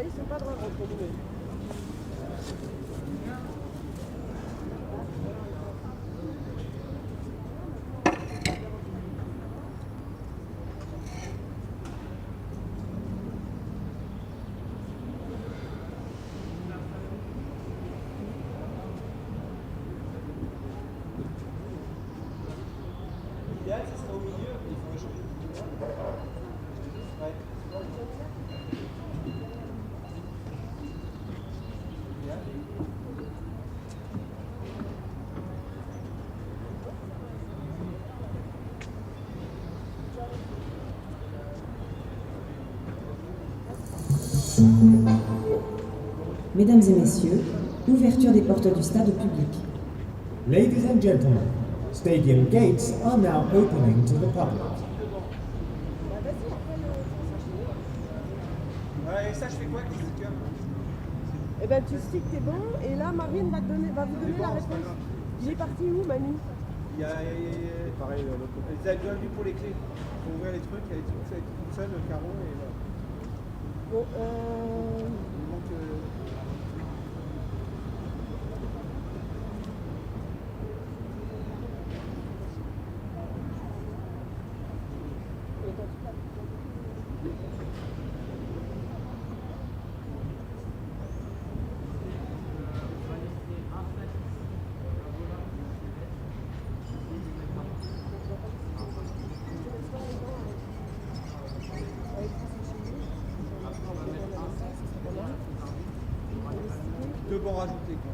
ils sont pas droits entre nous. L'idéal, ce serait au milieu, mais il faut échanger. Ouais. Mesdames et messieurs, ouverture des portes du stade au public. Ladies and gentlemen, stadium gates are now opening to the public. Ouais, et ça, je fais quoi avec les stickers? Eh ben, tu sais que t'es bon, et là, Marine va vous donner la réponse. Il est parti où, Manu? Il y a pareil, l'autre côté. Ils avaient bien vu pour les clés. Il faut ouvrir les trucs, il y a tout seul, le carreau, et voilà. Bon, Il manque. Deux bancs rajoutés, quoi.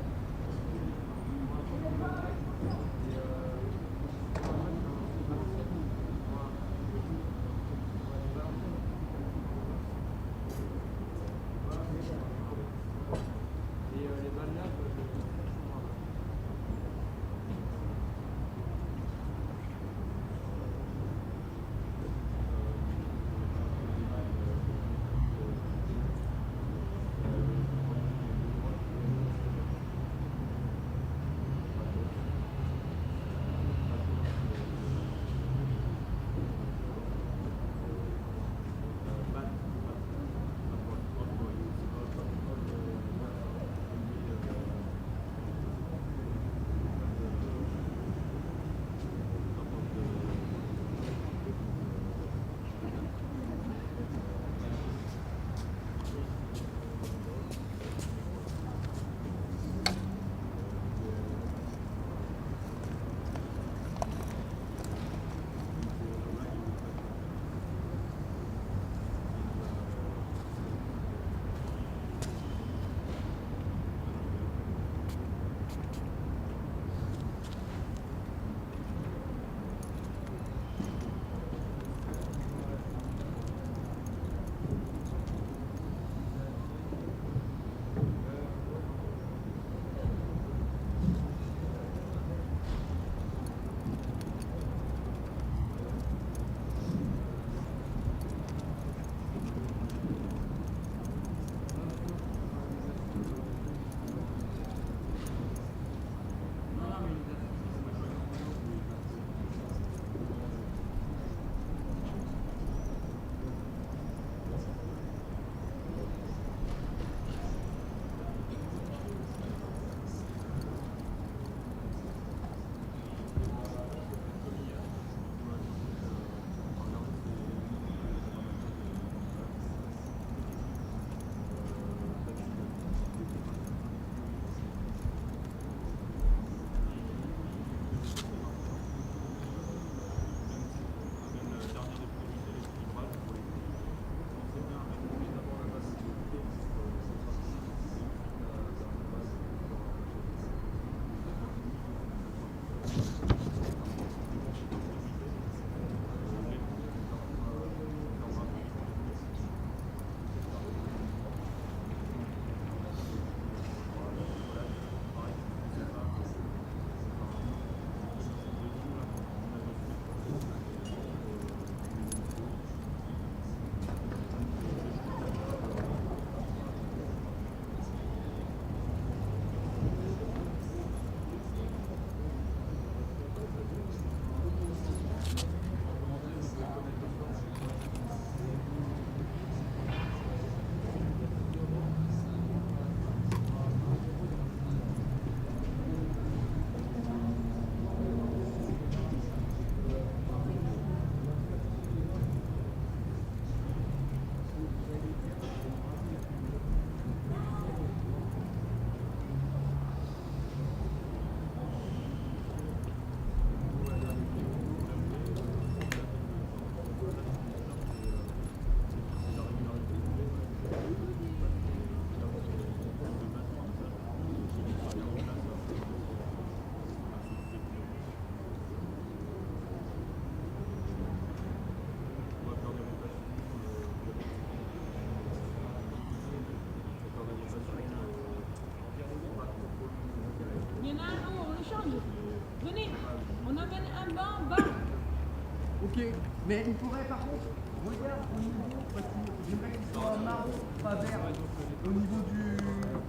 Ok, mais il pourrait par contre, regarde au niveau, parce que j'aimerais qu'il soit marron, pas vert, au niveau du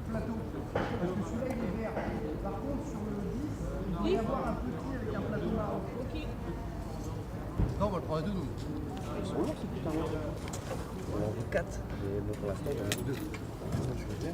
plateau. Parce que celui-là il est vert. Par contre, sur le 10, il doit y avoir un petit avec un plateau marron. Ok. Non, on va le prendre à deux, nous. Ils sont lourds, ces putains. On en a 4, mais bon, pour l'instant, il y en a 2. Je veux dire.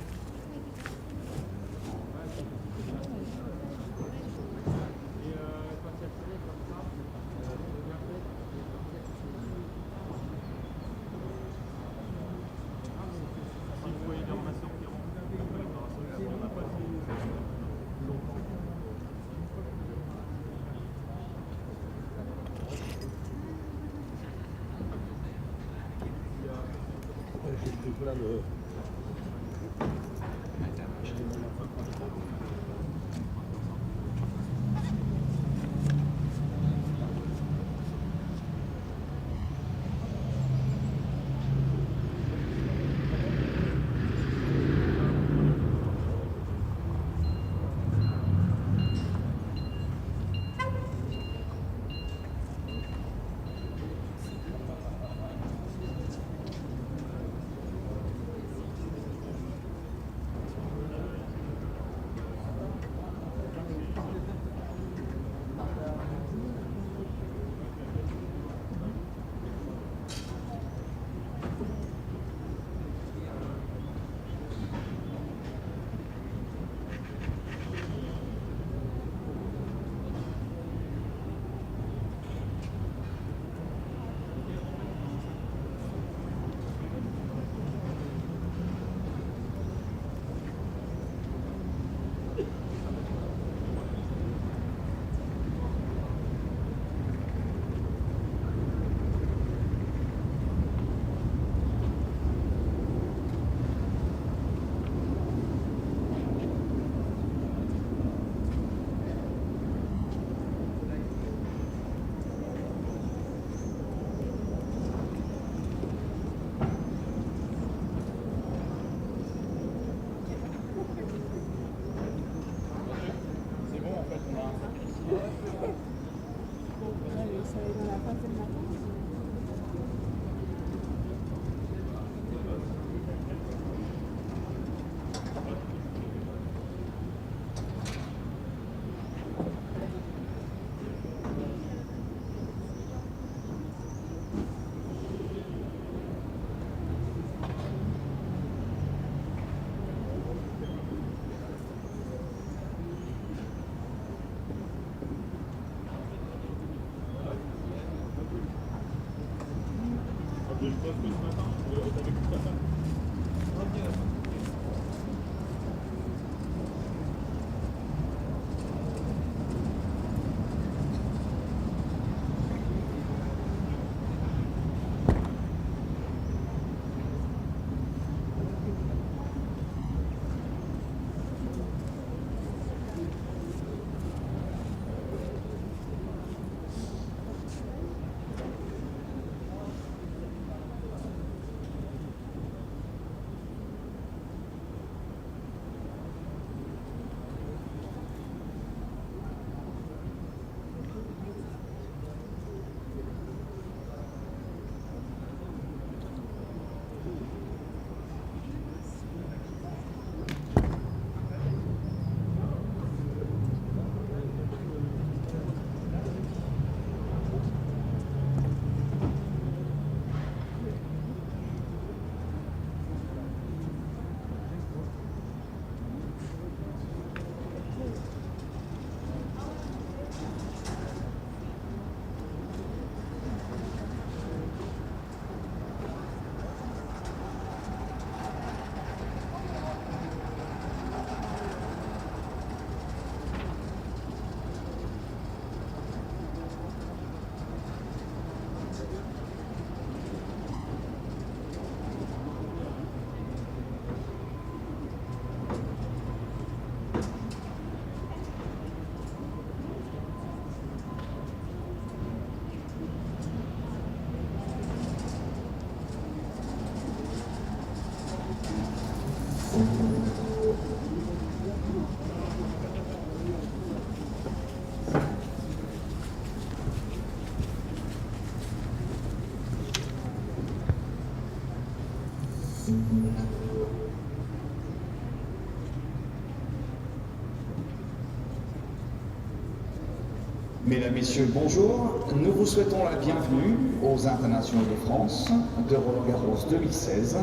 Mesdames, Messieurs, bonjour. Nous vous souhaitons la bienvenue aux Internationaux de France de Roland-Garros 2016.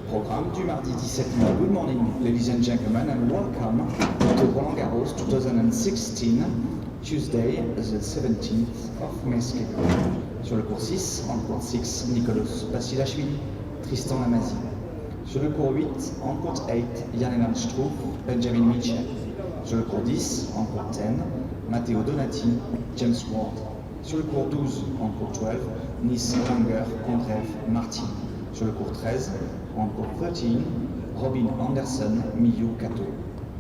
Programme du mardi 17 mai. Good morning, ladies and gentlemen, and welcome to Roland-Garros 2016, Tuesday, the 17th of May schedule. Sur le cours 6, en cours 6, Nicolas Basilashvili, Tristan Lamazi. Sur le cours 8, en cours 8, Jan-Elan Struff, Benjamin Mitchell. Sur le cours 10, en cours 10, Matteo Donati, James Ward. Sur le cours 12, en cours 12, Nice Langer, Andreev Martin. Sur le cours 13, en cours 13, Robin Anderson, Miyu Kato.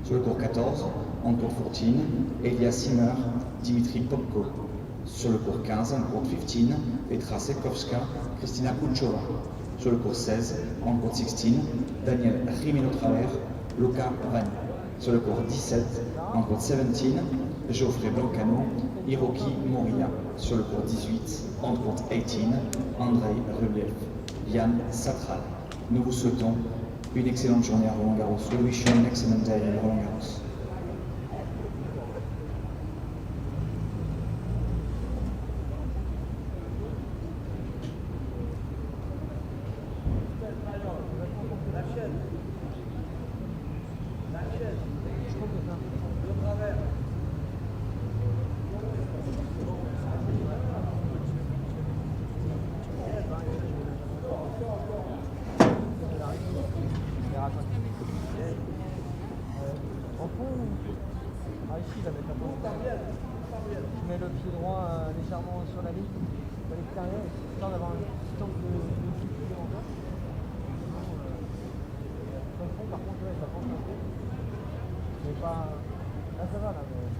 Sur le cours 14, en cours 14, Elia Simmer, Dimitri Popko. Sur le cours 15, en cours 15, Petra Sekowska, Kristina Kuchova. Sur le cours 16, en cours 16, Daniel Jimeno-Traver, Luca Vani. Sur le cours 17, en cours 17, Geoffrey Blancano, Hiroki Moriya. Sur le cours 18, en cours 18, Andrei Rublev, Yann Satral. Nous vous souhaitons une excellente journée à Roland-Garros. We wish you an excellent day à Roland-Garros. Ici, il va mettre la position. Tu mets le pied droit légèrement sur la ligne, à l'extérieur, histoire d'avoir une distance de kick supplémentaire. Sur le fond, par contre, ouais, ça penche un peu. Mais pas. Là, ça va, là. Mais...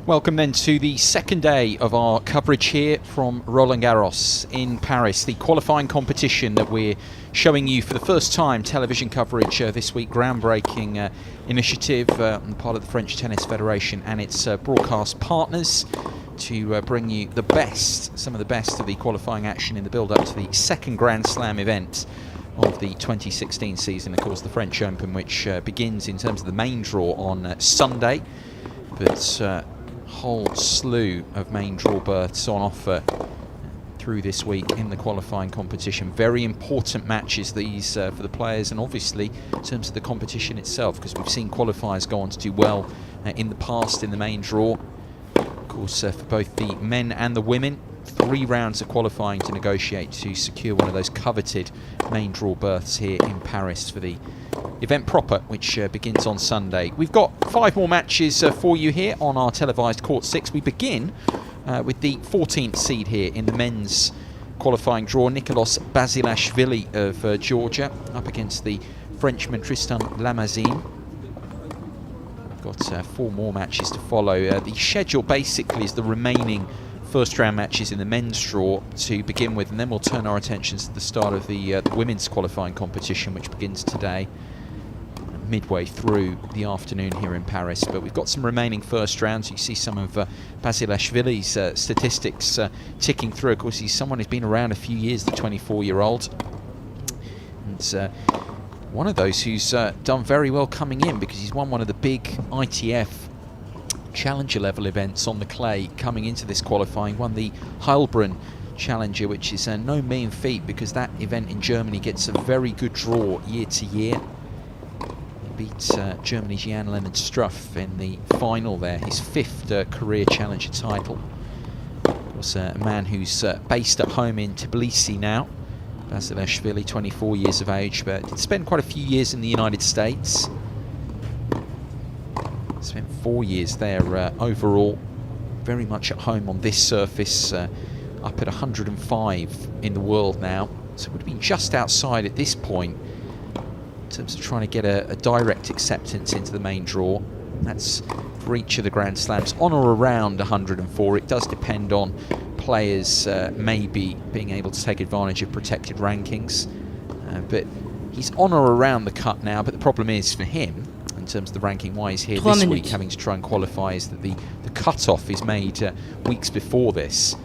Welcome then to the second day of our coverage here from Roland-Garros in Paris, the qualifying competition that we're showing you for the first time, television coverage this week, groundbreaking initiative on the part of the French Tennis Federation and its broadcast partners to bring you the best, some of the best of the qualifying action in the build-up to the second Grand Slam event of the 2016 season, of course the French Open, which begins in terms of the main draw on Sunday, but whole slew of main draw berths on offer through this week in the qualifying competition. Very important matches these for the players, and obviously in terms of the competition itself, because we've seen qualifiers go on to do well in the past in the main draw. Of course, for both the men and the women, 3 rounds of qualifying to negotiate to secure one of those coveted main draw berths here in Paris for the event proper, which begins on Sunday. We've got 5 more matches for you here on our televised Court 6. We begin with the 14th seed here in the men's qualifying draw, Nicolas Basilashvili of Georgia up against the Frenchman Tristan Lamazine. We've got 4 more matches to follow. The schedule basically is the remaining first round matches in the men's draw to begin with, and then we'll turn our attentions to the start of the women's qualifying competition, which begins today, midway through the afternoon here in Paris. But we've got some remaining first rounds. You see some of Basilashvili's statistics ticking through. Of course, he's someone who's been around a few years, the 24-year-old. And one of those who's done very well coming in, because he's won one of the big ITF Challenger level events on the clay coming into this qualifying. Won the Heilbronn Challenger, which is no mean feat, because that event in Germany gets a very good draw year to year. He beat Germany's Jan Leonard Struff in the final there, his 5th career Challenger title. Of course, a man who's based at home in Tbilisi now, Basilashvili, 24 years of age, but did spend quite a few years in the United States. Spent 4 years there overall, very much at home on this surface, up at 105 in the world now, so would have been just outside at this point in terms of trying to get a direct acceptance into the main draw. That's for each of the Grand Slams, on or around 104. It does depend on players maybe being able to take advantage of protected rankings, but he's on or around the cut now. But the problem is for him, in terms of the ranking, why he's here this week having to try and qualify, is that the cut-off is made weeks before this,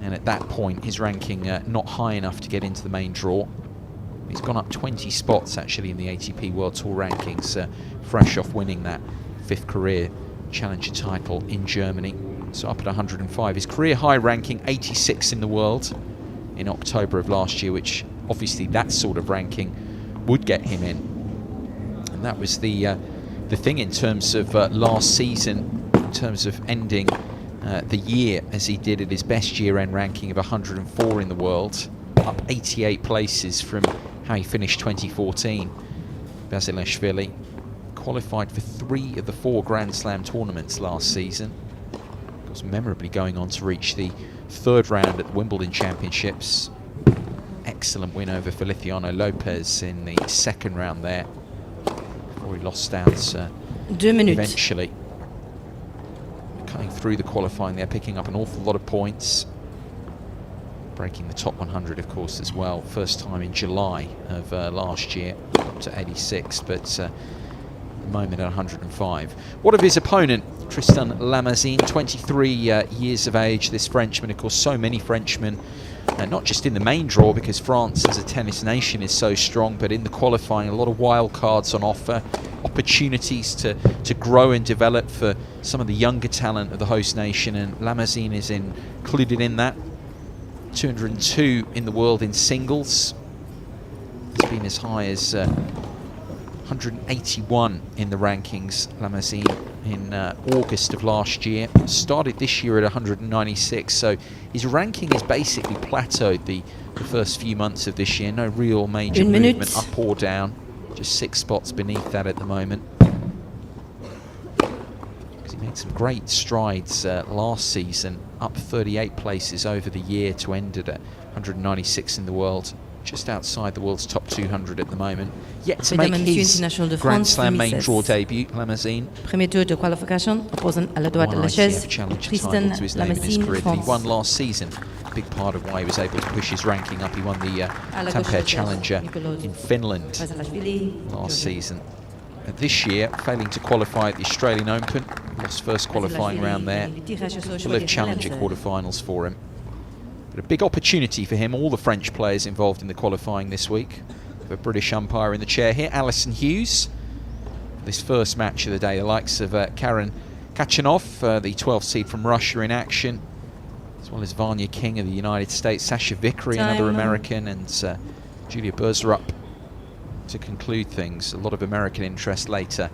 and at that point his ranking not high enough to get into the main draw. He's gone up 20 spots actually in the ATP World Tour rankings, fresh off winning that 5th career Challenger title in Germany, so up at 105. His career high ranking 86 in the world in October of last year, which obviously that sort of ranking would get him in, and that was the thing in terms of last season, in terms of ending the year as he did at his best year-end ranking of 104 in the world, up 88 places from how he finished 2014. Basilashvili qualified for 3 of the 4 Grand Slam tournaments last season. Of course, memorably going on to reach the 3rd round at the Wimbledon Championships. Excellent win over Feliciano Lopez in the 2nd round there, before he lost out eventually. Cutting through the qualifying there, picking up an awful lot of points. Breaking the top 100, of course, as well. First time in July of last year, up to 86, but at the moment at 105. What of his opponent, Tristan Lamazine, 23 years of age, this Frenchman. Of course, so many Frenchmen, not just in the main draw, because France as a tennis nation is so strong, but in the qualifying, a lot of wild cards on offer, opportunities to grow and develop for some of the younger talent of the host nation, and Lamazine is included in that. 202 in the world in singles. It's been as high as 181 in the rankings, Lamazine, in August of last year. Started this year at 196, so his ranking is basically plateaued the first few months of this year. No real major movement up or down, just 6 spots beneath that at the moment. He made some great strides last season, up 38 places over the year to end at 196 in the world just outside the world's top 200 at the moment. Yet to Mesdames make et messieurs, his international de Grand France Slam main 2016. draw debut, Lamazine. Premier tour de qualification opposant à la droite de la One chaise, ITF Challenger Tristan title to his name in his Lamassine, career that he France. won last season. A big part of why he was able to push his ranking up. He won the À la gauche de Tampere la chaise, Challenger Nicolas in Finland Basilashvili, last season. This year, failing to qualify at the Australian Open, lost first qualifying round there. Full of Challenger quarterfinals for him. But a big opportunity for him, all the French players involved in the qualifying this week. A British umpire in the chair here, Alison Hughes. This first match of the day, the likes of Khachanov, the 12th seed from Russia in action, as well as Vanya King of the United States, Sasha Vickery, another American, and Julia Boserup to conclude things. A lot of American interest later.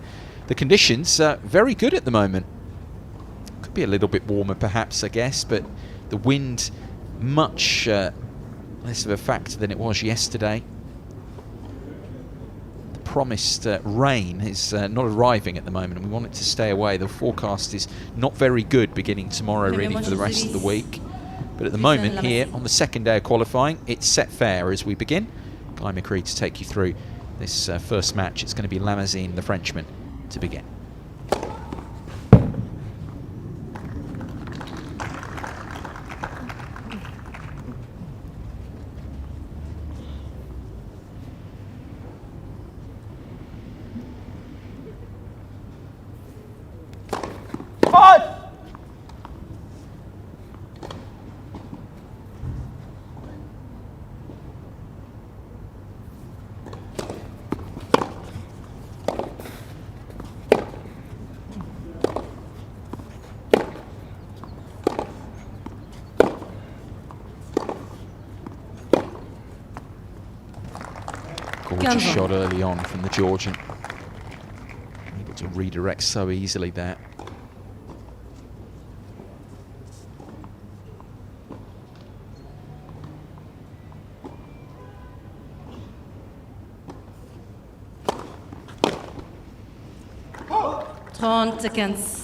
The conditions very good at the moment. Could be a little bit warmer perhaps, I guess, but the wind much less of a factor than it was yesterday. The promised rain is not arriving at the moment, and we want it to stay away. The forecast is not very good beginning tomorrow really for the rest of the week. But at the moment here on the second day of qualifying, it's set fair as we begin. Guy McCree to take you through this first match. It's going to be Lamazine, the Frenchman, to begin. Gorgeous shot early on from the Georgian. Able to redirect so easily there. Oh. 30 seconds.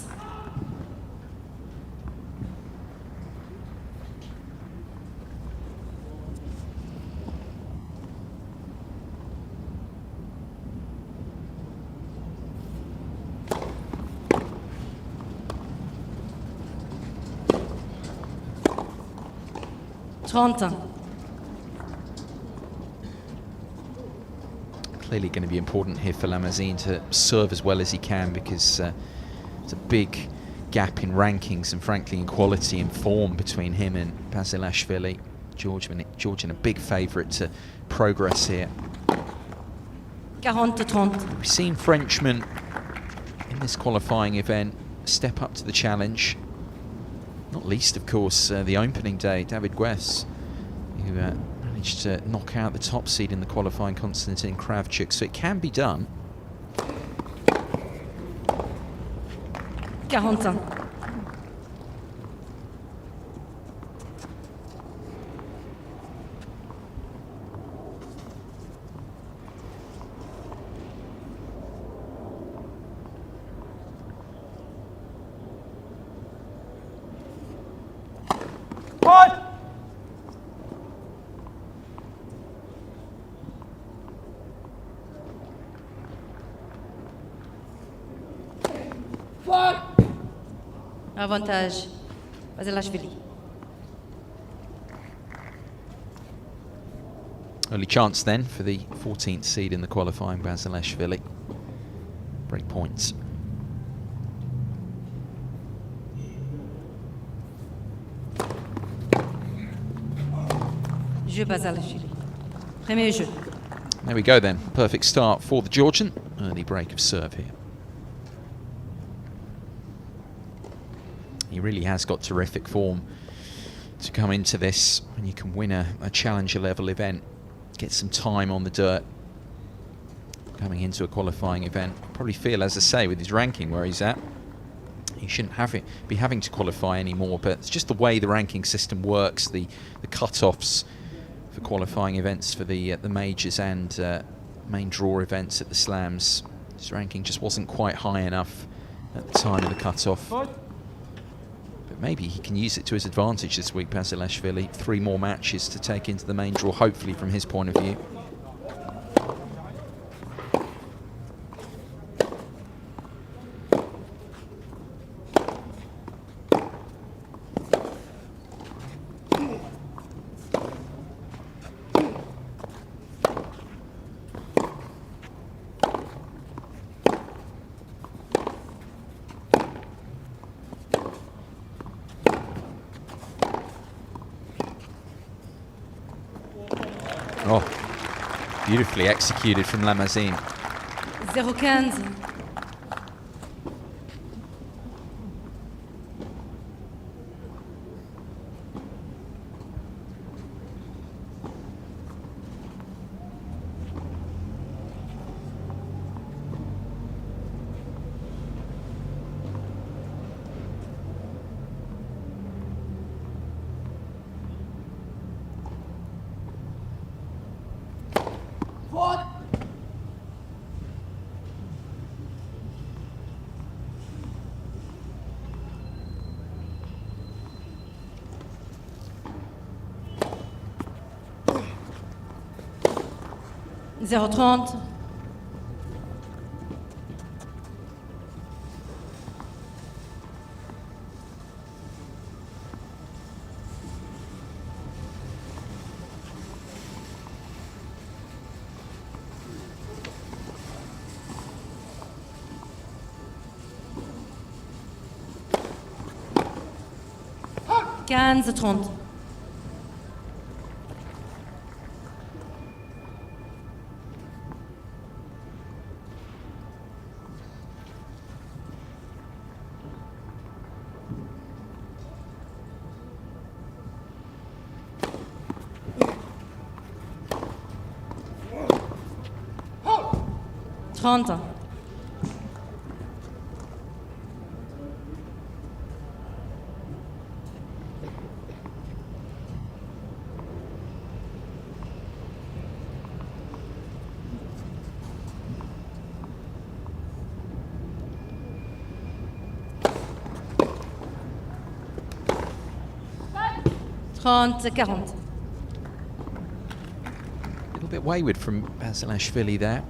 Clearly going to be important here for Lamazine to serve as well as he can, because there's a big gap in rankings and frankly in quality and form between him and Basilashvili. Georgian a big favourite to progress here. 40-30. We've seen Frenchmen in this qualifying event step up to the challenge. Not least, of course, the opening day, David Guess, who managed to knock out the top seed in the qualifying, Konstantin Kravchuk. So it can be done. 41. Avantage, Basilashvili. Early chance then for the 14th seed in the qualifying, Basilashvili. Break points. Jeu Basilashvili. Premier jeu. There we go then. Perfect start for the Georgian. Early break of serve here. He really has got terrific form to come into this, and you can win a challenger level event, get some time on the dirt coming into a qualifying event. Probably feel, as I say, with his ranking where he's at, he shouldn't be having to qualify anymore, but it's just the way the ranking system works, the cut-offs for qualifying events for the majors and main draw events at the slams. His ranking just wasn't quite high enough at the time of the cut-off. maybe he can use it to his advantage this week, Basilashvili. 3 more matches to take into the main draw, hopefully from his point of view. Oh, beautifully executed from Lamazine. 0-15. Zéro 30. Quinze 30. Trente. Trente 40. A little bit wayward from Basilashvili there.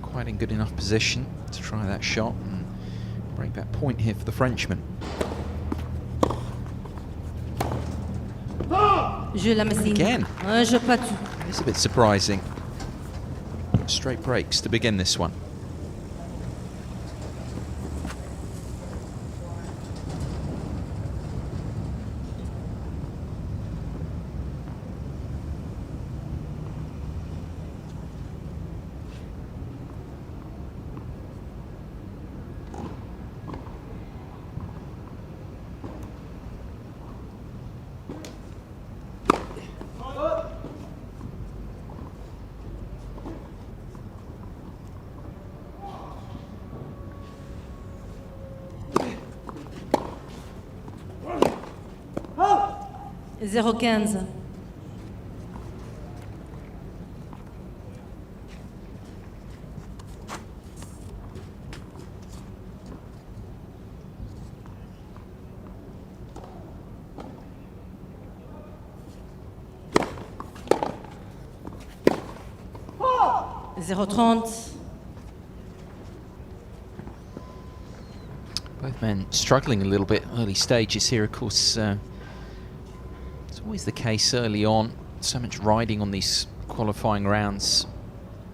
Quite in good enough position to try that shot and break that point here for the Frenchman. Je Lamazine. Again. Un jeu pas tout. It's a bit surprising. Straight breaks to begin this one. Zéro 15. Zéro 30. Both men struggling a little bit early stages here, of course. It's always the case early on. So much riding on these qualifying rounds.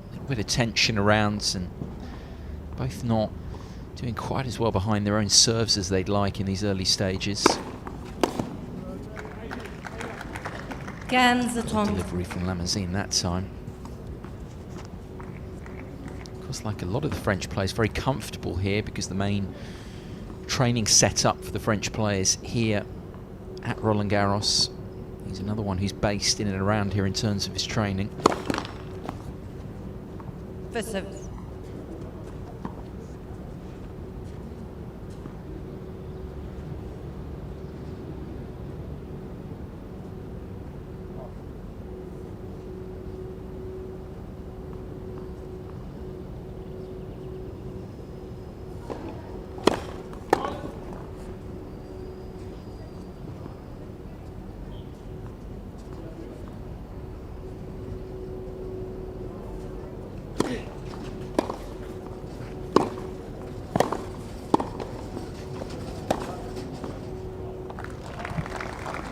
A little bit of tension around, and both not doing quite as well behind their own serves as they'd like in these early stages. 15 30. Delivery from Lamazine that time. Of course, like a lot of the French players, very comfortable here because the main training setup for the French players here at Roland-Garros. He's another one who's based in and around here in terms of his training. First service.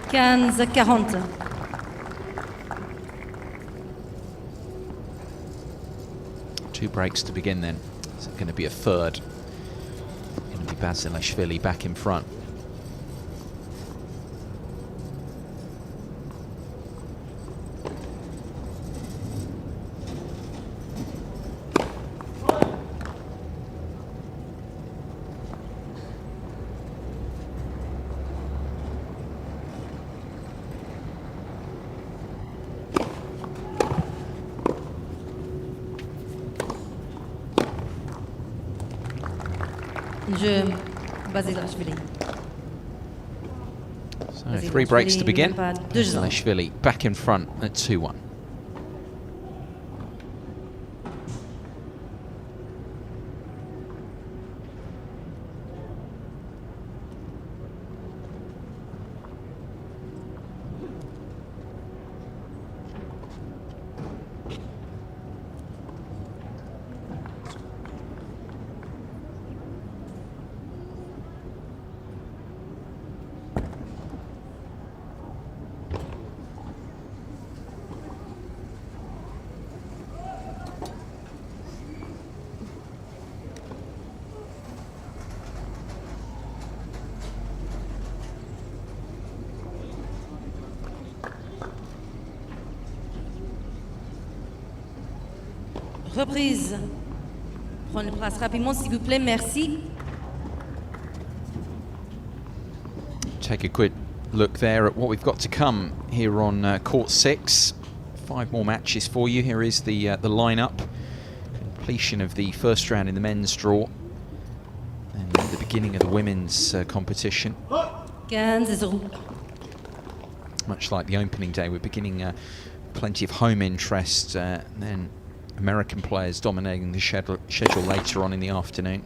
15-40. Two breaks to begin then. Is it going to be a third? Going to be Basilashvili back in front. Je Basilashvili. So 3 breaks to begin. Basilashvili back in front at 2-1. Reprise. Prenez place rapidement, s'il vous plaît. Merci. Take a quick look there at what we've got to come here on court 6. 5 more matches for you. Here is the lineup. Completion of the first round in the men's draw. And the beginning of the women's competition. 15-0. Much like the opening day, we're beginning plenty of home interest. Then American players dominating the schedule later on in the afternoon.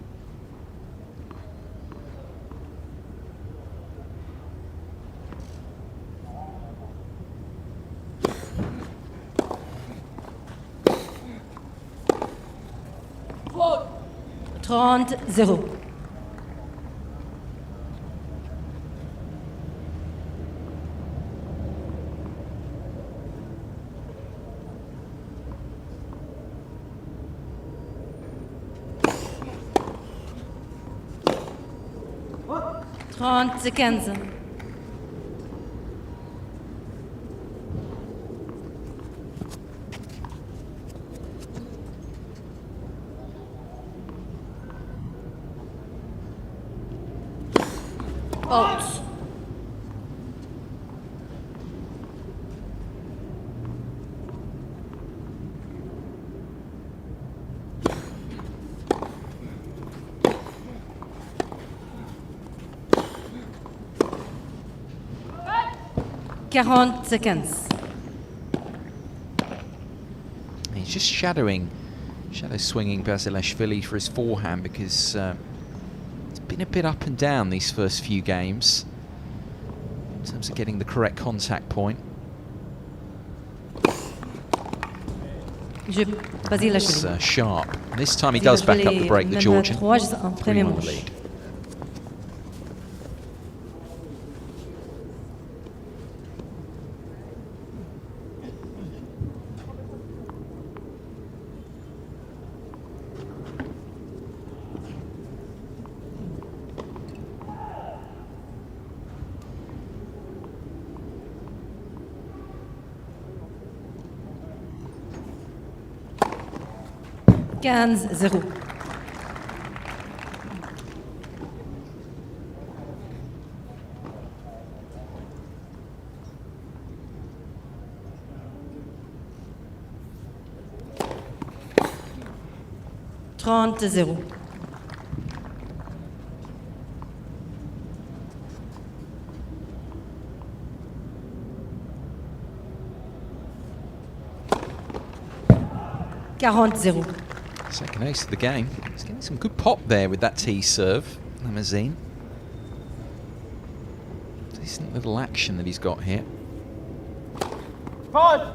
Trente 0. Trente 15. Out. Quarante seconds. He's just shadow swinging Basilashvili for his forehand because it's been a bit up and down these first few games in terms of getting the correct contact point. It's sharp. This time he does back up the break, the Georgian. 3-1 the lead. Quinze 0. Trente 0. Quarante 0. Second ace of the game. He's getting some good pop there with that tee serve, Lamazine. Decent little action that he's got here. 5.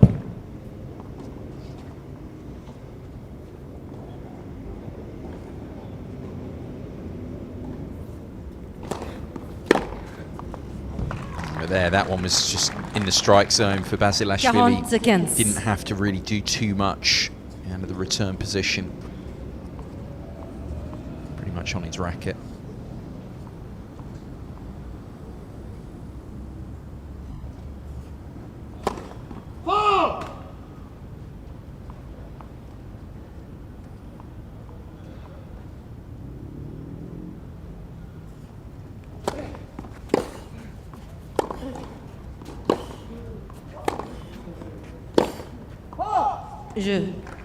But there, that one was just in the strike zone for Basilashvili. 40 seconds. Didn't have to really do too much out of the return position. Pretty much on his racket.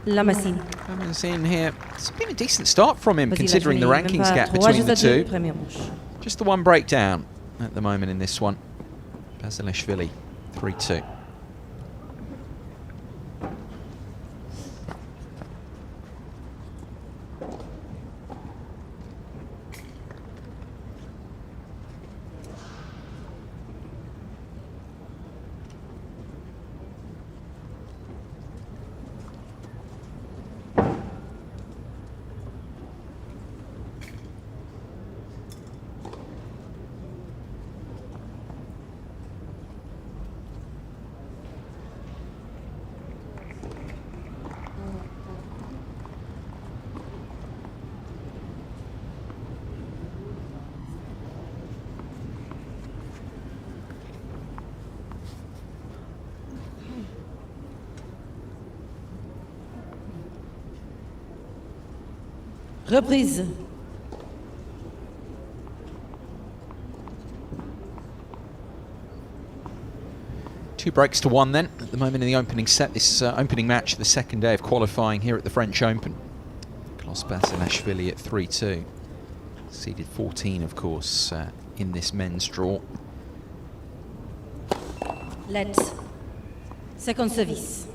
Lamassine. Lamassine here. It's been a decent start from him, considering the rankings gap between the two. Just the one breakdown at the moment in this one. Basilashvili, 3-2. Reprise. Two breaks to one then, at the moment in the opening set, this opening match, the second day of qualifying here at the French Open. Klaus Basilashvili at 3-2. Seeded 14, of course, in this men's draw. Let's. Second service.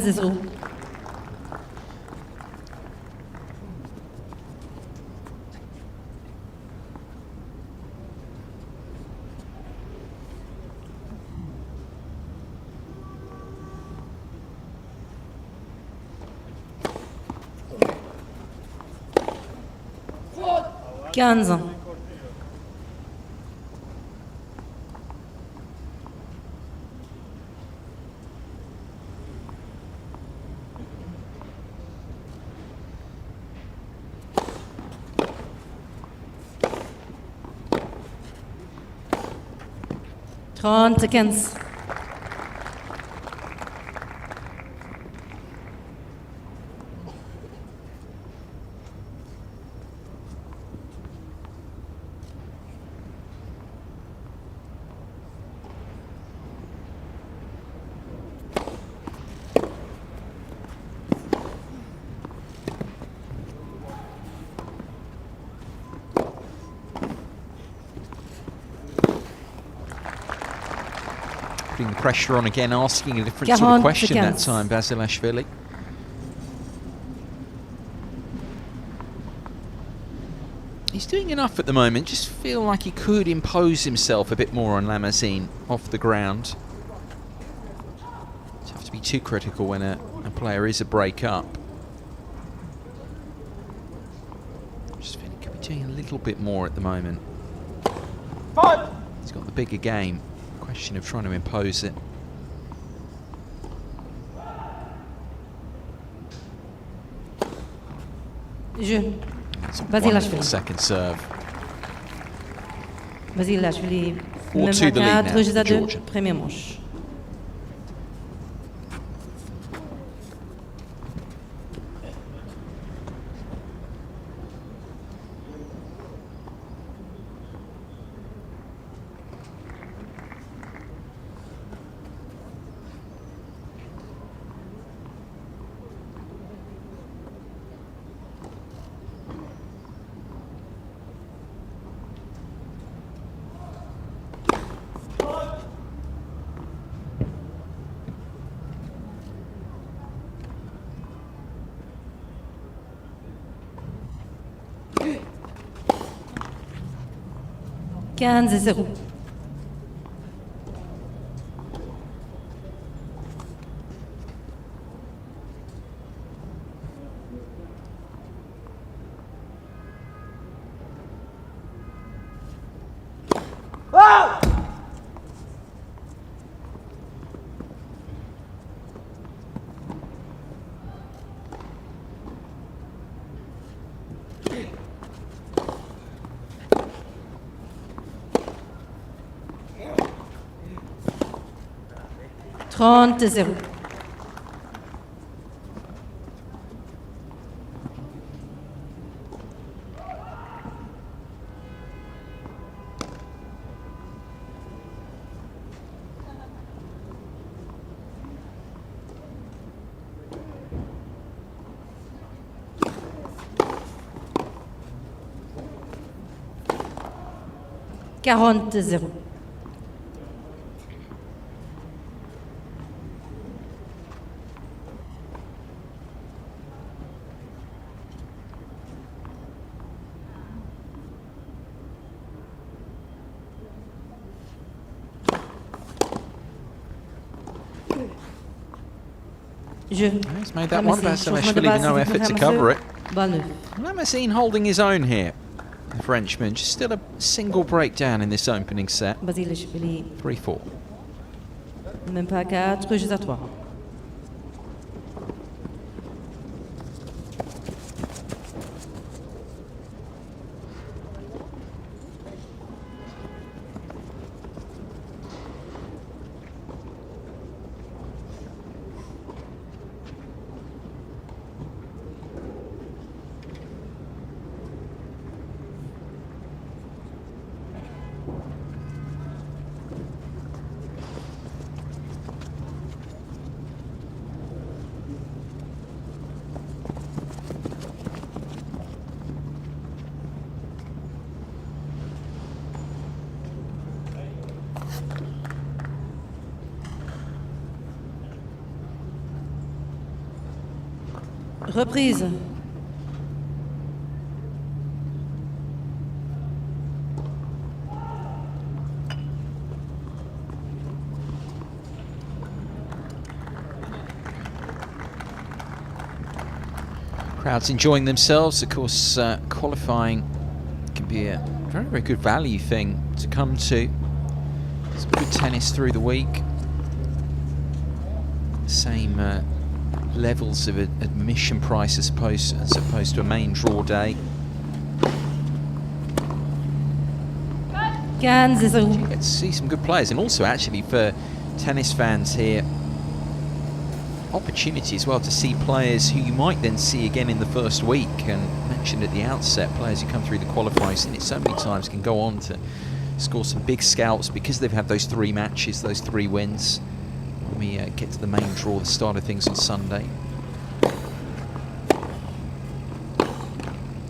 Zéro. Quinze. Seconds. Putting the pressure on again, asking a different sort of question that time, Basilashvili. He's doing enough at the moment, just feel like he could impose himself a bit more on Lamassine off the ground. Don't have to be too critical when a player is a break up. Just feeling he could be doing a little bit more at the moment. He's got the bigger game. Question of trying to impose it. Basilashvili. Second serve. Basilashvili. 4-2 the lead now, Georgia. Premier manche. 15-0. Trente zéro. Quarante zéro. He's made that one, Basilashvili with no effort to cover it. Lamazine holding his own here. The Frenchman, just still a single breakdown in this opening set. 3-4. Même pas 4 jeux à 3. Reprise. Crowds enjoying themselves. Of course, qualifying can be a very, very good value thing to come to. Some good tennis through the week. Same levels of admission price as opposed to a main draw day. You get to see some good players, and also actually for tennis fans here, opportunity as well to see players who you might then see again in the first week. And mentioned at the outset, players who come through the qualifying, seen it so many times, can go on to score some big scalps because they've had those 3 matches, those 3 wins. When we get to the main draw, the start of things on Sunday.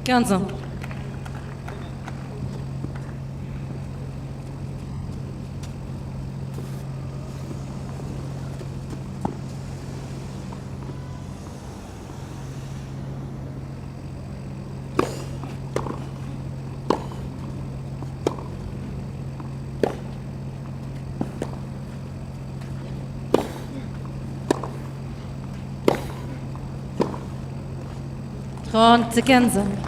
15. Trente 15.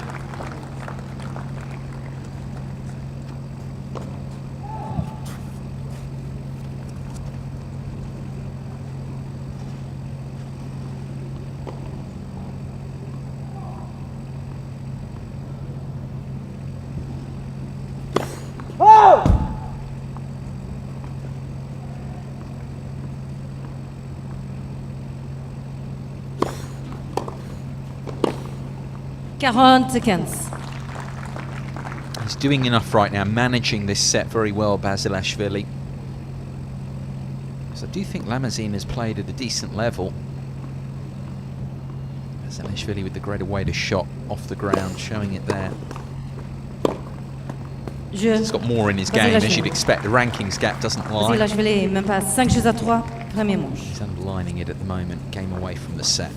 Quarante 15. He's doing enough right now, managing this set very well, Basilashvili. So I do think Lamazine has played at a decent level. Basilashvili with the greater weight of shot off the ground, showing it there. He's got more in his game, as you'd expect. The rankings gap doesn't lie. Basilashvili, même pas 5 jeux à 3, premier manche. He's underlining it at the moment, game away from the set.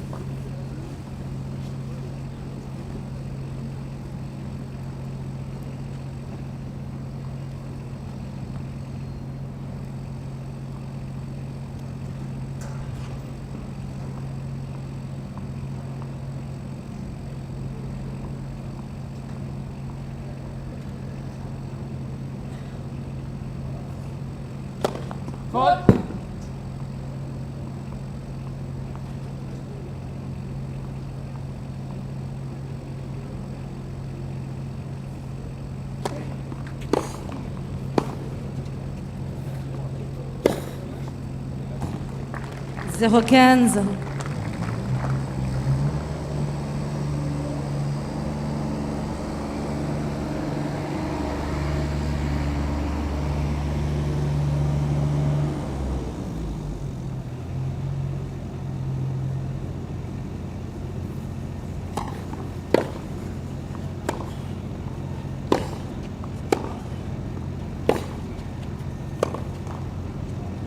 Zéro 15.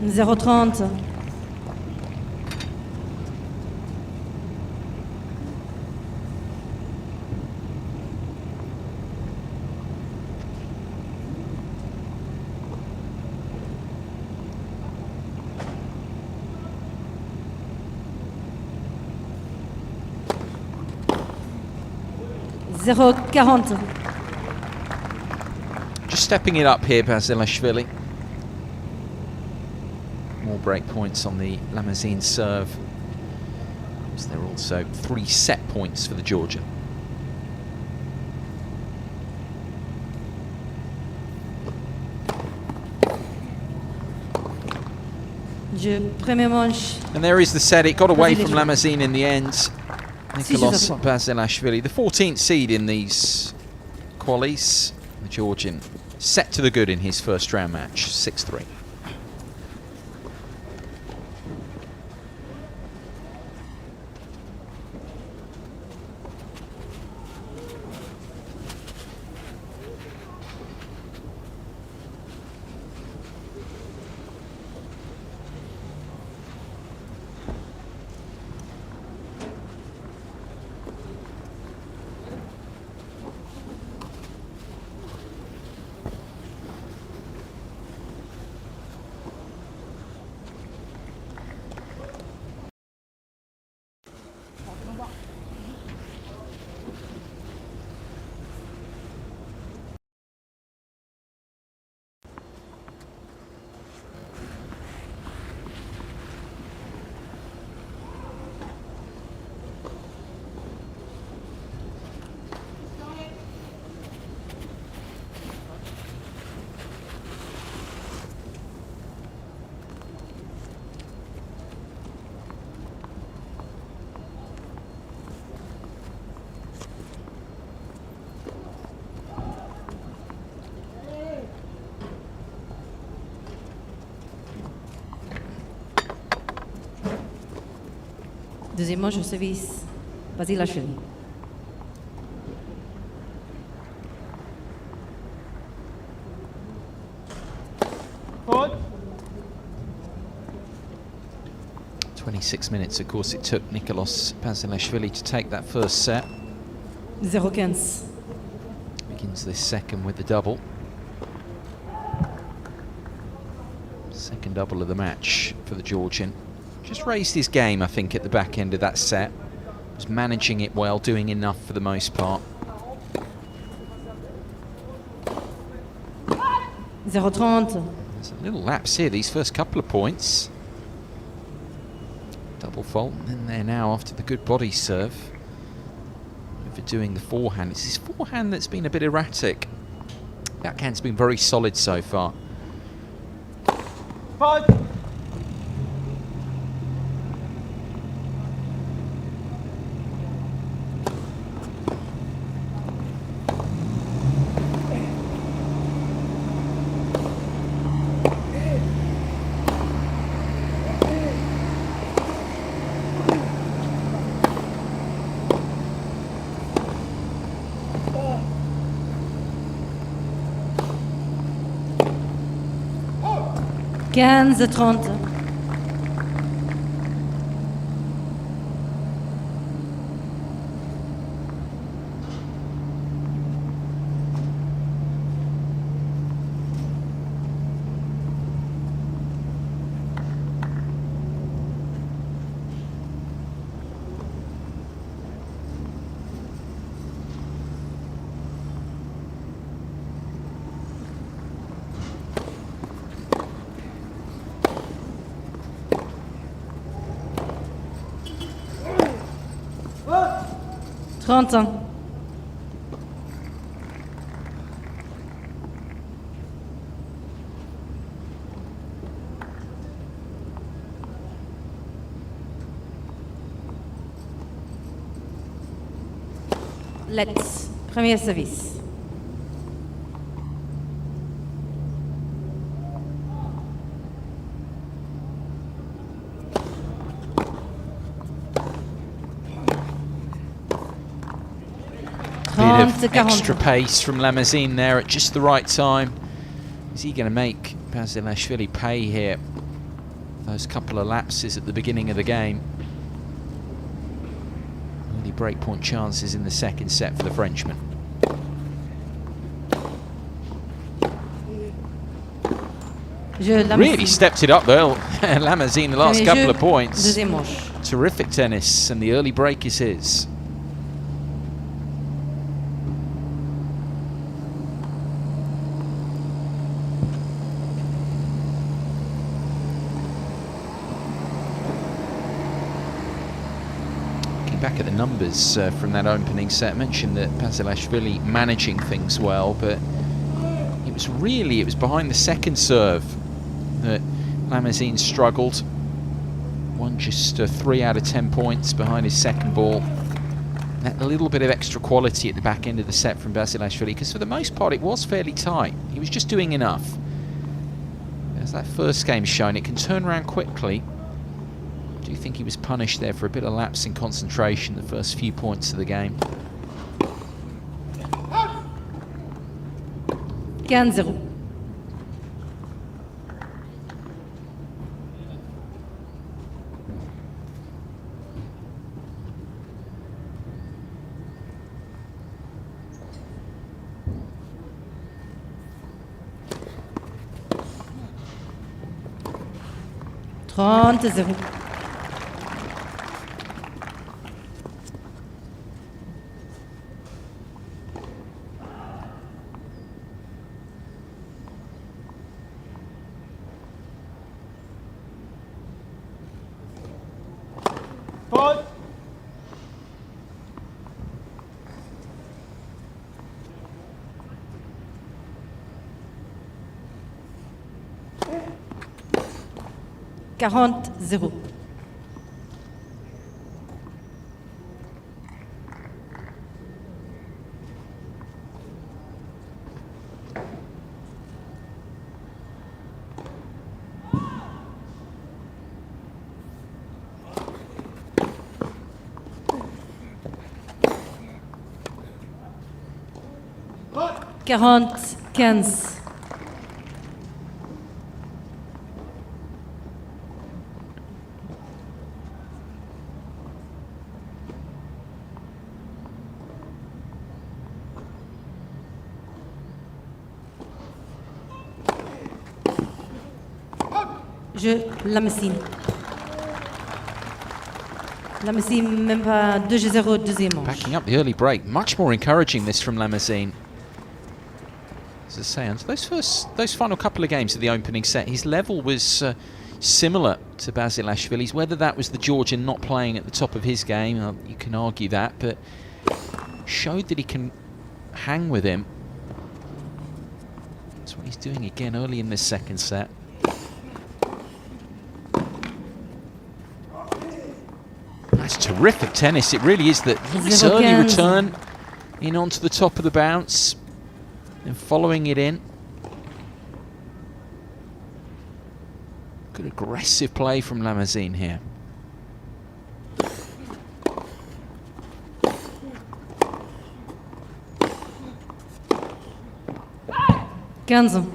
Zéro 30. Zéro 40. Just stepping it up here, Basilashvili. More break points on the Lamazine serve. So there are also 3 set points for the Georgian. Premier manche. And there is the set. It got away from Lamazine in the end. Nicolas Basilashvili. Basilashvili, the 14th seed in these qualies. The Georgian set to the good in his first round match, 6-3. Deuxième manche au service. Basilashvili. Faute. 26 minutes, of course, it took Nicolas Basilashvili to take that first set. 0-15. Begins this second with the double. Second double of the match for the Georgian. Just raised his game, I think, at the back end of that set. Was managing it well, doing enough for the most part. 0-30. There's a little lapse here, these first couple of points. Double fault, and then there now after the good body serve. Overdoing the forehand. It's his forehand that's been a bit erratic. Backhand's been very solid so far. Faute. Quinze 30. 30. Let's. Premier service. Bit of extra pace from Lamazine there at just the right time. Is he going to make Basilashvili pay here? Those couple of lapses at the beginning of the game. Early breakpoint chances in the second set for the Frenchman. Really stepped it up though, Lamazine, the last couple of points. Terrific tennis, and the early break is his. Back at the numbers from that opening set, I mentioned that Basilashvili managing things well, but it was behind the second serve that Lamazine struggled. Won just 3 out of 10 points behind his second ball. That little bit of extra quality at the back end of the set from Basilashvili, because for the most part it was fairly tight. He was just doing enough. As that first game's shown, it can turn around quickly. Do you think he was punished there for a bit of lapse in concentration the first few points of the game? 15-0. $40-0. $40-15. Lamazine. Lamazine, même pas 2-0 deuxième manche. Backing up the early break, much more encouraging this from Lamazine. As I say, on those final couple of games of the opening set, his level was similar to Basilashvili's. Whether that was the Georgian not playing at the top of his game, you can argue that, but showed that he can hang with him. That's what he's doing again early in this second set. That's terrific tennis. It really is that nice early return in onto the top of the bounce and following it in. Good aggressive play from Lamazine here. $15.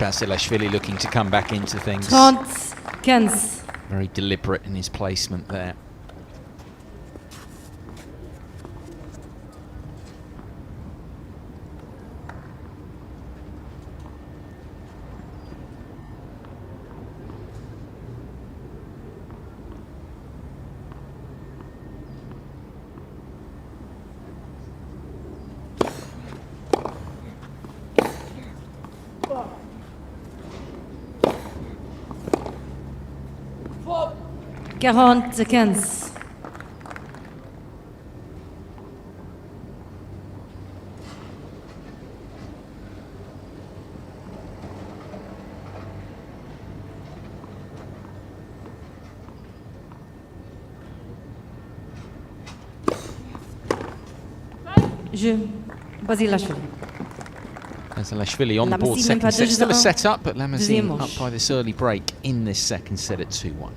Basilashvili looking to come back into things. 30-15. Very deliberate in his placement there. 40-15. Je. Basilashvili. Basilashvili on the board, Lamazine second pas set. deux Still a à un. set up, but Lamazine Deuxième up manche. by this early break in this second set at 2-1.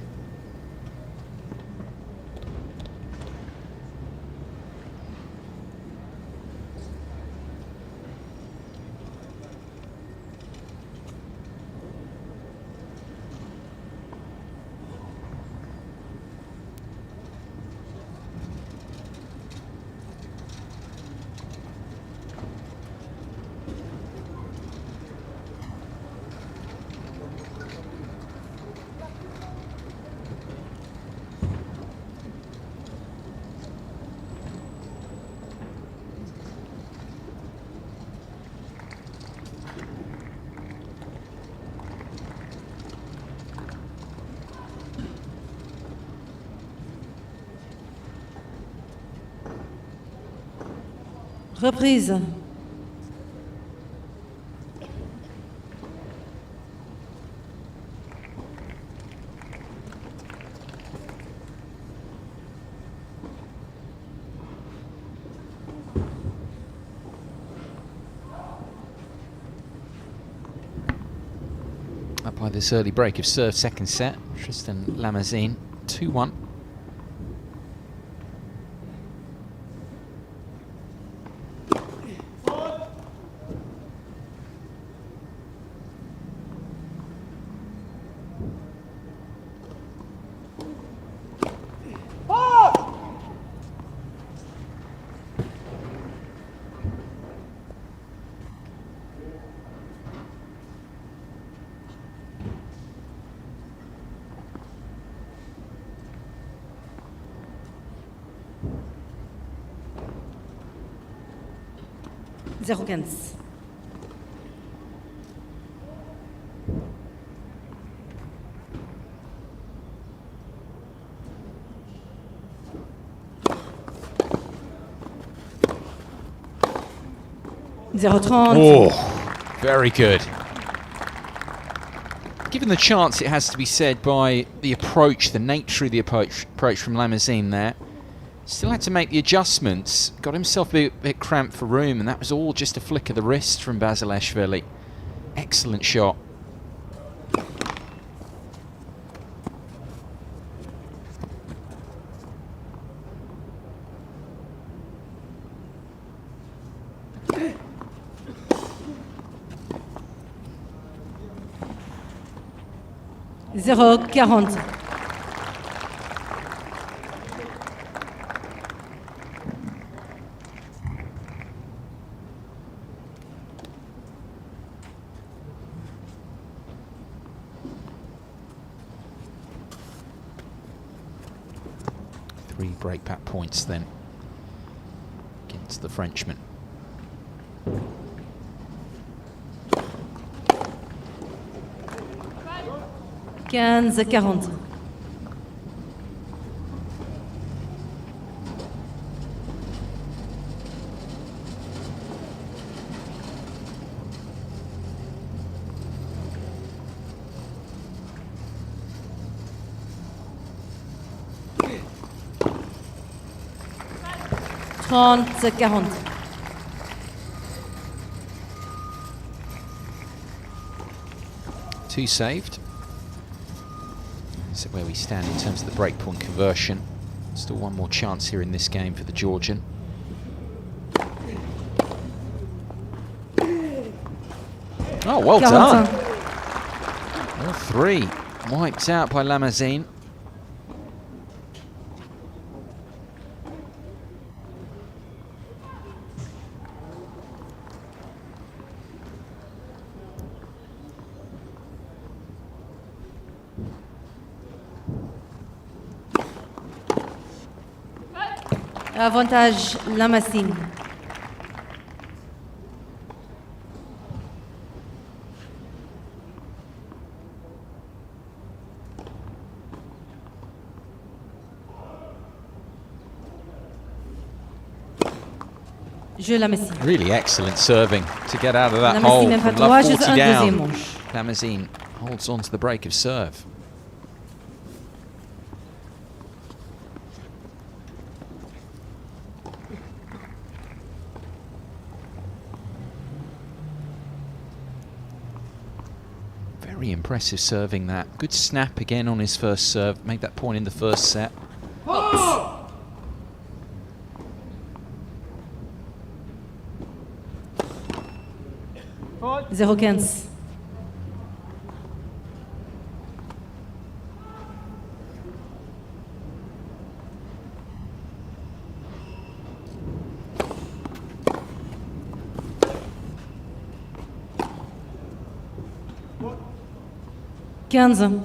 Reprise. Up by this early break of serve, second set. Tristan Lamazine, 2-1. Zéro 15. Zéro 30. Oh, very good. Given the chance, it has to be said, by the approach, the nature of the approach from Lamazine there. Still had to make the adjustments, got himself a bit cramped for room, and that was all just a flick of the wrist from Basilashvili. Excellent shot. Zéro 40. Three breakback points then against the Frenchman. Quinze 40. Trente 40. Two saved. So where we stand in terms of the breakpoint conversion. Still one more chance here in this game for the Georgian. Oh, well done. All three wiped out by Lamazine. Avantage Lamazine. Je la Messi. Really excellent serving to get out of that La hole Messi même pas from droit, love juste 40 un down. deuxième manche. Lamazine holds on to the break of serve. Very impressive serving that. Good snap again on his first serve. Made that point in the first set. 0-15. Quinze.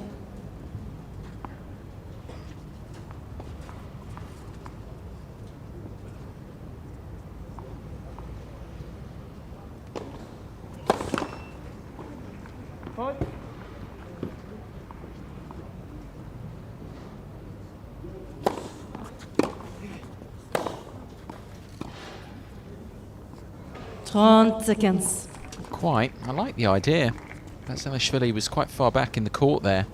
Trente-15. Quite. I like the idea. Basilashvili was quite far back in the court there.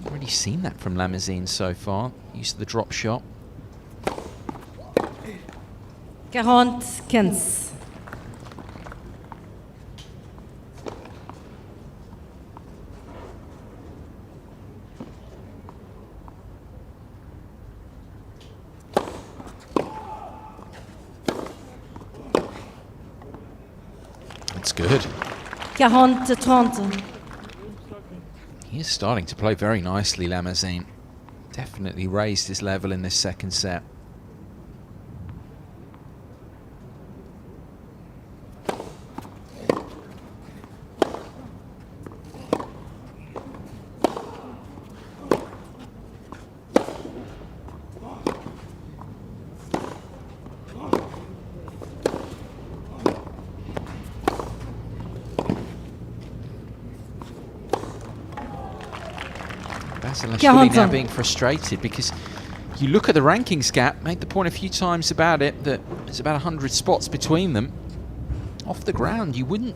Not really seen that from Lamazine so far. Used to the drop shot. 40-15. That's good. 40-30. He is starting to play very nicely, Lamazine. Definitely raised his level in this second set. Basilashvili now being frustrated because you look at the rankings gap, made the point a few times about it, that there's about 100 spots between them. Off the ground, you wouldn't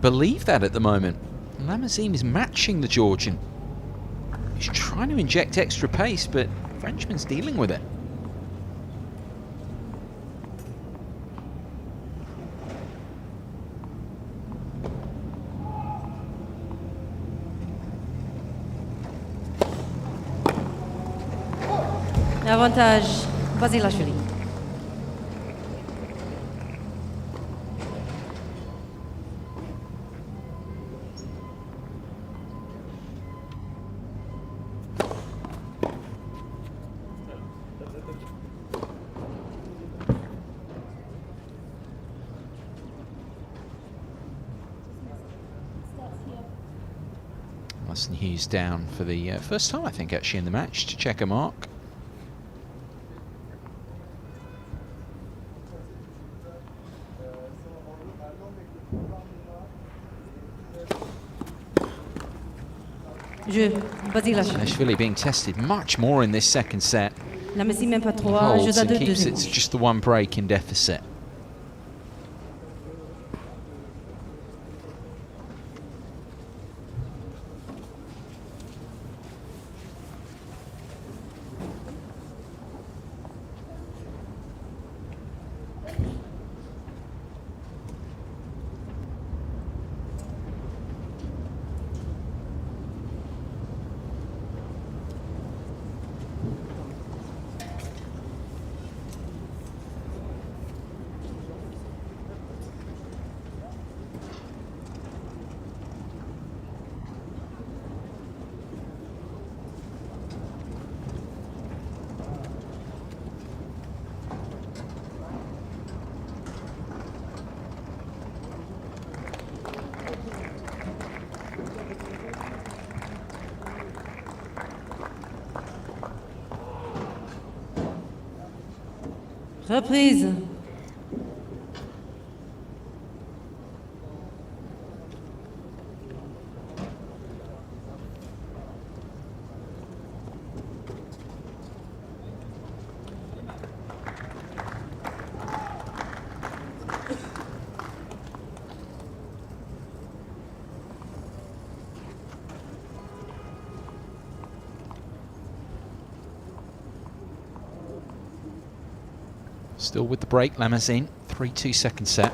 believe that at the moment. Lamazine is matching the Georgian. He's trying to inject extra pace, but Frenchman's dealing with it. Avantage, Basilashvili. Austin Hughes down for the first time, I think, actually, in the match to check a mark. Basilashvili being tested much more in this second set. La Messi même pas He trois, holds jeux à and deux, keeps deuxième it to manche. just the one break in deficit. Reprise. Still with the break, Lamazine. 3-2 second set.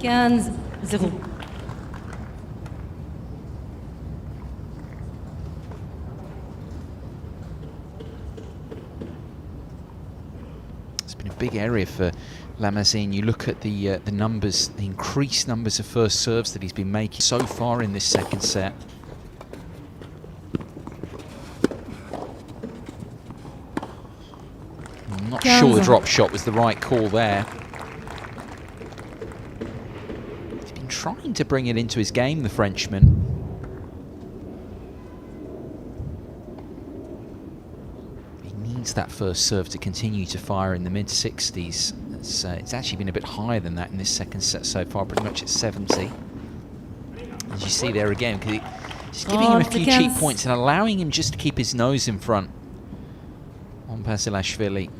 Quinze, 0. It's been a big area for Lamazine. You look at the numbers, the increased numbers of first serves that he's been making so far in this second set. I'm not sure the drop shot was the right call there. He's been trying to bring it into his game, the Frenchman. That first serve to continue to fire in the mid-60s. It's actually been a bit higher than that in this second set so far, pretty much at 70. As you see there again, just giving him a few cheap points and allowing him just to keep his nose in front on Basilashvili.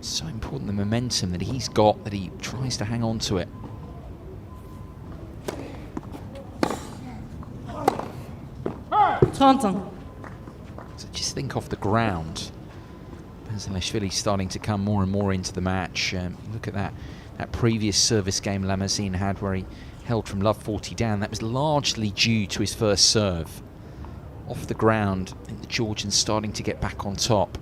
So important, the momentum that he's got, that he tries to hang on to it. So just think off the ground. Basilashvili starting to come more and more into the match. Look at that previous service game Lamazine had where he held from love 40 down. That was largely due to his first serve. Off the ground, I think the Georgian's starting to get back on top.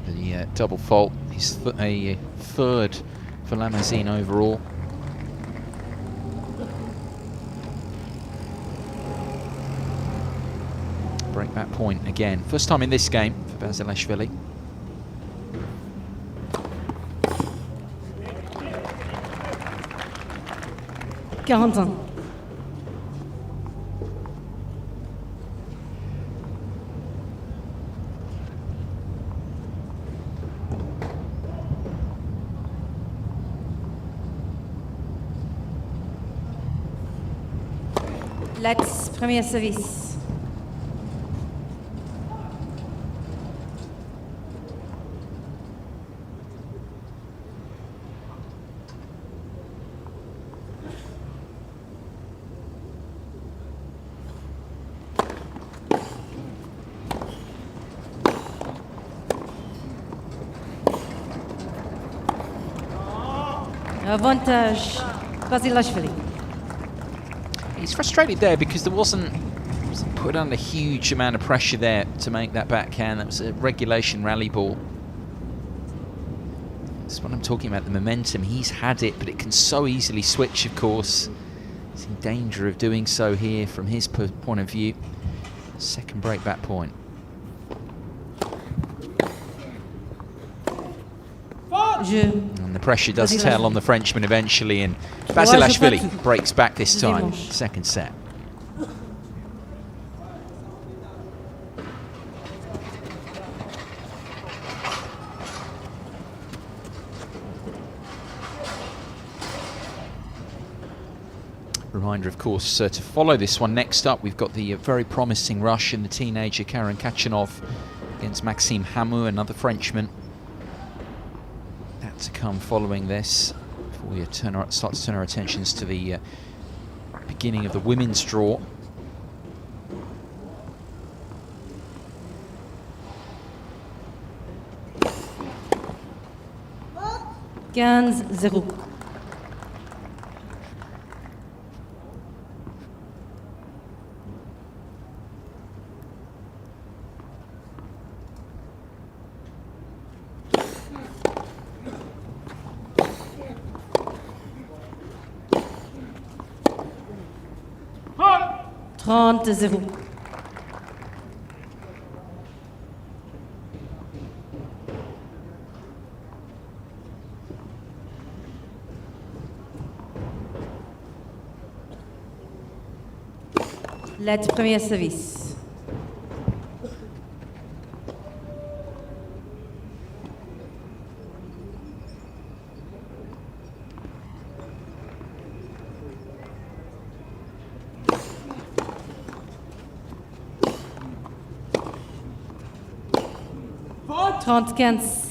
The double fault is a third for Lamazine overall. Break that point again. First time in this game for Basilashvili. Let's premier service. Avantage, Basilashvili. He's frustrated there because there wasn't put under a huge amount of pressure there to make that backhand. That was a regulation rally ball. That's what I'm talking about, the momentum. He's had it, but it can so easily switch, of course. He's in danger of doing so here from his point of view. Second break back point. And the pressure does tell on the Frenchman eventually, and Basilashvili breaks back this time. Second set. Reminder, of course, to follow this one. Next up, we've got the very promising Russian, the teenager Khachanov against Maxime Hamou, another Frenchman. To come following this, before we start to turn our attentions to the beginning of the women's draw. Quinze, 0. Trente, 0. Let premier service. Faute. 30-15.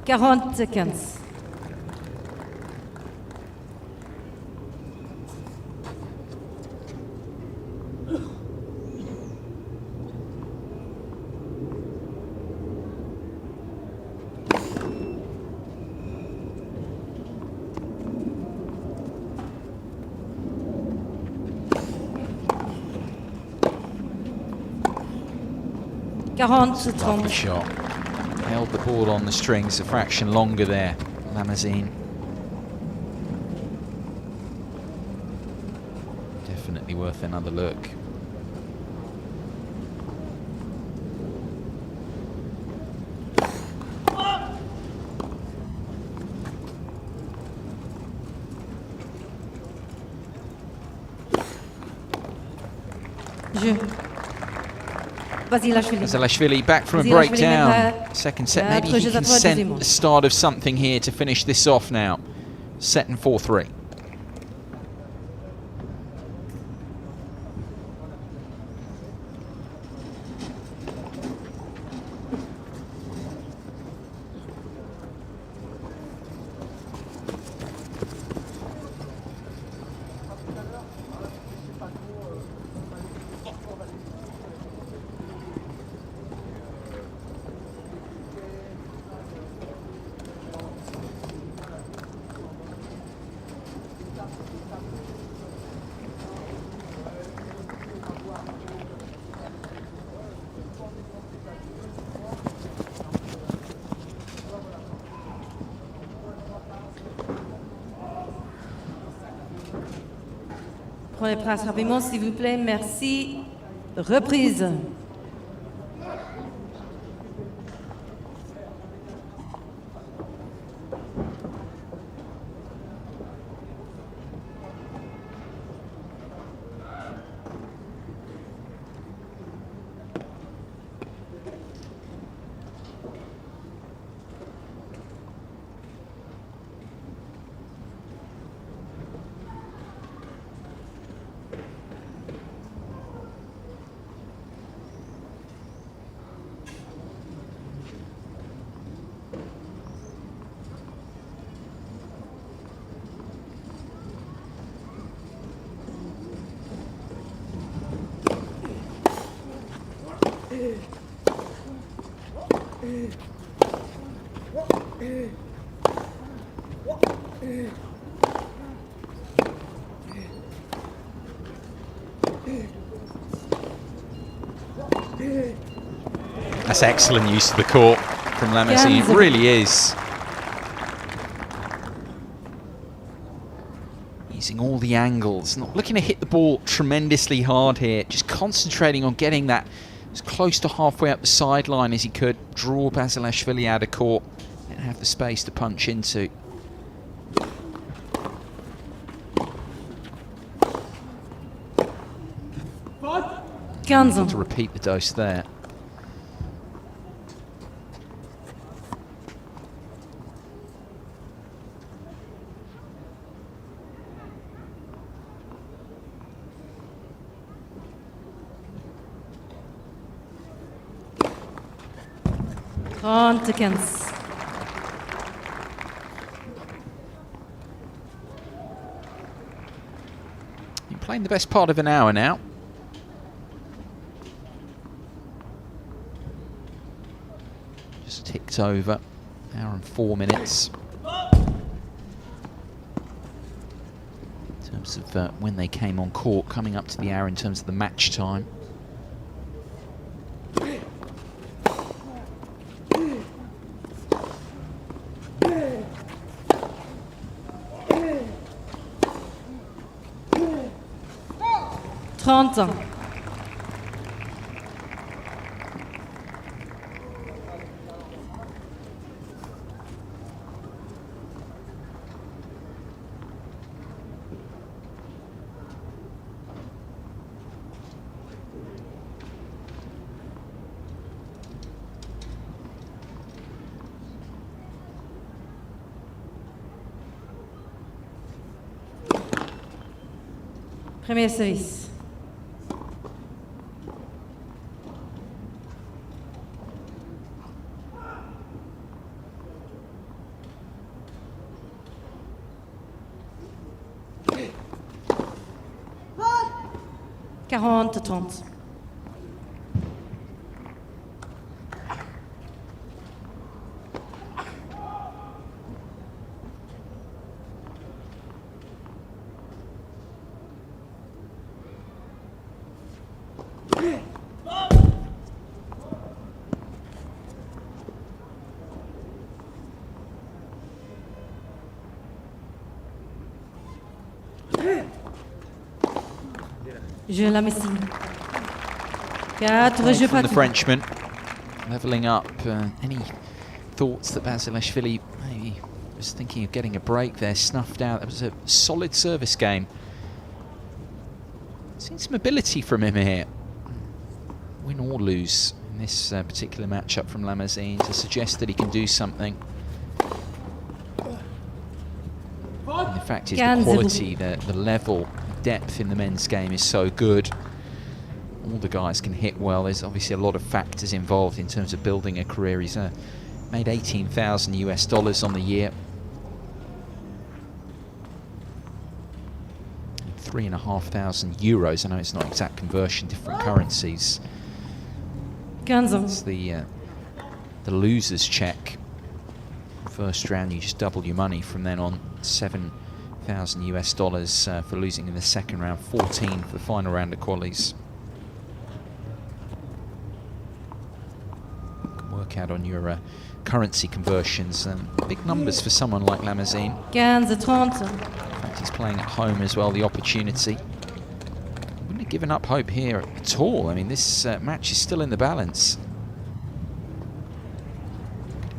Quarante-15. Lovely 40-30. shot. Held the ball on the strings a fraction longer there, Lamazine. Definitely worth another look. Jeu. Basilashvili. Basilashvili back from a Basilashvili breakdown. met Second set, la maybe he projet can à trois scent deuxième. the start of something here to finish this off now. Set and 4-3. Prenez place rapidement, s'il vous plaît. Merci. Reprise. That's excellent use of the court from Lamazine. It really is. Using all the angles, not looking to hit the ball tremendously hard here, just concentrating on getting that as close to halfway up the sideline as he could, draw Basilashvili out of court and have the space to punch into. Quinze. To repeat the dose there. Trente-quinze. Been playing the best part of an hour now. Just ticked over. Hour and 4 minutes. In terms of when they came on court, coming up to the hour in terms of the match time. 30. Premier service. Quarante, 30. Je la Messine. 4 jeux From the partis. Frenchman, levelling up. Any thoughts that Basilashvili maybe was thinking of getting a break there, snuffed out? That was a solid service game. Seen some ability from him here. Win or lose in this particular matchup from Lamazine to suggest that he can do something. And the fact is the quality, the level, depth in the men's game is so good. All the guys can hit well. There's obviously a lot of factors involved in terms of building a career. He's made $18,000 on the year. 3,500 euros. I know it's not exact conversion, different currencies. It's the loser's check. First round, you just double your money. From then on, $7,000 for losing in the second round, 14 for the final round of qualies. You can work out on your currency conversions. Big numbers for someone like Lamazine. 15-30. In fact, he's playing at home as well, the opportunity. Wouldn't have given up hope here at all. I mean, this match is still in the balance.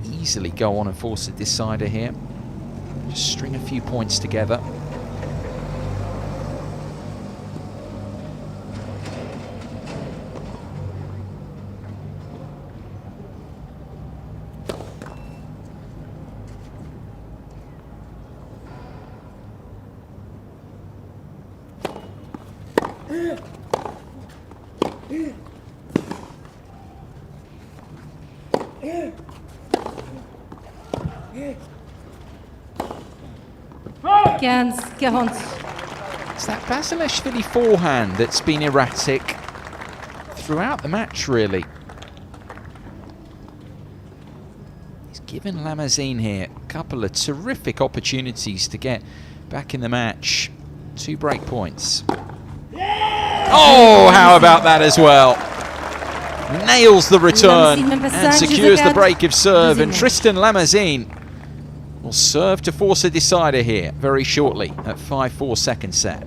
Easily go on and force a decider here. Just string a few points together. It's that Basilashvili forehand that's been erratic throughout the match, really. He's given Lamazine here a couple of terrific opportunities to get back in the match. 2 break points. Oh, how about that as well? Nails the return and secures the break of serve. And Tristan Lamazine will serve to force a decider here very shortly at 5-4 second set.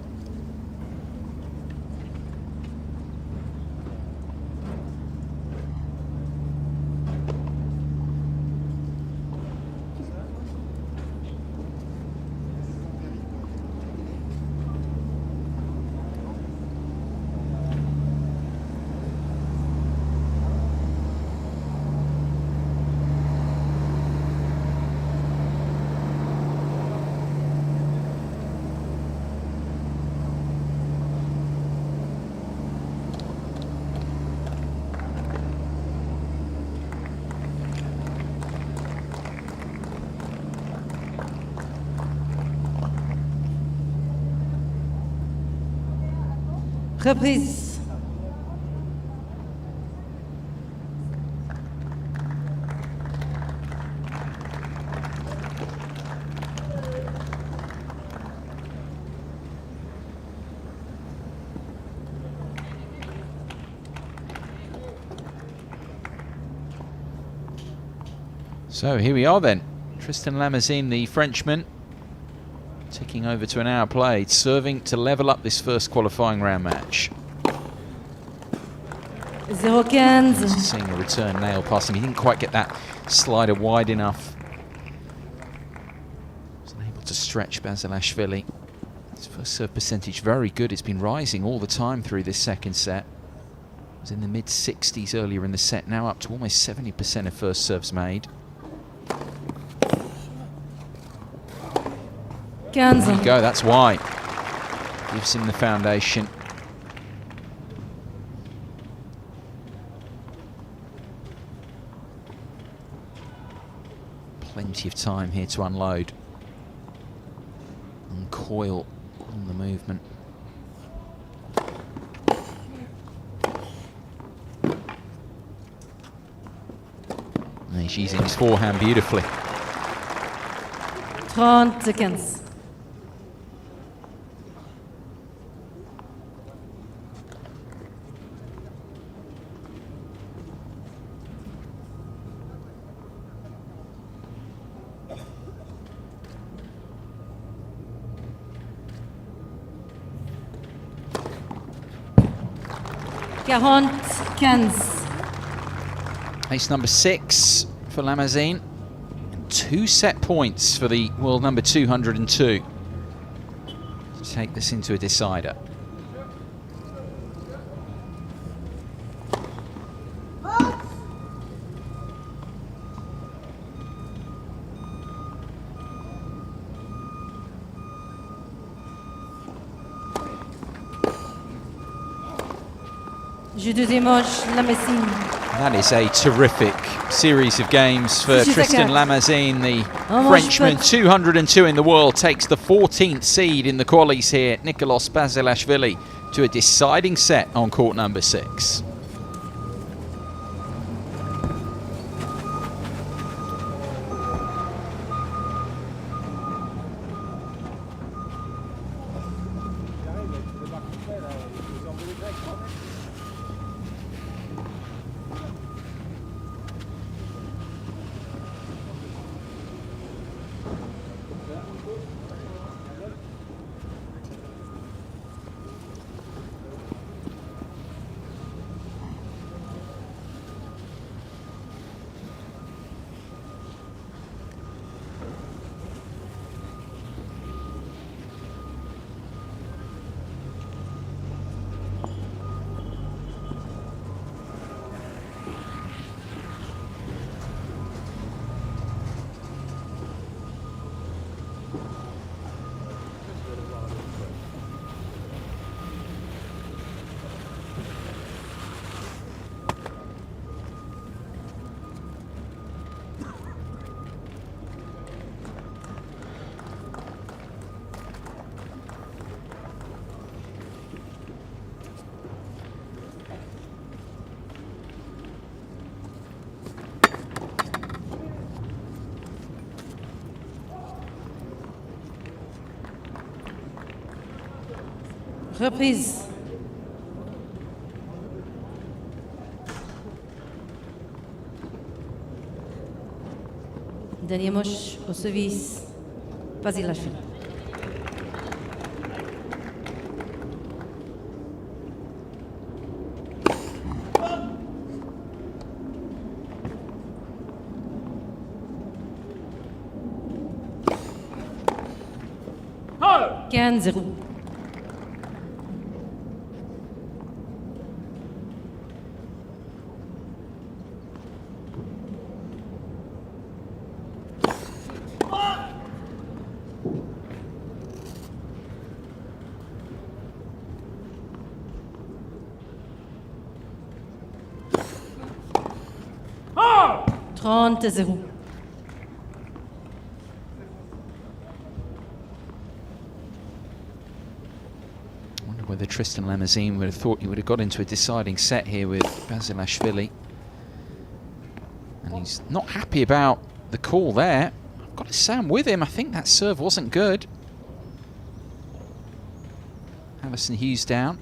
Reprise. So here we are then. Tristan Lamazine, the Frenchman, ticking over to an hour played, serving to level up this first qualifying round match. 0-15. Seeing a return nail past him. He didn't quite get that slider wide enough. Wasn't able to stretch Basilashvili. His first serve percentage very good. It's been rising all the time through this second set. It was in the mid-60s earlier in the set, now up to almost 70% of first serves made. There you go, that's why. Gives him the foundation. Plenty of time here to unload and coil on the movement. And he's using his forehand beautifully. 30 seconds. Ace number 6 for Lamazine. And 2 set points for the world number 202 to take this into a decider. That is a terrific series of games for Tristan Lamazine, the Frenchman. 202 in the world, takes the 14th seed in the qualies here, Nicolas Basilashvili, to a deciding set on court number 6. Reprise. Dernier moche au service. Basilashvili. Oh! 15-0. Oh! 30-0. Whether Tristan Lamazine would have thought he would have got into a deciding set here with Basilashvili. And he's not happy about the call there. I've got to say I'm with him. I think that serve wasn't good. Alison Hughes down.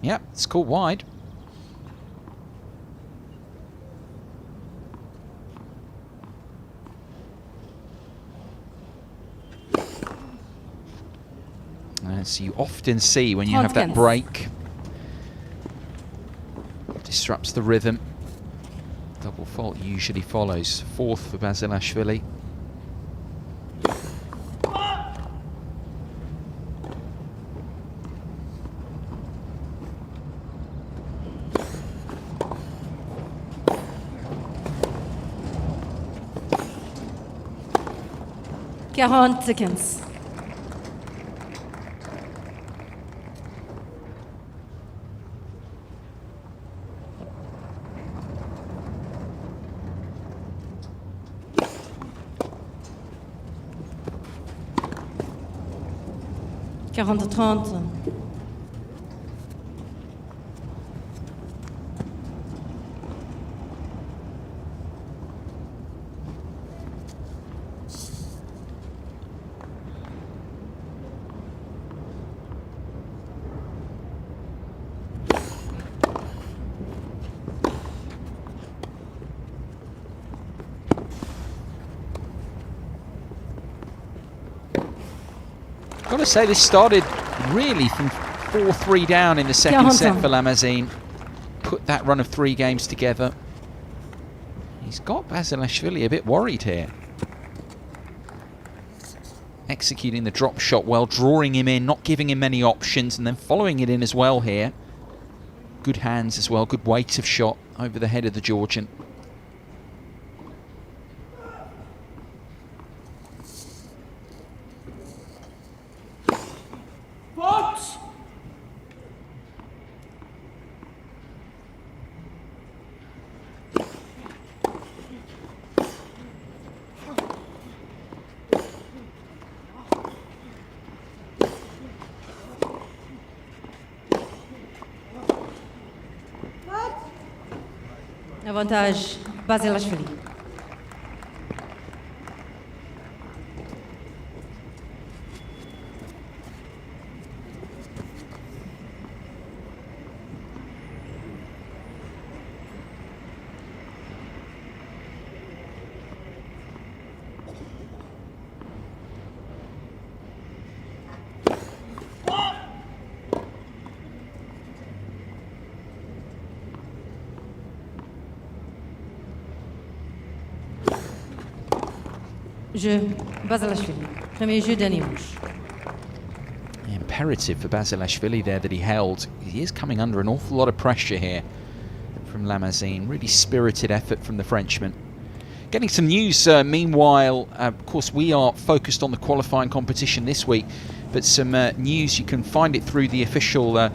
Yep, it's called wide. As you often see when you have that break disrupts the rhythm. Double fault usually follows. Fourth for Basilashvili. Seconds. Quarante 30. Got to say, this started really from 4-3 down in the second set for Lamazine. Put that run of 3 games together. He's got Basilashvili a bit worried here. Executing the drop shot well, drawing him in, not giving him many options, and then following it in as well here. Good hands as well, good weight of shot over the head of the Georgian. Avantage Basilashvili. Jeu, Basilashvili. Premier jeu, dernier manche. Imperative for Basilashvili there that he held. He is coming under an awful lot of pressure here from Lamazine. Really spirited effort from the Frenchman. Getting some news meanwhile. Of course, we are focused on the qualifying competition this week, but some news, you can find it through the official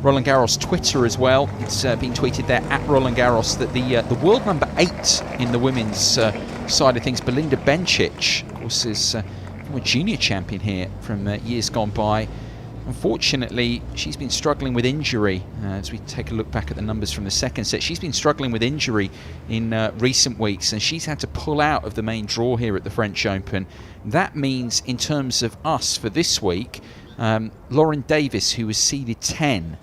Roland-Garros Twitter as well. It's been tweeted there at Roland-Garros that the world number 8 in the women's side of things, Belinda Bencic, of course, is a junior champion here from years gone by. Unfortunately, she's been struggling with injury. As we take a look back at the numbers from the second set, she's been struggling with injury in recent weeks, and she's had to pull out of the main draw here at the French Open. That means, in terms of us for this week, Lauren Davis, who was seeded 10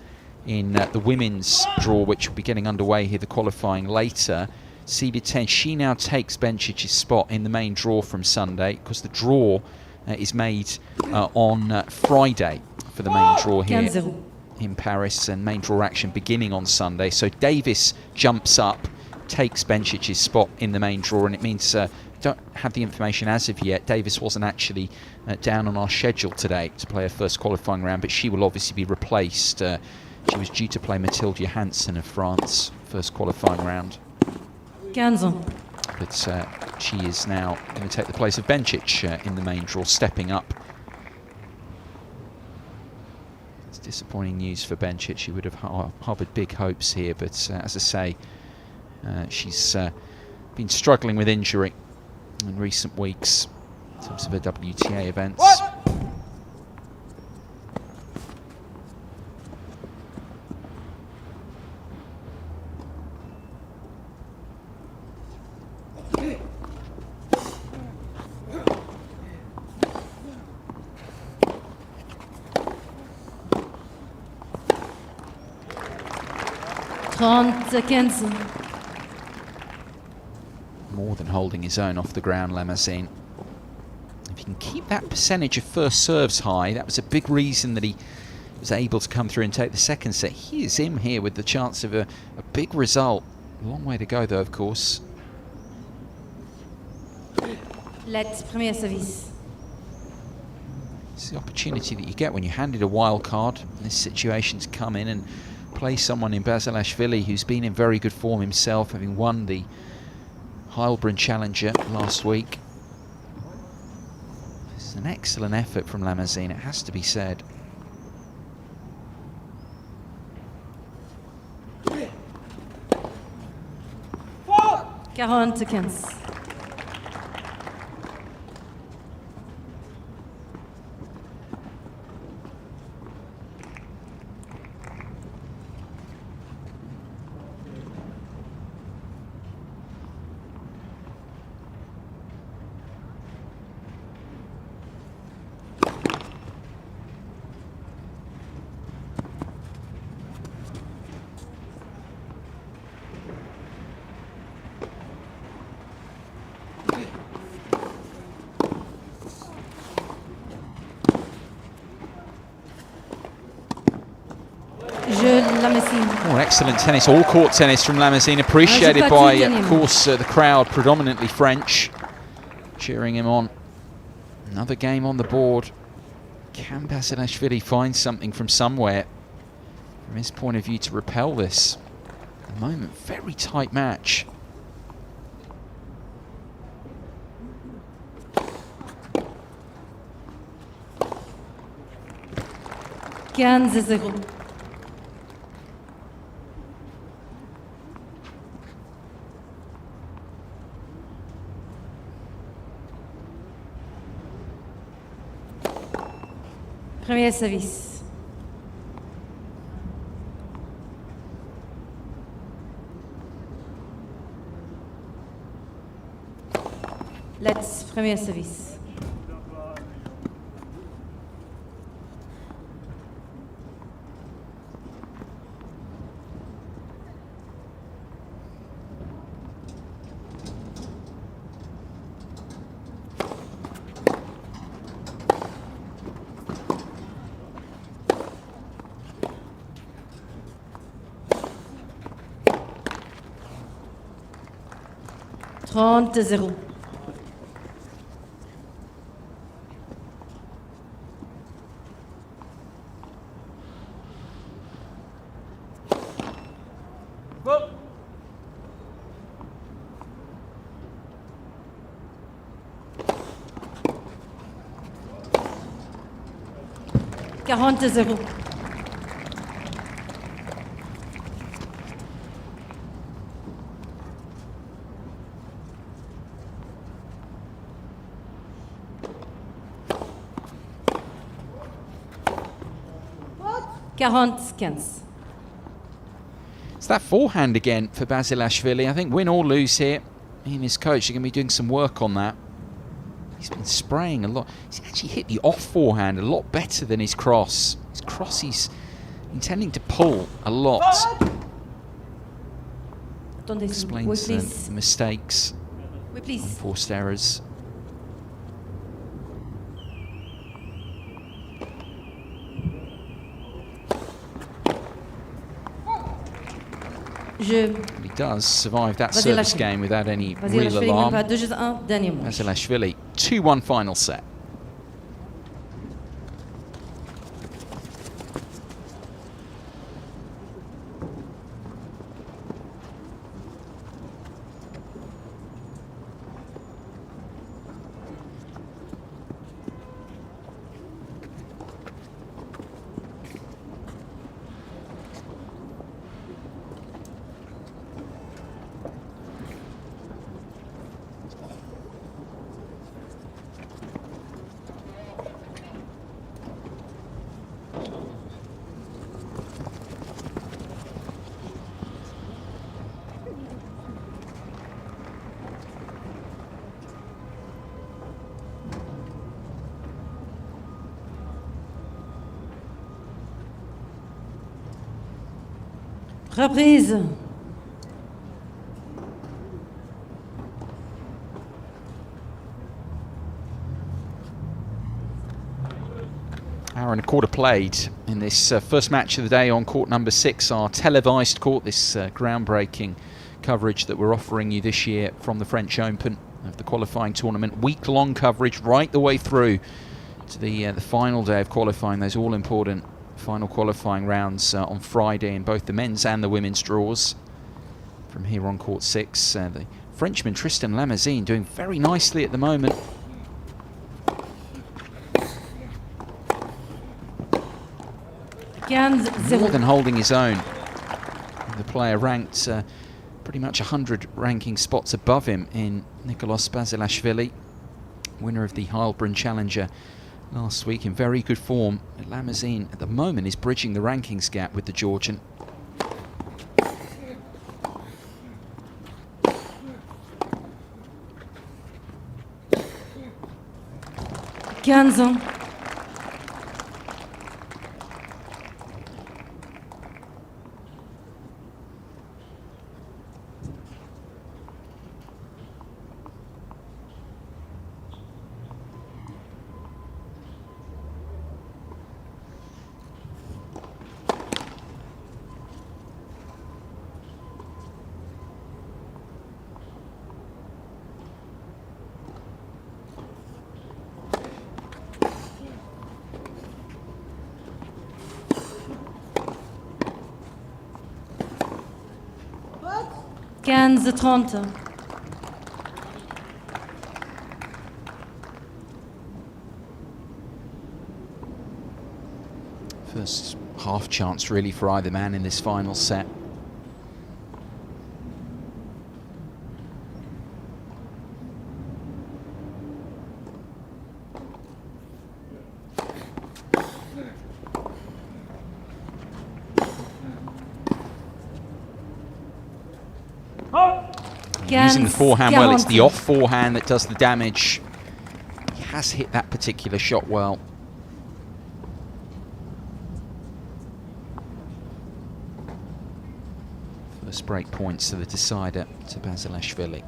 in the women's draw, which will be getting underway here, the qualifying later, seeded 10, she now takes Bencic's spot in the main draw from Sunday, because the draw is made on Friday for the main draw here in Paris, and main draw action beginning on Sunday. So Davis jumps up, takes Bencic's spot in the main draw, and it means don't have the information as of yet. Davis wasn't actually down on our schedule today to play her first qualifying round, but she will obviously be replaced. She was due to play Mathilde Johansson of France first qualifying round. 15. But she is now going to take the place of Bencic in the main draw, stepping up. It's disappointing news for Bencic. She would have harboured big hopes here, but as I say, she's been struggling with injury in recent weeks in terms of her WTA events. What? Seconds. More than holding his own off the ground, Lamazine. If he can keep that percentage of first serves high, that was a big reason that he was able to come through and take the second set. He is in here with the chance of a big result. A long way to go, though, of course. Let premier service. It's the opportunity that you get when you're handed a wild card in this situation to come in and play someone in Basilashvili who's been in very good form himself, having won the Heilbronn Challenger last week. It's an excellent effort from Lamazine, it has to be said. Quarante 15. Oh, excellent tennis, all-court tennis from Lamazine, appreciated by, of course, the crowd, predominantly French, cheering him on. Another game on the board. Can Basilashvili find something from somewhere, from his point of view, to repel this? At the moment, very tight match. Quinze 0. Premier service. Let's premier service. Trente 0. Go. 40 0. Quarante 15. It's that forehand again for Basilashvili. I think win or lose here, he and his coach are going to be doing some work on that. He's been spraying a lot. He's actually hit the off forehand a lot better than his cross. His cross he's intending to pull a lot. Explains the mistakes, unforced errors. He does survive that service game without any real alarm. Basilashvili, 2-1 final set. Reprise. hour and a quarter played in this first match of the day on court number 6, our televised court, this groundbreaking coverage that we're offering you this year from the French Open of the qualifying tournament. Week-long coverage right the way through to the final day of qualifying, those all-important final qualifying rounds on Friday in both the men's and the women's draws. From here on court 6, the Frenchman Tristan Lamazine doing very nicely at the moment. More than holding his own. The player ranked pretty much 100 ranking spots above him in Nicolas Basilashvili, winner of the Heilbronn Challenger last week, in very good form. Lamazine at the moment is bridging the rankings gap with the Georgian. First half chance really for either man in this final set. Using the forehand well, it's the off forehand that does the damage. He has hit that particular shot well. First break points to the decider, to Basilashvili.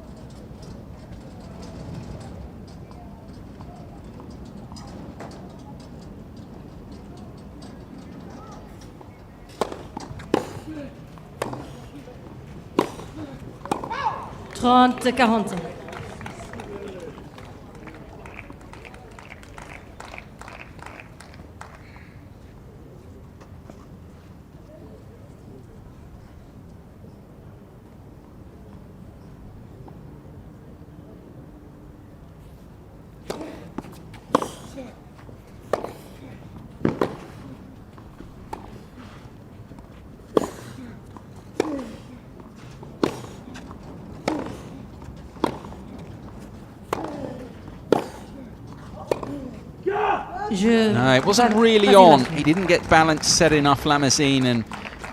No, it wasn't really on. He didn't get balance set enough, Lamazine, and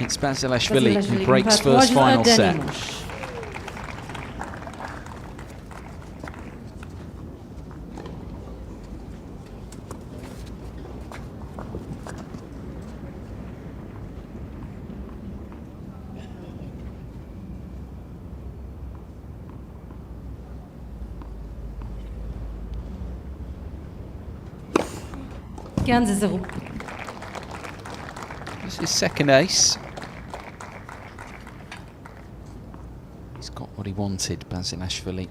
it's Basilashvili who breaks first final set. This is second ace. He's got what he wanted, Basilashvili.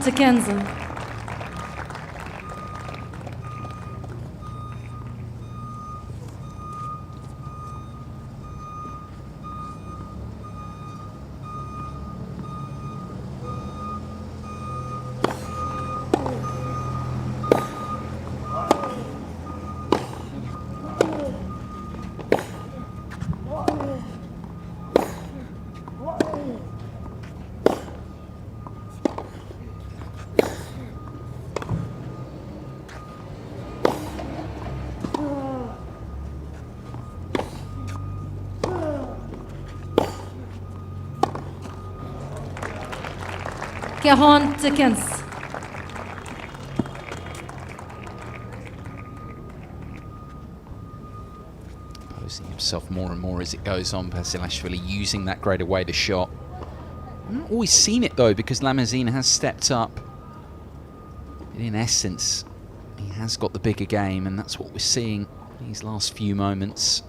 To Kenza. 40-15. Posing himself more and more as it goes on. Basilashvili using that greater weight of shot. I've not always seen it though, because Lamazine has stepped up. But in essence, he has got the bigger game, and that's what we're seeing these last few moments.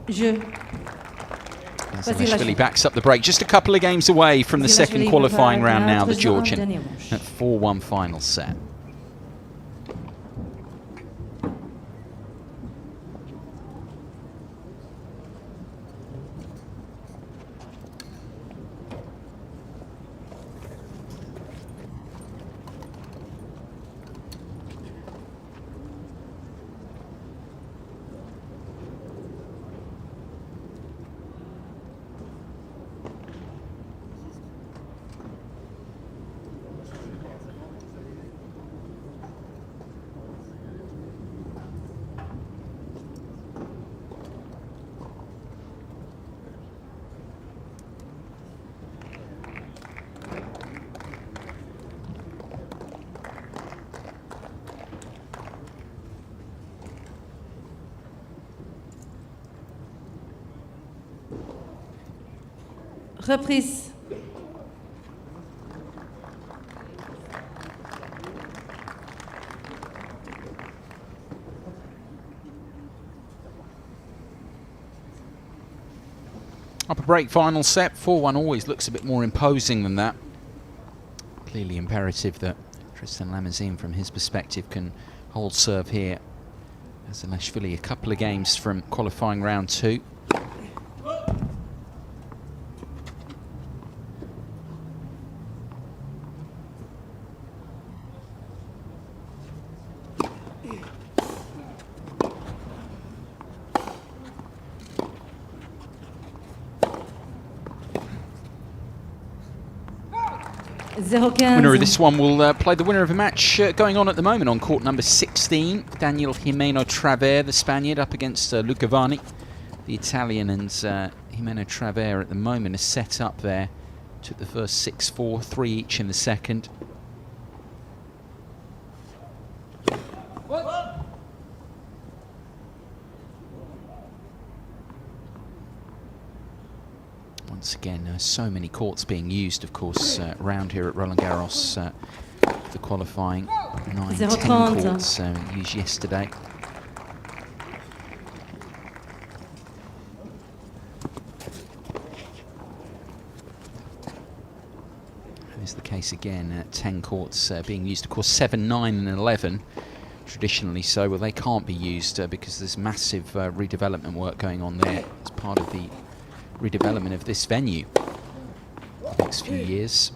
Basilashvili backs up the break. Just a couple of games away from the second qualifying round now, the Georgian, at 4-1 final set. Reprise. Upper break final set. 4-1 always looks a bit more imposing than that. Clearly imperative that Tristan Lamazine, from his perspective, can hold serve here. Basilashvili a couple of games from qualifying round 2. Winner of this one will play the winner of a match going on at the moment on court number 16. Daniel Jimeno Traver, the Spaniard, up against Luca Varni, the Italian, and Jimeno Traver at the moment is set up there. Took the first 6-4, 3 each in the second. Once again, so many courts being used, of course, around here at Roland-Garros. The qualifying 9-10 courts used yesterday. That is the case again. 10 courts being used, of course, 7, 9 and 11 traditionally so. Well, they can't be used because there's massive redevelopment work going on there as part of the redevelopment of this venue the next few years.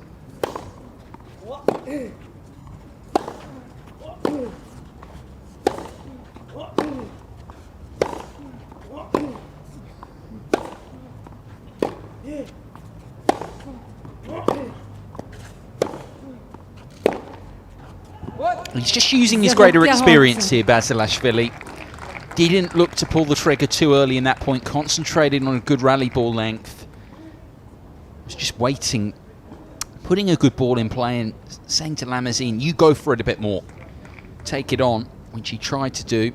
He's just using his greater experience here, Basilashvili. Didn't look to pull the trigger too early in that point, concentrated on a good rally ball length. Was just waiting, putting a good ball in play and saying to Lamazine, you go for it a bit more. Take it on, which he tried to do.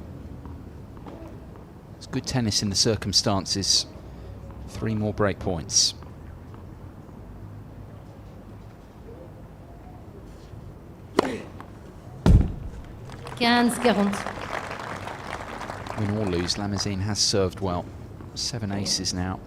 It's good tennis in the circumstances. 3 more break points. Win or lose, Lamazine has served well. 7 aces now.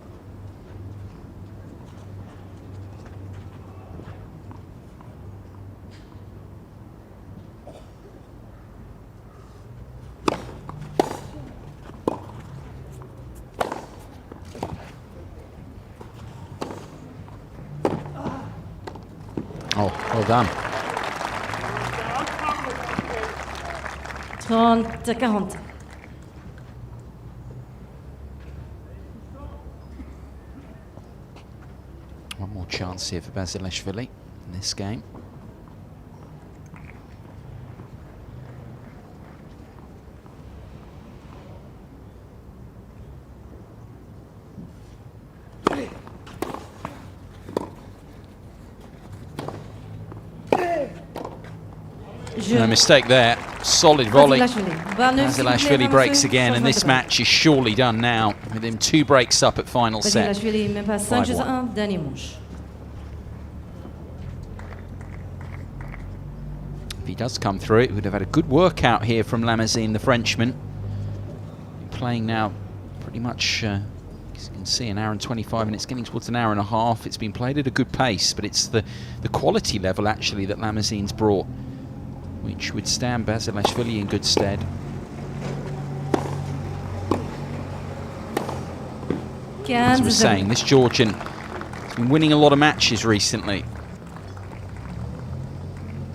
Oh, well done. 30-40. One more chance here for Basilashvili in this game. jeu. No mistake there. Solid volley. Basilashvili breaks again, and this match is surely done now with him 2 breaks up at final set. Basilashvili même pas 5 jeux à 1, dernier manche. If he does come through it, he would have had a good workout here from Lamazine, the Frenchman. Playing now pretty much, as you can see, an hour and 25 minutes, getting towards an hour and a half. It's been played at a good pace, but it's the quality level actually that Lamazine's brought, which would stand Basilashvili in good stead. As I was saying, this Georgian has been winning a lot of matches recently.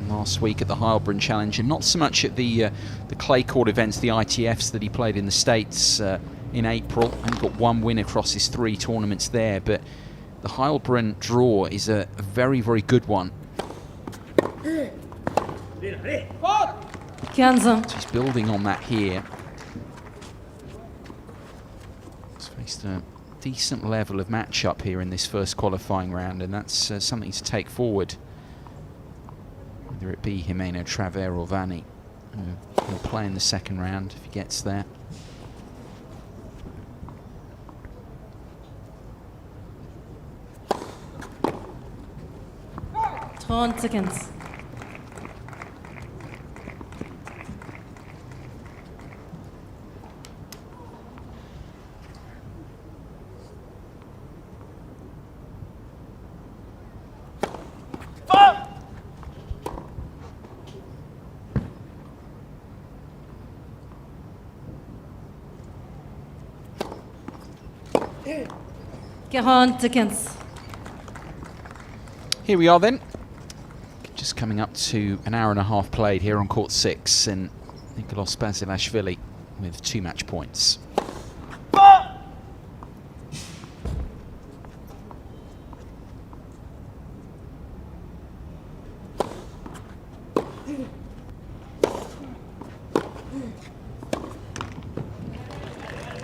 Last week at the Heilbronn Challenge, and not so much at the clay court events, the ITFs that he played in the States in April, and got 1 win across his 3 tournaments there. But the Heilbronn draw is a very, very good one. So he's building on that here. He's faced a decent level of match-up here in this first qualifying round, and that's something to take forward. Whether it be Jimeno Travers or Vanni, who'll play in the second round if he gets there. Seconds. Seconds. Here we are then. Just coming up to an hour and a half played here on court 6, and Nicolas Basilashvili with 2 match points.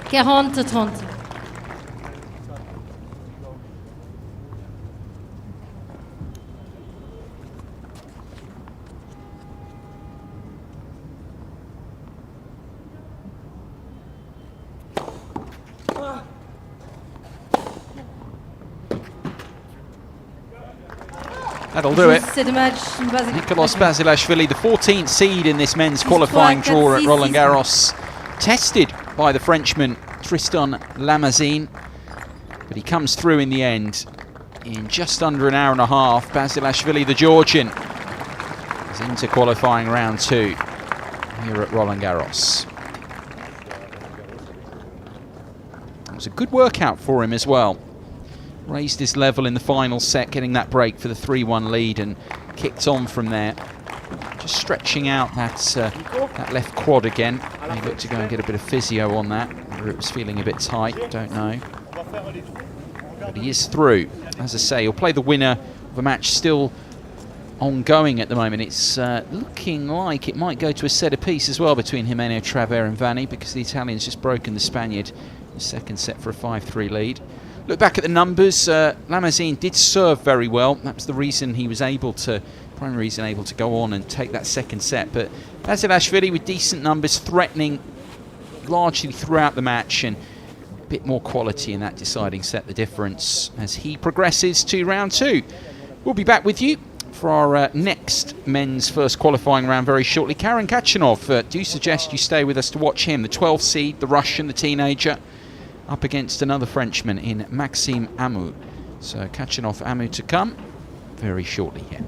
$40-30. That'll do it. Nicolas Basilashvili, the 14th seed in this men's qualifying draw at Roland-Garros, tested by the Frenchman Tristan Lamazine, but he comes through in the end in just under an hour and a half. Basilashvili, the Georgian, is into qualifying round 2 here at Roland-Garros. It was a good workout for him as well. Raised his level in the final set, getting that break for the 3-1 lead, and kicked on from there. Just stretching out that left quad again. He looked to go and get a bit of physio on that. Whether it was feeling a bit tight, don't know. But he is through. As I say, he'll play the winner of a match still ongoing at the moment. It's looking like it might go to a set apiece as well between Jimeno Travers and Vanni, because the Italian's just broken the Spaniard in the second set for a 5-3 lead. Look back at the numbers. Lamazine did serve very well. That was the reason he was able to, primary reason, able to go on and take that second set. But Basilashvili with decent numbers, threatening largely throughout the match, and a bit more quality in that deciding set, the difference as he progresses to round 2. We'll be back with you for our next men's first qualifying round very shortly. Karen Khachanov, do suggest you stay with us to watch him, the 12th seed, the Russian, the teenager, up against another Frenchman in Maxime Hamou. So Khachanov, Hamou to come very shortly here.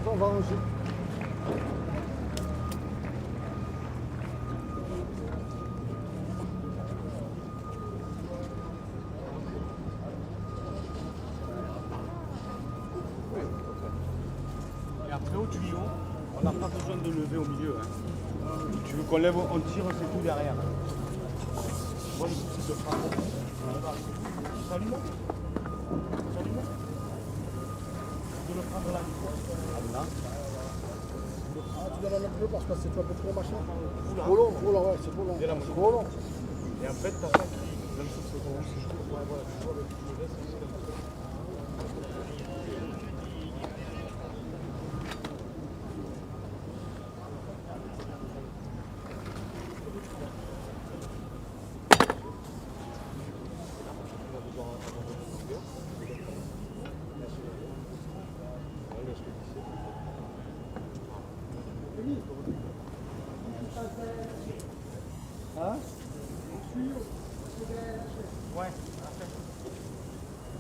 on va ranger. Et après au tuyau, on n'a pas besoin de lever au milieu. Hein. Tu veux qu'on lève, on tire, c'est tout derrière. Moi, le but, c'est de prendre. Salut, là. Salut, là. De le prendre là. Là. Ah, tu dois la mettre plus parce que c'est un peu trop machin. Trop long, ouais, c'est trop long. C'est trop long. Et en fait, t'as ça qui. Même si c'est bon, c'est chaud. Ouais, voilà, tu vois, avec le reste, c'est comme ça. Hein? Ouais. Tire.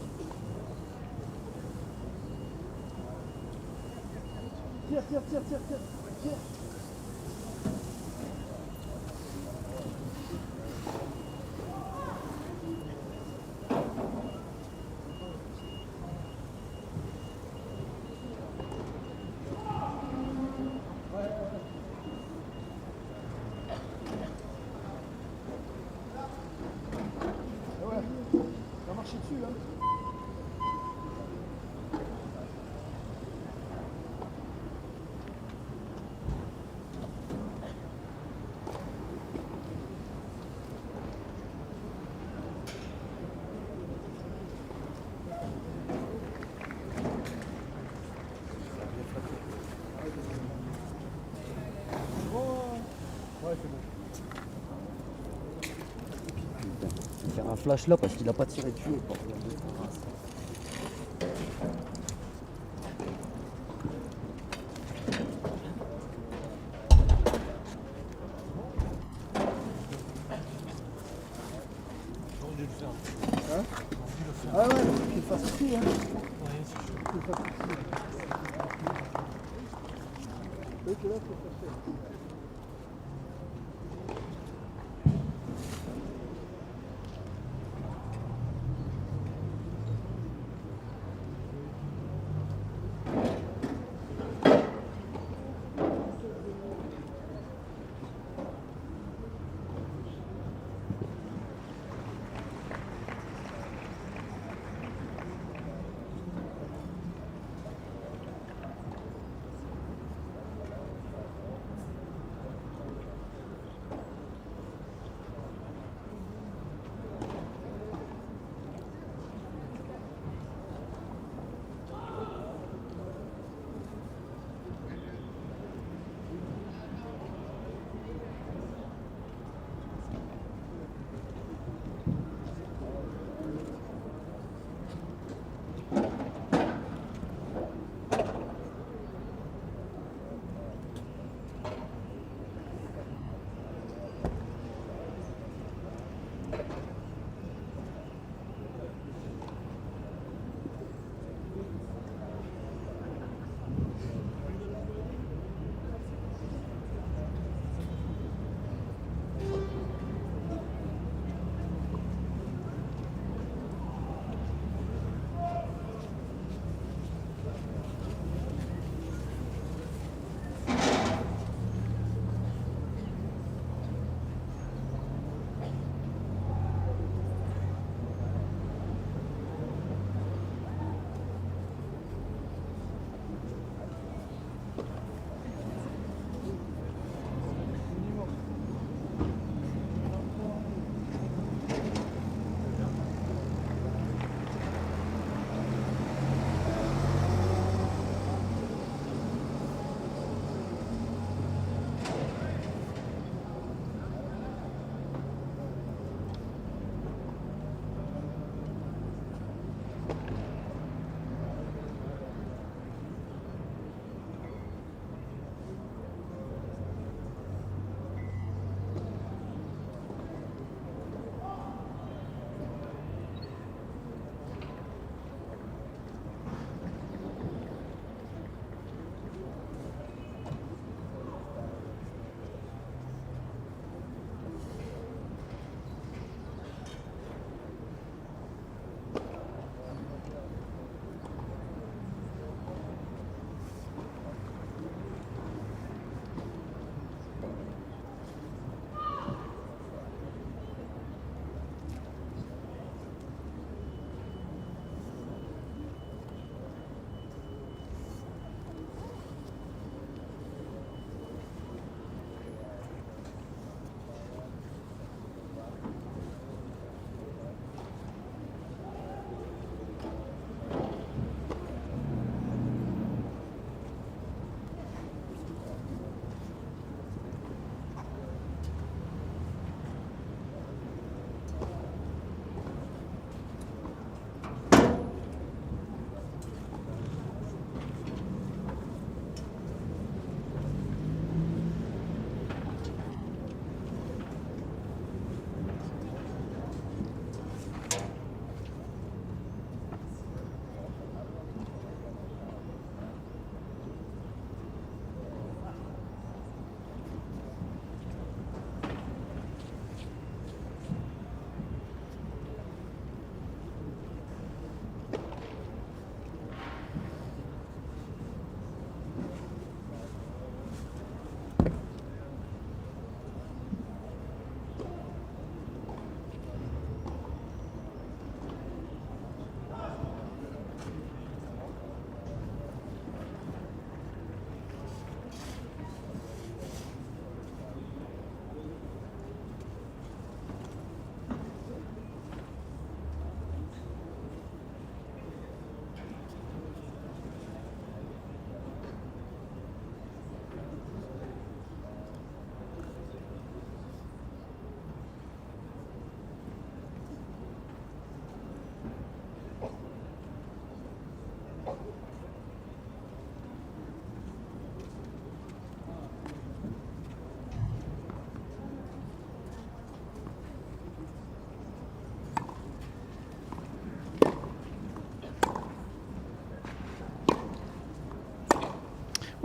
Ça marche dessus, hein. Ouais, c'est bon. Je vais faire un flash là parce qu'il n'a pas tiré dessus. Hein? Ah ouais, qu'il fasse ici, hein. Qu'il fasse ici. Oui, que là, faut faire ça.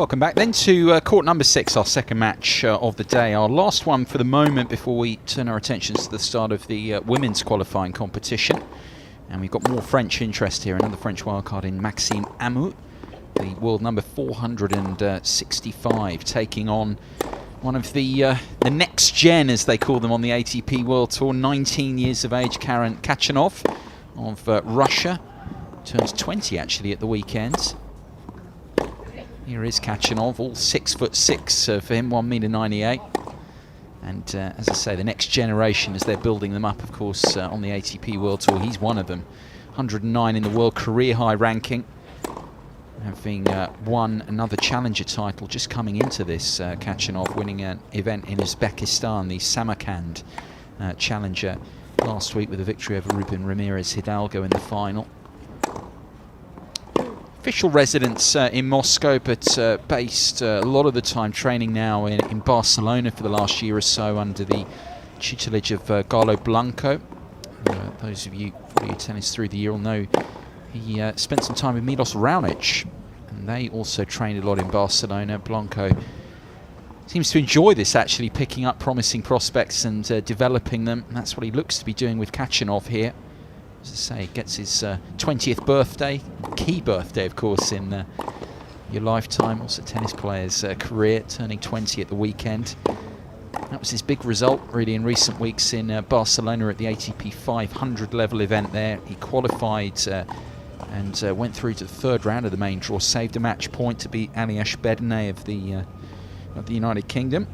Welcome back then to court number 6, our second match of the day. Our last one for the moment before we turn our attentions to the start of the women's qualifying competition. And we've got more French interest here. Another French wildcard in Maxime Hamou, the world number 465, taking on one of the next gen, as they call them on the ATP World Tour, 19 years of age, Khachanov of Russia. Turns 20 actually at the weekend. Here is Khachanov, all 6'6" for him, 1m98. And as I say, the next generation, as they're building them up, of course, on the ATP World Tour, he's one of them. 109 in the world career high ranking, having won another challenger title just coming into this. Khachanov winning an event in Uzbekistan, the Samarkand challenger last week, with a victory over Ruben Ramirez Hidalgo in the final. Official residence in Moscow, but based a lot of the time training now in Barcelona for the last year or so under the tutelage of Carlo Blanco. Those of you who follow tennis through the year will know he spent some time with Milos Raonic, and they also trained a lot in Barcelona. Blanco seems to enjoy this, actually, picking up promising prospects and developing them. And that's what he looks to be doing with Khachanov here. As I say, gets his 20th birthday, key birthday, of course, in your lifetime. Also, tennis player's career, turning 20 at the weekend. That was his big result, really, in recent weeks in Barcelona at the ATP 500 level event there. He qualified and went through to the third round of the main draw, saved a match point to beat Aliash Bedene of the United Kingdom.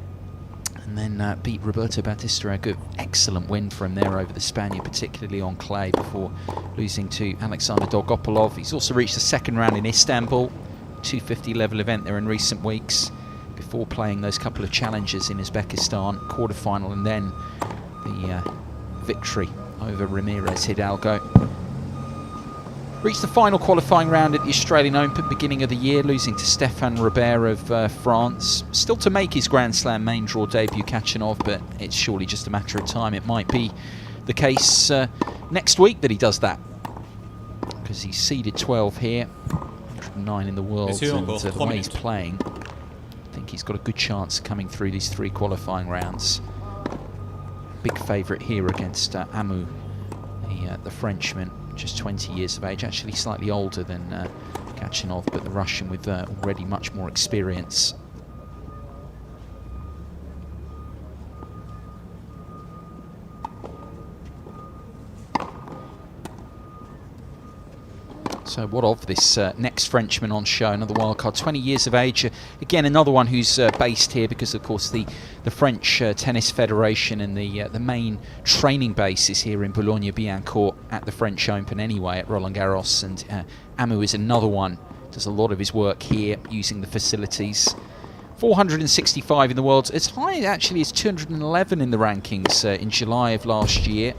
And then beat Roberto Batista. A good, excellent win for him there over the Spaniard, particularly on clay, before losing to Alexander Dolgopolov. He's also reached the second round in Istanbul, 250 level event there in recent weeks, before playing those couple of challenges in Uzbekistan, quarterfinal, and then the victory over Ramirez Hidalgo. Reached the final qualifying round at the Australian Open beginning of the year, losing to Stéphane Robert of France. Still to make his Grand Slam main draw debut, Khachanov, but it's surely just a matter of time. It might be the case next week that he does that, because he's seeded 12 here, 109 in the world, and the way he's playing, I think he's got a good chance of coming through these 3 qualifying rounds. Big favourite here against Hamou, the Frenchman. Just 20 years of age, actually slightly older than Khachanov, but the Russian with already much more experience. So what of this next Frenchman on show? Another wildcard, 20 years of age. Again, another one who's based here because, of course, the French Tennis Federation and the main training base is here in Boulogne-Billancourt at the French Open anyway, at Roland-Garros. And Hamou is another one. Does a lot of his work here using the facilities. 465 in the world. As high, actually, as 211 in the rankings in July of last year.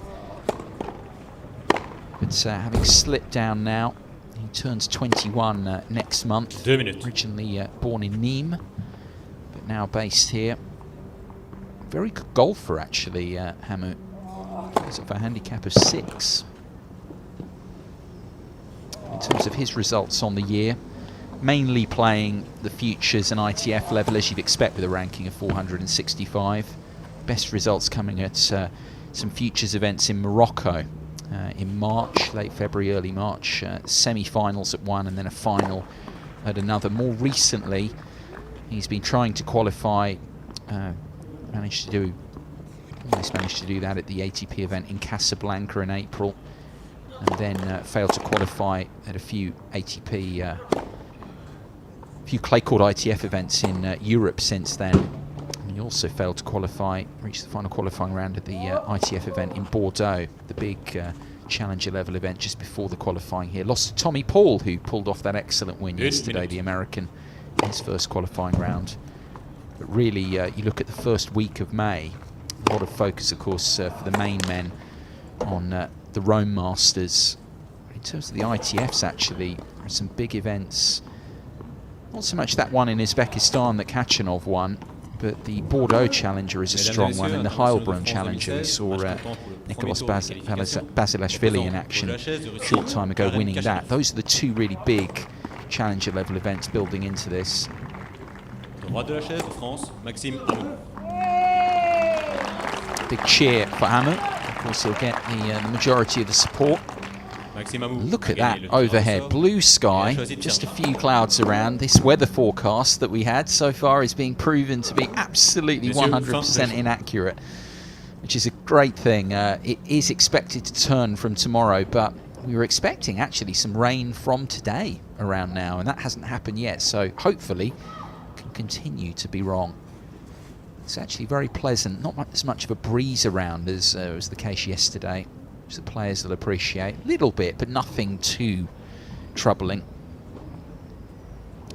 But having slipped down now. He turns 21 next month. 2 minutes. Originally born in Nîmes, but now based here. Very good golfer, actually, Hamou. He's of a handicap of 6. In terms of his results on the year, mainly playing the futures and ITF level, as you'd expect with a ranking of 465. Best results coming at some futures events in Morocco. In March, late February, early March, semi-finals at one and then a final at another. More recently, he's been trying to qualify, almost managed to do that at the ATP event in Casablanca in April, and then failed to qualify at a few ATP, few clay court ITF events in Europe since then. And he also failed to qualify, reached the final qualifying round at the ITF event in Bordeaux, the big challenger level event just before the qualifying here. Lost to Tommy Paul, who pulled off that excellent win yesterday, the American, in his first qualifying round. But really, you look at the first week of May, a lot of focus, of course, for the main men on the Rome Masters. In terms of the ITFs, actually, there are some big events. Not so much that one in Uzbekistan that Khachanov won, but the Bordeaux Challenger is a strong one, and the Heilbronn Challenger, we saw Nicolas Basilashvili in action a short time ago winning that. Those are the 2 really big Challenger level events building into this. Droite de la chaise, France, Maxime Hamou. Big cheer for Hamou. Of course, he'll get the majority of the support. Look at that overhead, blue sky, just a few clouds around. This weather forecast that we had so far is being proven to be absolutely 100% inaccurate, which is a great thing. It is expected to turn from tomorrow, but we were expecting actually some rain from today around now, and that hasn't happened yet, so hopefully can continue to be wrong. It's actually very pleasant, not as much of a breeze around as was the case yesterday, which the players will appreciate. A little bit, but nothing too troubling.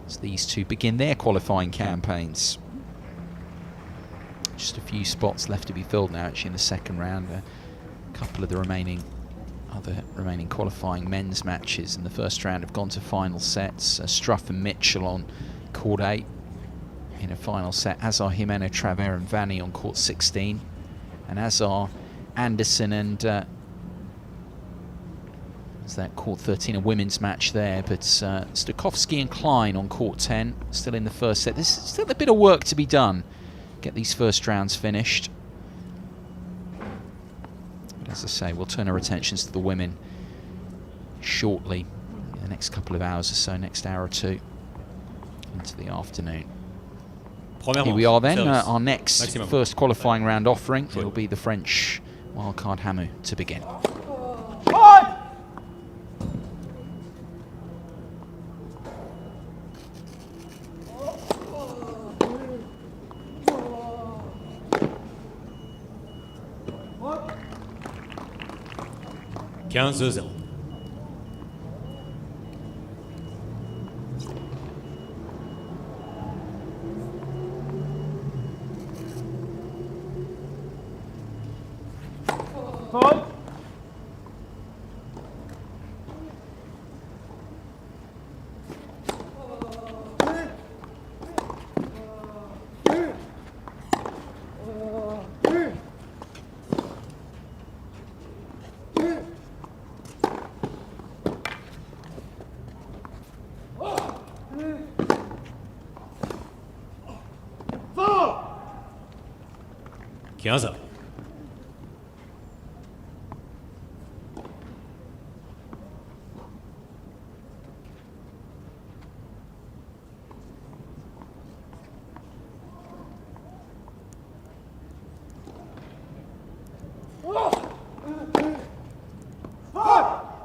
As these two begin their qualifying campaigns. Just a few spots left to be filled now, actually, in the second round. A couple of the remaining qualifying men's matches in the first round have gone to final sets. Struff and Mitchell on court 8 in a final set, as are Jimeno Travers and Vanni on court 16, and as are Anderson and is that court 13, a women's match there, but Stokowski and Klein on court 10, still in the first set. There's still a bit of work to be done, get these first rounds finished. But as I say, we'll turn our attentions to the women shortly, in the next couple of hours or so, next hour or two, into the afternoon. Here we are then, our next first qualifying round offering. It'll be the French wildcard Hamou to begin. $15-0.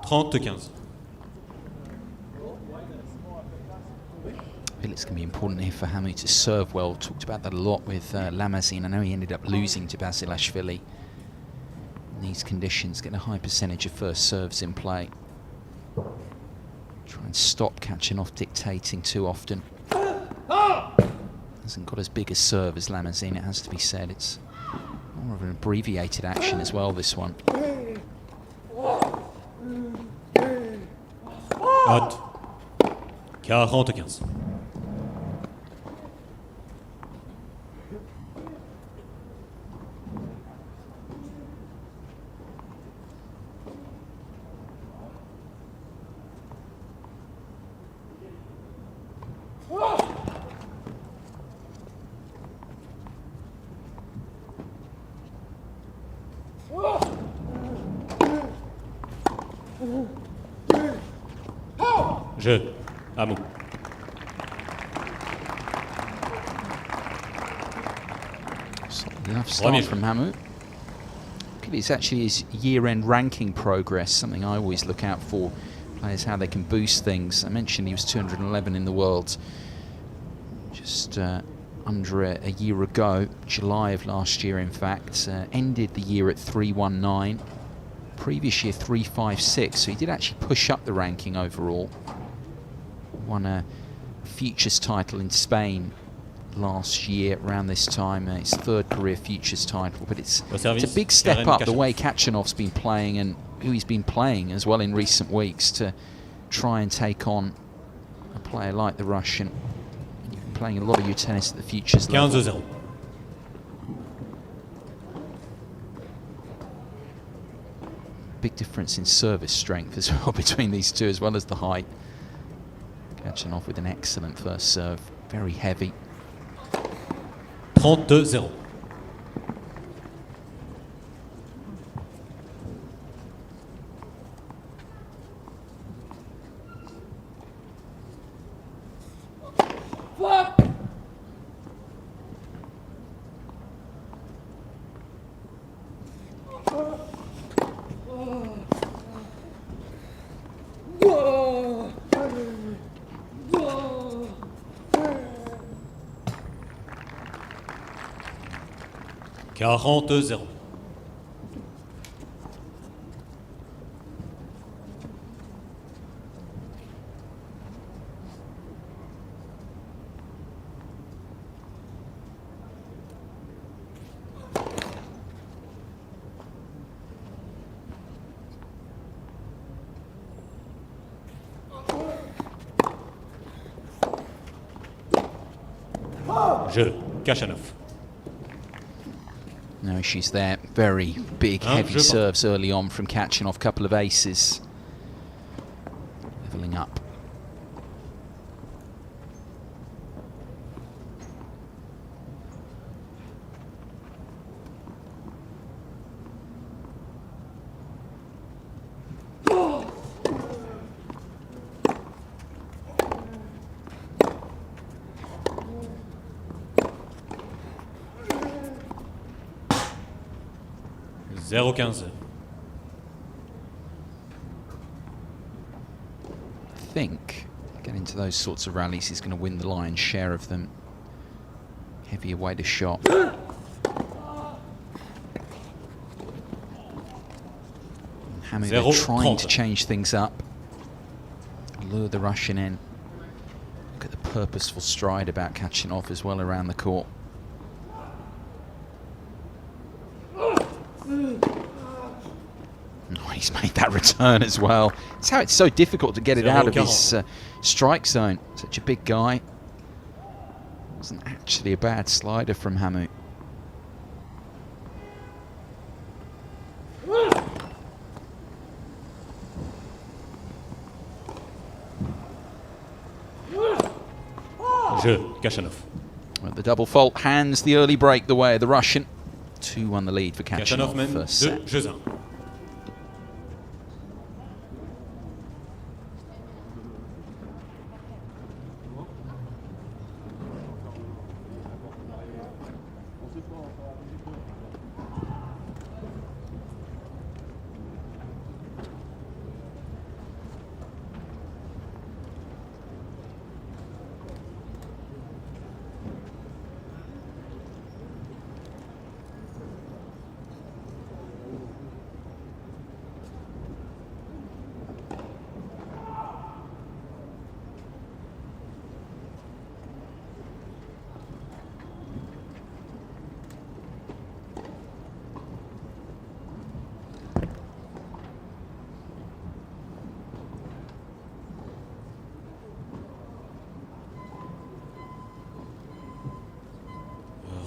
I feel it's going to be important here for Hamou to serve well. Talked about that a lot with Lamazine. I know he ended up losing to Basilashvili in these conditions, getting a high percentage of first serves in play. Try and stop Khachanov dictating too often. Hasn't got as big a serve as Lamazine, it has to be said. It's more of an abbreviated action as well, this one. Hot. 40-15. Jeu. Hamou. Enough start from Hamou. Look at it's actually his year-end ranking progress, something I always look out for. Players, how they can boost things. I mentioned he was 211 in the world just under a year ago, July of last year in fact. Ended the year at 319. Previous year 356, so he did actually push up the ranking overall. Won a Futures title in Spain last year around this time, his third career Futures title, but it's a big step up the way Khachanov's been playing and who he's been playing as well in recent weeks to try and take on a player like the Russian. You've been playing a lot of your tennis at the Futures level. 15-0. Big difference in service strength as well between these two, as well as the height. Khachanov with an excellent first serve, very heavy. 32-0. Quarante 0. Jeu, Khachanov. No issues there. Very big, heavy serves early on from Khachanov. Couple of aces. Levelling up. Zéro 15. I think getting into those sorts of rallies, he's going to win the lion's share of them. Heavier weighted shot. Hamou trying to change things up, lure the Russian in. Look at the purposeful stride about Khachanov as well around the court. Oh, he's made that return as well. It's how it's so difficult to get it out of his strike zone. Such a big guy. Wasn't actually a bad slider from Hamou. Jeu, Khachanov. Well, the double fault hands the early break the way of the Russian. 2-1 the lead for Khachanov. First set. Jeu 1.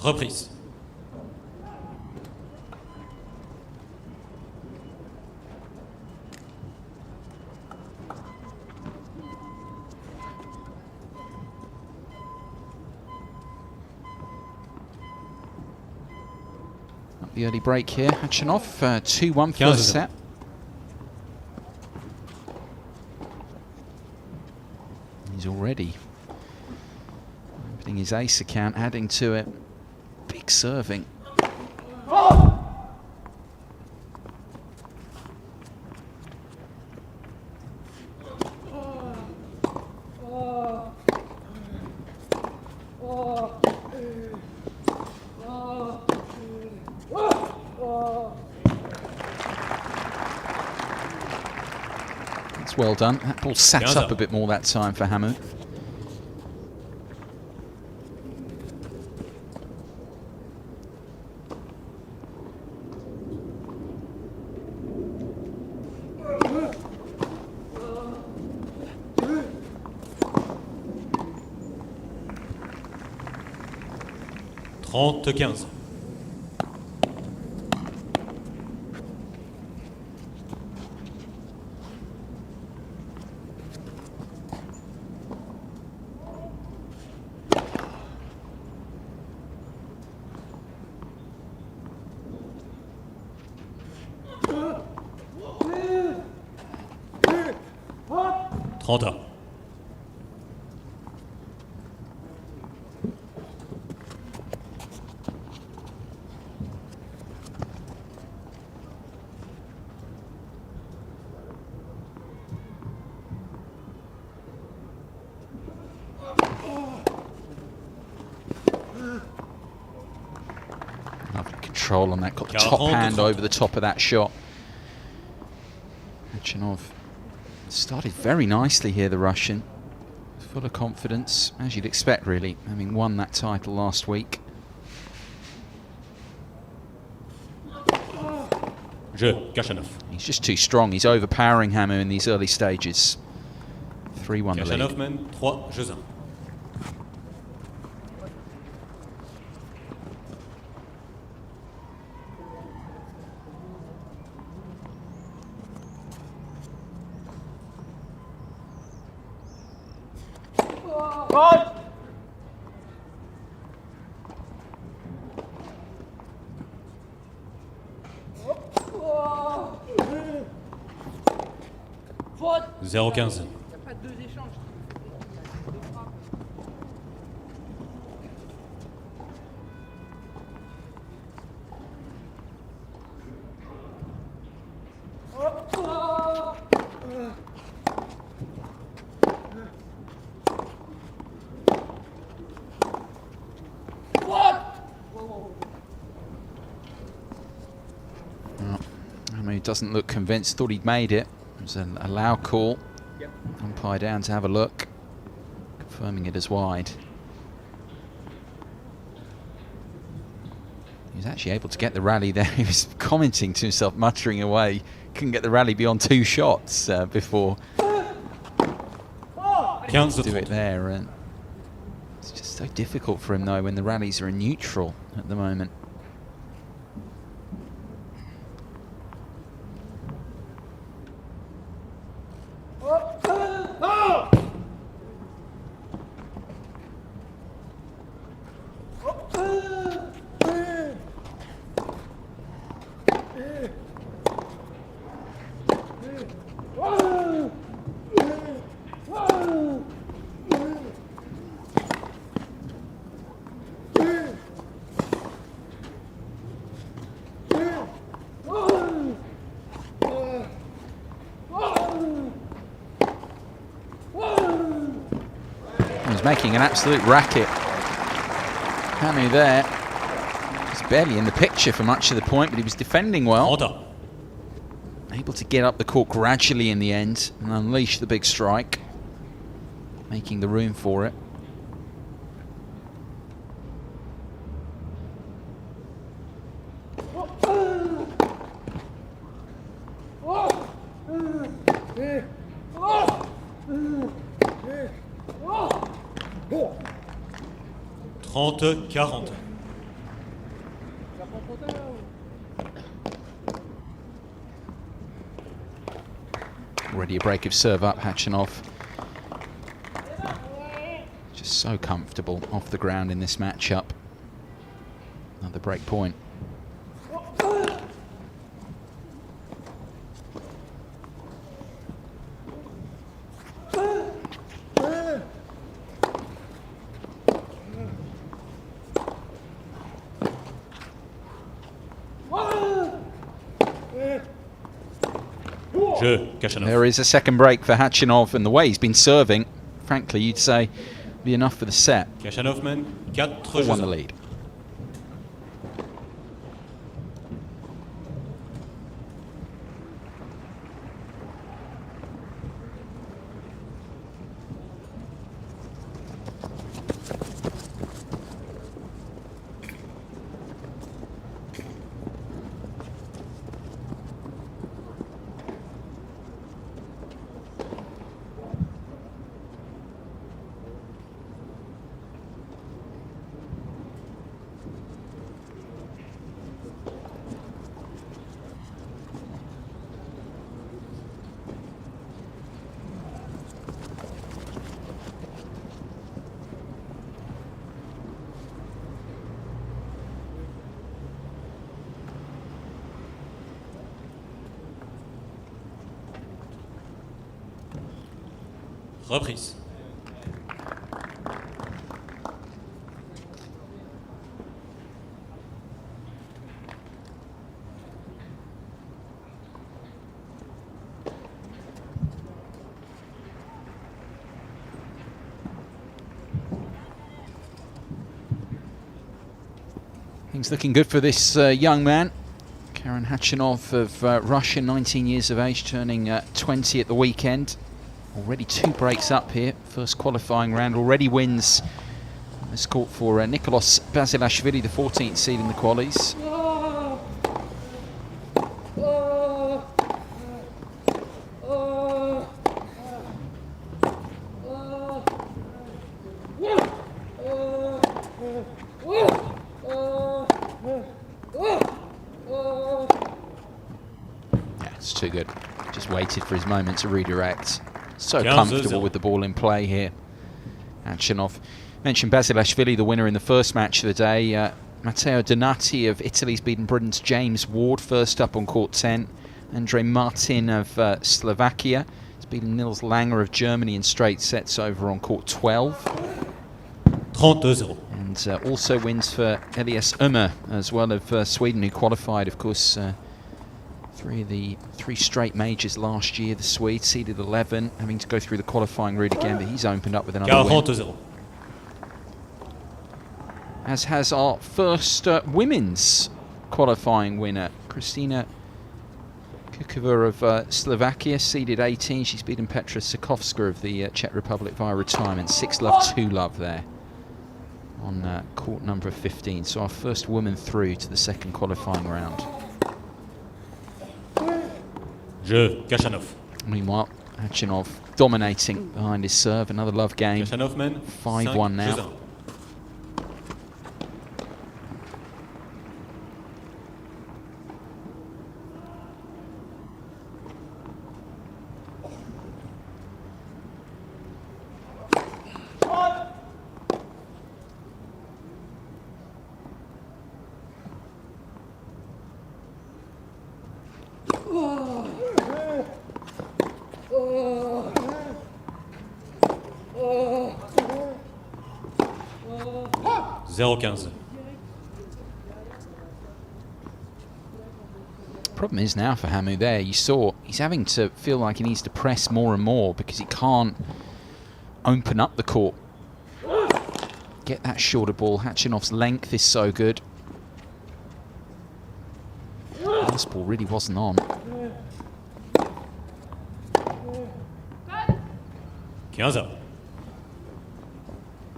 Reprise. Up the early break here, Khachanov, 2-1 first set. He's already opening his ace account, adding to it. Big serving. That's well done. That ball sat up a bit more that time for Hamou. Trente-15. 30. Lovely control on that. Got the top hand over the top of that shot. Khachanov started very nicely here, the Russian. Full of confidence, as you'd expect, really, having won that title last week. Khachanov. He's just too strong. He's overpowering Hamou in these early stages. 3-1 the lead. Khachanov mène 3-1. Faute. 0-15. Il n'y a pas de deux échanges. Hamou doesn't look convinced, thought he'd made it. It was a loud call. Umpire down to have a look, confirming it as wide. He was actually able to get the rally there. He was commenting to himself, muttering away. Couldn't get the rally beyond 2 shots before do it there. And it's just so difficult for him, though, when the rallies are in neutral at the moment. Making an absolute racket. Hamou there. He's barely in the picture for much of the point, but he was defending well. Order. Able to get up the court gradually in the end and unleash the big strike, making the room for it. Trente, 40. Already a break of serve up, Khachanov. Just so comfortable off the ground in this matchup. Another break point. There is a second break for Khachanov, and the way he's been serving, frankly, you'd say, be enough for the set. Khachanov mène 4-1 the lead. Reprise. Things looking good for this young man. Khachanov of Russia, 19 years of age, turning 20 at the weekend. Already 2 breaks up here. First qualifying round, already wins this court for Nicolas Basilashvili, the 14th seed in the qualies. It's too good. Just waited for his moment to redirect. So comfortable with the ball in play here. Khachanov. Mentioned Basilashvili, the winner in the first match of the day. Matteo Donati of Italy's beaten Britain's James Ward, first up on court 10. Andre Martin of Slovakia has beaten Nils Langer of Germany in straight sets over on court 12. 32-0. And also wins for Elias Ömer as well of Sweden, who qualified, of course, 3 straight majors last year. The Swede seeded 11, having to go through the qualifying route again, but he's opened up with another win. 40-0. As has our first women's qualifying winner, Kristina Kukova of Slovakia, seeded 18. She's beaten Petra Sokovska of the Czech Republic via retirement. 6-love, 2-love there on court number 15. So our first woman through to the second qualifying round. Jeu, Khachanov. Meanwhile, Khachanov dominating behind his serve. Another love game. 5-1 now. Problem is now for Hamou there, you saw he's having to feel like he needs to press more and more because he can't open up the court. Get that shorter ball. Khachanov's length is so good. This ball really wasn't on.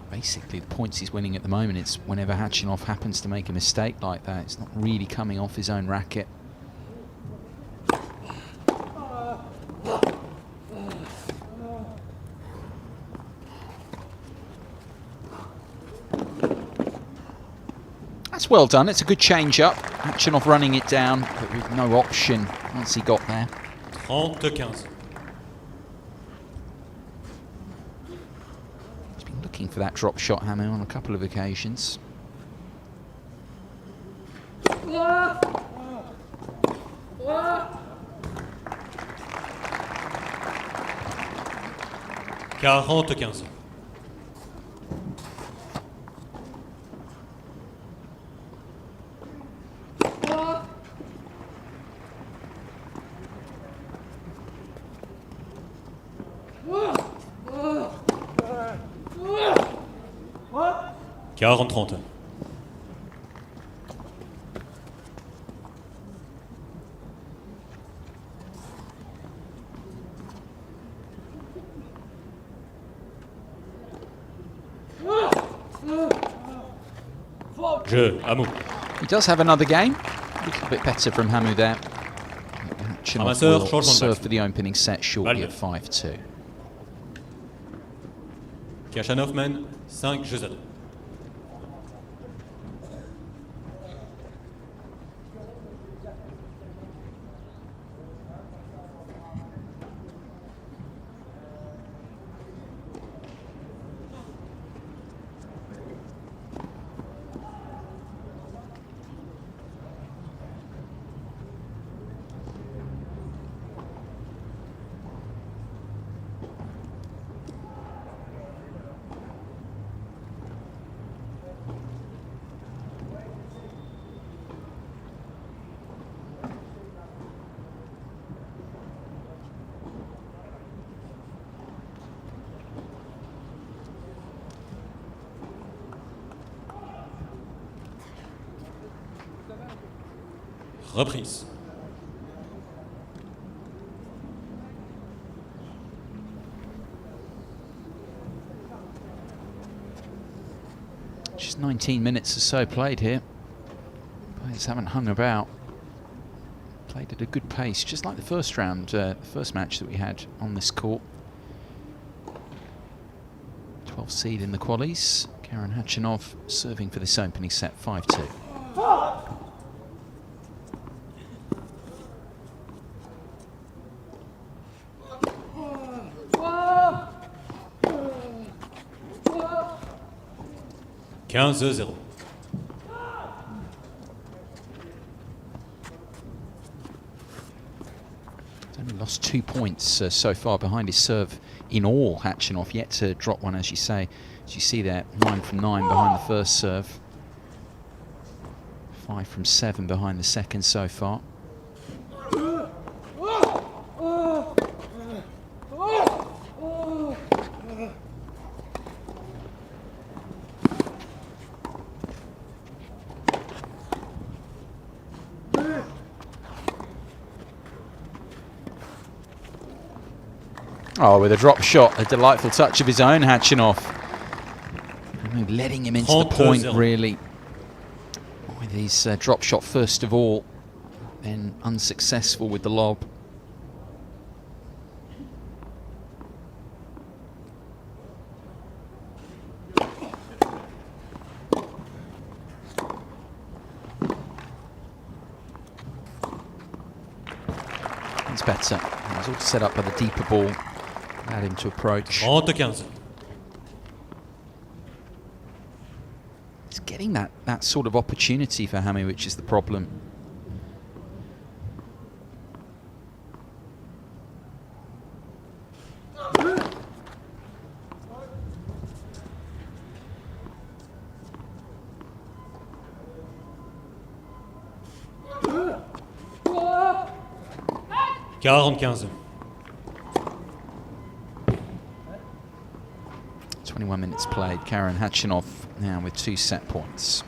Basically, the points he's winning at the moment, it's whenever Khachanov happens to make a mistake like that. It's not really coming off his own racket. That's well done. It's a good change-up. Khachanov running it down, but with no option once he got there. 30-15. Looking for that drop shot, Hamou, on a couple of occasions. Hamou. He does have another game. A little bit better from Hamou there. Khachanov will serve for the opening set shortly at 5-2. Khachanov mène 5-2. Reprise. Just 19 minutes or so played here. Players haven't hung about. Played at a good pace, just like the first round, the first match that we had on this court. 12 seed in the qualies. Khachanov serving for this opening set, 5-2. $15-0. Only lost 2 points so far behind his serve in all. Khachanov yet to drop one, as you say. As you see there, 9 from 9 behind the first serve. 5 from 7 behind the second so far. Oh, with a drop shot, a delightful touch of his own, Khachanov. Letting him into the point, really. With his drop shot first of all, then unsuccessful with the lob. It's better. It was all set up by the deeper ball. Allowed him to approach. 30-15. It's getting that sort of opportunity for Hamou, which is the problem. $40-15. 21 minutes played. Khachanov now with 2 set points.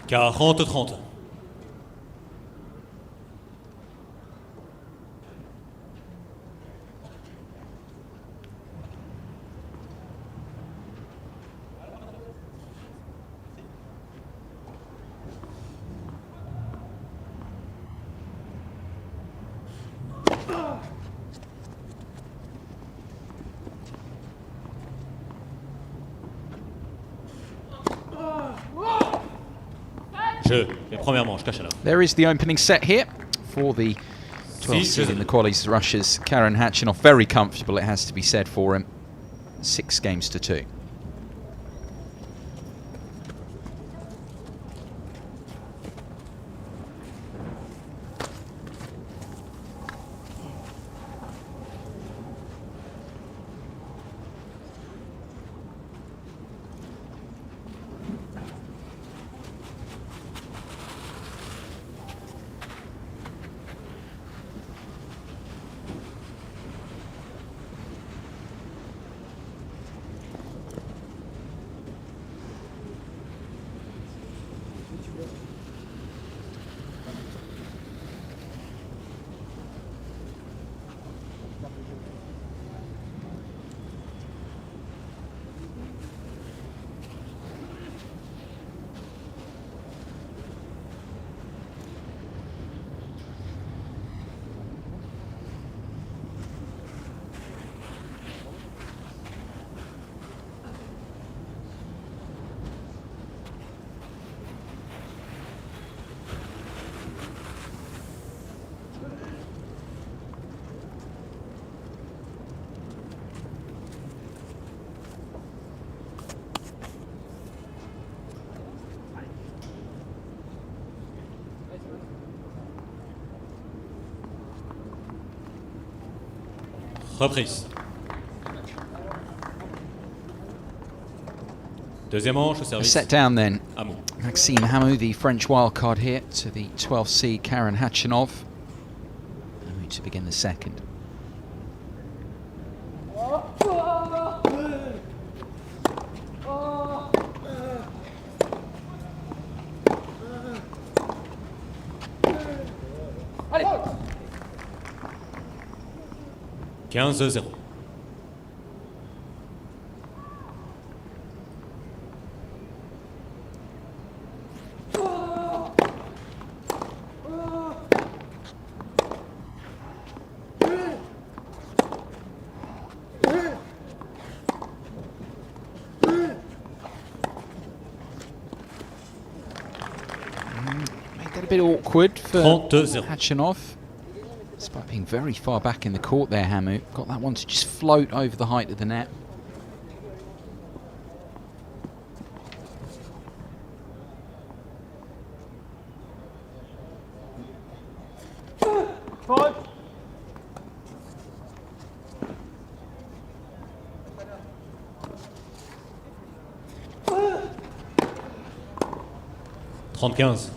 $40-30. Première manche, Khachanov. There is the opening set here for the 12th seed in the qualies, Russia's Khachanov. Very comfortable, it has to be said, for him. 6-2. Reprise. Deuxième manche au A service. set down then. Hamou. Maxime Hamou, the French wildcard here, to the 12th seed Karen Khachanov. Hamou to begin the second. Allez. 15-0. A bit awkward for 30-0. Khachanov, despite being very far back in the court there. Hamou got that one to just float over the height of the net. Faute. Trente-15.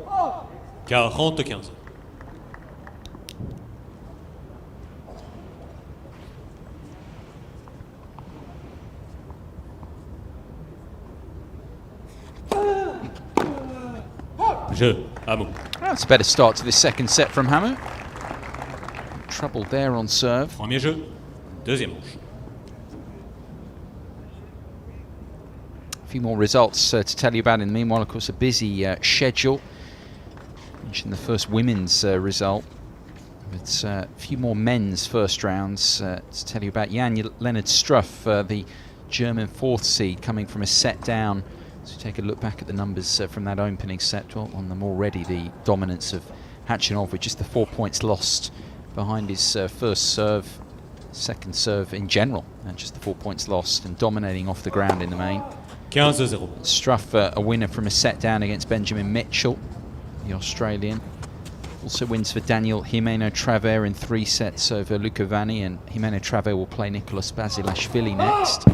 Oh. 40-15. Jeu, Hamou. That's a better start to this second set from Hamou. Trouble there on serve. Premier jeu, deuxième manche. A few more results to tell you about in the meanwhile. Of course, a busy schedule. Mentioned the first women's result. But a few more men's first rounds to tell you about. Jan-Leonard Struff, the German 4th seed, coming from a set down. So take a look back at the numbers from that opening set. Well, on them already, the dominance of Khachanov with just the 4 points lost behind his first serve, second serve in general, and just the 4 points lost, and dominating off the ground in the main. 15-0. Struff, a winner from a set down against Benjamin Mitchell, the Australian. Also wins for Daniel Jimeno Travers in 3 sets over Luca Vanni, and Jimeno Travers will play Nicolas Basilashvili next. We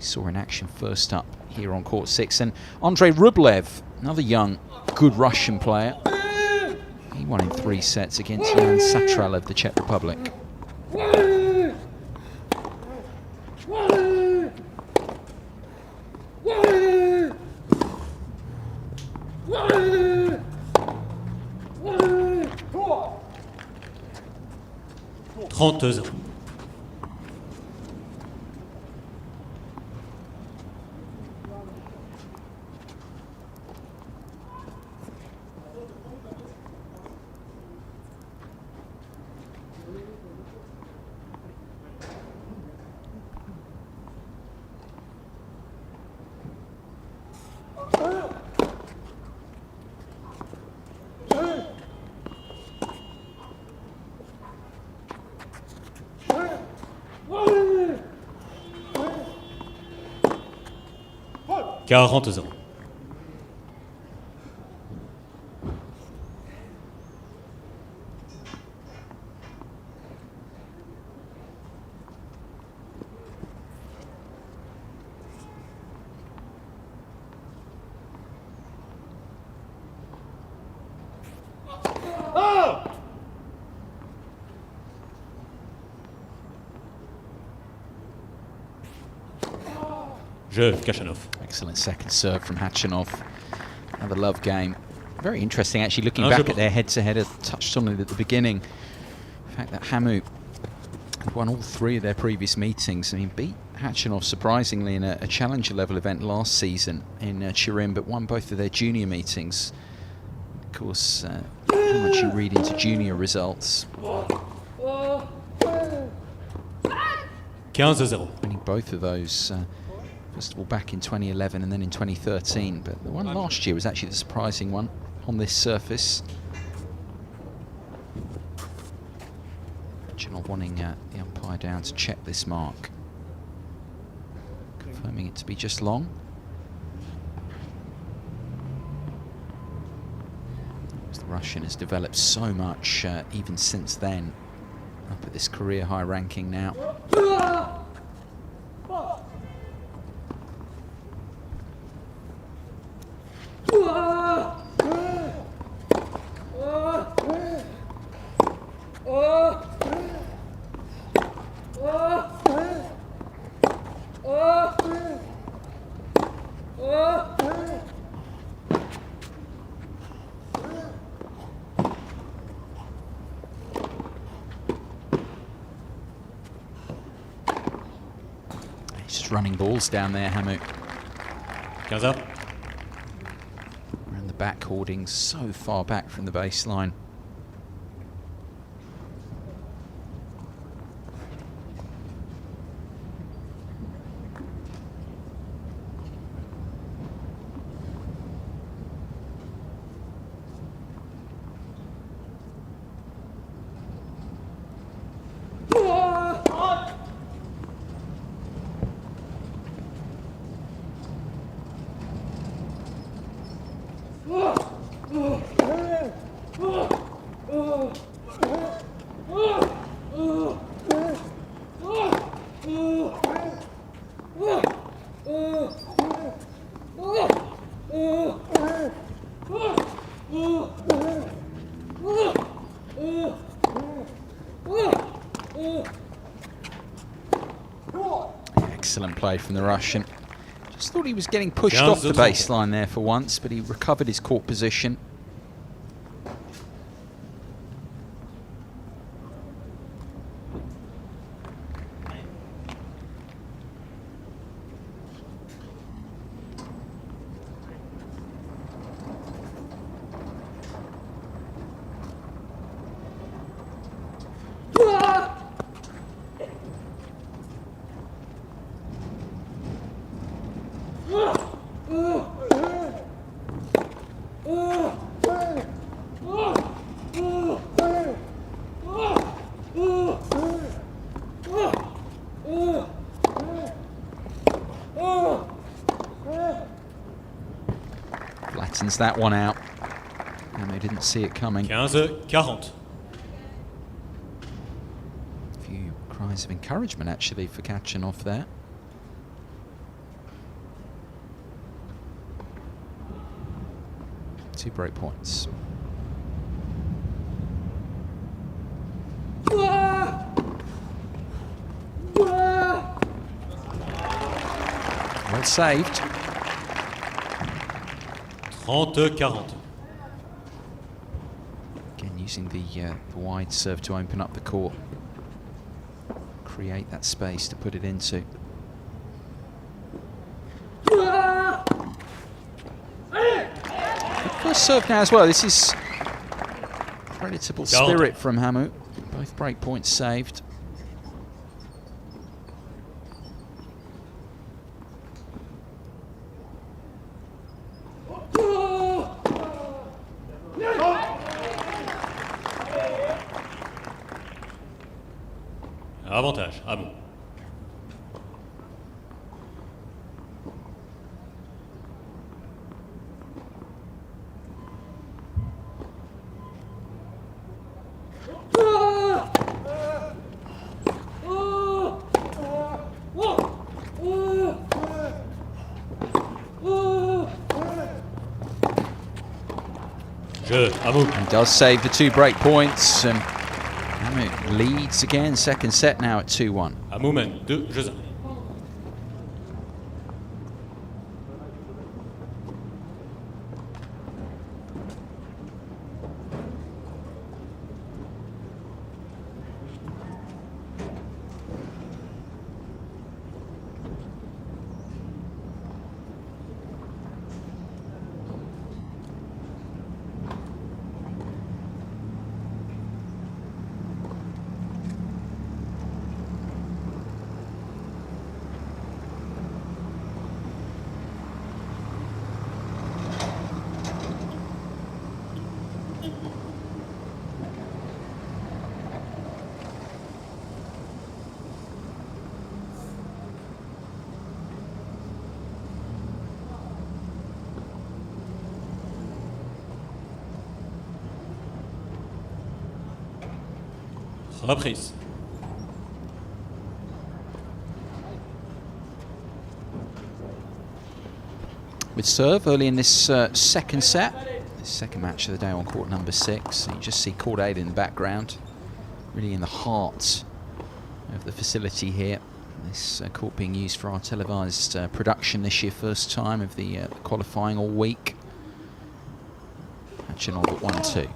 saw in action first up here on court 6. And Andrei Rublev, another young, good Russian player. He won in 3 sets against Jan Satral of the Czech Republic. Trente-0. Quarante-0. Jeu, Khachanov. Excellent second serve from Khachanov. Another love game. Very interesting, actually, looking back at their head-to-head. I touched on it at the beginning. The fact that Hamou had won all 3 of their previous meetings. I mean, beat Khachanov surprisingly in a challenger level event last season in Turin, but won both of their junior meetings. Of course, how much you read into junior results. 15-0. Winning both of those, first of all back in 2011 and then in 2013. But the one last year was actually the surprising one on this surface. Not wanting the umpire down to check this mark. Confirming it to be just long. Russian has developed so much even since then, up at this career high ranking now. He's just running balls down there, Hamou. 15 Around the back hoardings, so far back from the baseline. Excellent play from the Russian. Just thought he was getting pushed off the baseline there for once, but he recovered his court position. Flattens that one out, and they didn't see it coming. 15-40. A few cries of encouragement actually for Khachanov there. Two break points. Well saved. 30-40. Again, using the wide serve to open up the court, create that space to put it into. Good first serve now as well. This is creditable spirit from Hamou. Both break points saved. Avantage, Hamou. He does save the two break points, and Hamou leads again. Second set now at 2-1. Hamou mène 2-1. Reprise. With serve early in this second set. This second match of the day on court number 6. You just see court 8 in the background. Really in the heart of the facility here. This court being used for our televised production this year. First time of the qualifying all week. Khachanov at 1-2.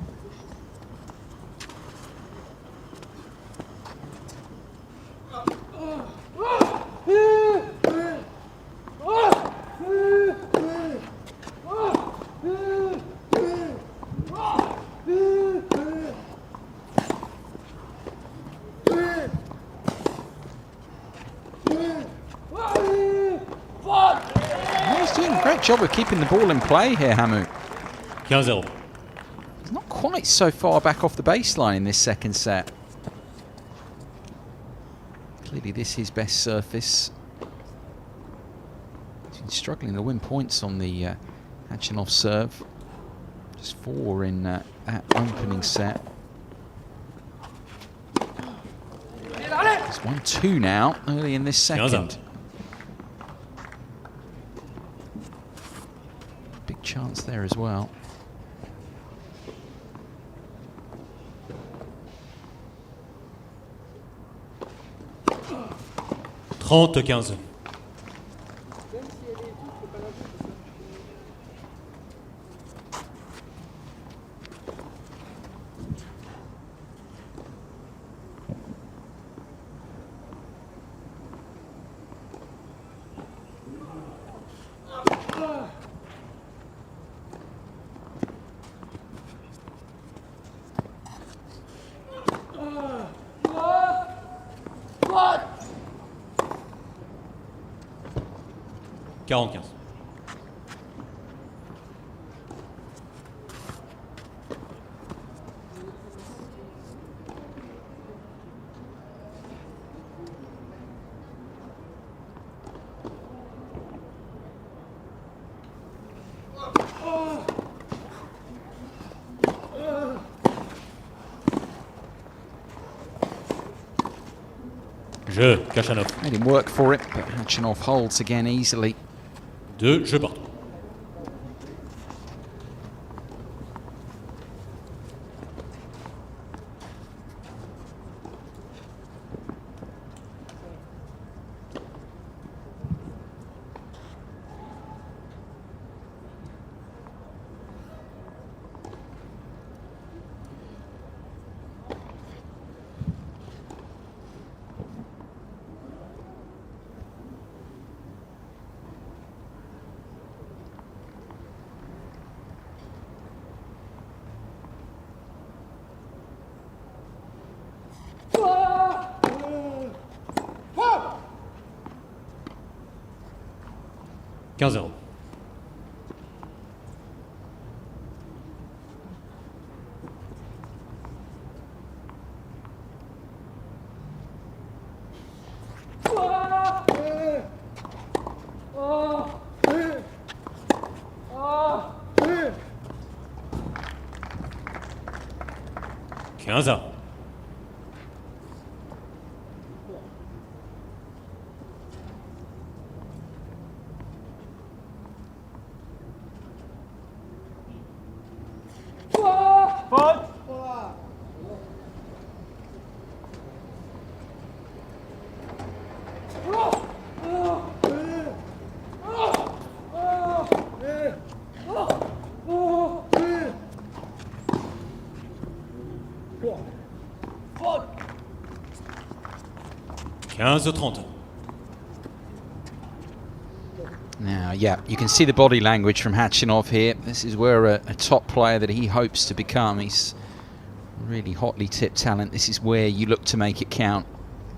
Job of keeping the ball in play here, Hamou. 15-0. He's not quite so far back off the baseline in this second set. Clearly this is his best surface. He's been struggling to win points on the Khachanov serve. Just 4 in that opening set. It's 1-2 now, early in this second. Chance there as well. $30-15. Jeu, Khachanov. Made him work for it, but Khachanov holds again easily. 2 jeux partout. $15-0. Now, yeah, you can see the body language from Khachanov here. This is where a top player that he hopes to become. He's really hotly tipped talent. This is where you look to make it count.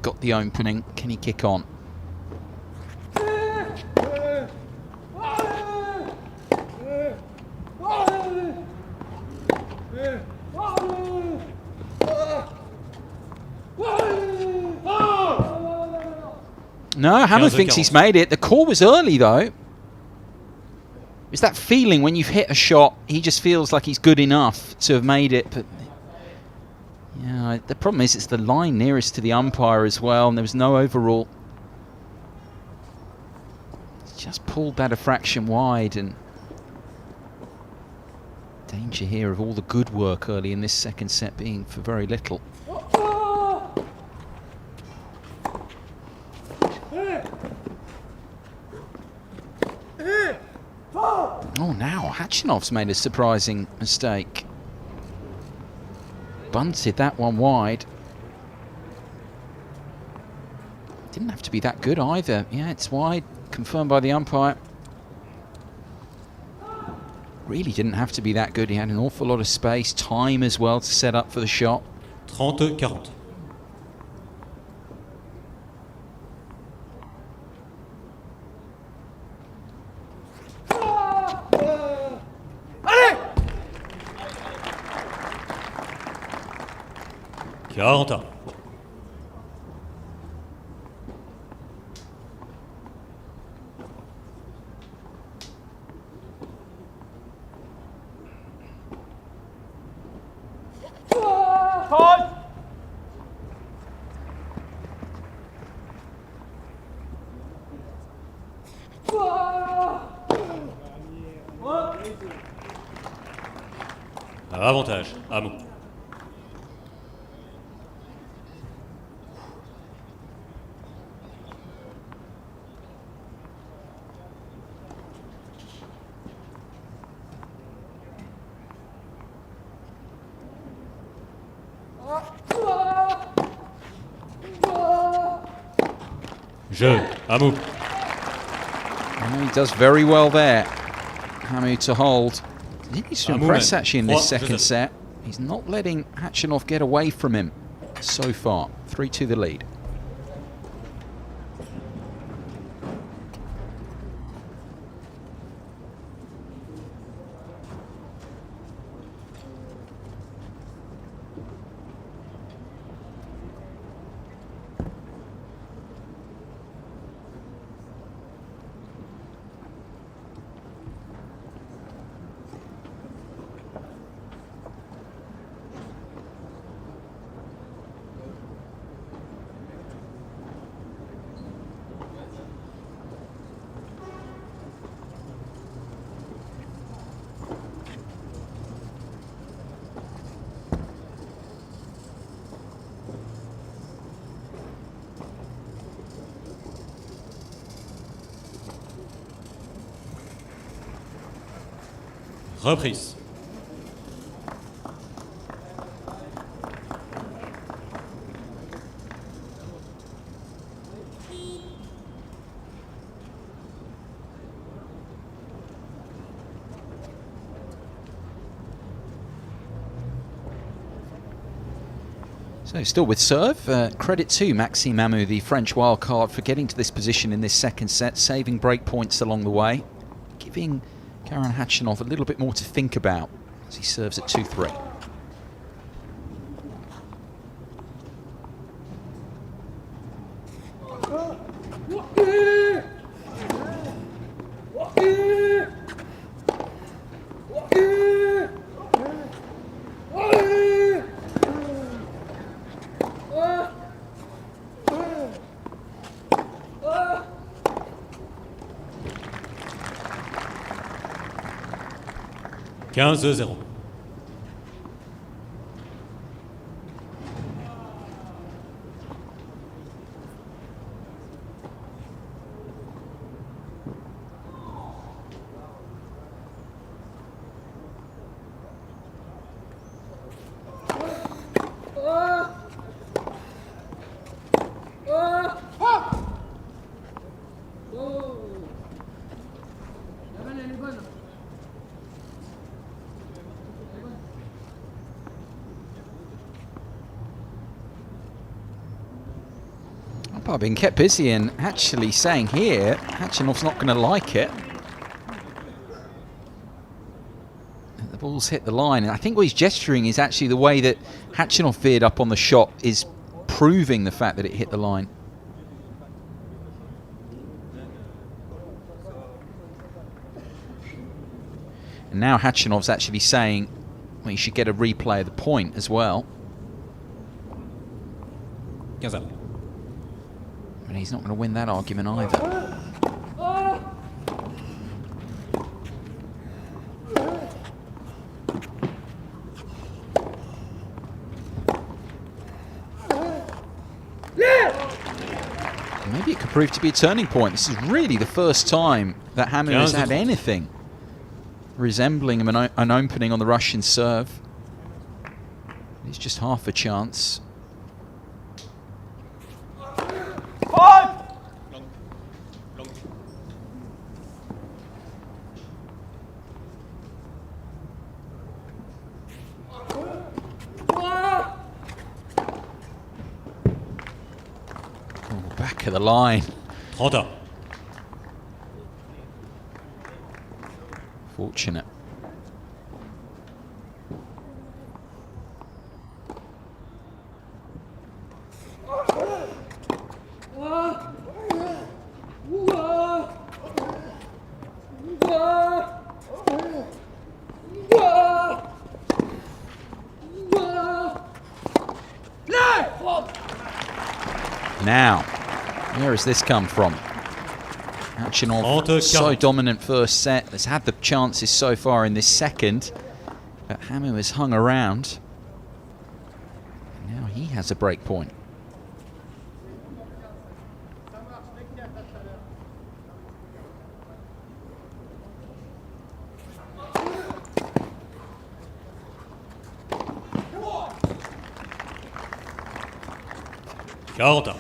Got the opening. Can he kick on? No, Hamou thinks he's made it. The call was early, though. It's that feeling when you've hit a shot, he just feels like he's good enough to have made it. But yeah, The problem is it's the line nearest to the umpire as well, and there was no overrule. Just pulled that a fraction wide, and danger here of all the good work early in this second set being for very little. Oh, now Khachanov's made a surprising mistake. Bunted that one wide. Didn't have to be that good either. Yeah, it's wide, confirmed by the umpire. Really didn't have to be that good. He had an awful lot of space, time as well to set up for the shot. 30-40. Quarante. Avantage, Hamou. Jeu, Hamou. He does very well there. Hamou to hold. He needs to impress actually in this second set. He's not letting Khachanov get away from him so far. 3-2 the lead. Reprise. So still with serve, credit to Maxime Hamou, the French wildcard, for getting to this position in this second set, saving break points along the way, giving Karen Khachanov a little bit more to think about as he serves at 2-3. $15-0. I've been kept busy and actually saying here, Khachanov's not going to like it. The ball's hit the line, and I think what he's gesturing is actually the way that Khachanov veered up on the shot is proving the fact that it hit the line. And now Khachanov's actually saying, well, you should get a replay of the point as well. 15-0. And he's not going to win that argument either. Maybe it could prove to be a turning point. This is really the first time that Hamou has had anything resembling an opening on the Russian serve. It's just half a chance. Back of the line. 30. Fortunate. Now, where has this come from? Khachanov, so dominant first set, has had the chances so far in this second, but Hamou has hung around. And now he has a break point. Quarante.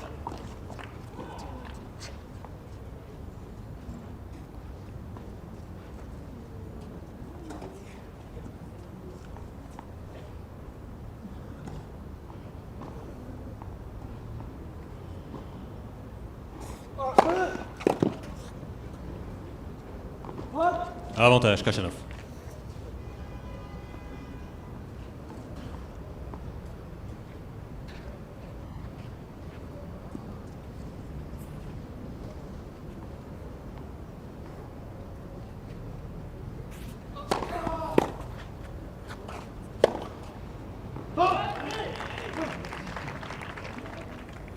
Avantage, Khachanov.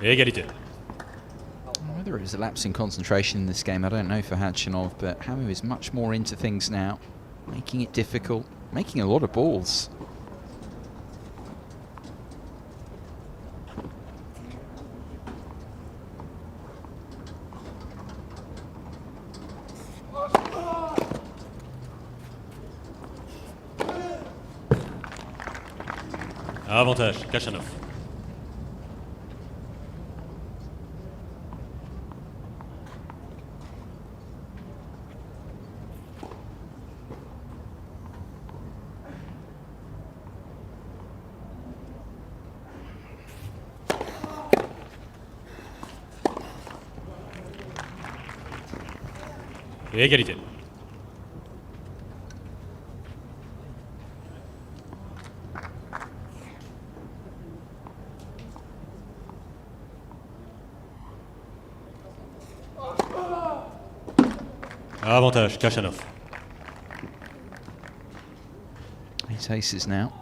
Égalité. Whether it was a lapse in concentration in this game, I don't know for Khachanov, but Hamou is much more into things now, making it difficult, making a lot of balls. Avantage, Khachanov. Égalité. Avantage, Khachanov. 8 aces now.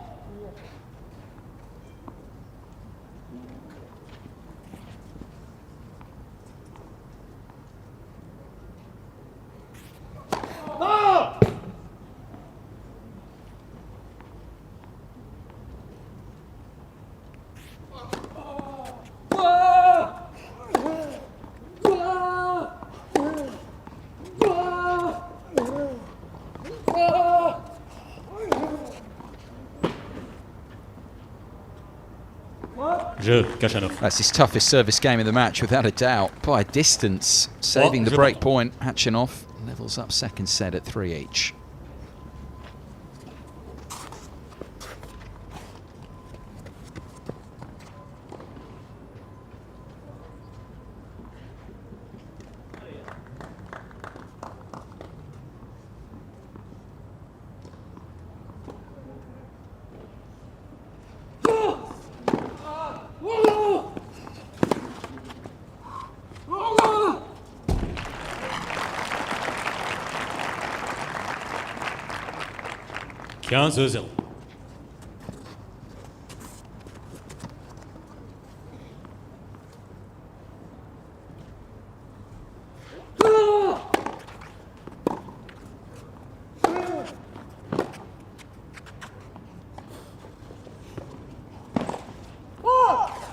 Khachanov. That's his toughest service game of the match, without a doubt. By a distance, saving the break point. Khachanov levels up second set at 3 each. Quinze-0.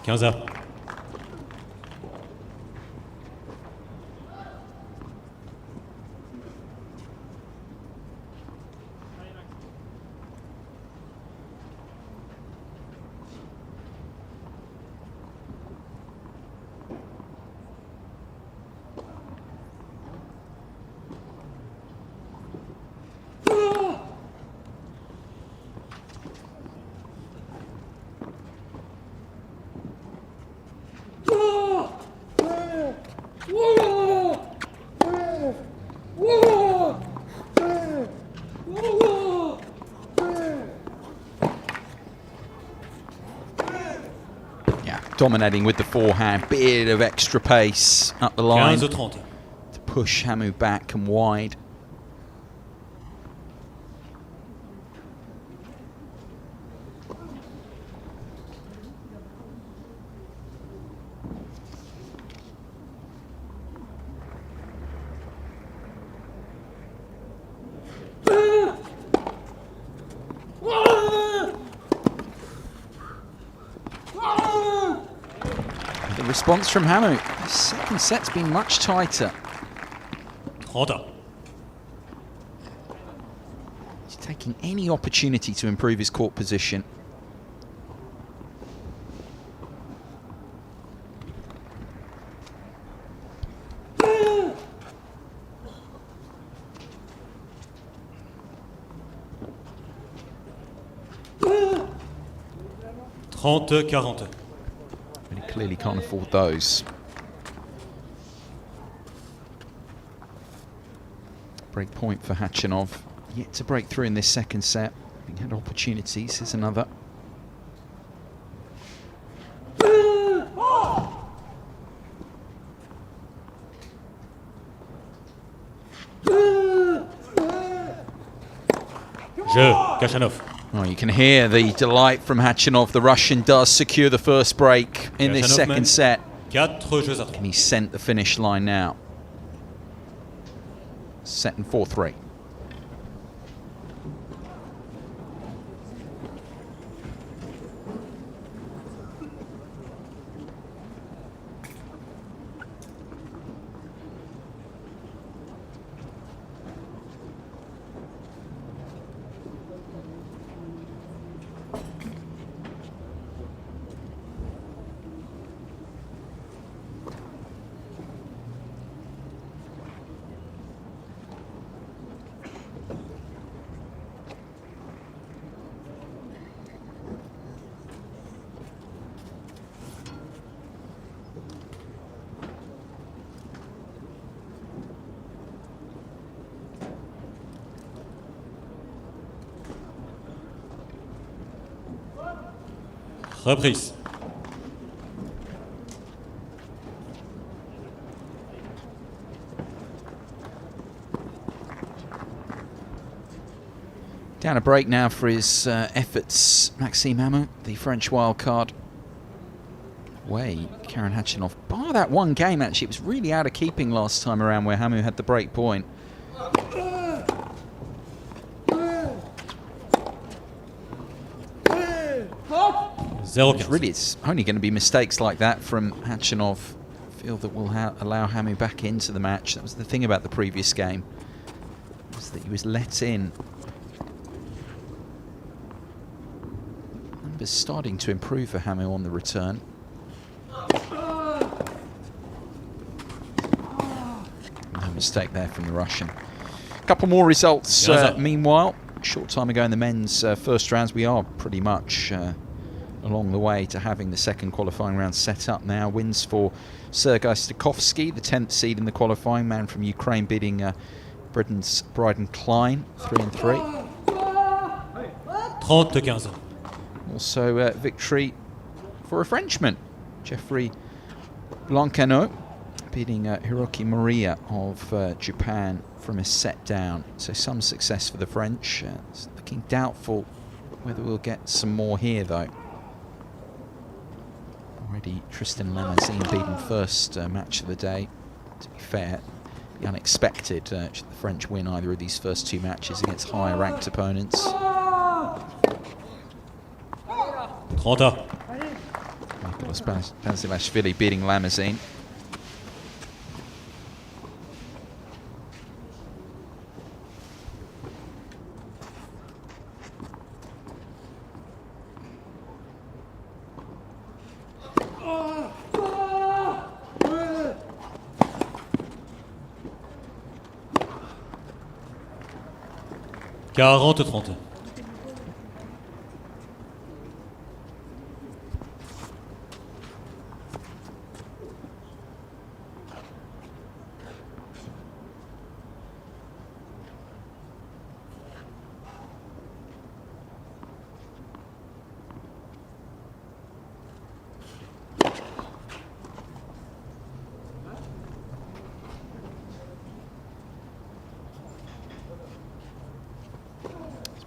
15-1. Dominating with the forehand, bit of extra pace up the line 15-30. to push Hamou back and wide. Response from Hamou. The second set's been much tighter. 30. He's taking any opportunity to improve his court position. But he clearly can't afford those. Break point for Khachanov. Yet to break through in this second set. He had opportunities. Here's another. Khachanov. Oh, you can hear the delight from Khachanov. The Russian does secure the first break in this second set. And he's sent the finish line now. Set in 4-3. Reprise. Down a break now for his efforts, Maxime Hamou, the French wildcard. Way, Karen Khachanov. Bar that one game, actually, it was really out of keeping last time around where Hamou had the break point. Really, it's only going to be mistakes like that from Khachanov. I feel that will allow Hamou back into the match. That was the thing about the previous game, was that he was let in. Numbers starting to improve for Hamou on the return. No mistake there from the Russian. A couple more results meanwhile. Short time ago in the men's first rounds, we are pretty much along the way to having the second qualifying round set up now. Wins for Sergei Stakhovsky, the 10th seed in the qualifying, man from Ukraine, beating Britain's Bryden Klein, 3-3. 30-15. Also victory for a Frenchman, Jeffrey Blancano, beating Hiroki Moriya of Japan from a set down. So some success for the French. It's looking doubtful whether we'll get some more here though. Already Tristan Lamazine beaten first match of the day. To be fair, the unexpected the French win either of these first two matches against higher ranked opponents. 30. course, Basilashvili beating Lamazine. $40-30.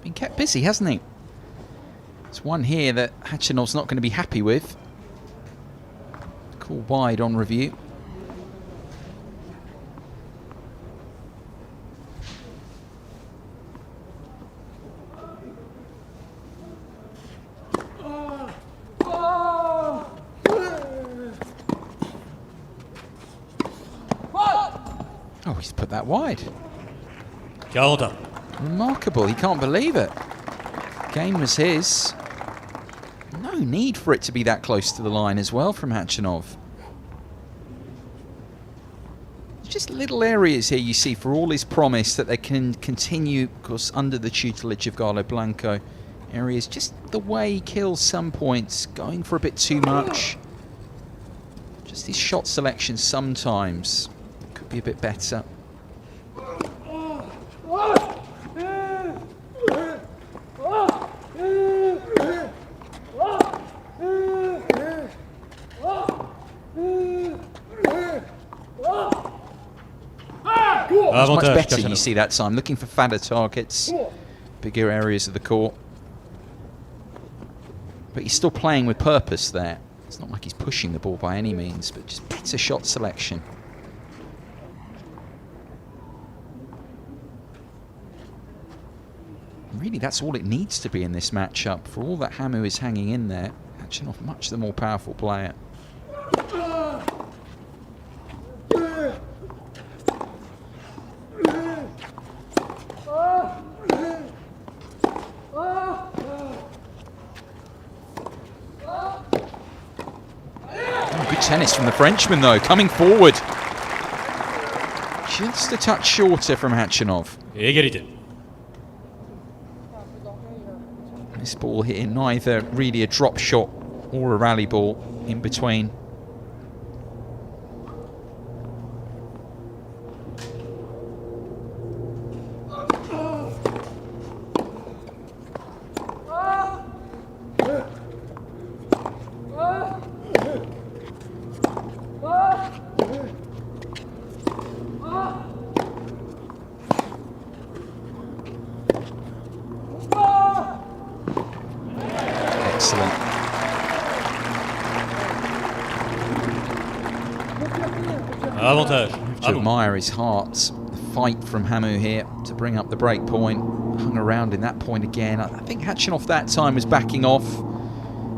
Been kept busy, hasn't he? It's one here that Khachanov's not going to be happy with. Call wide on review. Oh, he's put that wide. 40. Remarkable, he can't believe it. Game was his. No need for it to be that close to the line as well from Khachanov. Just little areas here you see for all his promise that they can continue, of course, under the tutelage of Galo Blanco. Areas just the way he kills some points, going for a bit too much. Just his shot selection sometimes could be a bit better. It's much better, you see that time, looking for fatter targets, bigger areas of the court. But he's still playing with purpose there. It's not like he's pushing the ball by any means, but just better shot selection. Really, that's all it needs to be in this matchup. For all that Hamou is hanging in there, Khachanov much the more powerful player. Good tennis from the Frenchman, though, coming forward. Just a touch shorter from Khachanov. Égalité. This ball here, neither really a drop shot or a rally ball in between. Excellent. Avantage. To admire his heart, the fight from Hamou here to bring up the break point. Hung around in that point again. I think Khachanov that time was backing off,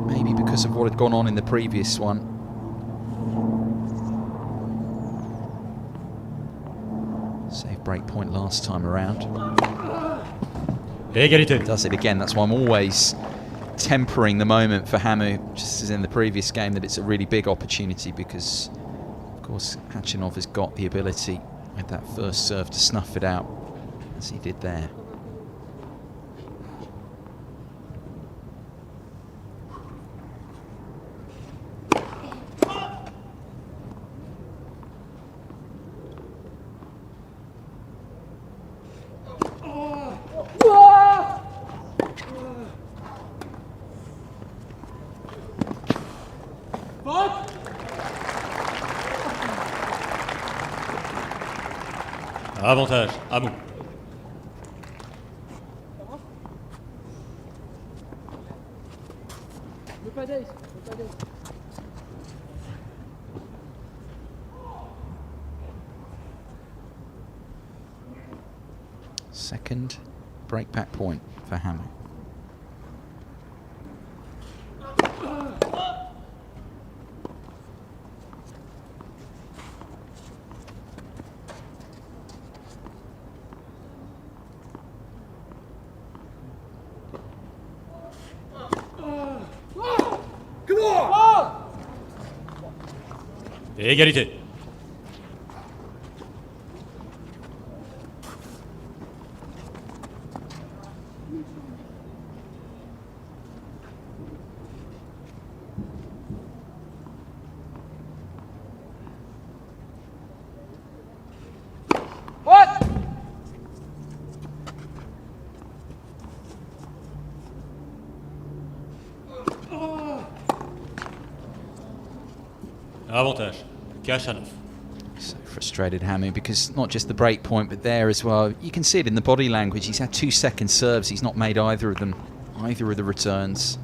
maybe because of what had gone on in the previous one. Save break point last time around. Égalité. Does it again. That's why I'm always tempering the moment for Hamou, just as in the previous game, that it's a really big opportunity because, of course, Khachanov has got the ability with that first serve to snuff it out, as he did there. Avantage. Hamou. Second break back point for Hamou. Et égalité. Avantage. Khachanov. So frustrated Hamou because not just the break point but there as well. You can see it in the body language. He's had 2 second serves. He's not made either of them, either of the returns.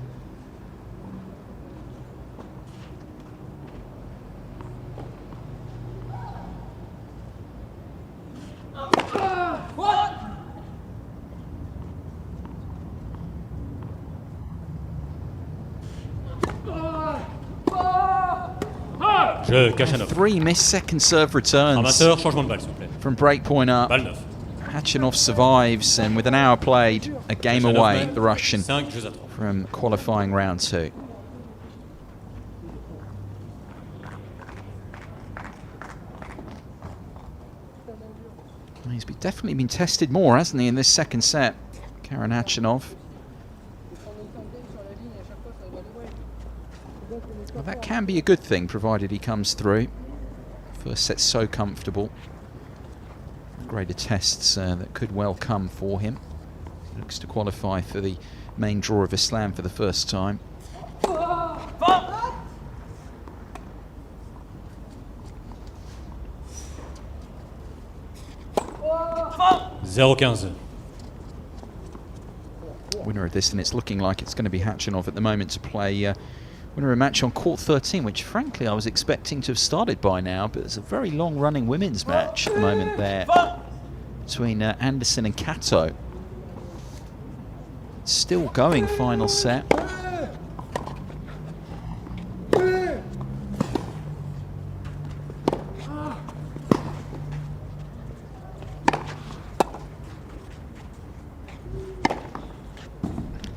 Je Khachanov. 3 missed second serve returns. Amateur, changement de balle, s'il vous plaît. From break point up. Balle 9. Khachanov survives, and with an hour played, a game Khachanov away, mène the Russian, 5 jeux à 3. from qualifying round 2. He's definitely been tested more, hasn't he, in this second set, Khachanov. Well, that can be a good thing, provided he comes through. First set's so comfortable. Greater tests that could well come for him. He looks to qualify for the main draw of Islam for the first time. 0-15. Winner of this, and it's looking like it's going to be Khachanov at the moment to play winner of a match on court 13, which frankly I was expecting to have started by now, but it's a very long running women's match at the moment there between Anderson and Kato. Still going, final set.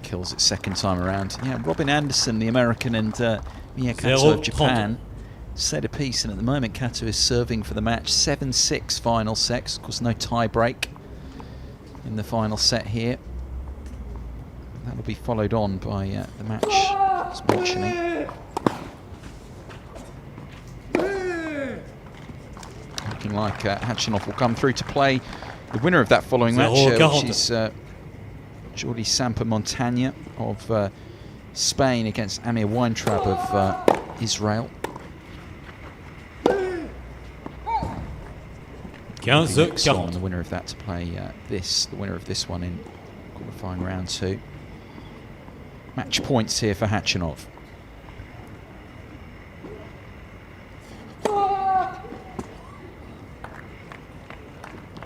Kills it second time around. Yeah, Robin Anderson, the American, and Mia Kato of Japan set a piece, and at the moment Kato is serving for the match. 7-6 final set. Of course, no tie break in the final set here. That will be followed on by the match I was mentioning. Looking like Khachanov will come through to play the winner of that following match, which is Jordi Samper Montagne of Spain against Amir Weintraub of Israel. 15-40. The winner of that to play the winner of this one in qualifying round 2. Match points here for Khachanov.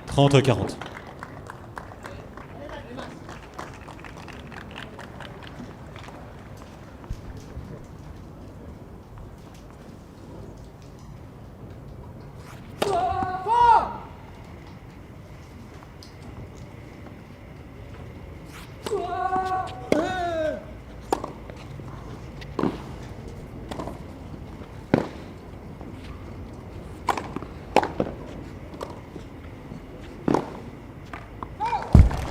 $30-40.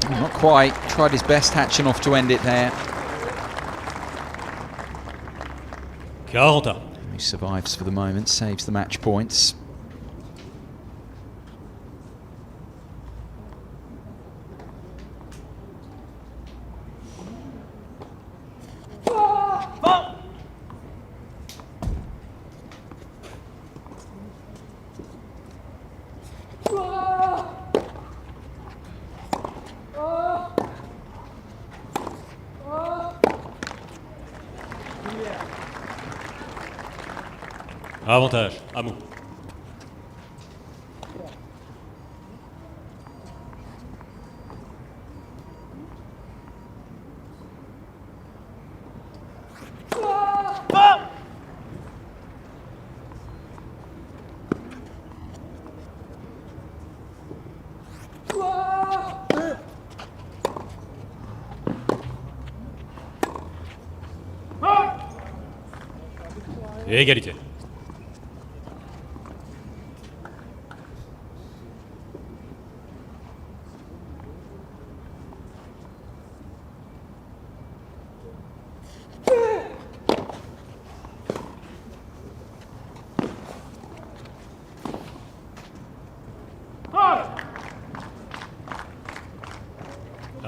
Not quite. Tried his best, Khachanov, to end it there. 40. He survives for the moment, saves the match points. Avantage. Hamou. Et égalité.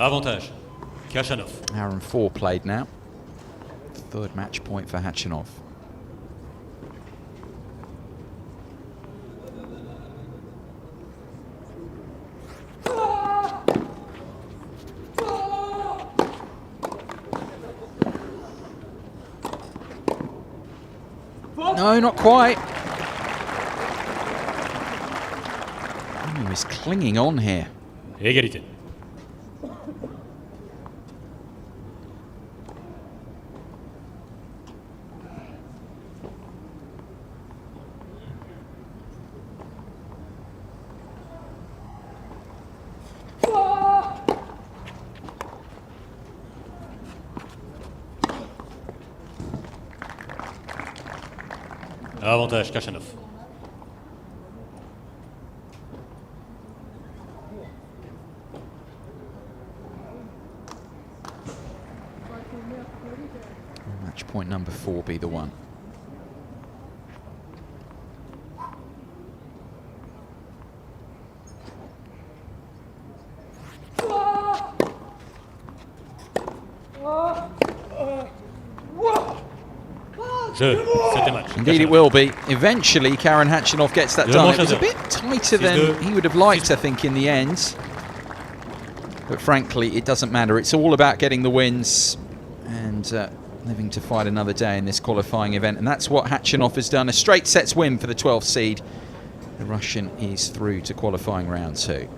Avantage. Khachanov. Hour and 4 played now. Third match point for Khachanov. No, not quite. He was clinging on here. Égalité. Avantage Khachanov. Match point number 4 be the one. Indeed it will be. Eventually Karen Khachanov gets that done. It was a bit tighter than he would have liked, I think, in the end. But frankly, it doesn't matter. It's all about getting the wins and living to fight another day in this qualifying event. And that's what Khachanov has done. A straight sets win for the 12th seed. The Russian is through to qualifying round 2.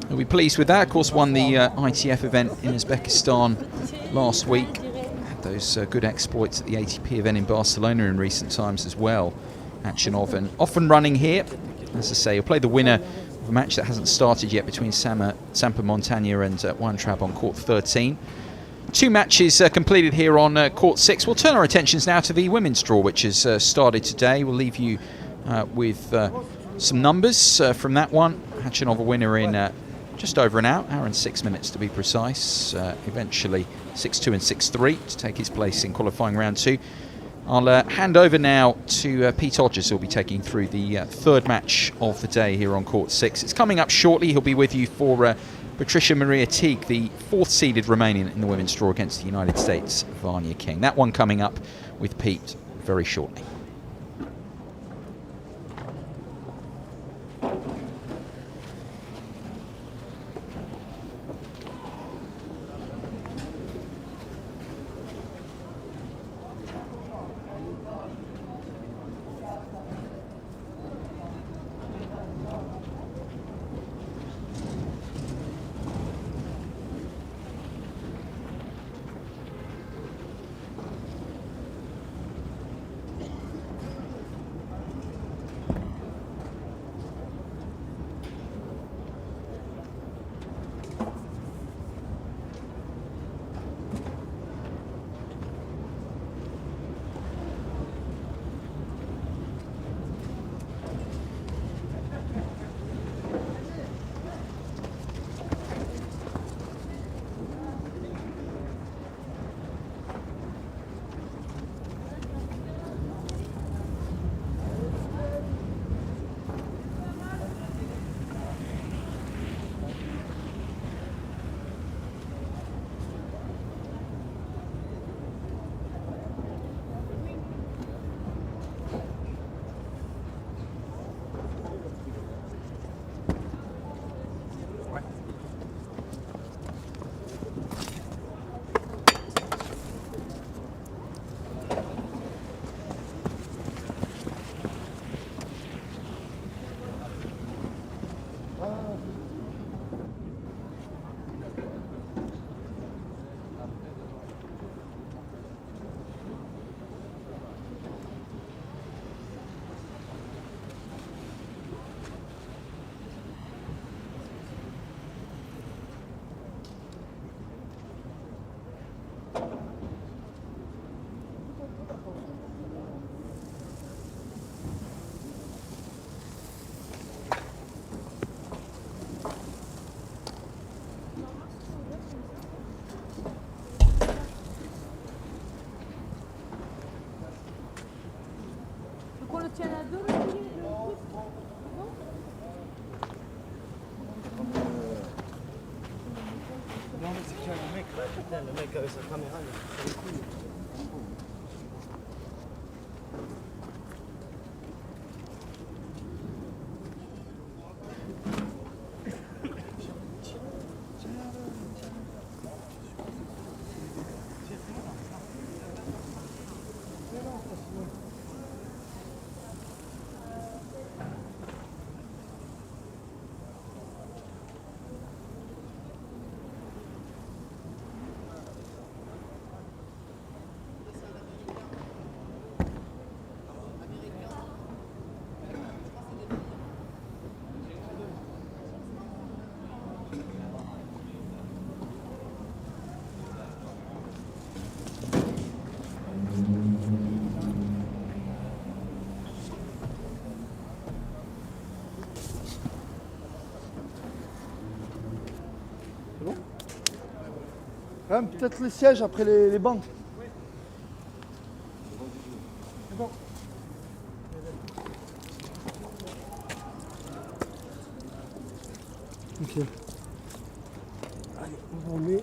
He'll be pleased with that. Of course, won the ITF event in Uzbekistan last week. Had those good exploits at the ATP event in Barcelona in recent times as well. Khachanov, and often running here. As I say, he'll play the winner of a match that hasn't started yet between Sampa Montagna and Weintraub on court 13. 2 matches completed here on court 6. We'll turn our attentions now to the women's draw, which has started today. We'll leave you with some numbers from that one. Khachanov a winner in just over an hour and 6 minutes to be precise. Eventually 6-2 and 6-3 to take his place in qualifying round 2. I'll hand over now to Pete Hodges, who'll be taking through the third match of the day here on court 6. It's coming up shortly. He'll be with you for Patricia Maria Teague, the 4th seeded remaining in the women's draw against the United States, Vanya King. That one coming up with Pete very shortly. c'est qu'il y a un mec là, putain, le mec avec sa caméra, il a fait le coup. Hein, peut-être les sièges après les bancs. C'est bon. Ok. Allez, on remet.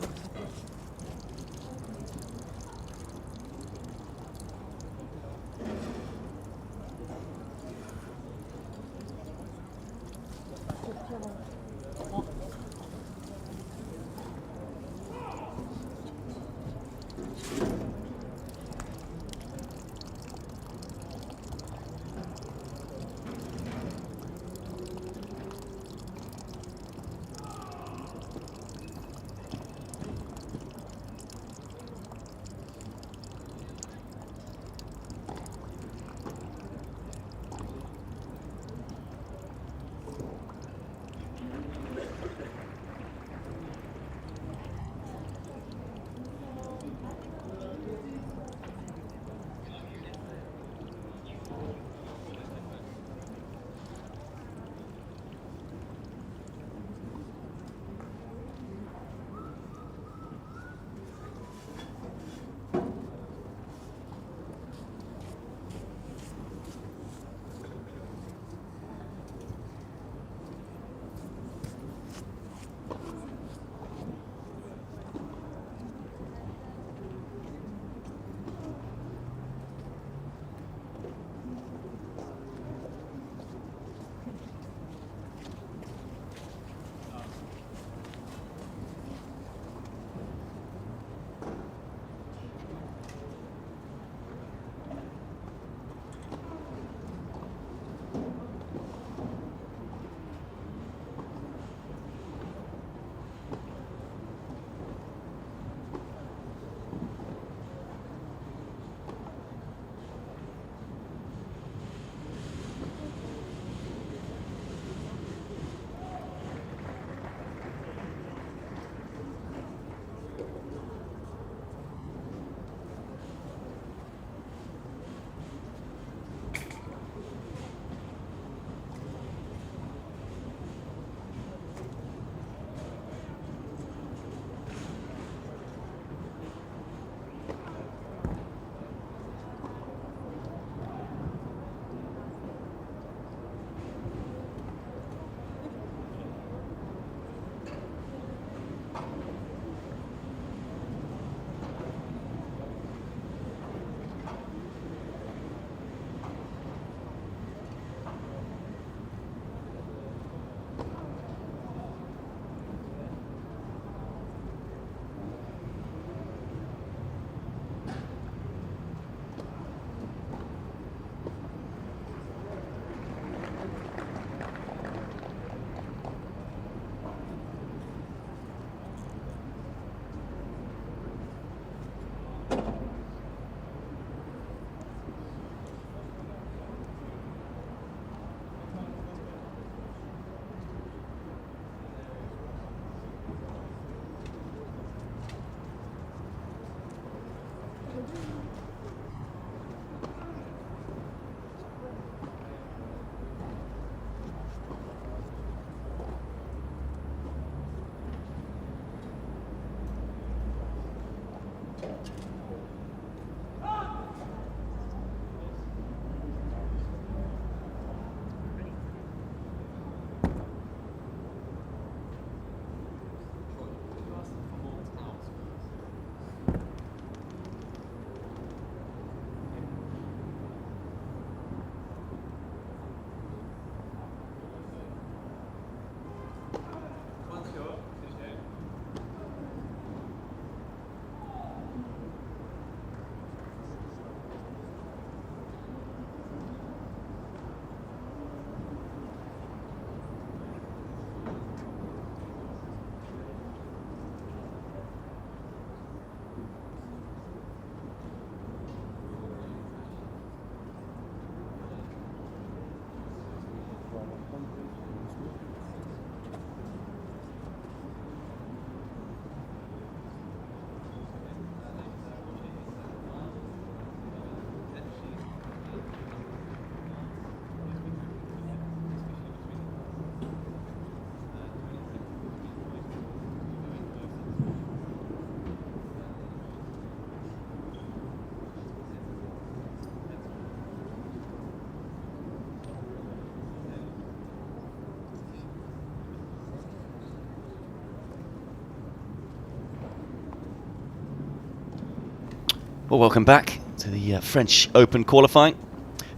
Well, welcome back to the French Open qualifying.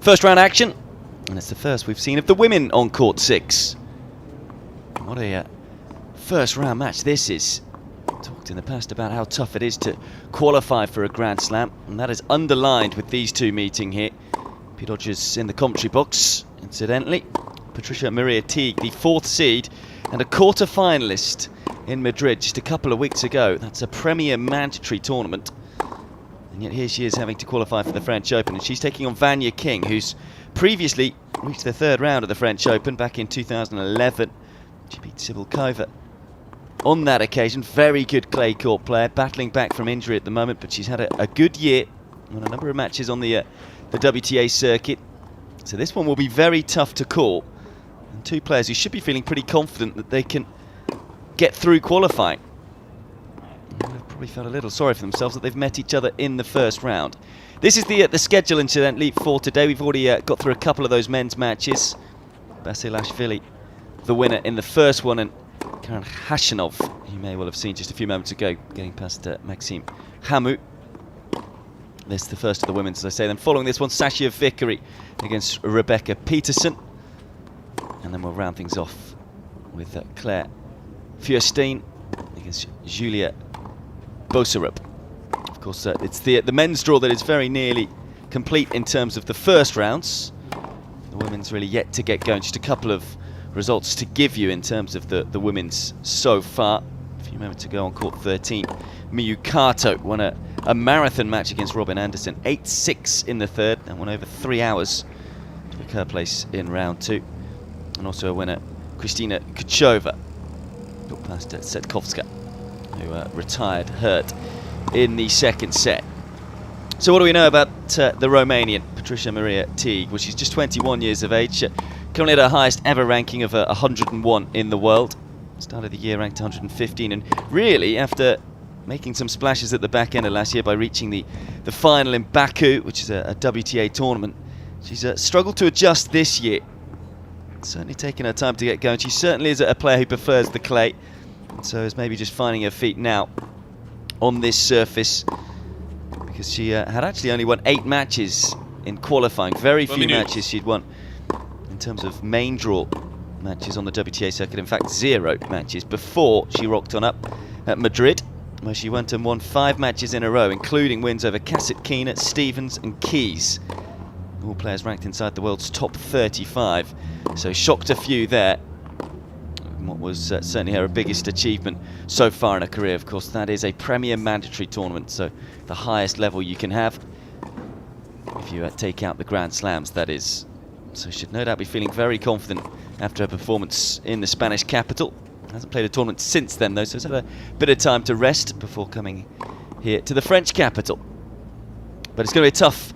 First round action, and it's the first we've seen of the women on court 6. What a first round match this is. Talked in the past about how tough it is to qualify for a Grand Slam, and that is underlined with these two meeting here. P. Dodgers in the commentary box, incidentally. Patricia Maria Teague, the 4th seed and a quarter-finalist in Madrid just a couple of weeks ago. That's a premier mandatory tournament. And yet here she is having to qualify for the French Open, and she's taking on Vanya King, who's previously reached the 3rd round of the French Open back in 2011. She beat Cibulkova on that occasion. Very good clay court player, battling back from injury at the moment, but she's had a good year, won a number of matches on the WTA circuit. So this one will be very tough to call. And two players who should be feeling pretty confident that they can get through qualifying. They've probably felt a little sorry for themselves that they've met each other in the first round. This is the schedule, incidentally, for today. We've already got through a couple of those men's matches. Basilashvili, the winner in the first one, and Khachanov, you may well have seen just a few moments ago, getting past Maxime Hamou. This is the first of the women's, as I say. Then following this one, Sasha Vickery against Rebecca Peterson. And then we'll round things off with Claire Feuerstein against Julia Boserup. Of course, it's the men's draw that is very nearly complete in terms of the first rounds. The women's really yet to get going. Just a couple of results to give you in terms of the women's so far. A few moments ago on court 13, Miyu Kato won a marathon match against Robin Anderson. 8-6 in the 3rd and won over 3 hours to pick her place in round 2. And also a winner, Kristina Kuchova, got past Setkovska, who retired hurt in the 2nd set. So what do we know about the Romanian, Patricia Maria Teague? Well, she's just 21 years of age, currently at her highest ever ranking of 101 in the world. Started the year ranked 115, and really, after making some splashes at the back end of last year by reaching the final in Baku, which is a WTA tournament, she's struggled to adjust this year. Certainly taking her time to get going. She certainly is a player who prefers the clay, so is maybe just finding her feet now on this surface, because she had actually only won 8 matches in qualifying. Very few matches she'd won in terms of main draw matches on the WTA circuit. In fact, 0 matches before she rocked on up at Madrid, where she went and won 5 matches in a row, including wins over Kasatkina, Stevens and Keys. All players ranked inside the world's top 35. So shocked a few there. What was certainly her biggest achievement so far in her career. Of course, that is a premier mandatory tournament, so the highest level you can have if you take out the Grand Slams, that is. So should no doubt be feeling very confident after her performance in the Spanish capital. Hasn't played a tournament since then, though, so has had a bit of time to rest before coming here to the French capital. But it's going to be a tough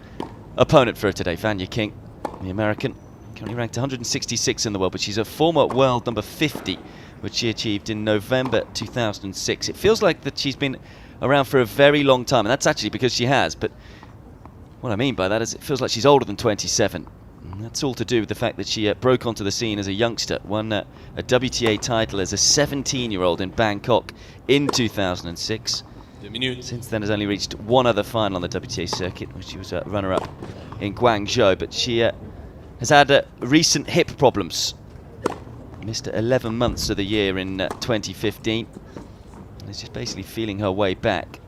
opponent for her today. Vanya King, the American, currently ranked 166 in the world, but she's a former world number 50, which she achieved in November 2006. It feels like that she's been around for a very long time, and that's actually because she has, but what I mean by that is it feels like she's older than 27. And that's all to do with the fact that she broke onto the scene as a youngster, won a WTA title as a 17-year-old in Bangkok in 2006. Since then has only reached one other final on the WTA circuit, where she was a runner-up in Guangzhou, but she has had recent hip problems. Missed 11 months of the year in 2015. And is just basically feeling her way back.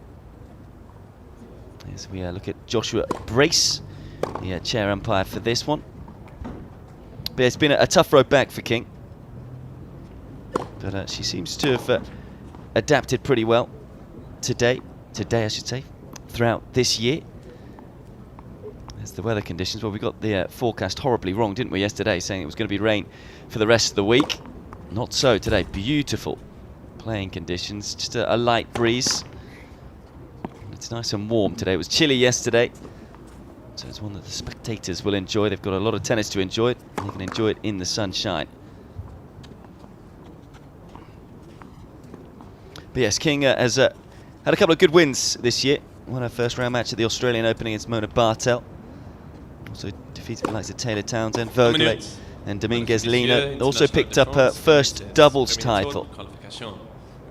As we look at Joshua Brace, the chair umpire for this one. But it's been a tough road back for King. But she seems to have adapted pretty well today I should say, throughout this year. There's the weather conditions. Well, we got the forecast horribly wrong, didn't we, yesterday, saying it was going to be rain for the rest of the week. Not so today. Beautiful playing conditions, just a light breeze. It's nice and warm today. It was chilly yesterday, so it's one that the spectators will enjoy. They've got a lot of tennis to enjoy. They can enjoy it in the sunshine. But yes, King has had a couple of good wins this year. Won her first round match at the Australian Open against Mona Bartel. Also defeated the likes of Taylor Townsend, Vogelé and Dominguez Lina. Also picked up her first doubles title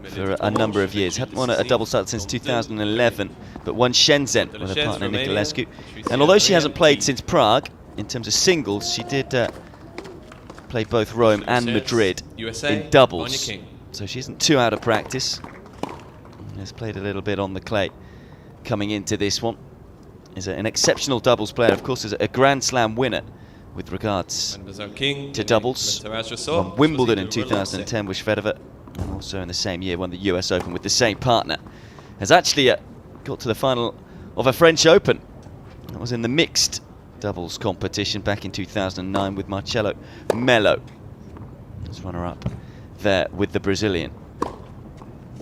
for a number of years. Hadn't won a doubles title since 2011, but won Shenzhen with her partner Nicolescu. And although she hasn't played since Prague, in terms of singles, she did play both Rome and Madrid in doubles. So she isn't too out of practice. Has played a little bit on the clay coming into this one. Is an exceptional doubles player, of course, is a Grand Slam winner with regards to doubles. Won Wimbledon in 2010 with Federer, and also in the same year won the US Open with the same partner. Has actually got to the final of a French Open. That was in the mixed doubles competition back in 2009 with Marcelo Melo as runner-up there with the Brazilian.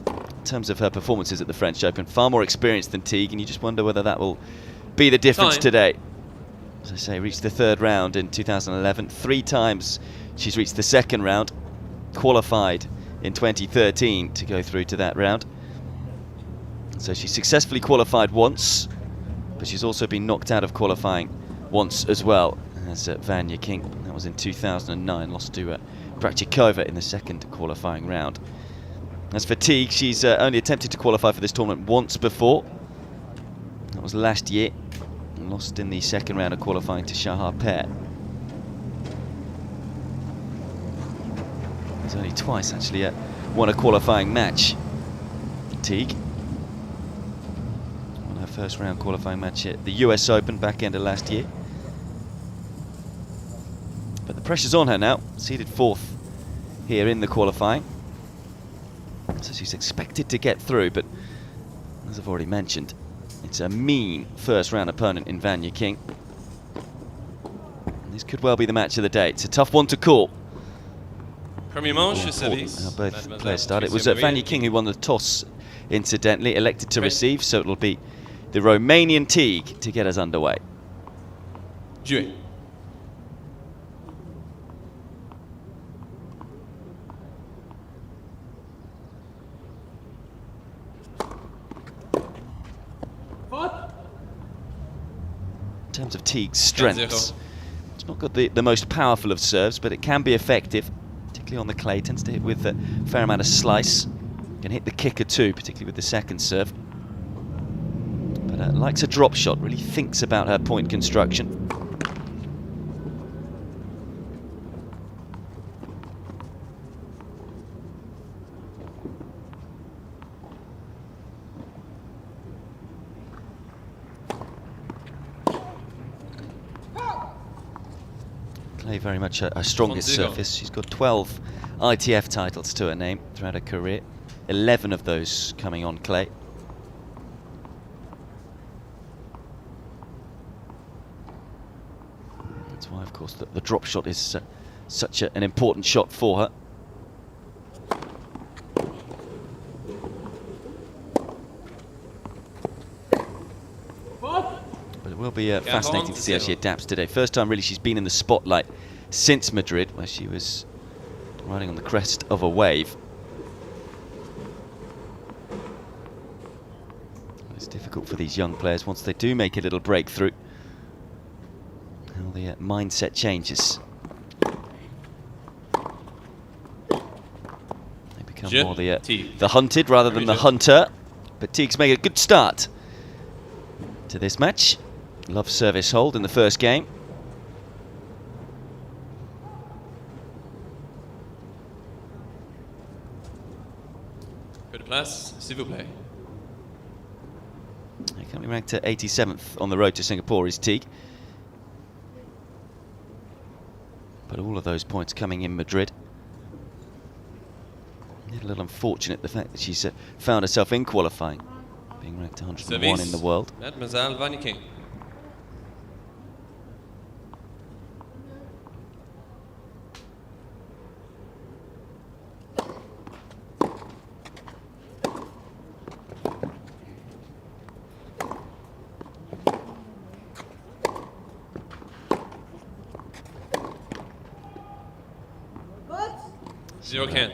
In terms of her performances at the French Open, far more experienced than Teague, and you just wonder whether that will be the difference today. As I say, reached the third round in 2011. 3 times she's reached the second round. Qualified in 2013 to go through to that round. So she successfully qualified once, but she's also been knocked out of qualifying once as well as Vanya King. That was in 2009, lost to Krejcikova in the second qualifying round. As for Teague, she's only attempted to qualify for this tournament once before. That was last year, and lost in the second round of qualifying to Shahar Peer. There's only twice actually won a qualifying match. Teague won her first round qualifying match at the US Open back end of last year. But the pressure's on her now, seeded 4th here in the qualifying. So she's expected to get through, but as I've already mentioned, it's a mean first round opponent in Vanya King. And this could well be the match of the day. It's a tough one to call. Both players started. It was Vanya King who won the toss, incidentally, elected to receive, so it'll be the Romanian Teague to get us underway. Jouer. In terms of Teague's strengths, it's not got the most powerful of serves, but it can be effective, particularly on the clay. Tends to hit with a fair amount of slice. Can hit the kicker too, particularly with the second serve. But likes a drop shot, really thinks about her point construction. Clay very much her strongest surface. She's got 12 ITF titles to her name throughout her career, 11 of those coming on clay. That's why, of course, the drop shot is such an important shot for her. It will be fascinating to see how she adapts today. First time really she's been in the spotlight since Madrid, where she was riding on the crest of a wave. It's difficult for these young players once they do make a little breakthrough. How the mindset changes. They become more the hunted rather than the hunter. But Teague's made a good start to this match. Love service hold in the first game. Peu de place, s'il vous plaît. Currently ranked at 87th on the road to Singapore is Teague. But all of those points coming in Madrid. A little unfortunate the fact that she's found herself in qualifying, being ranked 101 in the world. Mademoiselle Vanya King.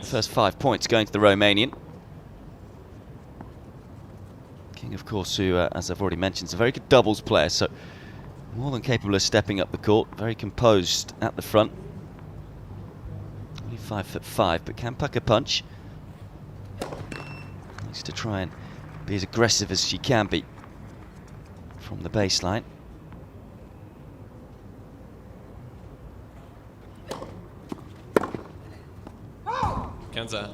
First 5 points going to the Romanian. King, of course, who, as I've already mentioned, is a very good doubles player, so more than capable of stepping up the court. Very composed at the front. Only 5'5", but can pack a punch. Needs to try and be as aggressive as she can be from the baseline. Kanza.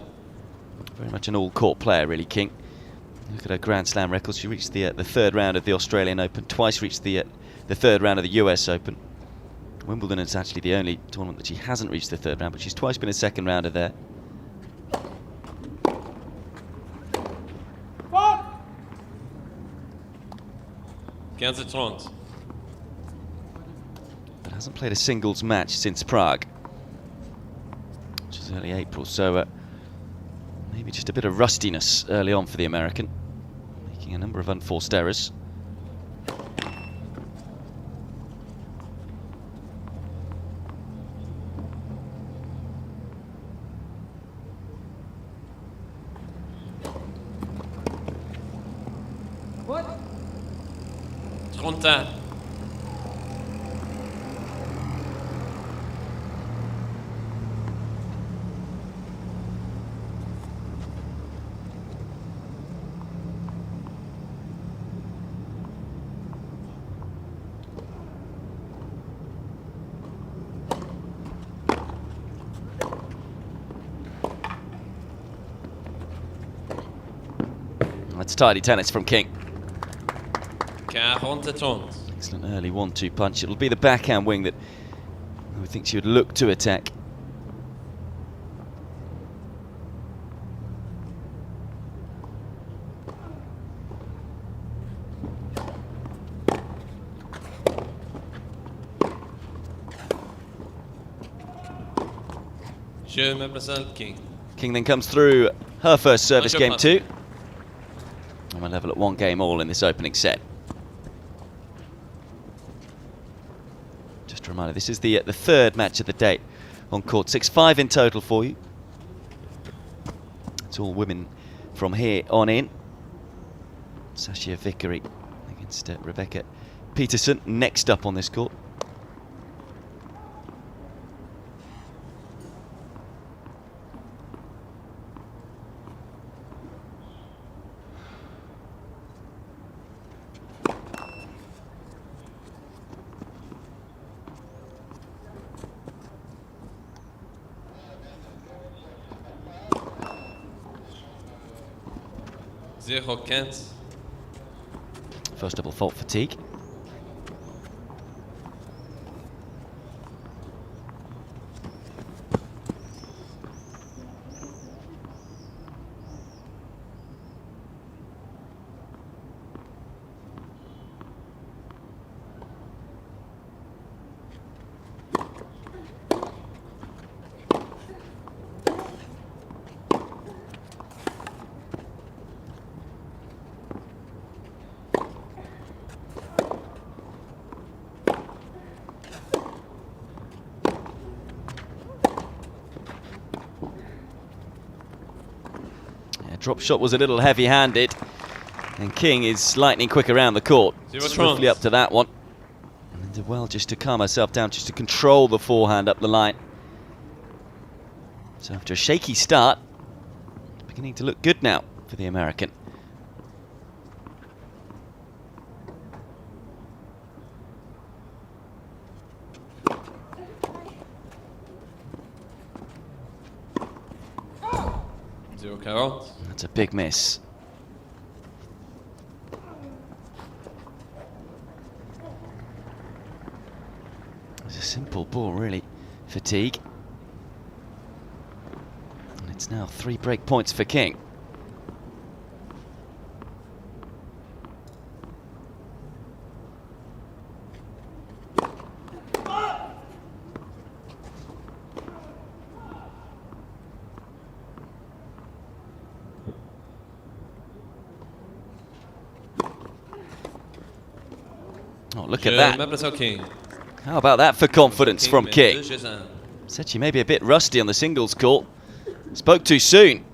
Very much an all-court player, really, King. Look at her Grand Slam record. She reached the third round of the Australian Open, twice reached the third round of the US Open. Wimbledon is actually the only tournament that she hasn't reached the third round, but she's twice been a second rounder there. 15-30. But hasn't played a singles match since Prague, which is early April, so maybe just a bit of rustiness early on for the American, making a number of unforced errors. What? 30. That's tidy tennis from King. 40-30. Excellent early 1-2 punch. It'll be the backhand wing that I would think she would look to attack. Je me présente King. King then comes through her first service Good game pass. too. And we're level at 1 game all in this opening set. Just a reminder, this is the third match of the day on court 6. 5 in total for you. It's all women from here on in. Sasha Vickery against Rebecca Peterson next up on this court. First double fault for Teague. Drop shot was a little heavy-handed, and King is lightning quick around the court. Swiftly up to that one. And did well just to calm herself down, just to control the forehand up the line. So after a shaky start, beginning to look good now for the American. That's a big miss. It's a simple ball, really, for Teague. And it's now 3 break points for King. Oh, look at that. How about that for confidence from King? Said she may be a bit rusty on the singles court. Spoke too soon.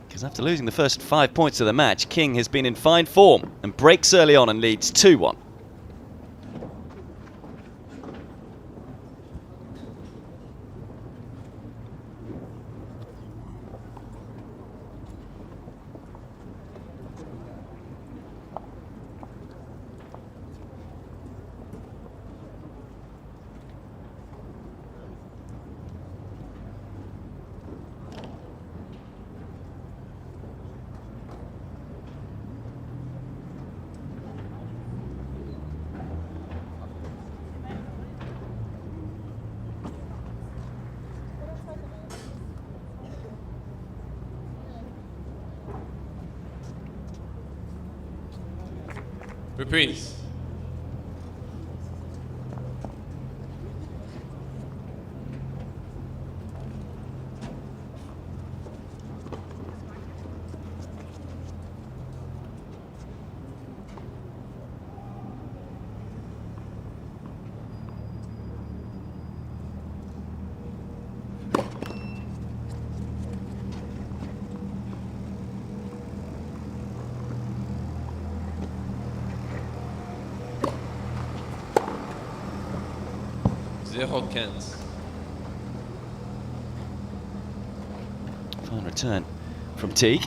Because after losing the first 5 points of the match, King has been in fine form and breaks early on and leads 2-1. Reprise. Fine return from Teague.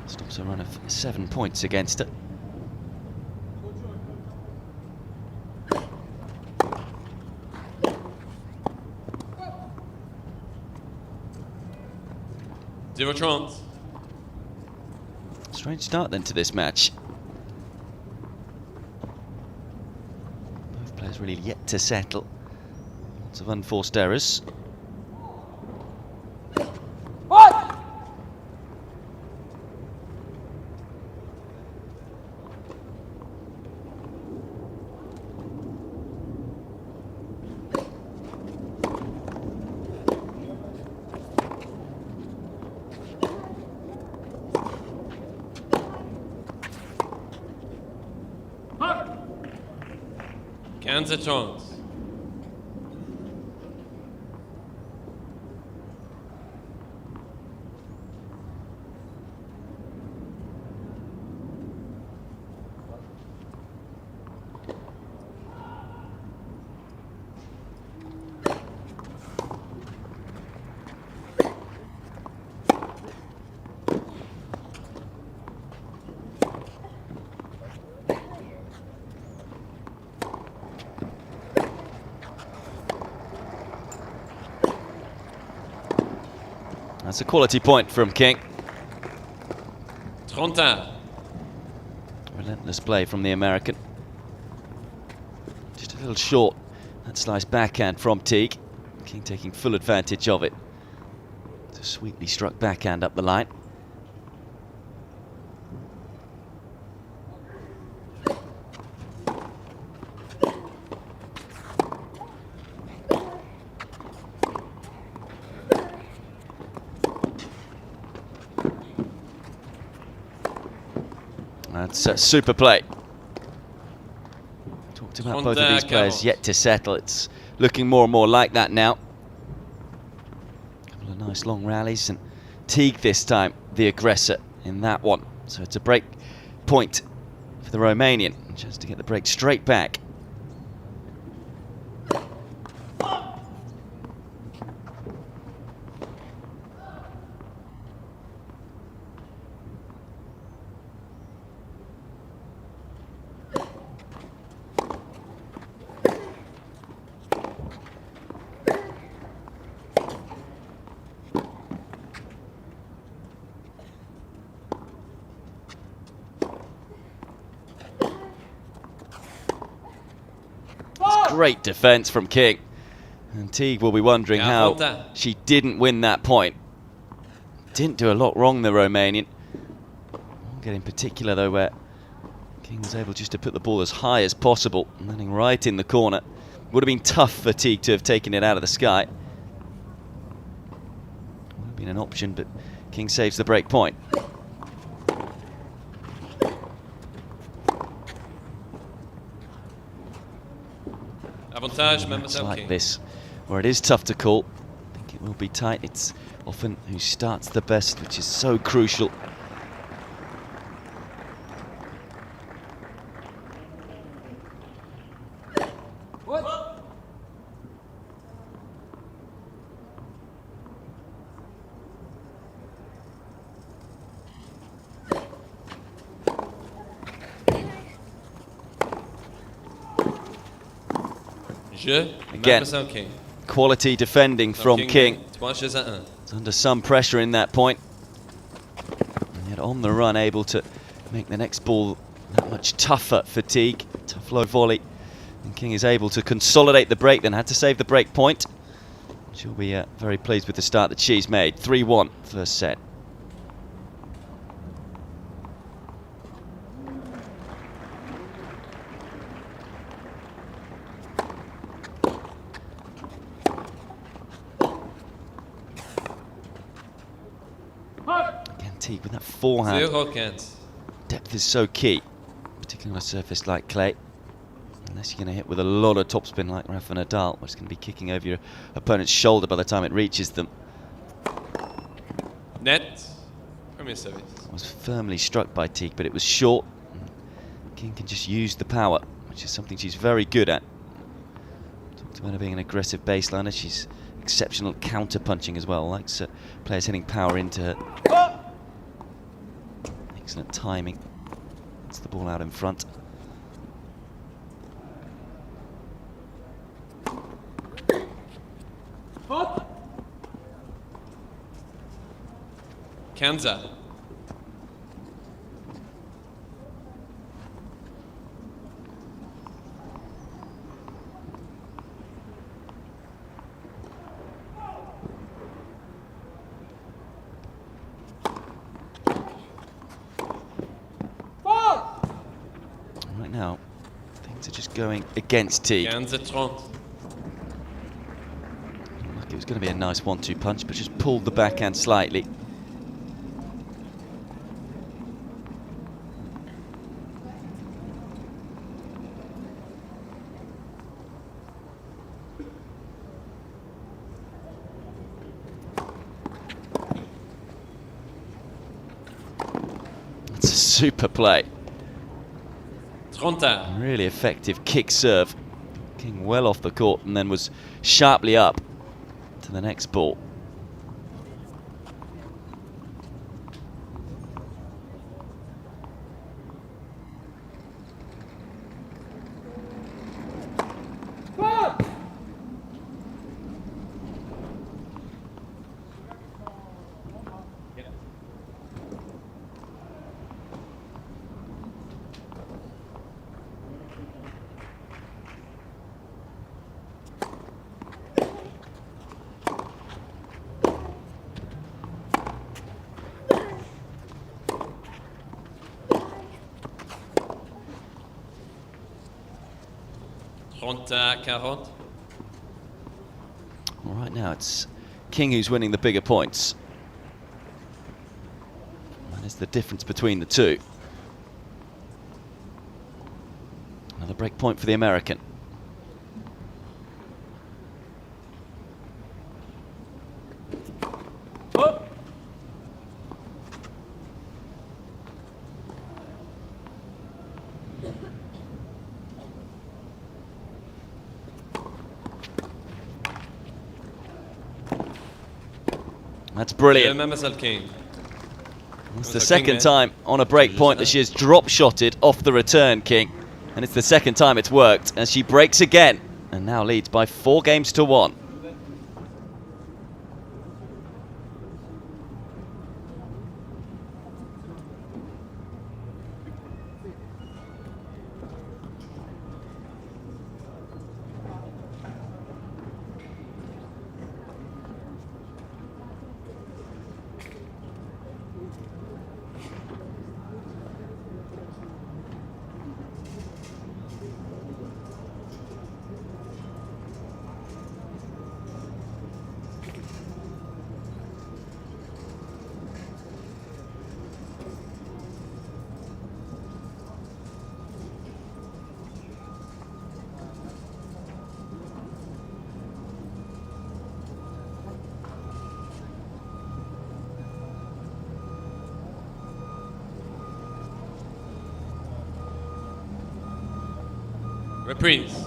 Stops a run of 7 points against her. Zero chance. Strange start then to this match. Both players really yet to settle. Lots of unforced errors. Cancer chance. That's a quality point from King. 30. Relentless play from the American. Just a little short. That slice backhand from Teague. King taking full advantage of it. It's a sweetly struck backhand up the line. That's a super play. Talked about both of these players yet to settle. It's looking more and more like that now. A couple of nice long rallies, and Teague this time the aggressor in that one. So it's a break point for the Romanian. Chance to get the break straight back. Great defense from King. And Teague will be wondering how she didn't win that point. Didn't do a lot wrong, the Romanian. One get in particular, though, where King was able just to put the ball as high as possible, landing right in the corner. Would have been tough for Teague to have taken it out of the sky. Would have been an option, but King saves the break point. It's like this, where it is tough to call. I think it will be tight. It's often who starts the best, which is so crucial. Again, quality defending from King. It's under some pressure in that point. And yet on the run, able to make the next ball that much tougher for Teague. Tough low volley. And King is able to consolidate the break, then had to save the break point. She'll be very pleased with the start that she's made. 3-1 first set. Teague with that forehand. 0-15. Depth is so key, particularly on a surface like clay. Unless you're going to hit with a lot of topspin like Rafa Nadal, which is going to be kicking over your opponent's shoulder by the time it reaches them. Net. Premier service. Was firmly struck by Teague, but it was short. King can just use the power, which is something she's very good at. Talked about her being an aggressive baseliner. She's exceptional counter-punching as well. Likes players hitting power into her. Excellent timing. Gets the ball out in front. Kanza. Right now, things are just going against Teague. Kanza 30. It was going to be a nice 1-2 punch, but just pulled the backhand slightly. It's a super play. 30. Really effective kick serve. King well off the court and then was sharply up to the next ball. All right, now it's King who's winning the bigger points. That is the difference between the two. Another break point for the American. That's brilliant. It's the second time on a break point that she has drop-shotted off the return, King. And it's the second time it's worked, as she breaks again and now leads by 4-1. Reprise.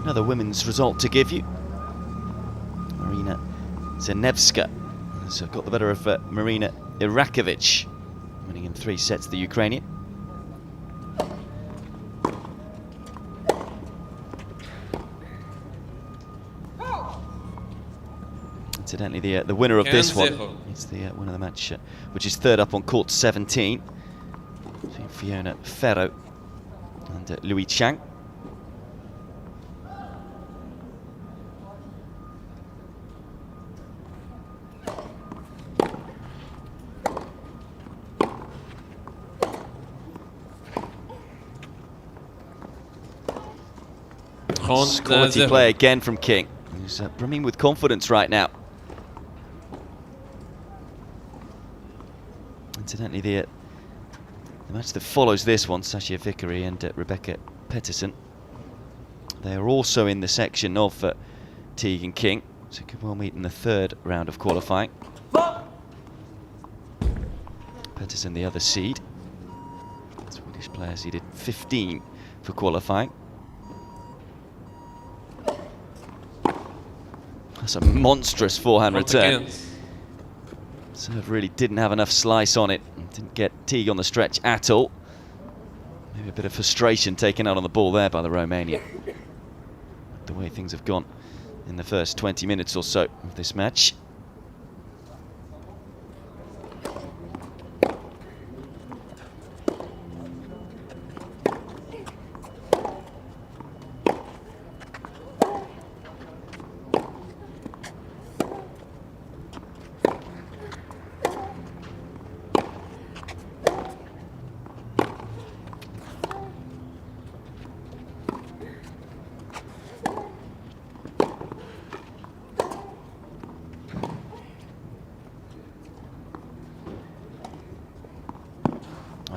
Another women's result to give you. Marina Zanevska has got the better of Marina Irakovic, winning in 3 sets, the Ukrainian. Incidentally, the winner of this one is the winner of the match, which is third up on court 17, between Fiona Ferro and Louis Chang. Quality play again from King, who's brimming with confidence right now. Incidentally, the match that follows this one, Sasha Vickery and Rebecca Petterson, they are also in the section of Teague and King, so could well meet in the third round of qualifying. Petterson, the other seed. Swedish player seeded 15 for qualifying. That's a monstrous forehand return. Serve really didn't have enough slice on it. Didn't get Teague on the stretch at all. Maybe a bit of frustration taken out on the ball there by the Romanian. The way things have gone in the first 20 minutes or so of this match.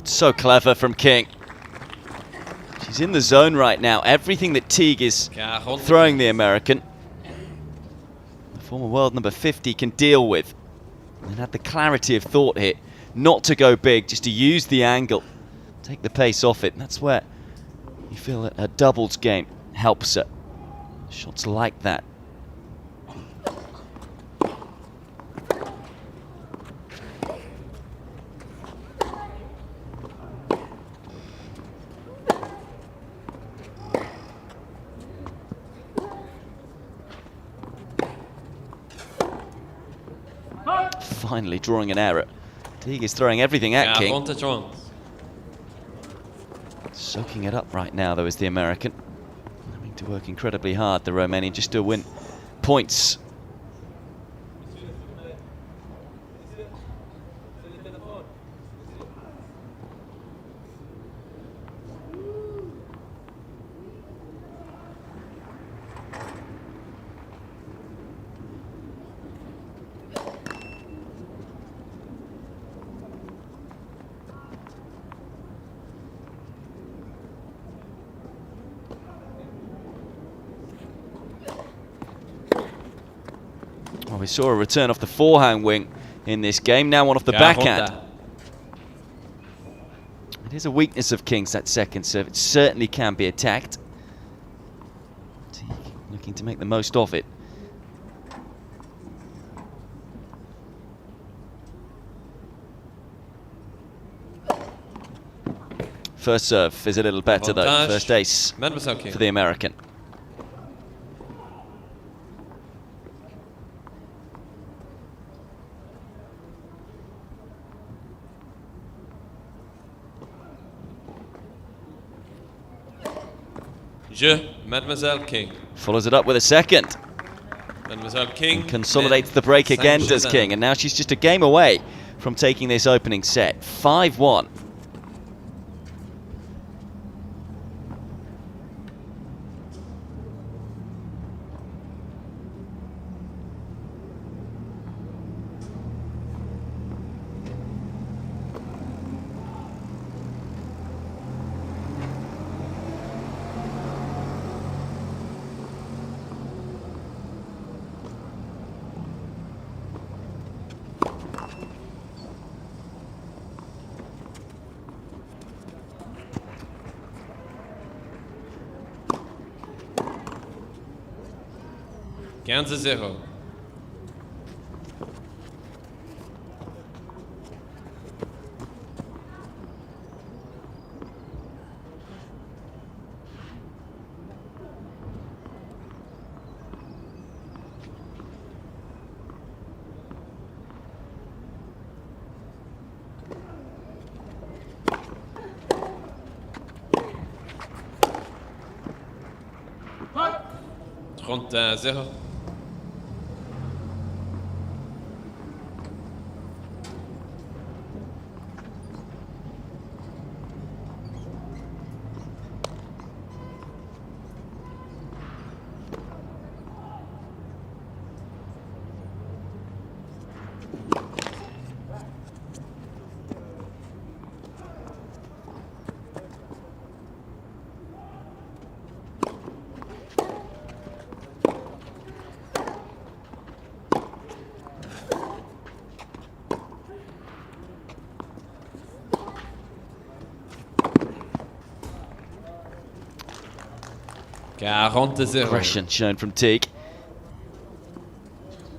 So clever from King. She's in the zone right now. Everything that Teague is throwing the American, the former world number 50 can deal with. And had the clarity of thought here not to go big, just to use the angle, take the pace off it. And that's where you feel that a doubles game helps her. Shots like that. Finally drawing an error. Teague is throwing everything at King. Soaking it up right now, though, is the American. Having to work incredibly hard, the Romanian, just to win points. Well, we saw a return off the forehand wing in this game, now one off the backhand. It is a weakness of King's, that second serve. It certainly can be attacked. Teague looking to make the most of it. First serve is a little better though. First ace for the American. Mademoiselle King. Follows it up with a second. Mademoiselle King. And consolidates the break again, does King. And now she's just a game away from taking this opening set. 5-1. Quinze 0. Trente 0. 40-0. Aggression shown from Teague.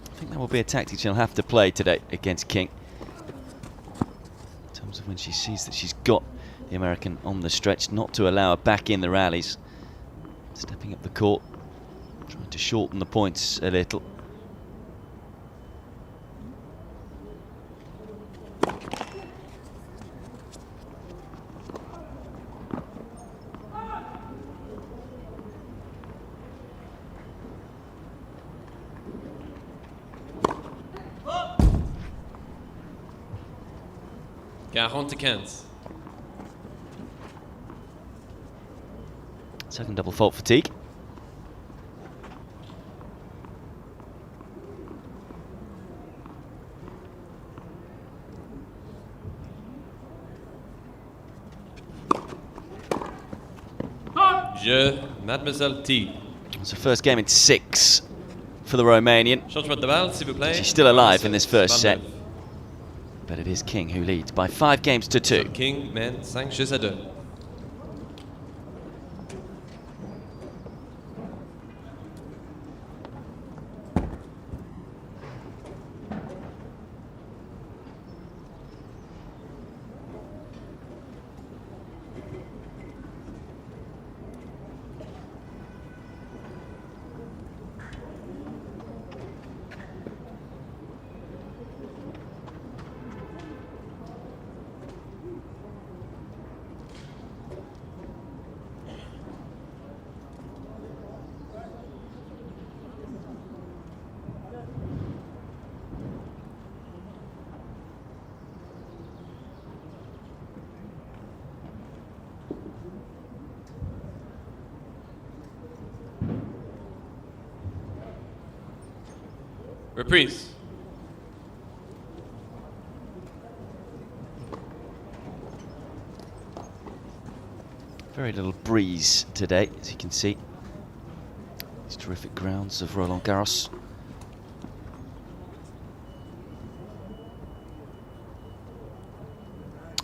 I think that will be a tactic she'll have to play today against King. In terms of when she sees that she's got the American on the stretch, not to allow her back in the rallies. Stepping up the court, trying to shorten the points a little. Second double fault for Teague. Je, Mademoiselle Teague. It's the first game in 6 for the Romanian. Changement de balle, s'il vous plaît. She's still alive in this first set. But it is King who leads by 5 games to 2. King mène 5 jeux à 2. Reprise. Very little breeze today, as you can see. These terrific grounds of Roland-Garros.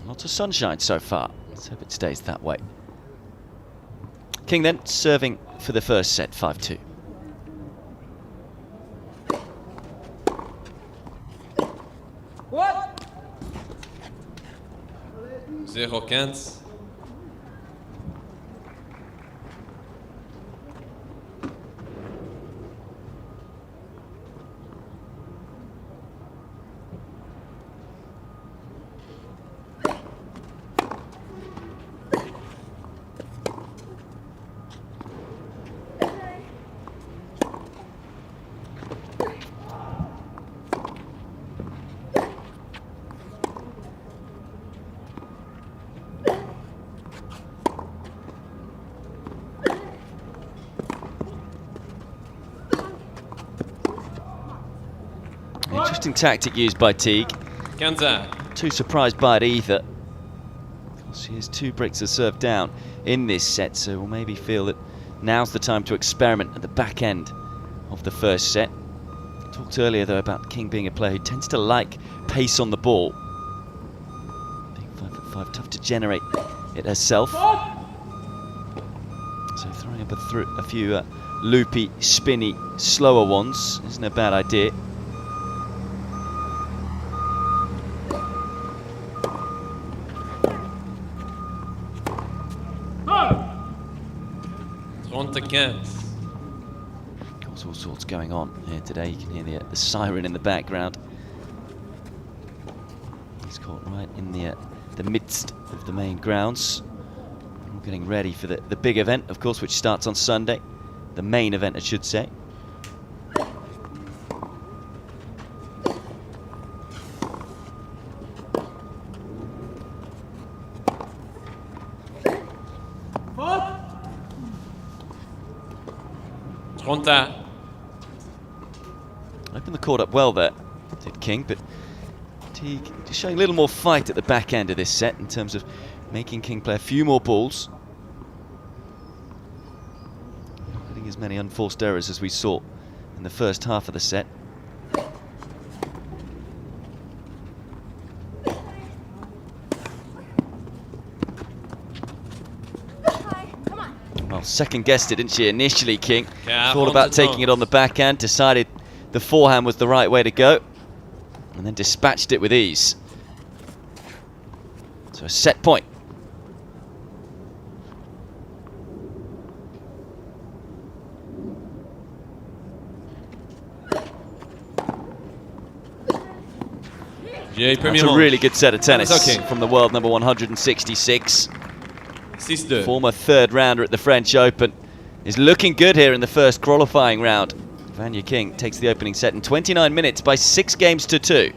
Lots of sunshine so far. Let's hope it stays that way. King then serving for the first set, 5-2. What? 0-15. Interesting tactic used by Teague. Too surprised by it either. She has 2 breaks of serve down in this set, so we'll maybe feel that now's the time to experiment at the back end of the first set. Talked earlier though about King being a player who tends to like pace on the ball. Being 5'5", tough to generate it herself. So throwing up a few loopy, spinny, slower ones isn't a bad idea. All sorts going on here today. You can hear the siren in the background. It's caught right in the midst of the main grounds. We're getting ready for the big event, of course, which starts on Sunday. The main event, I should say. Opened the court up well there, did King, but Teague just showing a little more fight at the back end of this set in terms of making King play a few more balls. Not getting as many unforced errors as we saw in the first half of the set. Well, second guessed it, didn't she, initially, King? Yeah, Thought about taking it on the backhand, decided the forehand was the right way to go, and then dispatched it with ease. So a set point. Yeah, That's a really good set of tennis okay. from the world number 166. 6-2. Former third rounder at the French Open is looking good here in the first qualifying round. Vanya King takes the opening set in 29 minutes by 6 games to 2.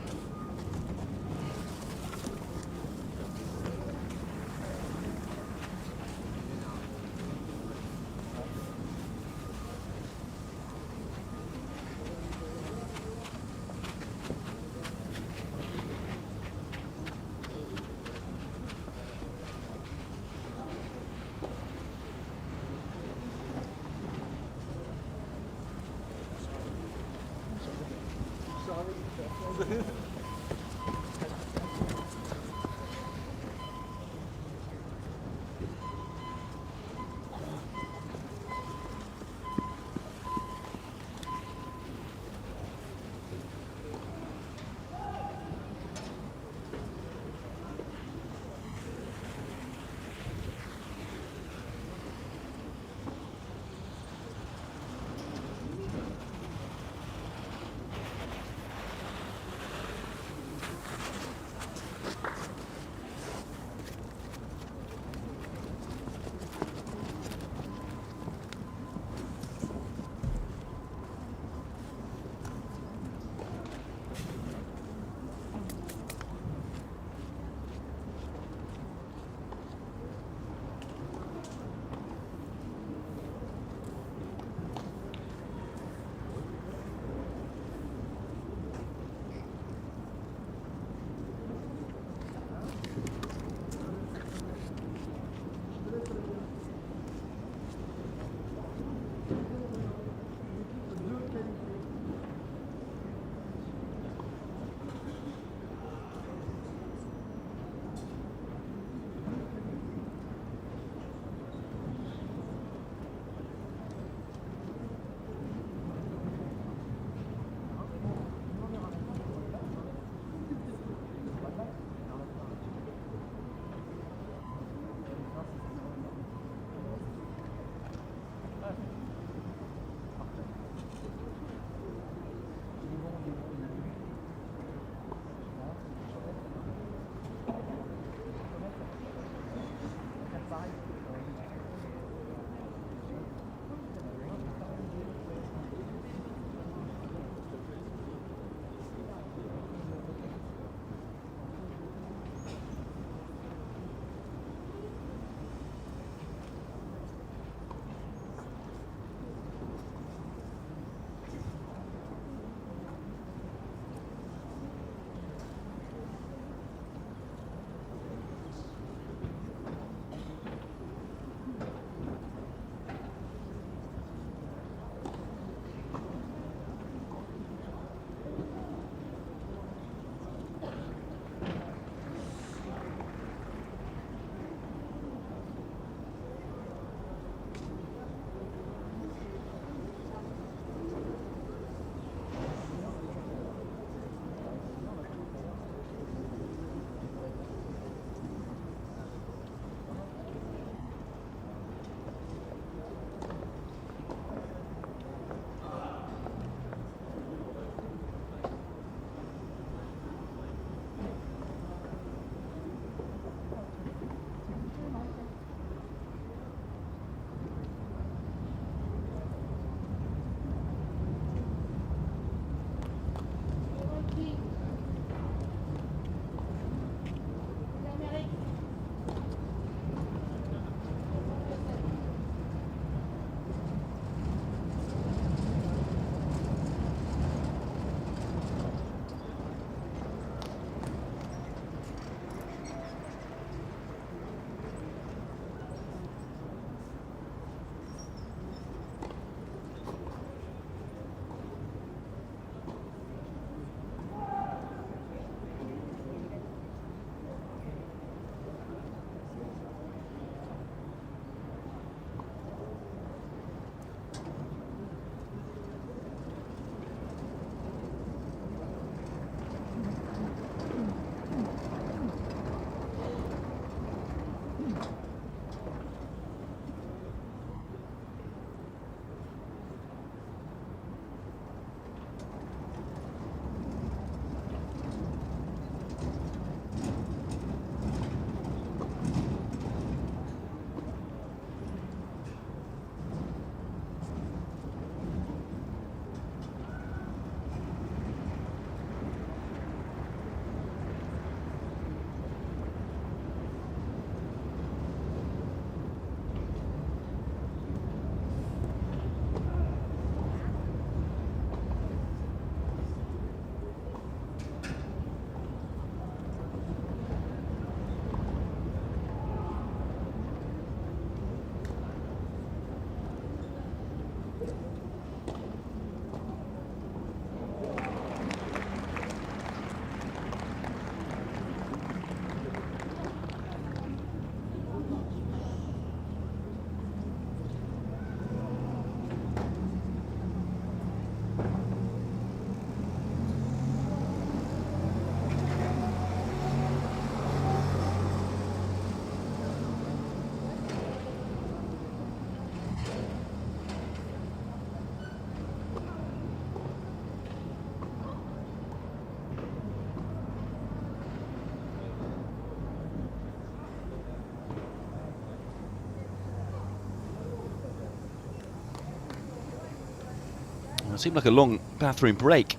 It seemed like a long bathroom break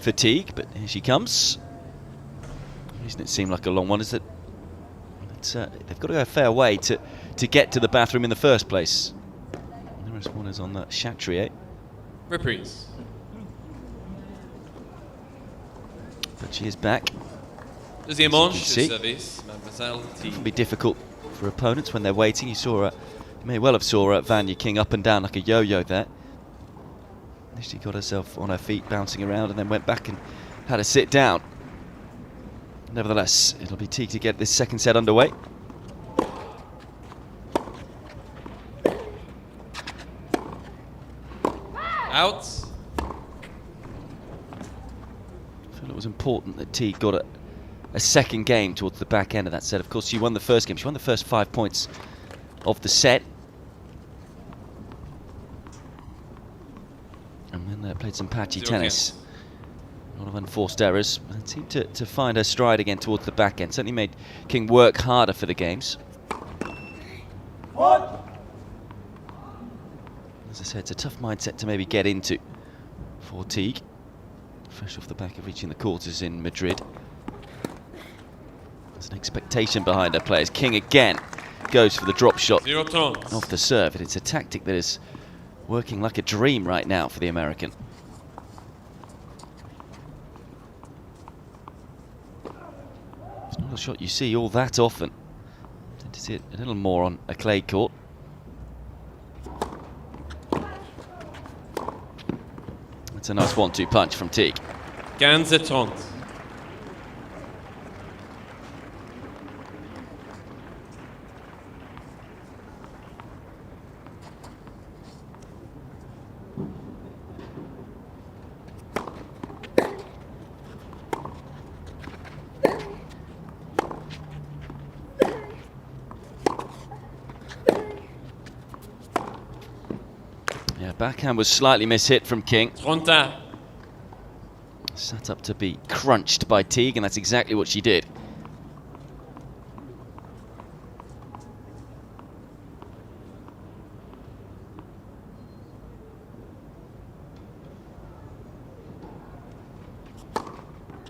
for Teague, but here she comes. The reason it seemed like a long one is that they've got to go a fair way to get to the bathroom in the first place. And the nearest one is on the Chatrier. Reprise. But she is back. Deuxième manche, service, Mademoiselle Teague. It can be difficult for opponents when they're waiting. You saw her, you may well have saw her Vanya King up and down like a yo-yo there. She got herself on her feet, bouncing around, and then went back and had to sit down. Nevertheless, it'll be Teague to get this second set underway. Out. I feel it was important that Teague got a second game towards the back end of that set. Of course, she won the first game. She won the first 5 points of the set. And then played some patchy tennis. A lot of unforced errors. And seemed to find her stride again towards the back end. Certainly made King work harder for the games. What? As I said, it's a tough mindset to maybe get into for Teague. Fresh off the back of reaching the quarters in Madrid. There's an expectation behind her players. King again goes for the drop shot off the serve. And it's a tactic that is working like a dream right now for the American. It's not a shot you see all that often. Tend to see it a little more on a clay court. That's a nice 1-2 punch from Teague. 15-30. Backhand was slightly mishit from King. 30. Set up to be crunched by Teague, and that's exactly what she did.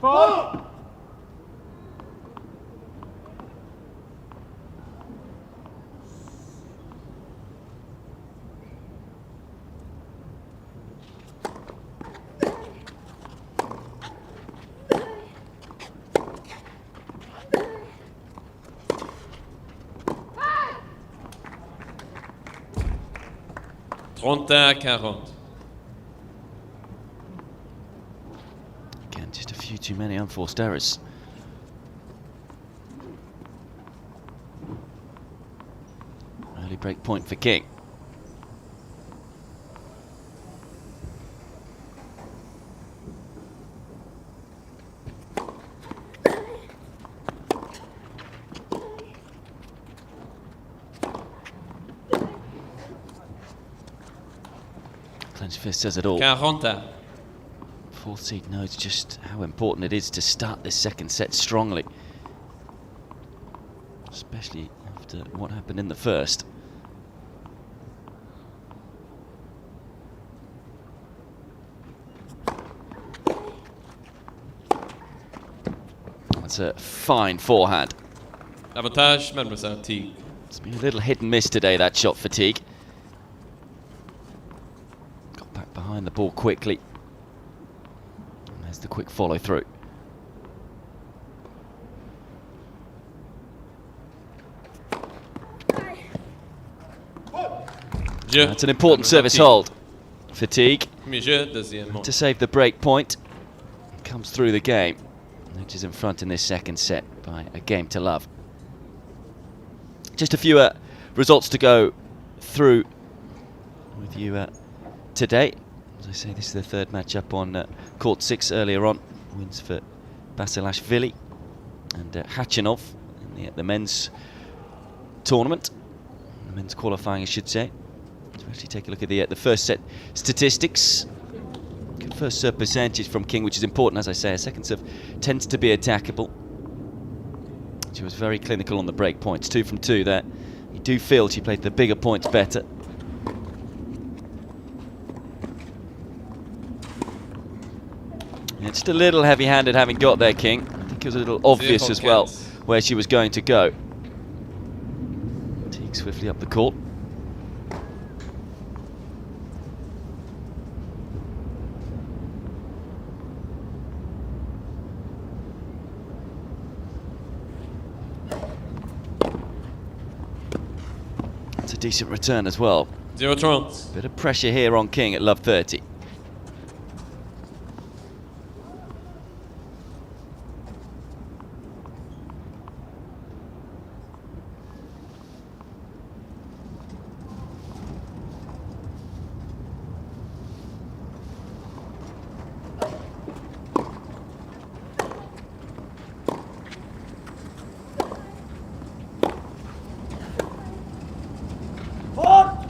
Oh! Again, just a few too many unforced errors. Early break point for King. Clenched fist says it all. 40. Fourth seed knows just how important it is to start this second set strongly. Especially after what happened in the first. That's a fine forehand. Avantage, Mademoiselle Teague. It's been a little hit and miss today, that shot for Teague. Got back behind the ball quickly. And there's the quick follow through. That's an important service hold for Teague to save the break point. Comes through the game, which is in front in this second set by a game to love. Just a few results to go through with you today. As I say, this is the third match-up on court 6 earlier on. Wins for Basilashvili and Khachanov in the men's tournament. The men's qualifying, I should say. To actually take a look at the first set statistics. Good first serve percentage from King, which is important, as I say. A second serve tends to be attackable. She was very clinical on the break points. 2 from 2 there. You do feel she played the bigger points better. Just a little heavy-handed having got there, King. I think it was a little obvious as well where she was going to go. Teague swiftly up the court. It's a decent return as well. 0-30. Bit of pressure here on King at love 30.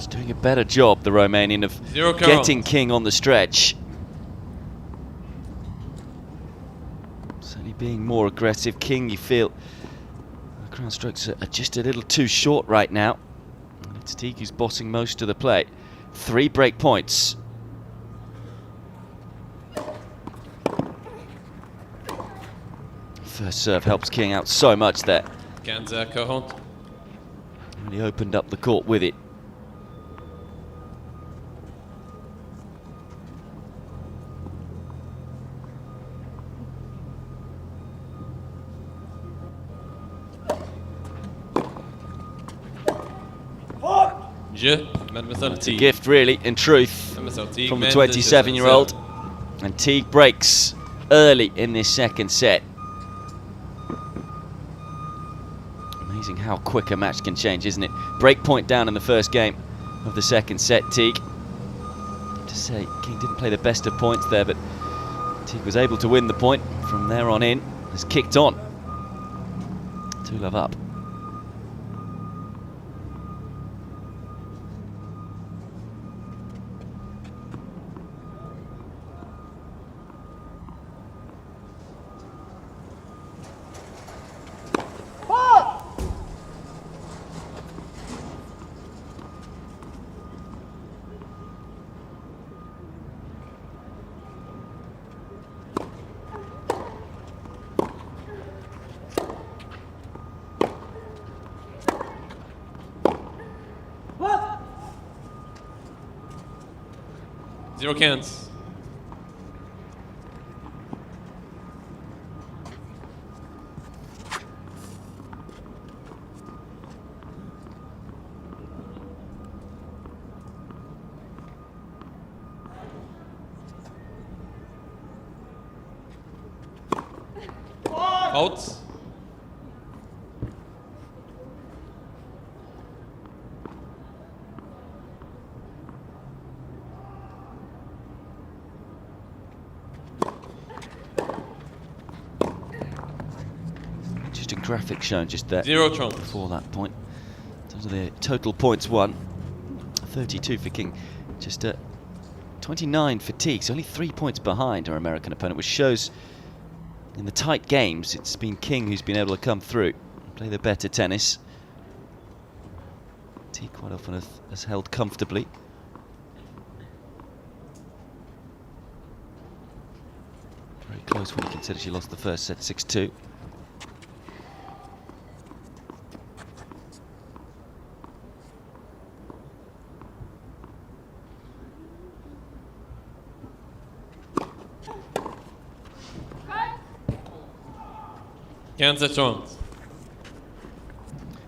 Doing a better job, the Romanian, of getting King on the stretch. Certainly being more aggressive. King, you feel the ground strokes are just a little too short right now. And it's Teague who's bossing most of the play. 3 break points. First serve helps King out so much there. 15-40. Really opened up the court with it. It's a gift, really, in truth, from the 27-year-old. And Teague breaks early in this second set. Amazing how quick a match can change, isn't it? Break point down in the first game of the second set, Teague. To say, King didn't play the best of points there, but Teague was able to win the point. From there on in, has kicked on. 2-love up. Zero cans. Out. Interesting graphic shown just there. 0-30. Before that point. In terms of the total points won, 32 for King. Just 29 for Teague. So only 3 points behind our American opponent, which shows in the tight games it's been King who's been able to come through and play the better tennis. Teague quite often has held comfortably. Very close when you consider she lost the first set 6-2.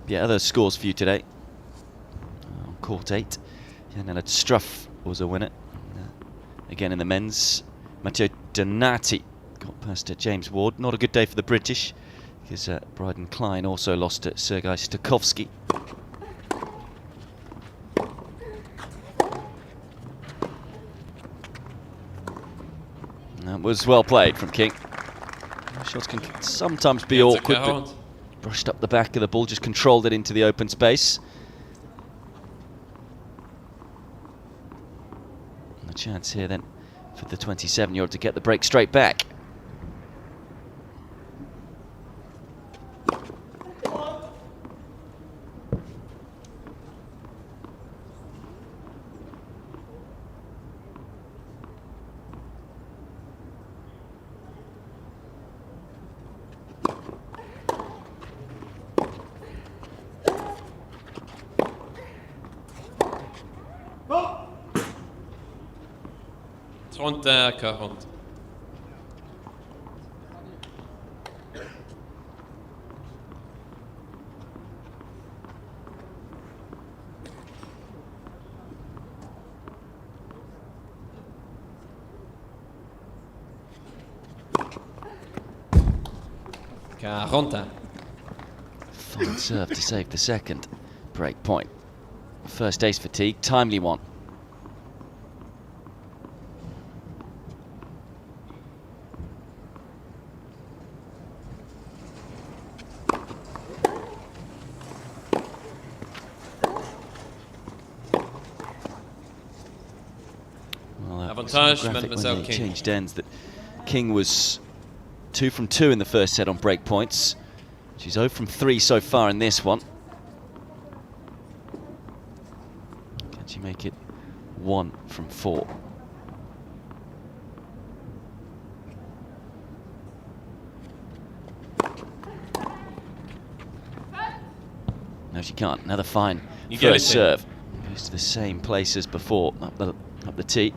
Yeah, other scores for you today. On court 8, Janela Struff was a winner. Again in the men's, Matteo Donati got past James Ward. Not a good day for the British, because Bryden Klein also lost to Sergei Stakovsky. That was well played from King. Shots can sometimes be awkward, but brushed up the back of the ball, just controlled it into the open space. And a chance here then for the 27-year-old to get the break straight back. 30-40. Fine serve to save the second break point. First ace for Teague, timely one. Well, Avantage, graphic Mademoiselle when they King. changed ends that King was 2 from 2 in the first set on break points. She's 0 from 3 so far in this one. Can she make it 1 from 4? No, she can't. Another fine first serve. Goes to the same place as before, up the tee.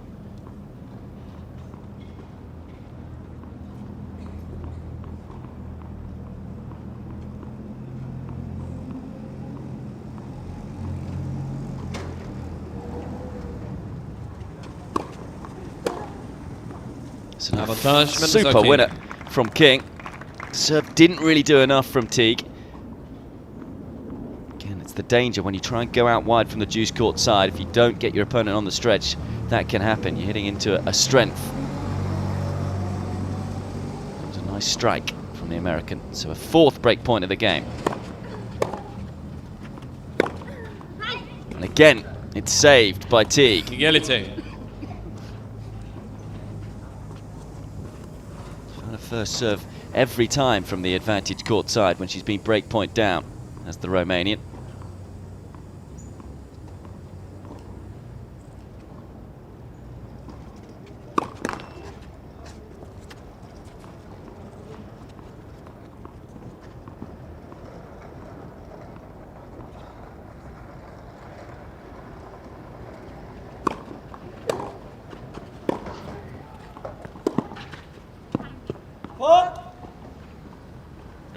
Super winner from King. Serve didn't really do enough from Teague. Again, it's the danger when you try and go out wide from the deuce court side. If you don't get your opponent on the stretch, that can happen. You're hitting into a strength. That was a nice strike from the American. So a fourth break point of the game. And again, it's saved by Teague. Égalité. First serve every time from the advantage court side when she's been break point down as the Romanian.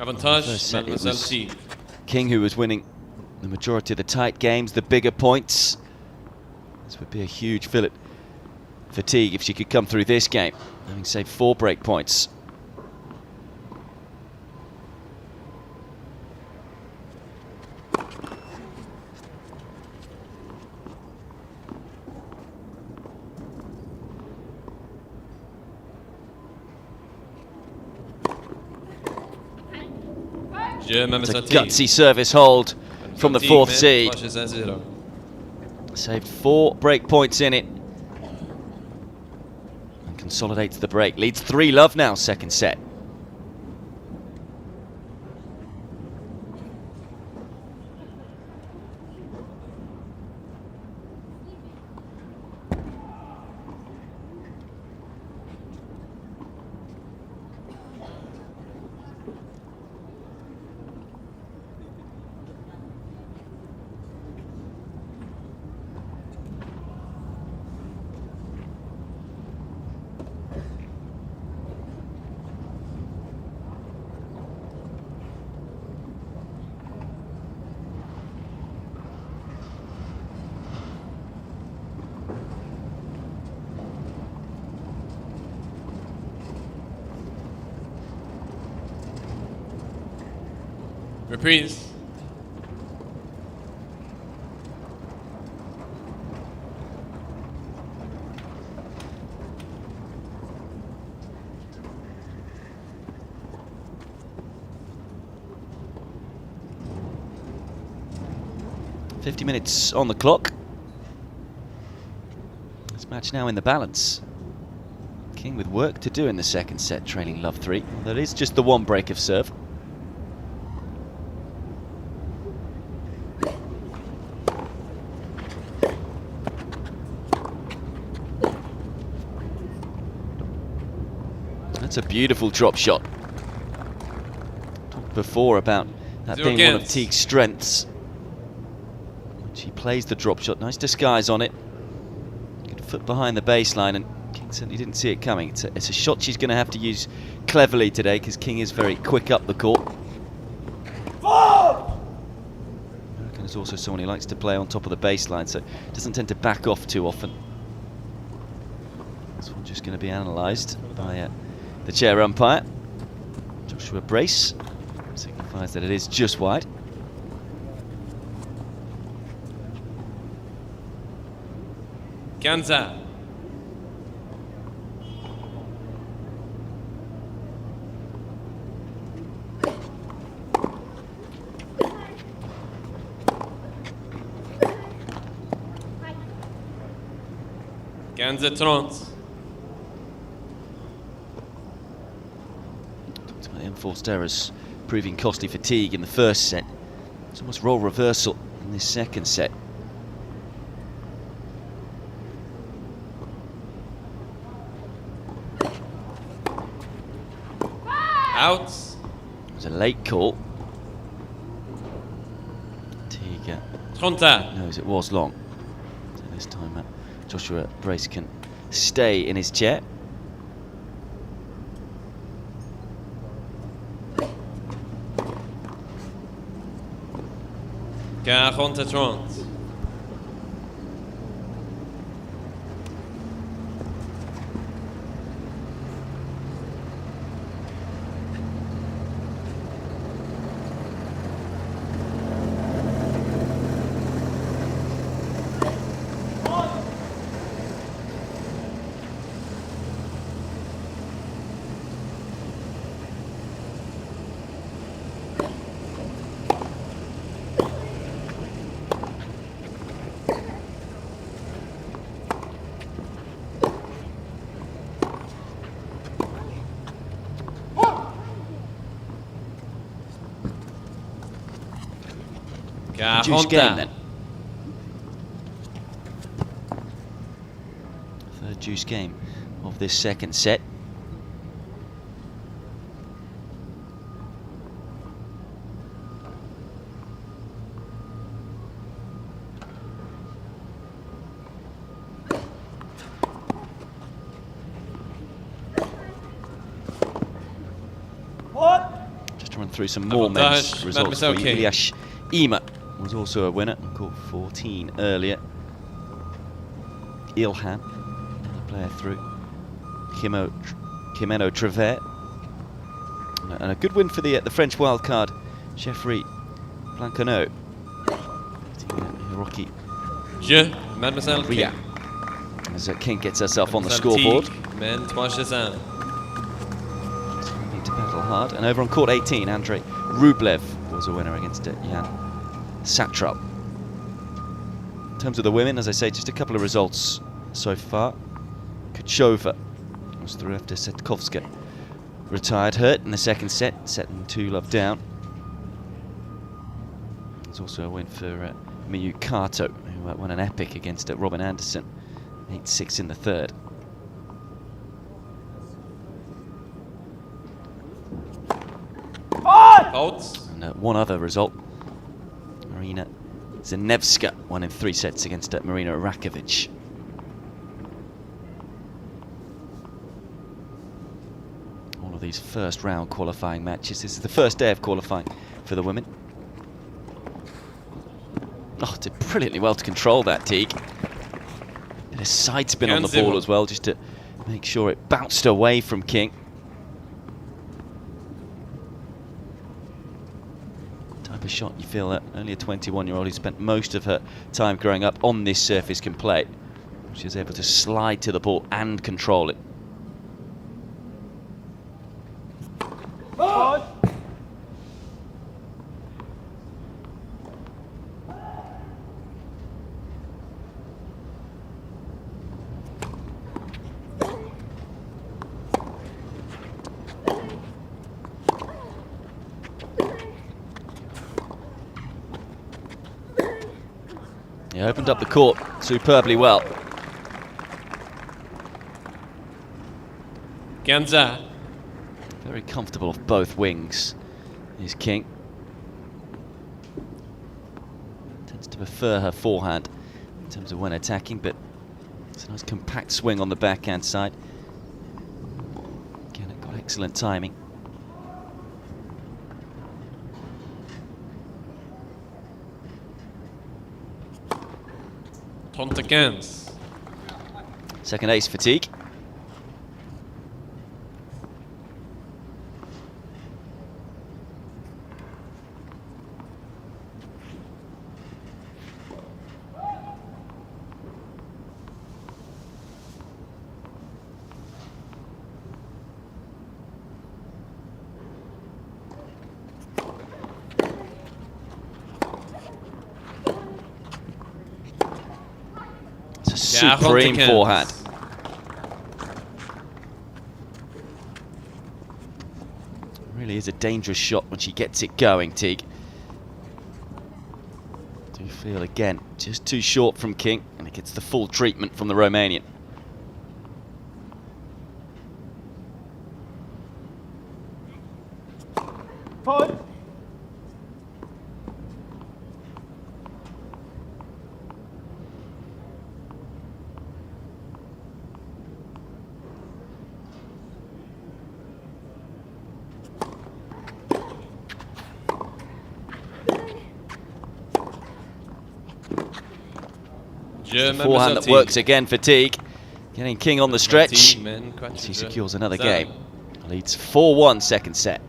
Avantage, Mademoiselle Teague. King who was winning the majority of the tight games, the bigger points. This would be a huge fillet for Teague if she could come through this game, having saved 4 break points. It's a gutsy service hold from the fourth seed. Saved 4 break points in it. And consolidates the break. Leads 3-love now, second set. Reprise. .50 minutes on the clock. This match now in the balance. King with work to do in the second set, trailing love 3. That is just the 1 break of serve. That's a beautiful drop shot. Talked before about that being one of Teague's strengths. She plays the drop shot, nice disguise on it. Good foot behind the baseline, and King certainly didn't see it coming. It's a shot she's going to have to use cleverly today because King is very quick up the court. American is also someone who likes to play on top of the baseline, so doesn't tend to back off too often. This one's just going to be analysed by the chair umpire. Joshua Brace signifies that it is just wide. Ganza. Ganza 30. Talked about the enforced errors proving costly for Teague in the first set. It's almost role reversal in this second set. Out. It was a late call. Teague knows it was long. So this time Joshua Brace can stay in his chair. Quarante 30. Juice game then. Third juice game of this second set. Just to run through some more men's results for you. Iliash Ima was also a winner on court 14 earlier. Ilhan, another player through. Jimeno Trevert. And a good win for the French wildcard, Jeffrey Blancaneau. Hiroki. Mademoiselle King. As King gets herself on the scoreboard. Men 3-1. Need to battle hard. And over on court 18, Andrei Rublev was a winner against Jan Satrap. In terms of the women, as I say, just a couple of results so far. Khachanov was through after Setkovska retired hurt in the second set, setting 2-love down. There's also a win for Miyu Kato, who won an epic against Robin Anderson, 8-6 in the third. And one other result. Marina Zanevska won in 3 sets against Marina Rakovic. All of these first round qualifying matches. This is the first day of qualifying for the women. Oh, did brilliantly well to control that, Teague. Did a side spin on the ball as well, just to make sure it bounced away from King. Type of shot you feel that only a 21-year-old who spent most of her time growing up on this surface can play. She was able to slide to the ball and control it. He opened up the court superbly well. Ganza. Very comfortable off both wings is King. Tends to prefer her forehand in terms of when attacking, but It's a nice compact swing on the backhand side. Again, it got excellent timing. Second ace for Teague. Supreme forehand. Really is a dangerous shot when she gets it going, Teague. Do feel again just too short from King, and it gets the full treatment from the Romanian. Forward. Forehand that works again for Teague. Getting King on the stretch. She secures another game. Leads 4-1 second set.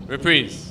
Reprise.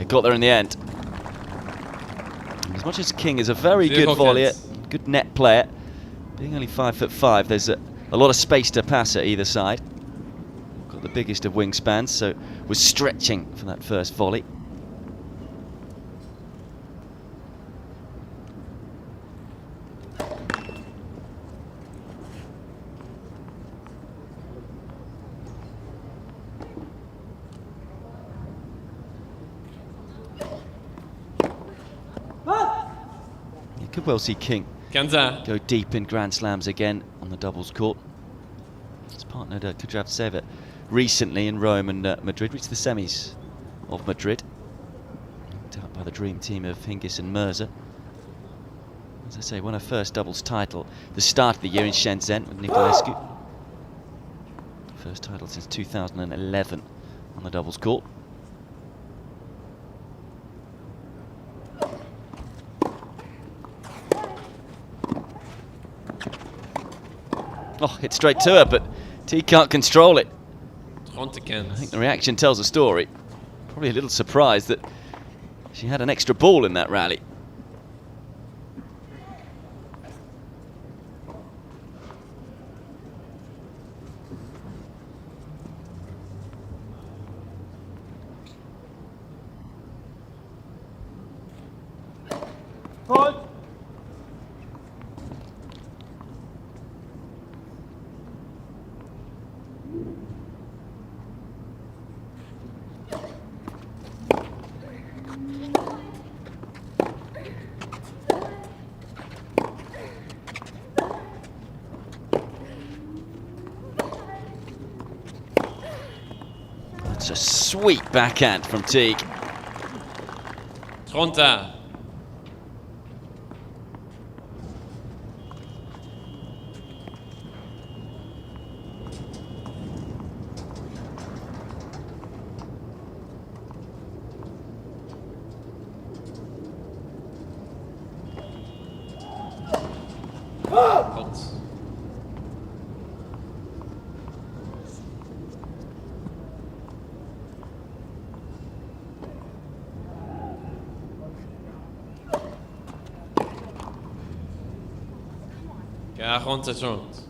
Got there in the end. As much as King is a very good volleyer, good net player, being only 5'5", there's a lot of space to pass at either side. Got the biggest of wingspans, so was stretching for that first volley. Could well see King go deep in Grand Slams again on the doubles court. He's partnered Khachanov recently in Rome and Madrid, reached the semis of Madrid. Knocked out by the dream team of Hingis and Mirza. As I say, won her first doubles title the start of the year in Shenzhen with Nicolescu. First title since 2011 on the doubles court. Oh, hit straight to her, but Teague can't control it. I think the reaction tells a story. Probably a little surprised that she had an extra ball in that rally. Forward. That's a sweet backhand from Teague. Tronta. Halt. Quarante secondes.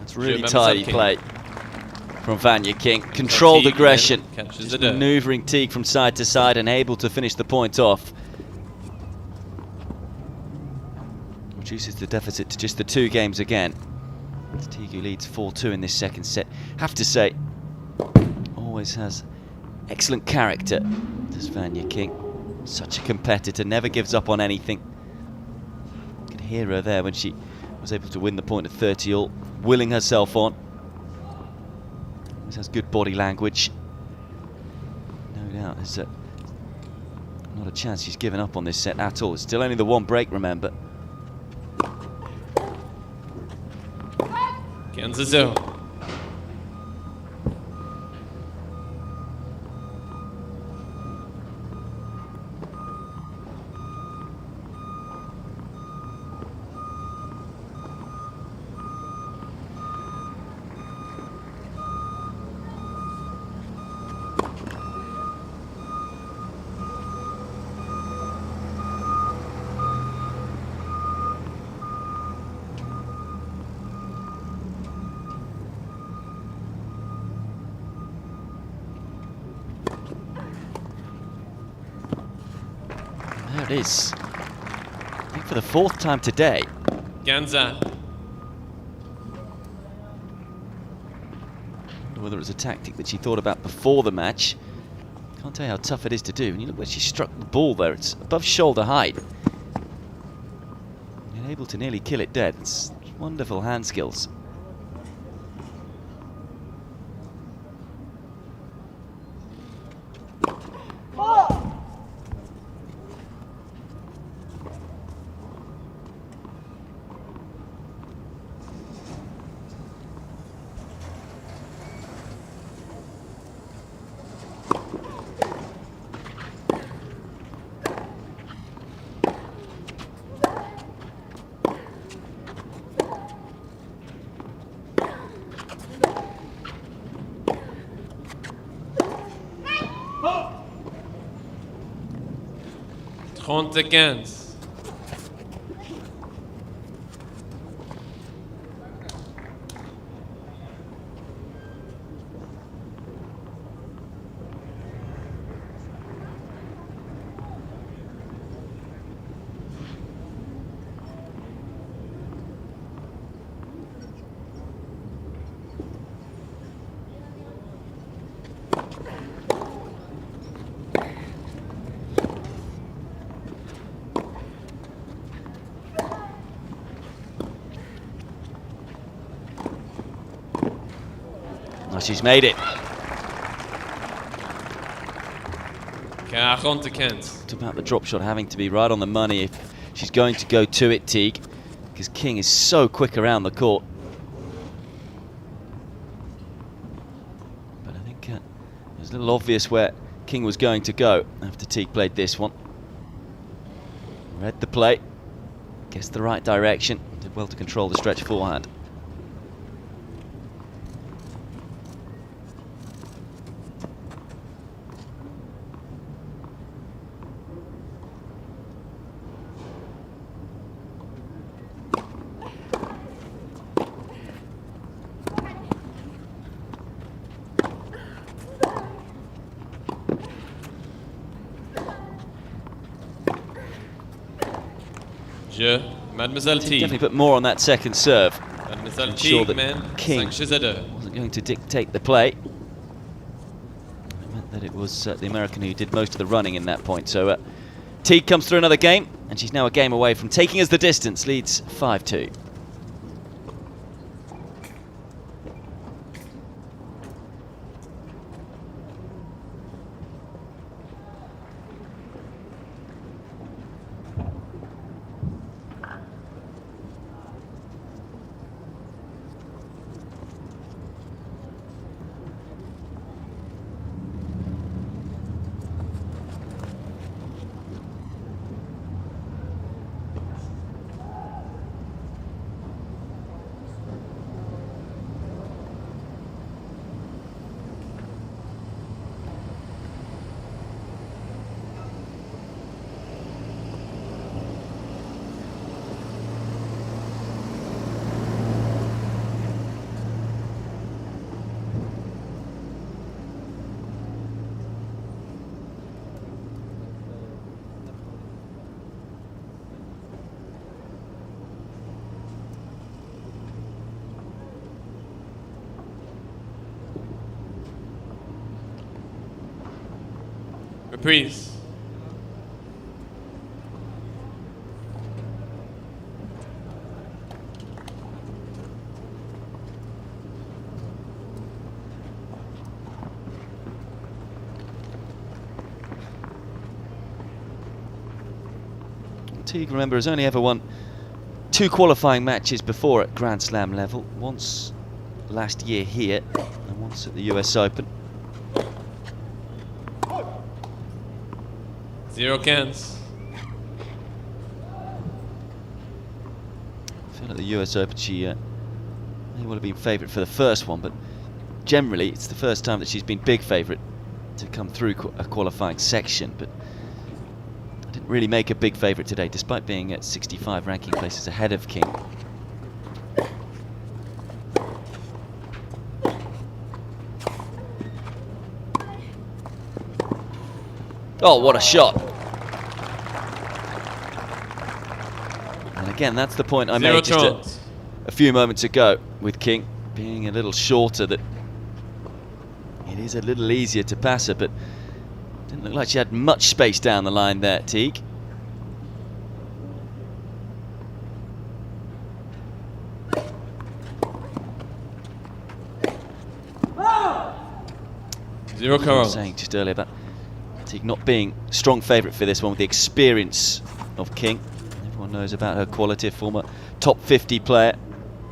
It's really tidy play from Vanya King. Controlled aggression. Just manoeuvring Teague from side to side and able to finish the point off. Reduces the deficit to just the 2 games again. It's Teague who leads 4-2 in this second set. Have to say, always has excellent character, does Vanya King. Such a competitor, never gives up on anything. You could hear her there when she was able to win the point at 30-all, willing herself on. Always has good body language. No doubt there's not a chance she's given up on this set at all. It's still only the 1 break, remember. 15-0. There it is. I think for the 4th time today. Ganza. Whether it was a tactic that she thought about before the match. Can't tell you how tough it is to do. And you look where she struck the ball there. It's above shoulder height. And able to nearly kill it dead. It's wonderful hand skills. Trente-quinze. She's made it. 45. It's about the drop shot having to be right on the money if she's going to go to it, Teague, because King is so quick around the court. But I think it was a little obvious where King was going to go after Teague played this one. Read the play, guessed the right direction, did well to control the stretch forehand. Je, Mademoiselle Teague. Definitely put more on that second serve. Mademoiselle Ensure Teague, that men, King 5-2. wasn't going to dictate the play. It meant that it was the American who did most of the running in that point. So Teague comes through another game, and she's now a game away from taking us the distance, leads 5-2. Reprise. Teague, remember, has only ever won 2 qualifying matches before at Grand Slam level. Once last year here, and once at the US Open. 0-15. I feel like the US Open, she may well have been favourite for the first one, but generally it's the first time that she's been big favourite to come through a qualifying section. But I didn't really make a big favourite today, despite being at 65 ranking places ahead of King. Oh, what a shot. And again, that's the point I made just a few moments ago with King being a little shorter, that it is a little easier to pass her, but didn't look like she had much space down the line there, Teague. Zero I was saying just earlier about Teague not being strong favourite for this one with the experience of King. Everyone knows about her quality, a former top 50 player.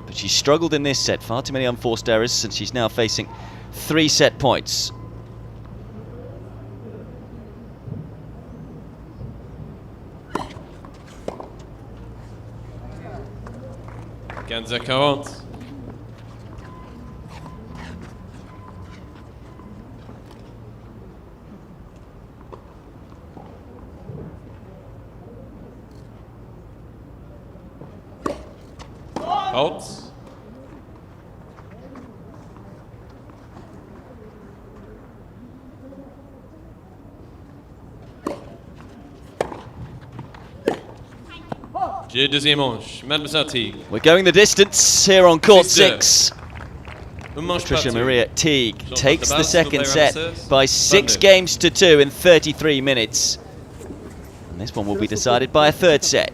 But she struggled in this set, far too many unforced errors, and she's now facing 3 set points. Ganza 40. Out. Deuxième manche, Mademoiselle Teague. We're going the distance here on court 6. Patricia Patricia Maria Teague takes the second set by 6 games to 2 in 33 minutes. And this one will be decided by a third set.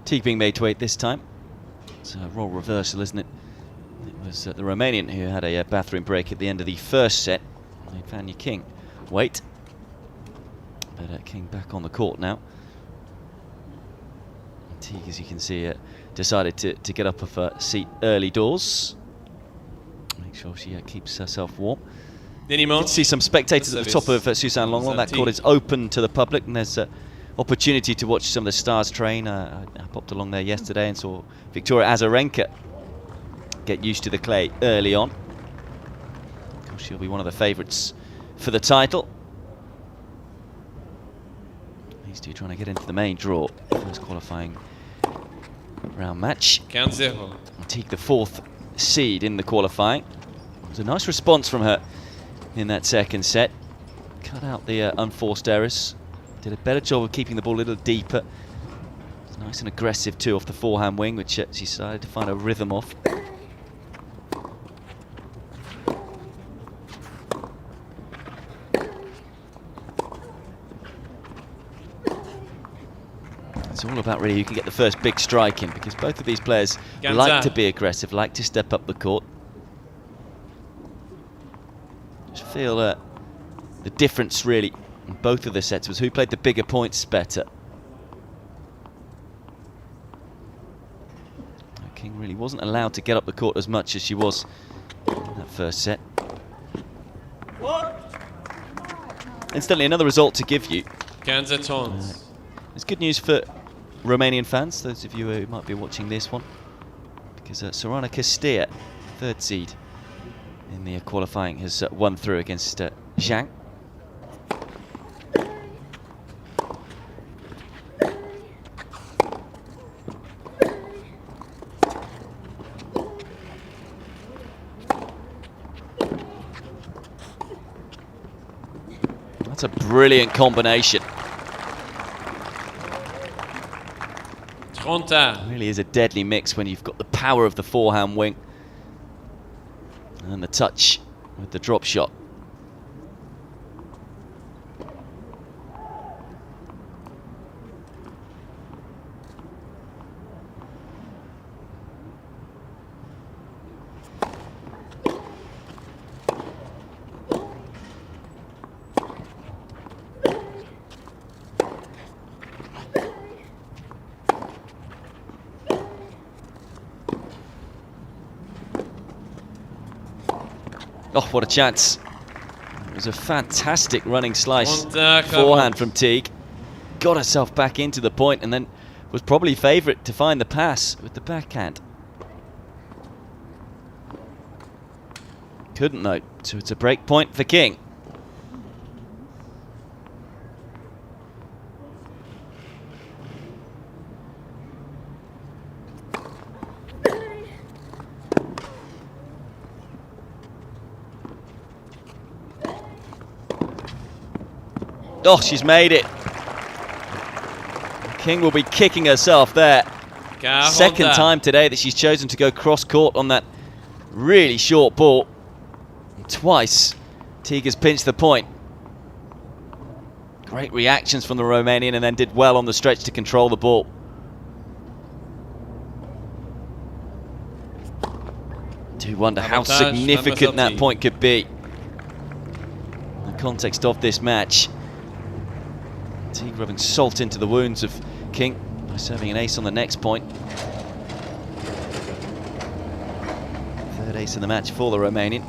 Teague being made to wait this time. It's a role reversal, isn't it? It was the Romanian who had a bathroom break at the end of the first set. Made Vanya King wait. But King back on the court now. Teague, as you can see, decided to get up off her seat early doors. Make sure she keeps herself warm. You can see some spectators at the top of Suzanne Longlong. That court is open to the public, and there's opportunity to watch some of the stars train. I popped along there yesterday and saw Victoria Azarenka get used to the clay early on. Of course, she'll be one of the favourites for the title. These two trying to get into the main draw. First qualifying round match. Count 0. Teague, the 4th seed in the qualifying. It was a nice response from her in that second set. Cut out the unforced errors. Did a better job of keeping the ball a little deeper. It's nice and aggressive too off the forehand wing, which she decided to find a rhythm off. It's all about really who can get the first big strike in, because both of these players like to be aggressive, like to step up the court. Just feel the difference really in both of the sets was who played the bigger points better. King really wasn't allowed to get up the court as much as she was in that first set. Incidentally, another result to give you. It's good news for Romanian fans, those of you who might be watching this one, because Sorana Castilla, 3rd seed in the qualifying, has won through against Zhang. That's a brilliant combination. It really is a deadly mix when you've got the power of the forehand wing and the touch with the drop shot. Oh, what a chance. It was a fantastic running slice forehand from Teague. Got herself back into the point and then was probably favourite to find the pass with the backhand. Couldn't though, so it's a break point for King. Oh, she's made it. King will be kicking herself there. Second time today that she's chosen to go cross-court on that really short ball. Twice, Teague has pinched the point. Great reactions from the Romanian, and then did well on the stretch to control the ball. Do wonder how significant that point could be in the context of this match. Teague rubbing salt into the wounds of King by serving an ace on the next point. 3rd ace in the match for the Romanian.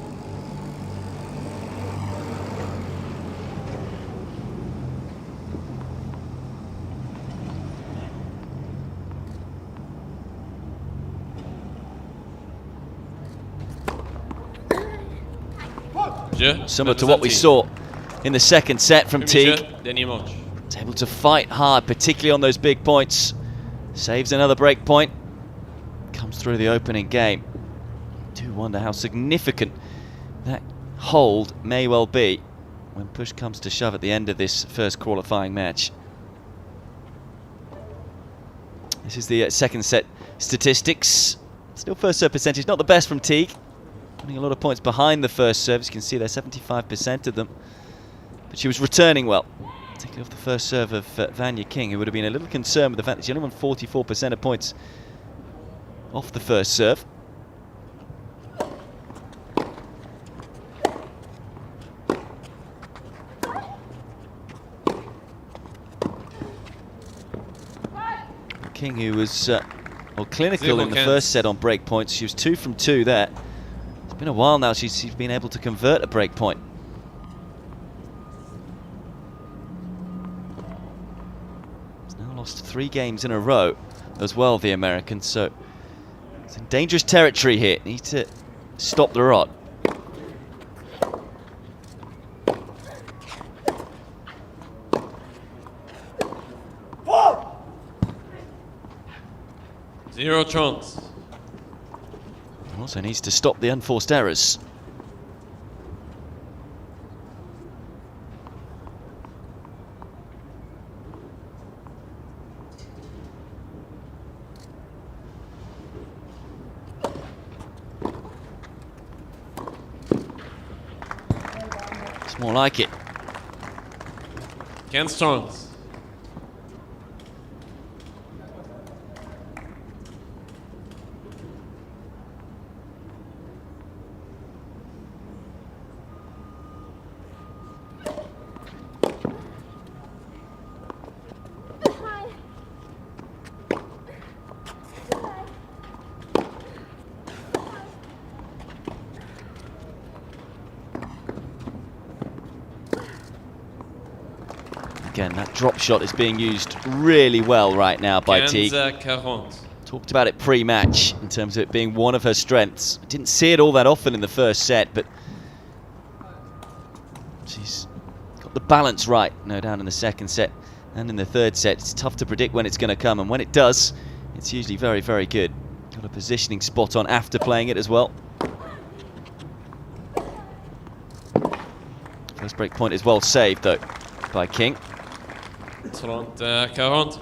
Similar to what we saw in the second set from Teague. Able to fight hard, particularly on those big points. Saves another break point. Comes through the opening game. Do wonder how significant that hold may well be when push comes to shove at the end of this first qualifying match. This is the second set statistics. Still first serve percentage, not the best from Teague. Running a lot of points behind the first service. You can see there 75% of them. But she was returning well. Particularly off the first serve of Vanya King, who would have been a little concerned with the fact that she only won 44% of points off the first serve. King, who was clinical in the first set on break points. She was 2 from 2 there. It's been a while now she's been able to convert a break point. She's now lost 3 games in a row as well, the American, so it's in dangerous territory here. Need to stop the rod. Zero chance. Also needs to stop the unforced errors. It's more like it. Against chance. Again, that drop shot is being used really well right now by Teague. 40. Talked about it pre-match in terms of it being one of her strengths. Didn't see it all that often in the first set, but she's got the balance right, no doubt, in the second set and in the third set. It's tough to predict when it's going to come, and when it does, it's usually very, very good. Got a positioning spot on after playing it as well. First break point is well saved, though, by King. 30-40.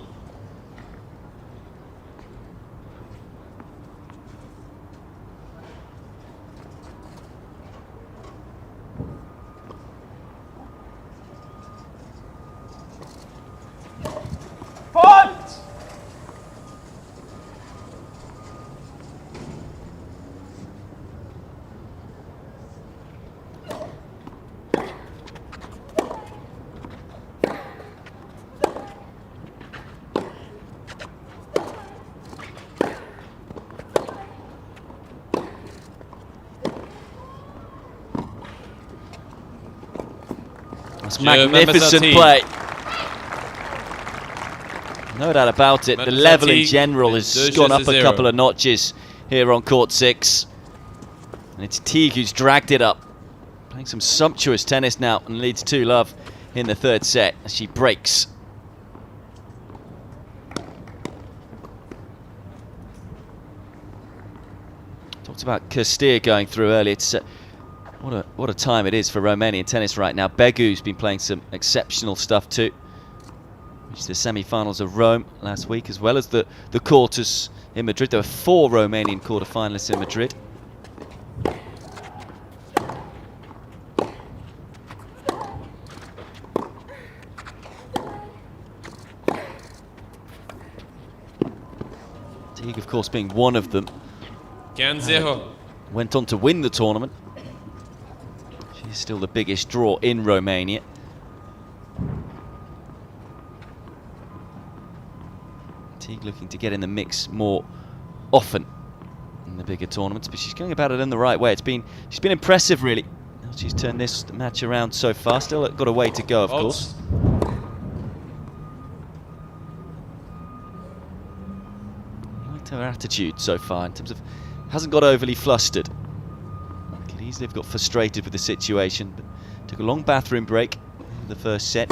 That's magnificent play. No doubt about it. The level in general has gone up a couple of notches here on court 6. And it's Teague who's dragged it up. Playing some sumptuous tennis now and leads 2-love in the third set as she breaks. Talked about Kirsteer going through earlier. It's what a time it is for Romanian tennis right now. Begu's been playing some exceptional stuff too. Reached the semi-finals of Rome last week, as well as the quarters in Madrid. There were 4 Romanian quarter-finalists in Madrid. Teague, of course, being one of them. Went on to win the tournament. She's still the biggest draw in Romania. Teague looking to get in the mix more often in the bigger tournaments, but she's going about it in the right way. She's been impressive, really. She's turned this match around so far. Still got a way to go, of course. I liked her attitude so far in terms of hasn't got overly flustered. Could easily have got frustrated with the situation, but took a long bathroom break in the first set.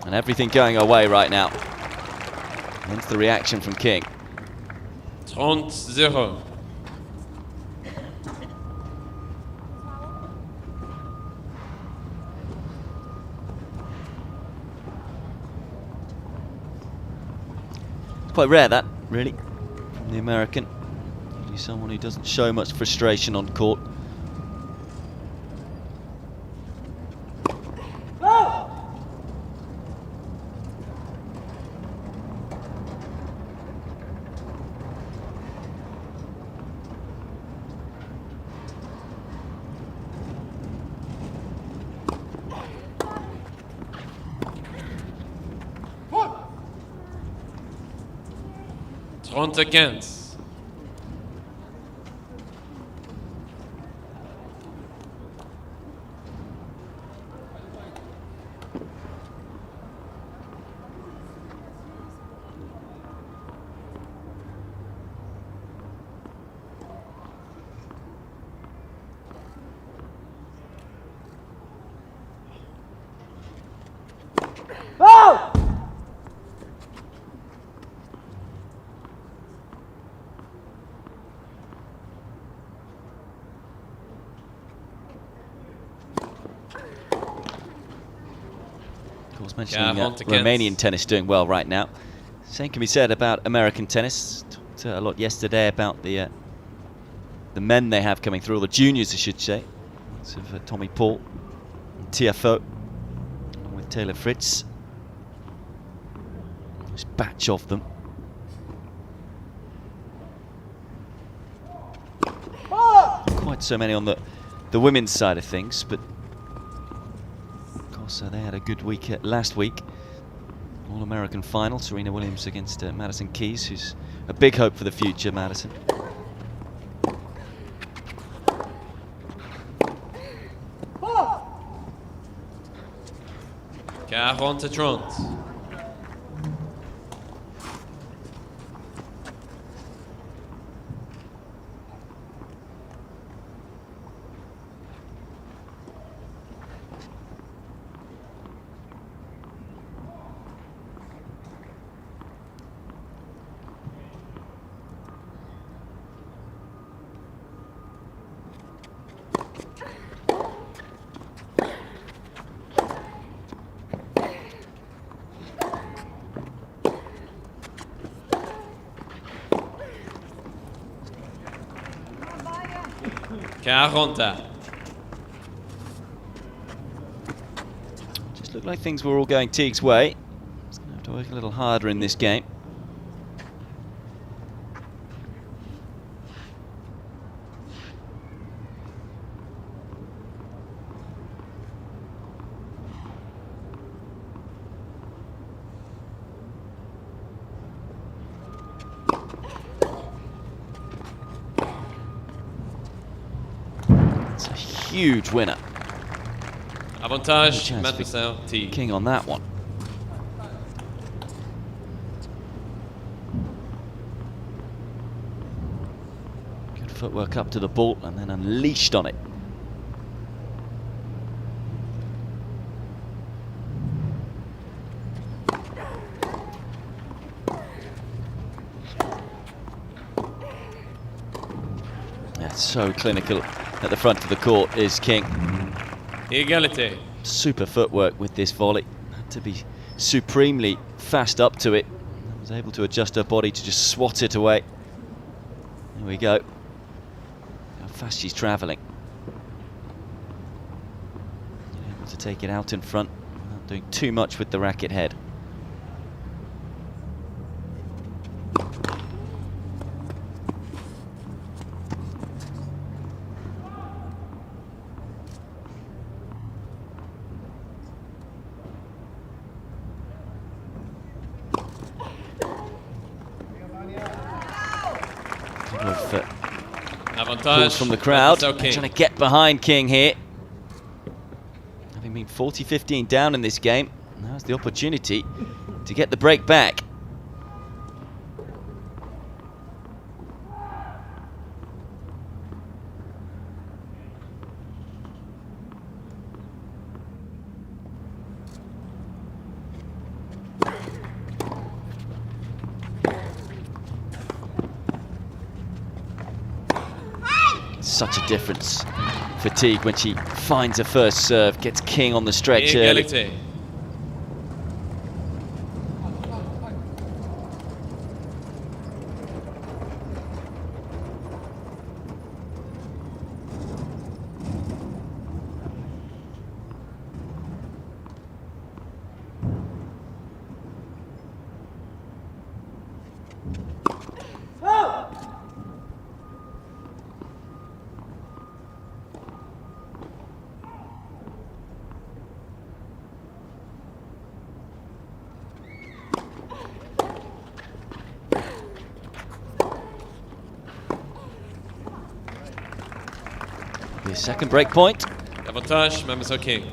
And everything going our way right now. Hence the reaction from King. 30-0. Quite rare that, really, from the American. Usually someone who doesn't show much frustration on court. Against. Mentioning Romanian tennis doing well right now. Same can be said about American tennis. Talked a lot yesterday about the men they have coming through, or the juniors I should say. Lots of Tommy Paul and TFO, along with Taylor Fritz. This batch of them. Quite so many on the women's side of things, but so they had a good week last week. All-American final, Serena Williams against Madison Keys, who's a big hope for the future, Madison. 40-30. Just looked like things were all going Teague's way. He's going to have to work a little harder in this game. Huge winner. Avantage, Mademoiselle Teague. King on that one. Good footwork up to the ball and then unleashed on it. That's so clinical. At the front of the court is King. Égalité. Super footwork with this volley. Had to be supremely fast up to it. Was able to adjust her body to just swat it away. There we go. How fast she's travelling. Able to take it out in front. Not doing too much with the racket head. Calls from the crowd. Trying to get behind King here. Having been 40-15 down in this game, now's the opportunity to get the break back. Such a difference for Teague when she finds her first serve, gets King on the stretch early. be a second break point. Avantage, Mademoiselle King.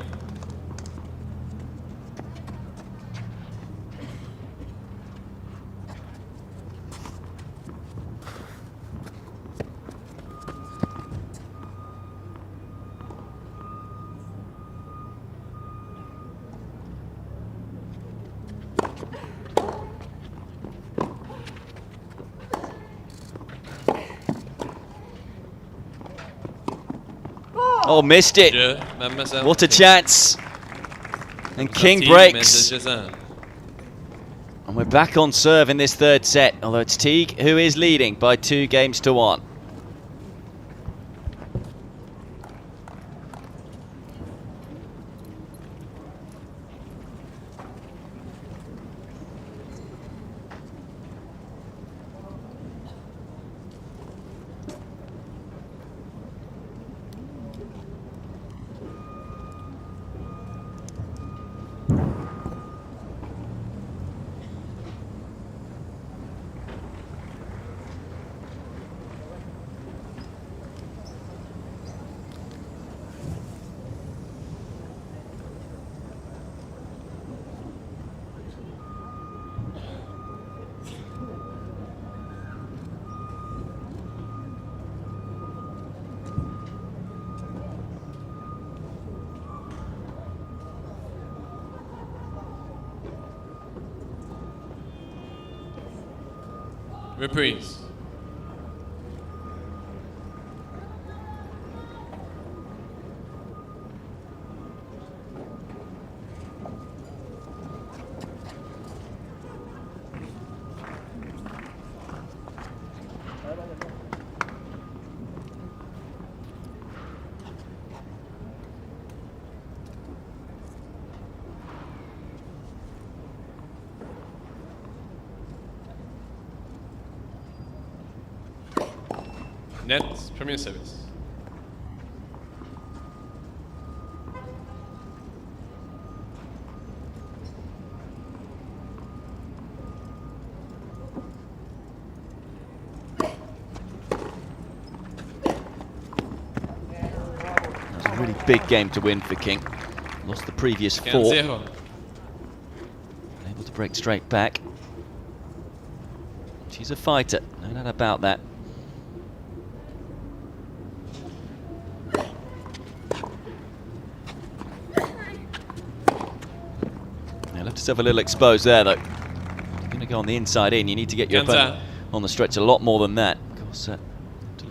Oh, missed it. What a chance. And King breaks. And we're back on serve in this third set, although it's Teague who is leading by 2-1. Reprise. Net, premier service. That's a really big game to win for King. Lost the previous 4. 15-0. Able to break straight back. She's a fighter, no doubt about that. Left herself a little exposed there, though. You're going to go on the inside in. You need to get your opponent on the stretch a lot more than that. Of course, a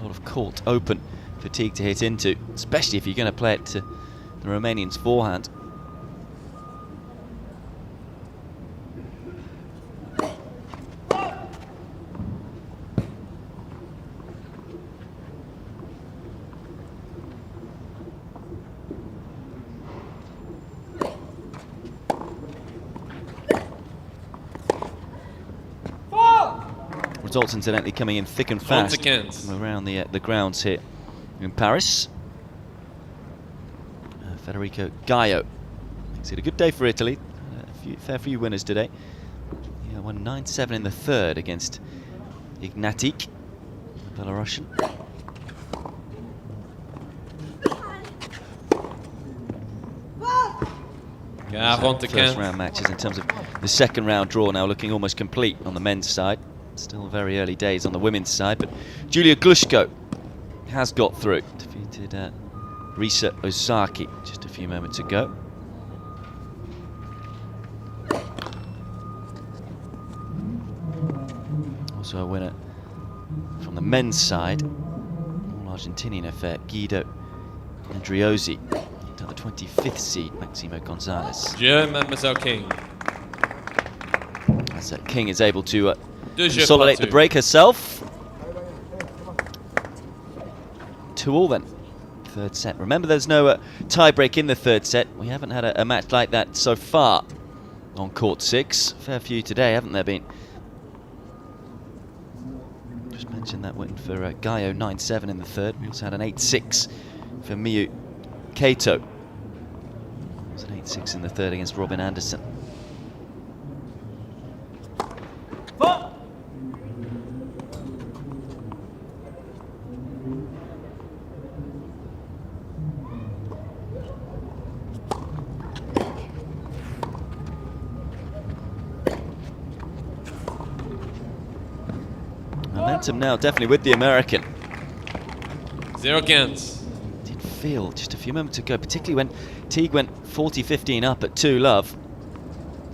lot of court open for Teague to hit into, especially if you're going to play it to the Romanian's forehand. Results incidentally coming in thick and fast around the grounds here in Paris. Federico Gaio makes it a good day for Italy. Fair few winners today. Yeah, won 9-7 in the third against Ignatic, the Belarusian. First round matches in terms of the second round draw now looking almost complete on the men's side. Still very early days on the women's side, but Julia Glushko has got through. Defeated Risa Osaki just a few moments ago. Also a winner from the men's side, all Argentinian affair, Guido Andriozzi. Down the 25th seed, Maximo Gonzalez. Mademoiselle King. As King is able to consolidate the break herself. 2-2 then. Third set. Remember, there's no tie break in the third set. We haven't had a match like that so far on court 6. Fair few today, haven't there been? Just mentioned that win for Gaio, 9-7 in the third. We also had an 8-6 for Miyu Kato. It was an 8-6 in the third against Robin Anderson. momentum now definitely with the American. 0-15. Did feel just a few moments ago, particularly when Teague went 40-15 up at 2-love,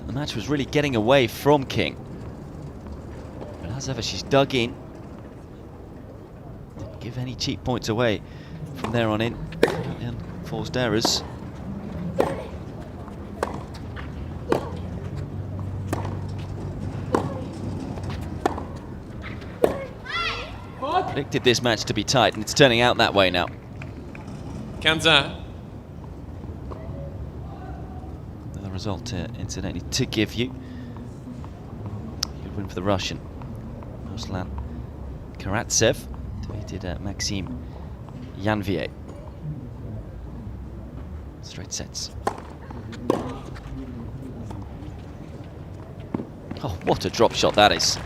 the match was really getting away from King. But as ever, she's dug in. Didn't give any cheap points away from there on in. And forced errors. Predicted this match to be tight, and it's turning out that way now. 15. The result, incidentally, to give you. Good win for the Russian. Ruslan Karatsev defeated Maxime Janvier. Straight sets. Oh, what a drop shot that is.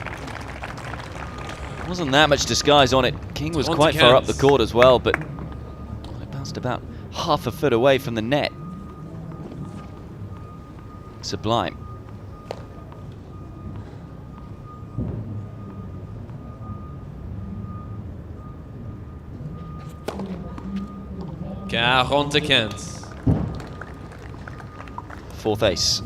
Wasn't that much disguise on it. King was quite far up the court as well, but it bounced about half a foot away from the net. Sublime. Fourth ace.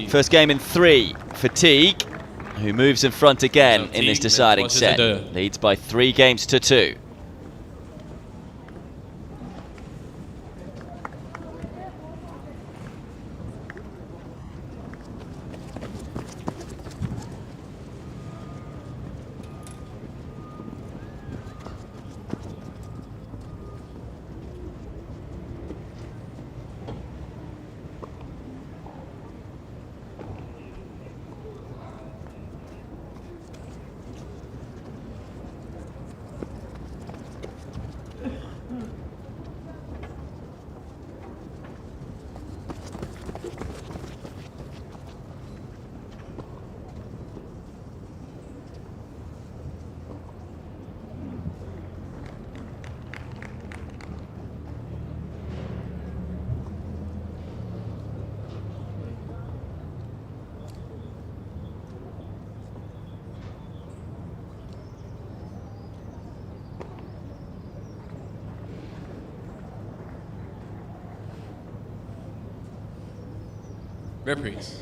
First game in 3 for Teague, who moves in front again in this deciding set. Leads by 3 games to 2. Reprise.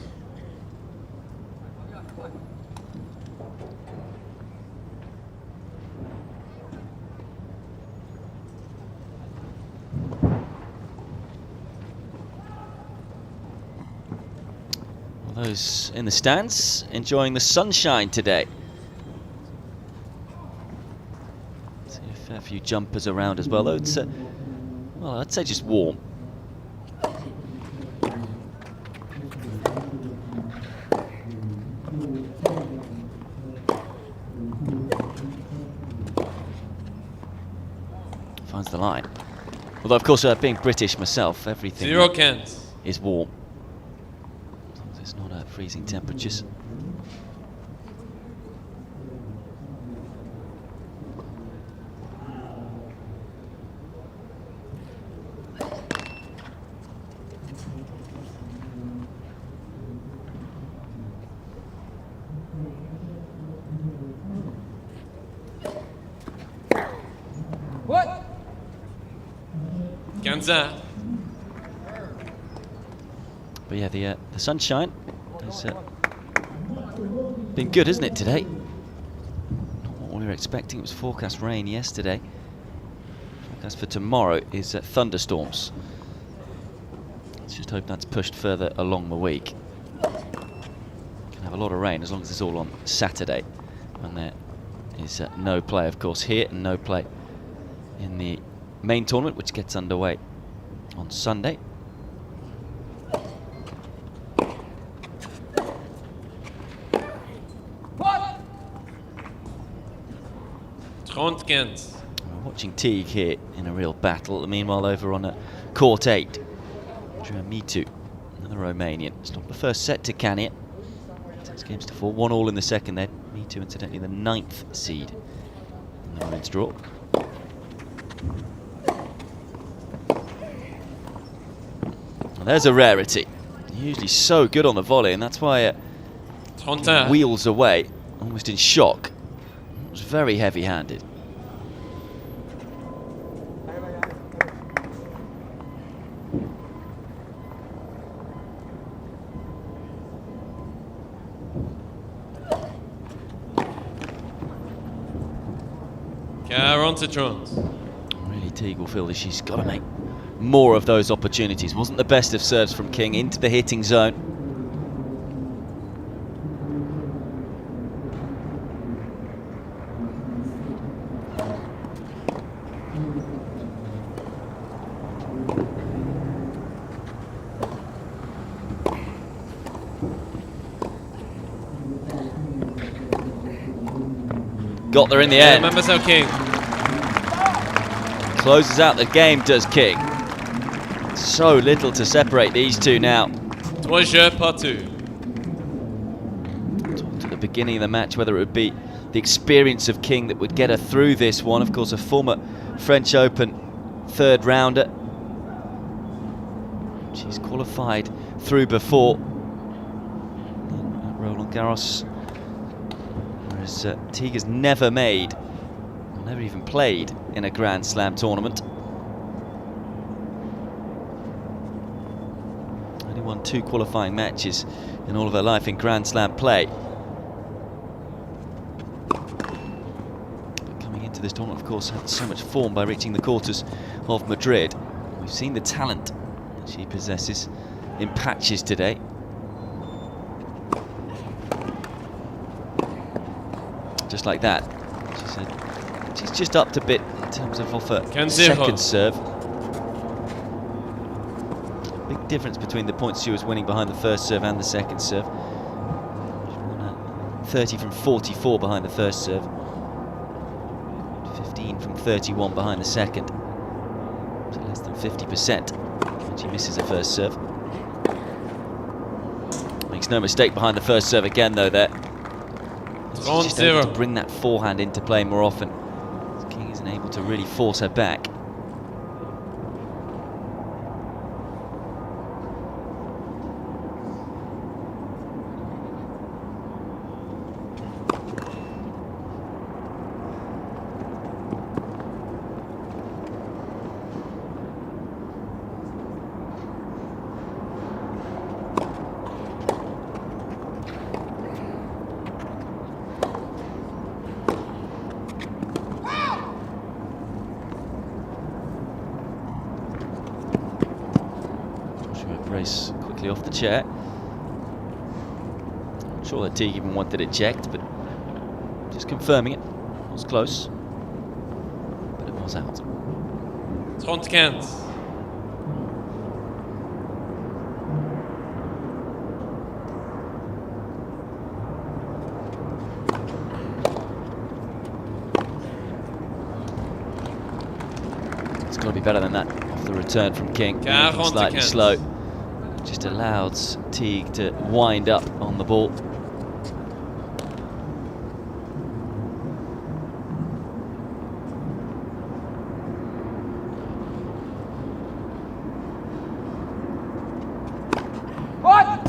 Well, those in the stands enjoying the sunshine today. See a fair few jumpers around as well, though it's well, I'd say just warm. Finds the line. Although, of course, being British myself, everything is warm. As long as it's not freezing temperatures. But yeah, the sunshine has been good, isn't it, today? Not what we were expecting. It was forecast rain yesterday. Forecast for tomorrow is thunderstorms. Let's just hope that's pushed further along the week. Can have a lot of rain as long as it's all on Saturday, when there is no play, of course, here, and no play in the main tournament, which gets underway on Sunday. We're watching Teague here in a real battle. Meanwhile, over on court 8, Mitu, the Romanian. It's not the first set to can it. 6 games to 4, 1-1 in the second there. Me too, incidentally, the 9th seed in the women's draw. Well, there's a rarity. Usually so good on the volley, and that's why it wheels away, almost in shock. It was very heavy-handed. Really, Teague will feel that she's got to make more of those opportunities. Wasn't the best of serves from King into the hitting zone. Got there in the end. Remember so King. Closes out the game, does King. So little to separate these two now. 3 jeux partout. Talked at the beginning of the match whether it would be the experience of King that would get her through this one. Of course, a former French Open 3rd rounder. She's qualified through before at Roland-Garros. Whereas Teague has never made, or never even played in a Grand Slam tournament. Only won 2 qualifying matches in all of her life in Grand Slam play. But coming into this tournament, of course, had so much form by reaching the quarters of Madrid. We've seen the talent that she possesses in patches today. Just like that. She said she's just upped a bit in terms of off her second serve. Big difference between the points she was winning behind the first serve and the second serve. She won 30 from 44 behind the first serve. 15 from 31 behind the second. So less than 50% when she misses her first serve. Makes no mistake behind the first serve again though there. She's just able to bring that forehand into play more often. King isn't able to really force her back. Brace quickly off the chair. Not sure that Teague even wanted it checked, but just confirming it. It was close, but it was out. 30-15. It's got to be better than that off the return from King. Slightly slow. Just allows Teague to wind up on the ball. What?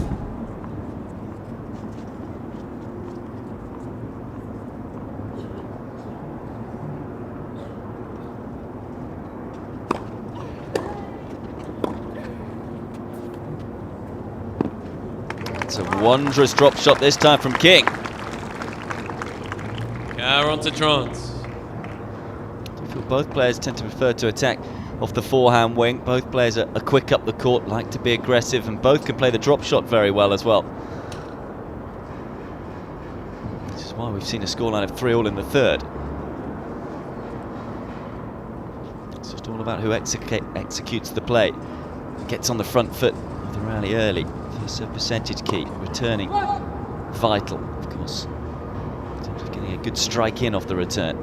It's a wondrous drop shot this time from King. 40-30. I feel both players tend to prefer to attack off the forehand wing. Both players are quick up the court, like to be aggressive, and both can play the drop shot very well as well. This is why we've seen a scoreline of 3-3 in the third. It's just all about who executes the play, gets on the front foot of the rally early. First serve percentage key, returning vital, of course, in terms of getting a good strike in off the return.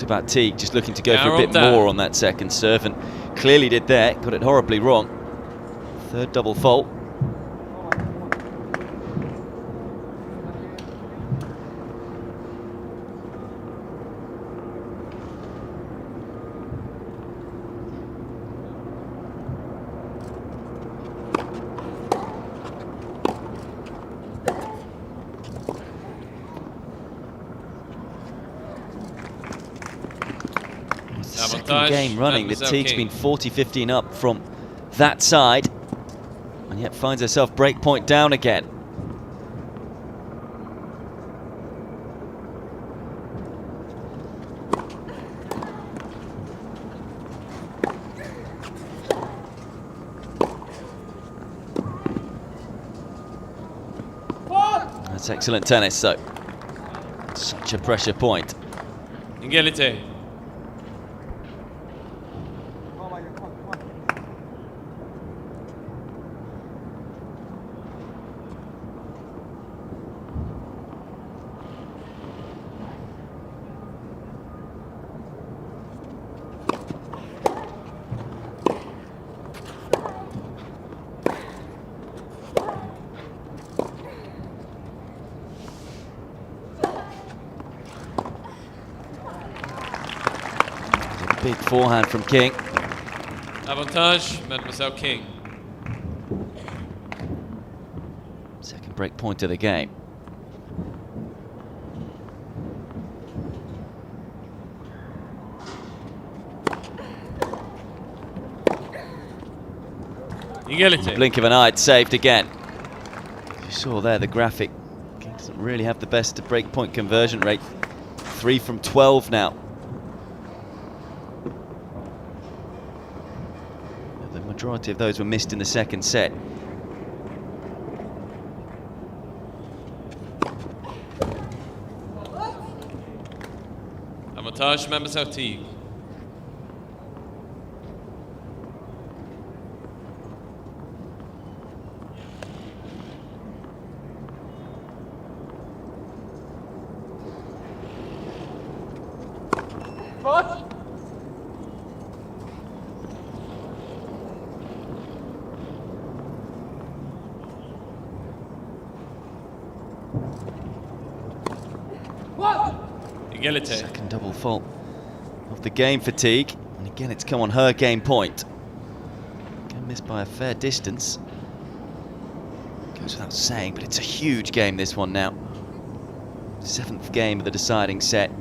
talked about Teague just looking to go for a bit more on that second serve, and clearly did there. Got it horribly wrong. Third double fault. Second game running that Teague's been 40-15 up from that side, and yet finds herself break point down again. That's excellent tennis, though. Such a pressure point. Égalité. Big forehand from King. Avantage, Mademoiselle King. Second break point of the game. Égalité. Blink of an eye, it's saved again. You saw there the graphic. King doesn't really have the best break point conversion rate. 3 from 12 now. The majority of those were missed in the second set. Avantage, Mademoiselle Teague. What? Égalité. Second double fault of the game for Teague. And again, it's come on her game point. Again, missed by a fair distance. Goes without saying, but it's a huge game, this one now. 7th game of the deciding set.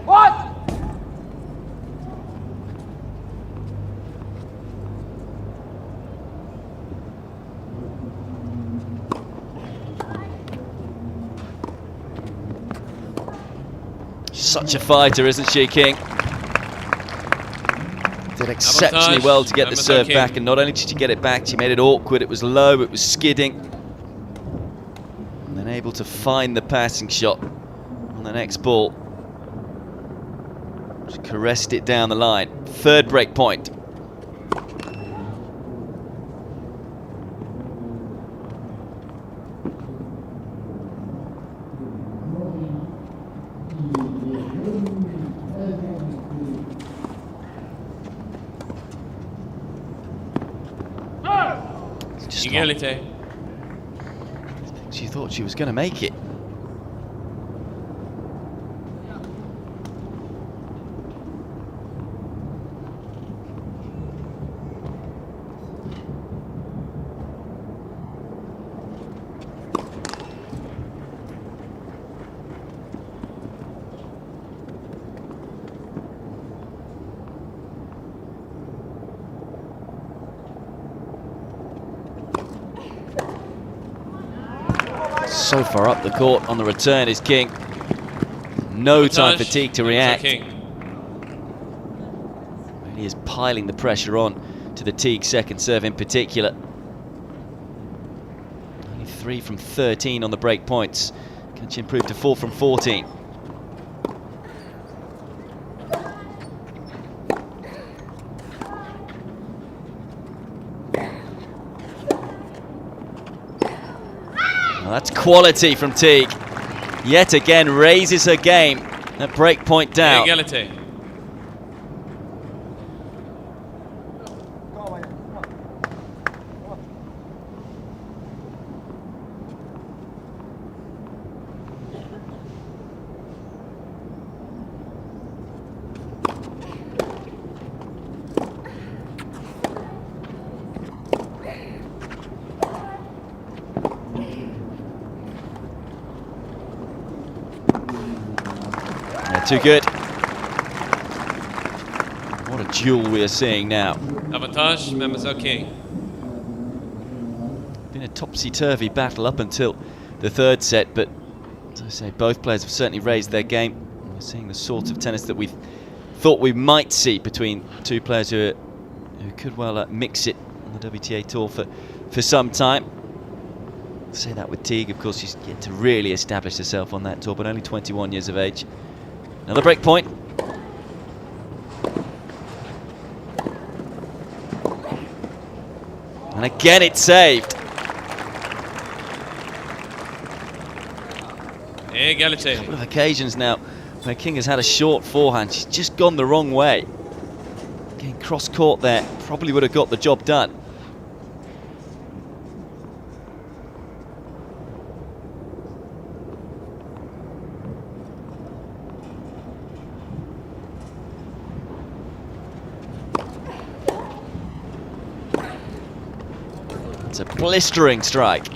What? Such a fighter, isn't she, King? Did exceptionally well to get the serve back, and not only did she get it back, she made it awkward, it was low, it was skidding. And then able to find the passing shot on the next ball. She caressed it down the line. Third break point. Égalité. She thought she was going to make it. So far up the court on the return is King. No time for Teague to react. Really is piling the pressure on to the Teague second serve in particular. Only 3 from 13 on the break points. Can she improve to 4 from 14? Well, that's quality from Teague. Yet again raises her game at break point down. Égalité. Too good. What a duel we are seeing now. Avantage, Mademoiselle King. Been a topsy-turvy battle up until the third set, but as I say, both players have certainly raised their game. We're seeing the sort of tennis that we thought we might see between two players who could well mix it on the WTA Tour for some time. I'll say that with Teague, of course, she's yet to really establish herself on that tour, but only 21 years of age. Another break point. And again it's saved. Égalité. A couple of occasions now where King has had a short forehand. She's just gone the wrong way. Getting cross court there probably would have got the job done. It's a blistering strike.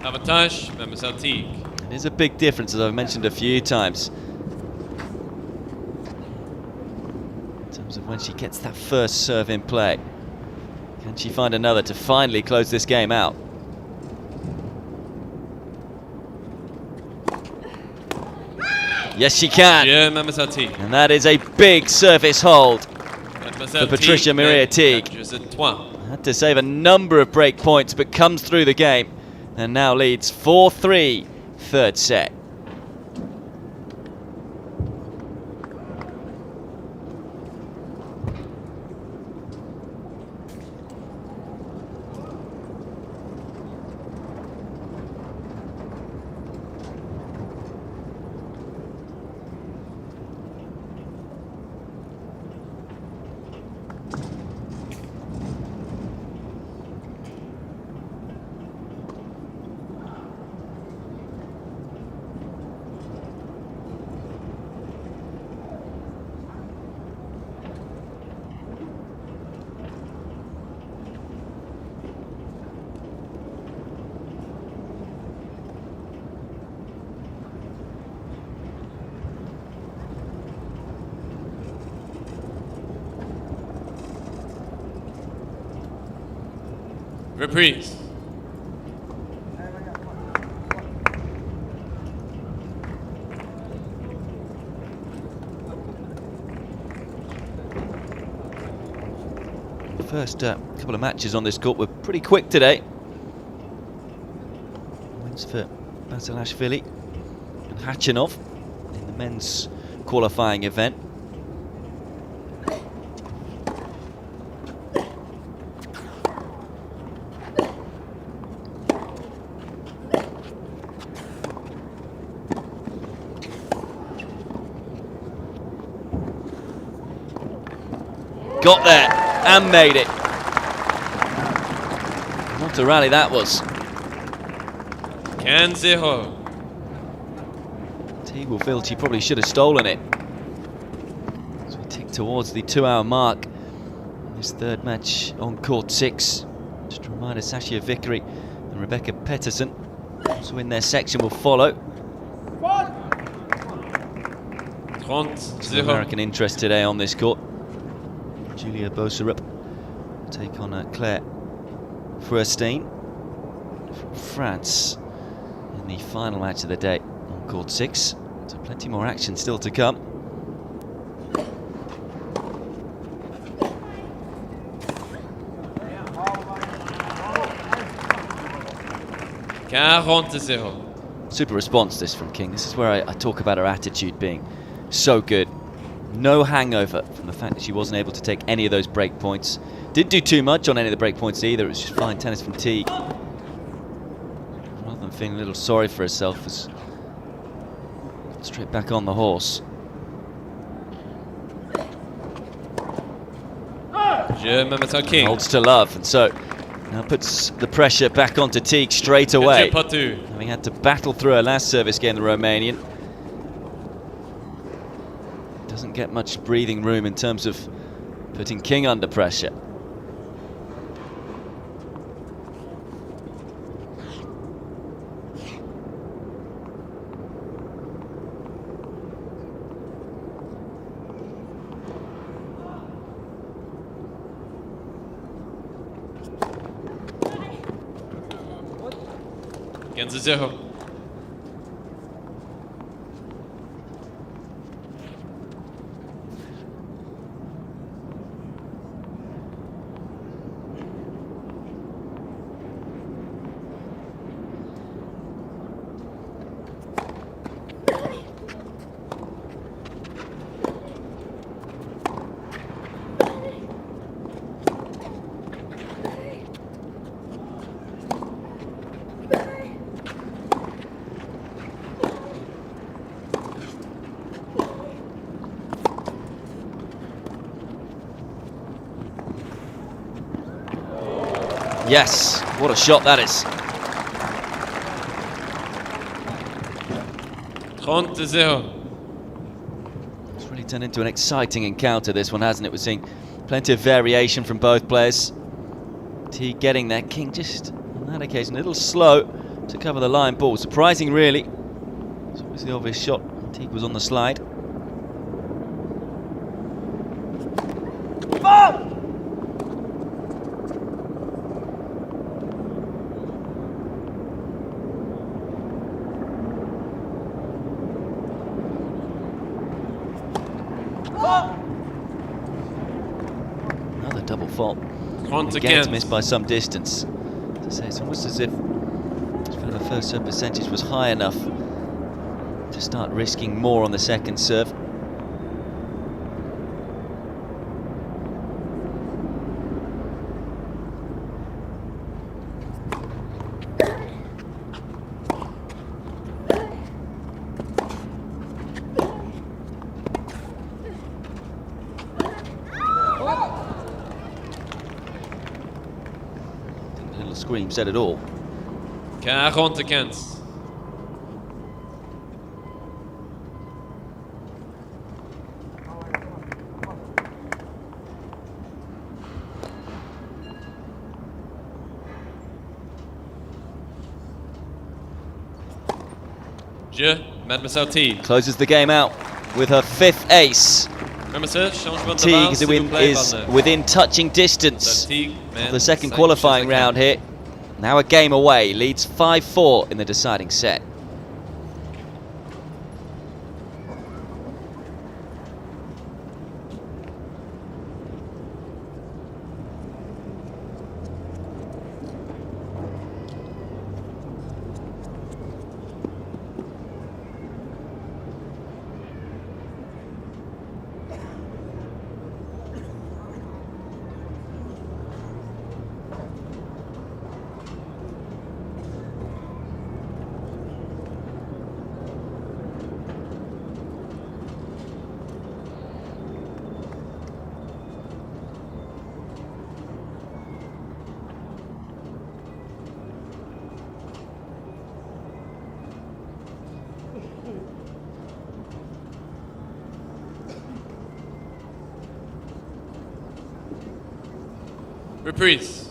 Avantage, Mademoiselle Teague. It is a big difference, as I've mentioned a few times, in terms of when she gets that first serve in play. Can she find another to finally close this game out? Yes, she can. Yeah, Mademoiselle Teague. And that is a big service hold Mademoiselle for Patricia Maria Teague. Had to save a number of break points, but comes through the game and now leads 4-3, third set. Reprise. The first couple of matches on this court were pretty quick today. Wins for Boserup and Khachanov in the men's qualifying event. Got there and made it. What a rally that was. 15-0. Teague will feel she probably should have stolen it. As we tick towards the 2-hour mark in this third match on court 6. Just a reminder, Sasha Vickery and Rebecca Petterson also in their section will follow. 30-0. American interest today on this court. Julia Boserup take on Claire Furstein from France in the final match of the day on court 6. So plenty more action still to come. Super response this from King. This is where I talk about her attitude being so good. No hangover from the fact that she wasn't able to take any of those break points. Didn't do too much on any of the break points either. It was just fine tennis from Teague. Rather than feeling a little sorry for herself as straight back on the horse. Holds to love, and so now puts the pressure back onto Teague straight away. Having had to battle through her last service game, the Romanian doesn't get much breathing room in terms of putting King under pressure. Against 0. Yes, what a shot that is. 30-0. It's really turned into an exciting encounter, this one, hasn't it? We're seeing plenty of variation from both players. Teague getting there, King just on that occasion a little slow to cover the line ball. Surprising, really. It's always the obvious shot. Teague was on the slide. Another double fault. Again, missed by some distance. As I say, it's almost as if the first serve percentage was high enough to start risking more on the second serve. Scream said it all. 40-15. Mademoiselle Teague closes the game out with her 5th ace. Teague is within touching distance of the second qualifying round here. Now a game away, leads 5-4 in the deciding set. Reprise.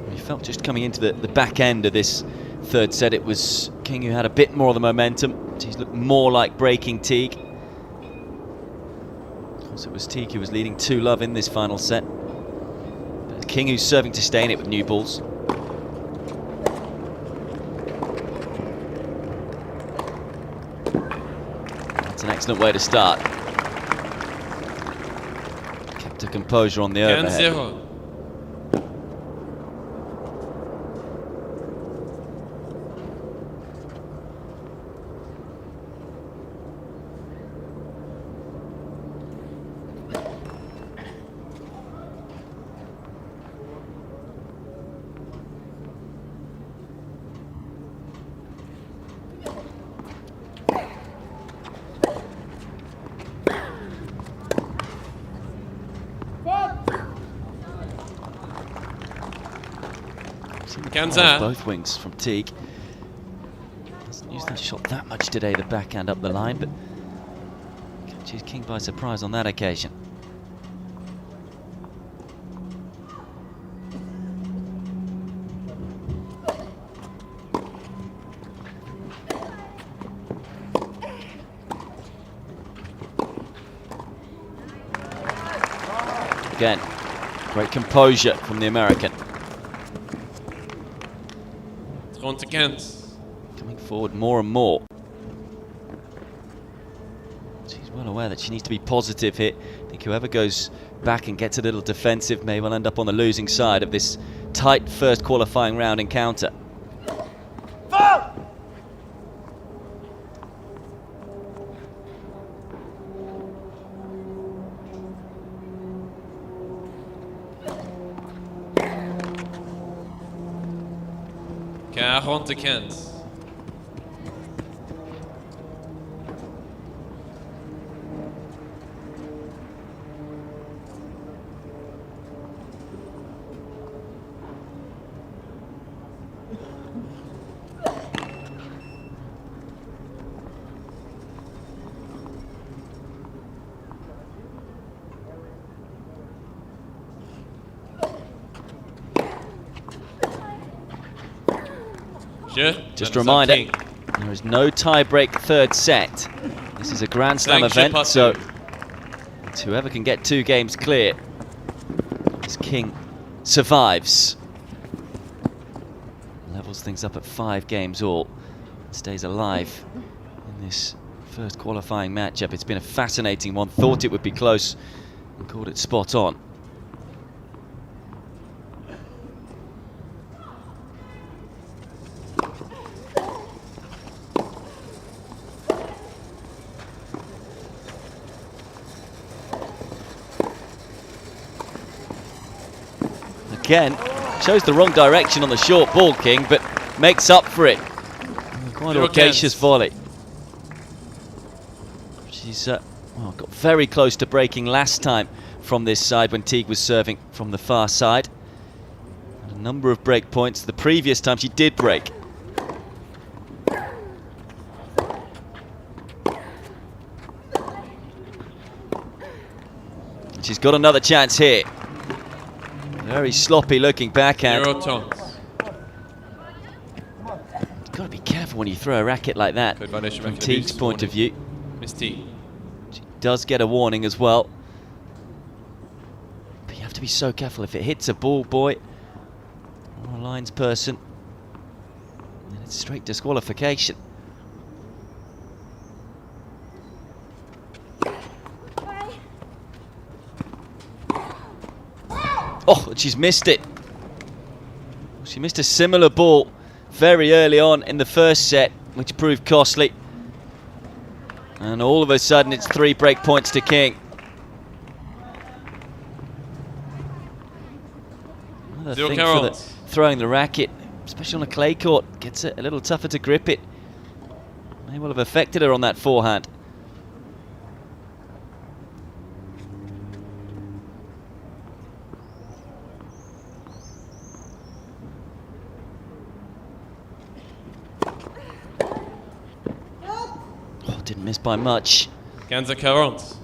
We felt just coming into the back end of this third set, it was King who had a bit more of the momentum. He's looked more like breaking Teague. Of course, it was Teague who was leading 2-love in this final set. But King who's serving to stay in it with new balls. That's an excellent way to start. Kept a composure on the overhead. 15-0. Kanza. Both wings from Teague. Hasn't used that shot that much today, the backhand up the line, but catches King by surprise on that occasion. Again, great composure from the American. Coming forward more and more. She's well aware that she needs to be positive here. I think whoever goes back and gets a little defensive may well end up on the losing side of this tight first qualifying round encounter. Just a reminder, there is no tie-break third set. This is a Grand Slam event, so it's whoever can get 2 games clear as King survives. Levels things up at 5 games all. Stays alive in this first qualifying matchup. It's been a fascinating one. Thought it would be close and called it spot on. Again, shows the wrong direction on the short ball, King, but makes up for it. Quite an audacious volley. She's well, got very close to breaking last time from this side when Teague was serving from the far side. And a number of break points the previous time she did break. And she's got another chance here. Very sloppy looking backhand. You've got to be careful when you throw a racket like that from Teague's point of view. Miss Teague. She does get a warning as well. But you have to be so careful if it hits a ball boy or a lines person. And it's straight disqualification. Oh, she's missed it. She missed a similar ball very early on in the first set, which proved costly. And all of a sudden, it's 3 break points to King. Another thing for throwing the racket, especially on a clay court, gets it a little tougher to grip it. May well have affected her on that forehand. Didn't miss by much. 15-40.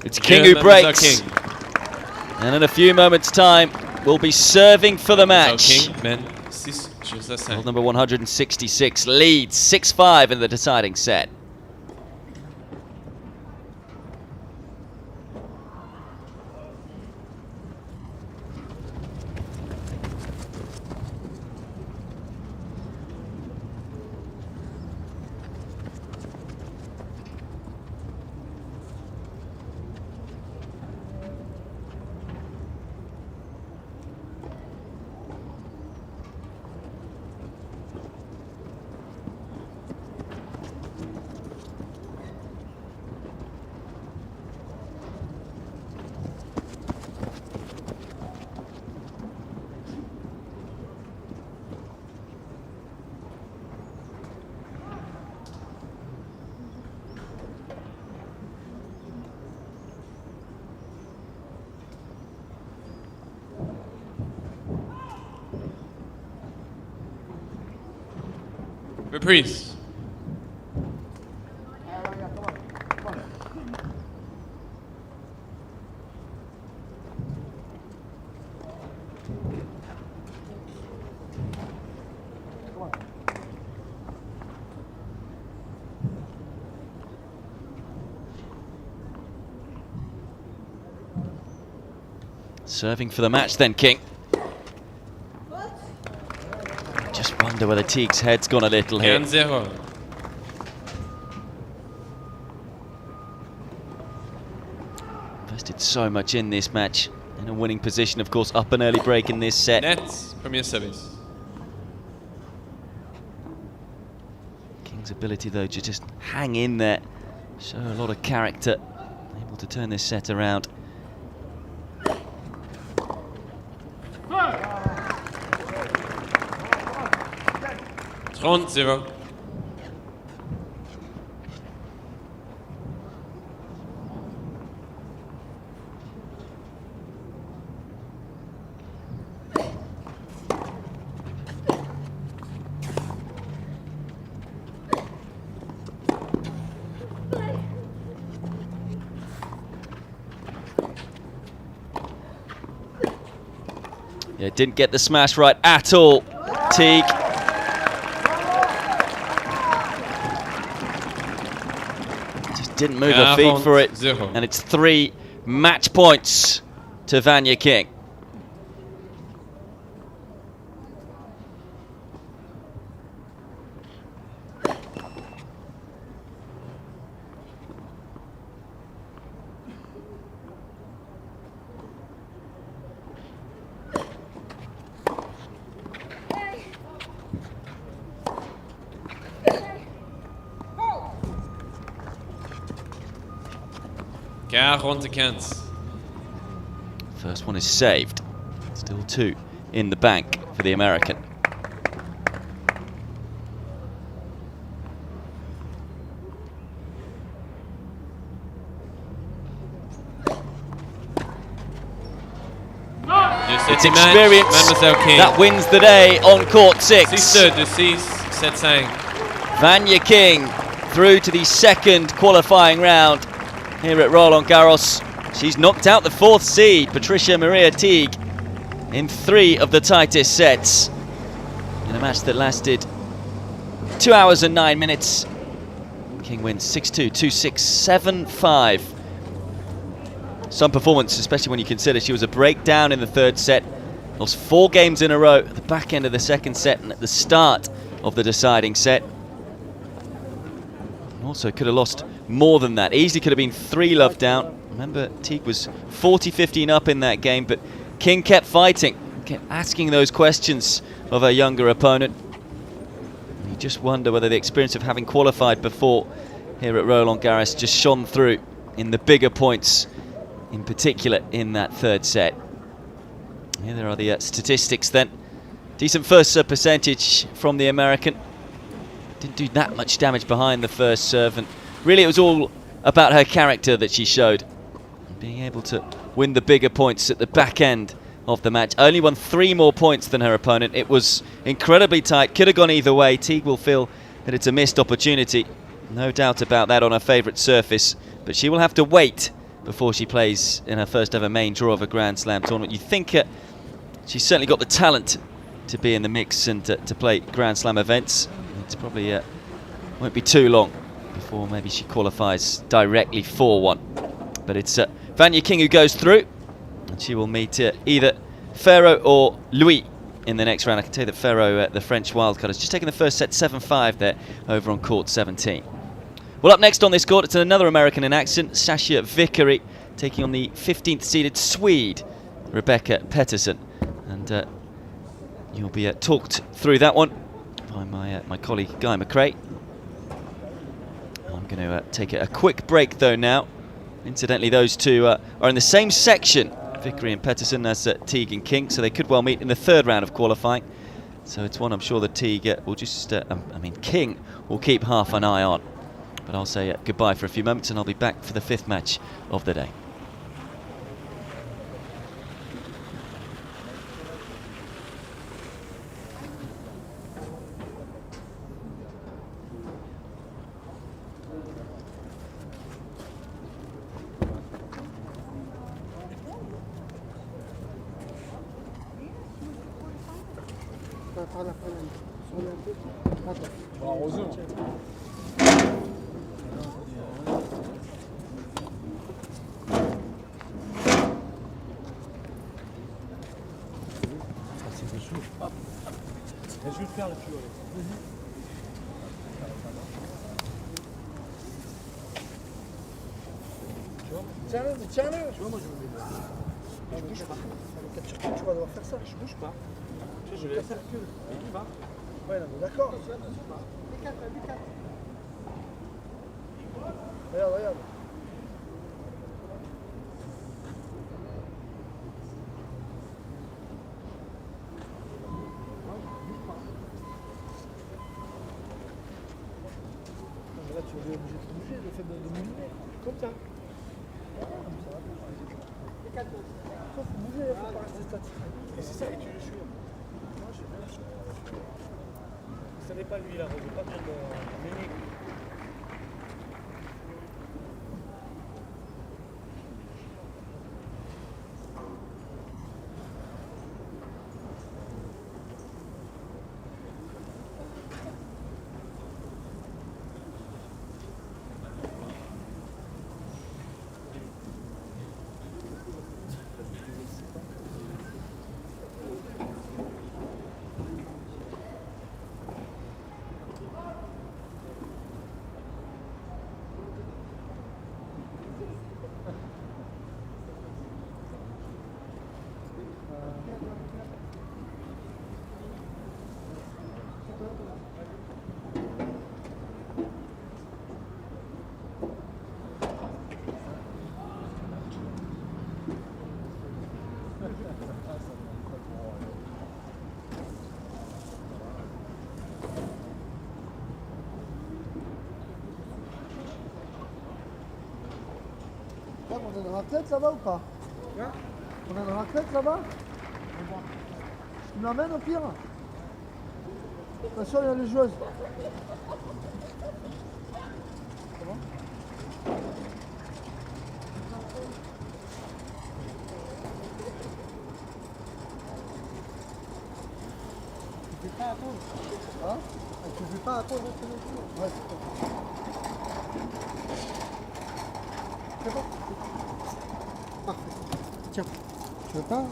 It's King who breaks. And in a few moments' time, we'll be serving for the match. World number 166 leads 6-5 in the deciding set. Reprise. Serving for the match then, King. Just wonder whether Teague's head's gone a little here. 1-0. Invested so much in this match. In a winning position, of course, up an early break in this set. Net, premier service. King's ability, though, to just hang in there, show a lot of character, able to turn this set around. 30. Yeah, didn't get the smash right at all, Teague. Just didn't move her feet for it. 0. And it's 3 match points to Vanya King. First one is saved. Still 2 in the bank for the American. It's experience that wins the day on court 6. Vanya King through to the second qualifying round here at Roland-Garros. She's knocked out the 4th seed, Patricia Maria Teague, in 3 of the tightest sets in a match that lasted 2 hours and 9 minutes. King wins 6-2, 2-6, 7-5. Some performance, especially when you consider she was a breakdown in the 3rd set, lost 4 games in a row at the back end of the 2nd set and at the start of the deciding set. Also could have lost more than that. Easily could have been 3-love down. Remember, Teague was 40-15 up in that game, but King kept fighting, kept asking those questions of her younger opponent. And you just wonder whether the experience of having qualified before here at Roland-Garros just shone through in the bigger points, in particular in that 3rd set. Here there are the statistics then. Decent first serve percentage from the American. Didn't do that much damage behind the first serve, and really it was all about her character that she showed. Being able to win the bigger points at the back end of the match. Only won 3 more points than her opponent. It was incredibly tight, could have gone either way. Teague will feel that it's a missed opportunity. No doubt about that on her favourite surface, but she will have to wait before she plays in her first ever main draw of a Grand Slam tournament. You think she's certainly got the talent to be in the mix and to play Grand Slam events. It's probably won't be too long before maybe she qualifies directly for one. But it's Vanya King who goes through, and she will meet either Ferro or Louis in the next round. I can tell you that Ferro, the French wildcard, has just taken the first set 7-5 there over on court 17. Well, up next on this court, it's another American in action, Sasha Vickery, taking on the 15th seeded Swede, Rebecca Pettersson. And you'll be talked through that one by my colleague Guy McRae. I'm going to take a quick break though now. Incidentally, those two are in the same section, Vickery and Pettersson, as Teague and King, so they could well meet in the 3rd round of qualifying. So it's one I'm sure that Teague will just, King will keep half an eye on. But I'll say goodbye for a few moments and I'll be back for the 5th match of the day. Par là. Sur le peu. Attends. Heureusement. C'est chaud. Je vais le faire là-dessus. Tiens-le. Tu vois, moi je me mets là. Je bouge pas. Tu vas devoir faire ça. Je bouge pas. Tu sais, je vais laisse. faire que. Et il va. Ouais, non, mais d'accord. Les 4. Regarde. Là, tu es obligé de bouger, le fait de mouiller. Comme ça. Les 4. Sauf bouger, il faut pas rester statique. Et c'est ça, et tu le suis. Moi, je sais bien. Ce n'est pas lui, là. Je veux pas bien le mener. On est dans la tête là-bas ou pas? On est dans la tête là-bas? Tu m'emmènes au pire? Attention, il y a les joueuses. Comment? Tu fais pas attendre. Hein? Tu fais pas attendre rentrer dans le tour. Ouais, c'est bon. C'est bon. Parfait. Tiens. Tu veux pas? Non,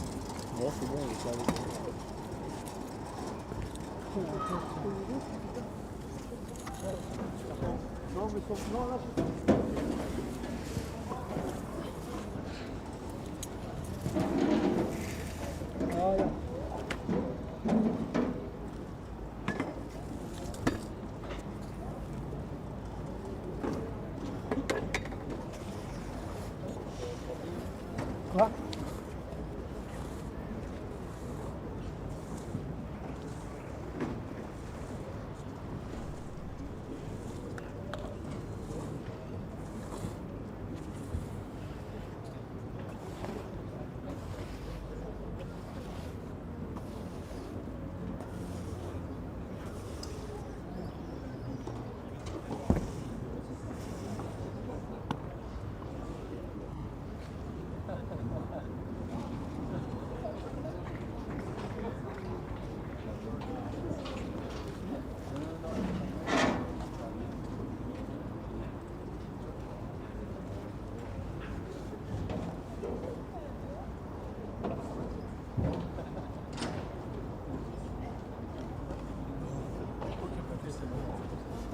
c'est bon, il est avec moi. Non, mais non, là, c'est... Voilà. Quoi?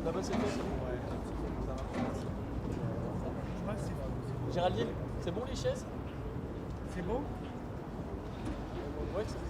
Là-bas c'est quoi? Géraldine, c'est bon les chaises? C'est bon? Ouais, c'est bon.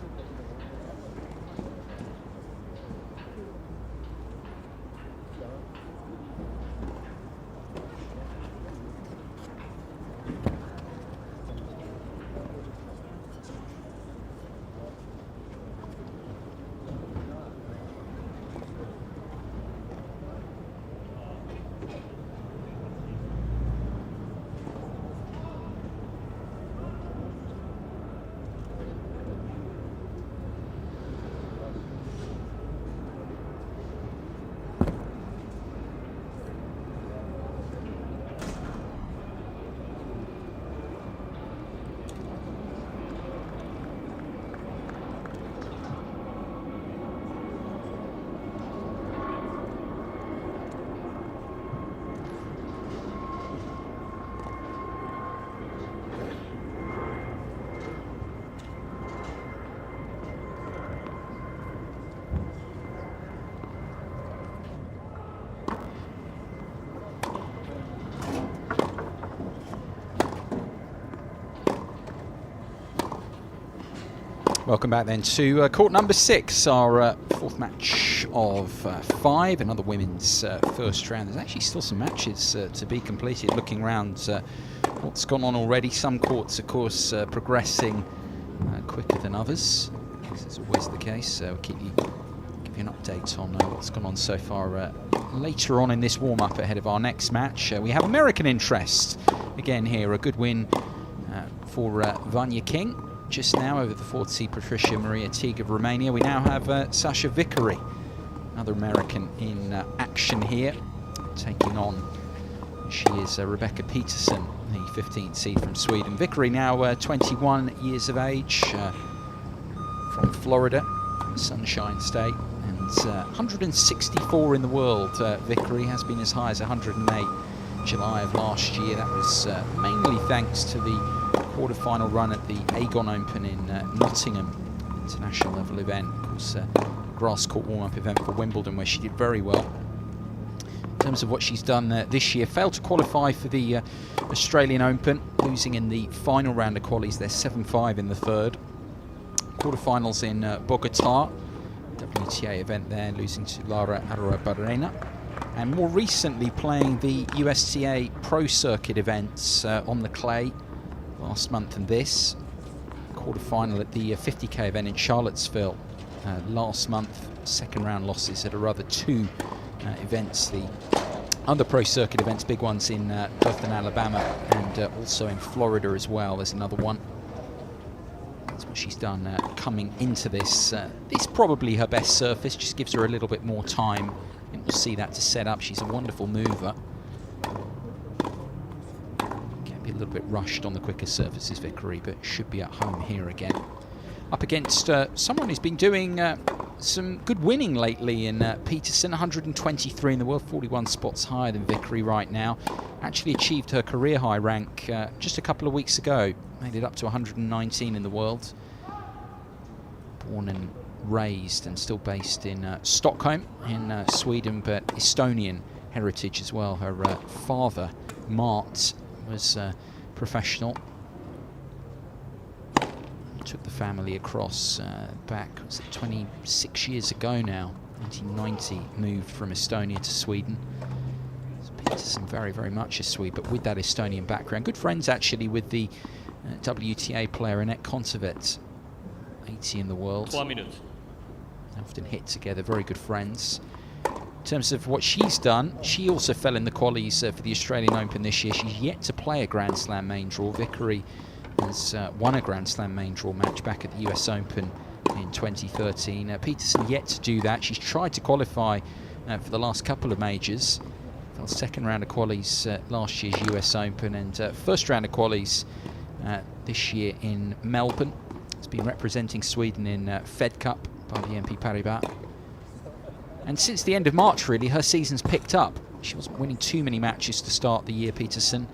Welcome back then to court number 6, our fourth match of 5, another women's first round. There's actually still some matches to be completed. Looking around what's gone on already, some courts, of course, progressing quicker than others. This is always the case, so we'll give you an update on what's gone on so far later on in this warm-up ahead of our next match. We have American interest again here, a good win for Vanya King just now over the 4th seed Patricia Maria Teague of Romania. We now have Sasha Vickery, another American in action here, taking on, she is Rebecca Peterson, the 15th seed from Sweden. Vickery now 21 years of age, from Florida, Sunshine State, and 164 in the world. Vickery has been as high as 108 July of last year. That was mainly thanks to the quarter-final run at the Aegon Open in Nottingham, international level event, of course, grass court warm-up event for Wimbledon, where she did very well. In terms of what she's done this year, failed to qualify for the Australian Open, losing in the final round of qualies. They're 7-5 in the third. Quarterfinals in Bogota, WTA event there, losing to Lara Arruabarrena. And more recently playing the USTA Pro Circuit events on the clay last month and this. Quarter-final at the 50k event in Charlottesville last month. Second round losses at her other 2 events, the other Pro Circuit events, big ones in Dothan, Alabama, and also in Florida as well. There's another one. That's what she's done coming into this. This is probably her best surface, just gives her a little bit more time. I think we'll see that to set up. She's a wonderful mover. Can be a little bit rushed on the quicker surfaces, Vickery, but should be at home here again. Up against someone who's been doing some good winning lately in Peterson, 123 in the world, 41 spots higher than Vickery right now. Actually achieved her career high rank just a couple of weeks ago. Made it up to 119 in the world. Born and raised and still based in Stockholm in Sweden, but Estonian heritage as well. Her father, Mart, was professional. Took the family across back, was it 26 years ago now, 1990, moved from Estonia to Sweden. So Peterson very, very much a Swede, but with that Estonian background. Good friends actually with the WTA player Annette Kontaveit, 80 in the world. 3 minutes. Often hit together, very good friends. In terms of what she's done, she also fell in the qualies for the Australian Open this year. She's yet to play a Grand Slam main draw. Vickery has won a Grand Slam main draw match back at the US Open in 2013. Peterson yet to do that. She's tried to qualify for the last couple of majors. Fell second round of qualies last year's US Open, and first round of qualies this year in Melbourne. Has been representing Sweden in Fed Cup by the BNP Paribas. And since the end of March, really, her season's picked up. She wasn't winning too many matches to start the year, Peterson.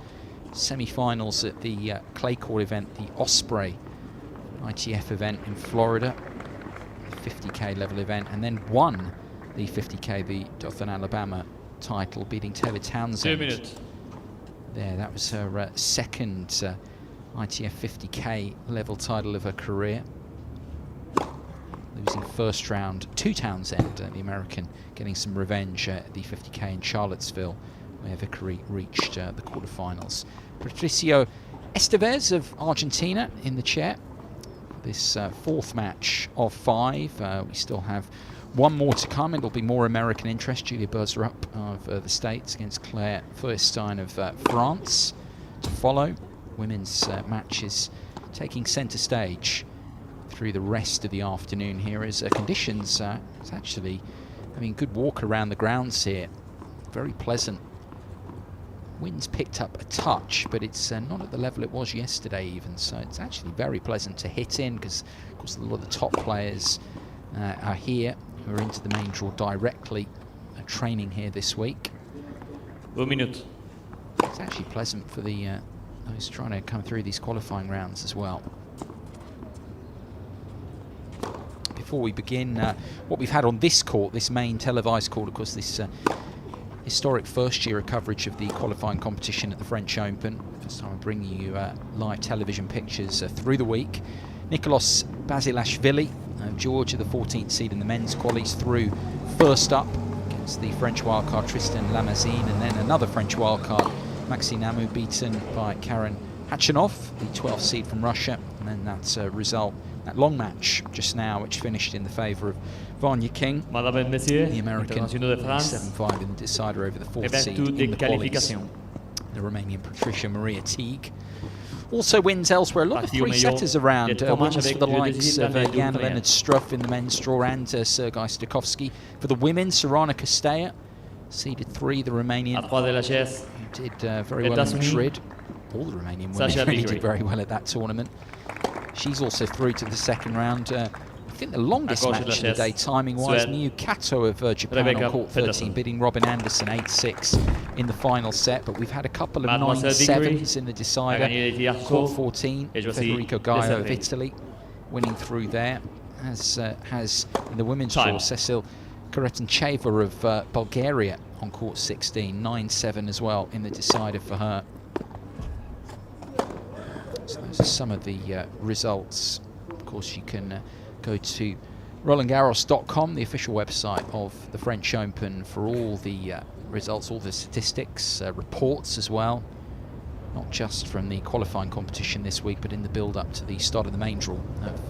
Semi-finals at the clay court event, the Osprey ITF event in Florida, the 50k level event, and then won the 50k, the Dothan, Alabama title, beating Taylor Townsend. 2 minutes. There, that was her second ITF 50k level title of her career. Losing first round to Townsend, the American, getting some revenge at the 50k in Charlottesville, where Vickery reached the quarterfinals. Patricio Estevez of Argentina in the chair. This fourth match of 5. We still have one more to come. It'll be more American interest. Julia Boserup of the States against Claire Feuerstein of France to follow. Women's matches taking centre stage through the rest of the afternoon here as conditions, it's actually, I mean, good walk around the grounds here. Very pleasant. Wind's picked up a touch, but it's not at the level it was yesterday even, so it's actually very pleasant to hit in, because of course a lot of the top players are here, who are into the main draw directly, training here this week. 1 minute. It's actually pleasant for the those trying to come through these qualifying rounds as well. Before we begin, what we've had on this court, this main televised court, of course, this historic first year of coverage of the qualifying competition at the French Open. First time I'm bringing you live television pictures through the week. Nicolas Basilashvili of Georgia, the 14th seed in the men's qualies, through first up against the French wildcard Tristan Lamazine, and then another French wildcard, Maxime Hamou, beaten by Khachanov, the 12th seed from Russia. And then that result, that long match just now, which finished in the favour of Vanya King, the American, 7-5 in the decider over the 4th seed in the qualies. The Romanian Patricia Maria Teague also wins elsewhere. A lot of three-setters around. Wins for the likes of Jan-Leonard Struff in the men's draw and Sergei Stakovsky. For the women, Sorana Kostea, seeded 3, the Romanian, who did very well in Madrid. All the Romanian women really did very well at that tournament. She's also through to the second round. I think the longest match of the day, timing-wise, Miyu Kato of Japan on court 13, beating Robin Anderson 8-6 in the final set. But we've had a couple of 9-7s in the decider. Court 14, Federico Gaio of Italy winning through there, as has in the women's draw Cecil Karetancheva of Bulgaria on court 16, 9-7 as well in the decider for her. So those are some of the results. Of course, you can go to Roland-Garros.com, the official website of the French Open, for all the results, all the statistics, reports as well. Not just from the qualifying competition this week, but in the build-up to the start of the main draw of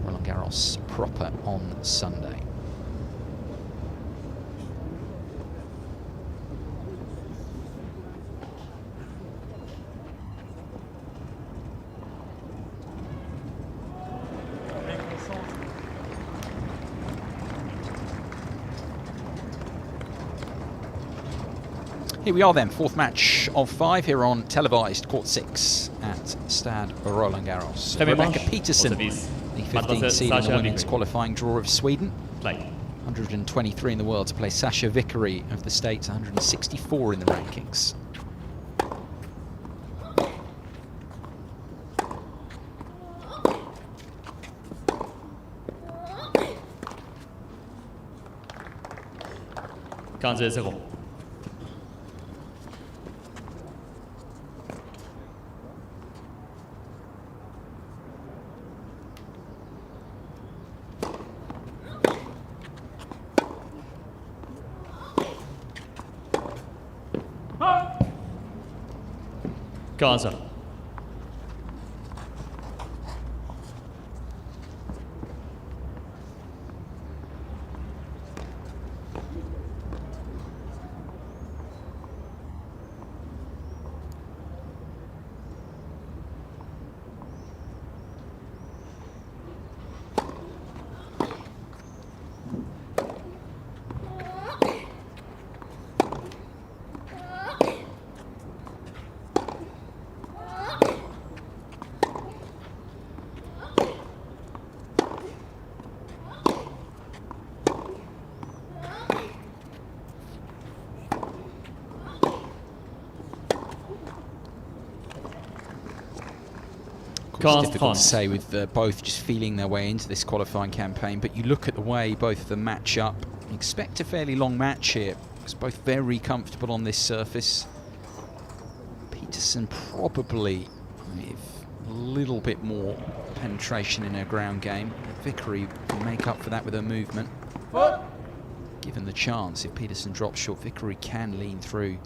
Roland-Garros proper on Sunday. Here we are then, 4th match of 5 here on televised court 6 at Stade Roland-Garros. Rebecca Peterson, the 15th seed in the women's qualifying draw of Sweden. 123 in the world to play Sasha Vickery of the States, 164 in the rankings. Gaza. It's difficult to say with both just feeling their way into this qualifying campaign, but you look at the way both of them match up, expect a fairly long match here. It's both very comfortable on this surface. Peterson probably with a little bit more penetration in her ground game. Vickery can make up for that with her movement. Given the chance, if Peterson drops short, Vickery can lean through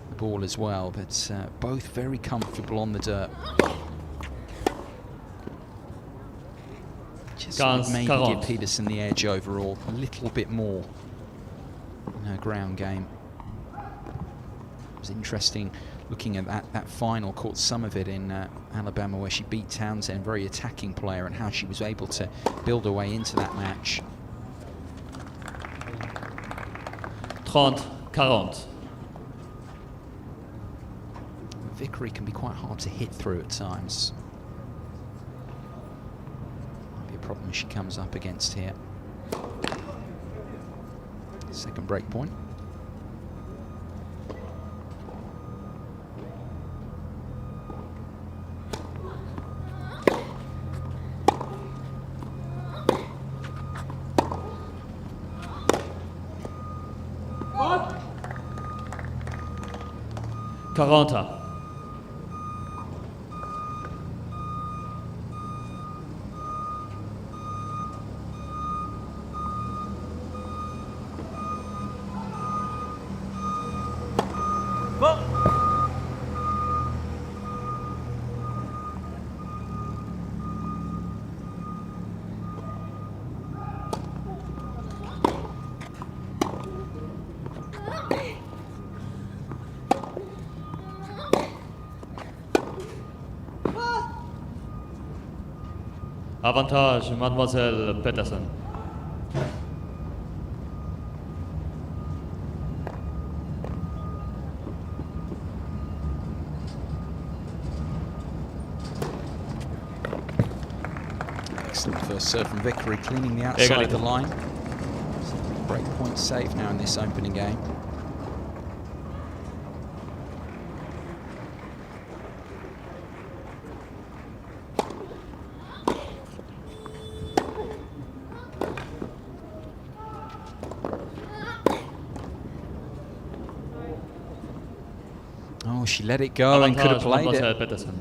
the ball as well, but both very comfortable on the dirt. Just maybe give Peterson the edge overall, a little bit more in her ground game. It was interesting looking at that final, caught some of it in Alabama, where she beat Townsend, very attacking player, and how she was able to build her way into that match. 30-40. Vickery can be quite hard to hit through at times. Problem she comes up against here. Second break point. Avantage, Mademoiselle Peterson. Excellent first serve from Vickery, cleaning the outside of the line. Break point save now in this opening game. Oh, she let it go and could have played Mademoiselle it. Peterson.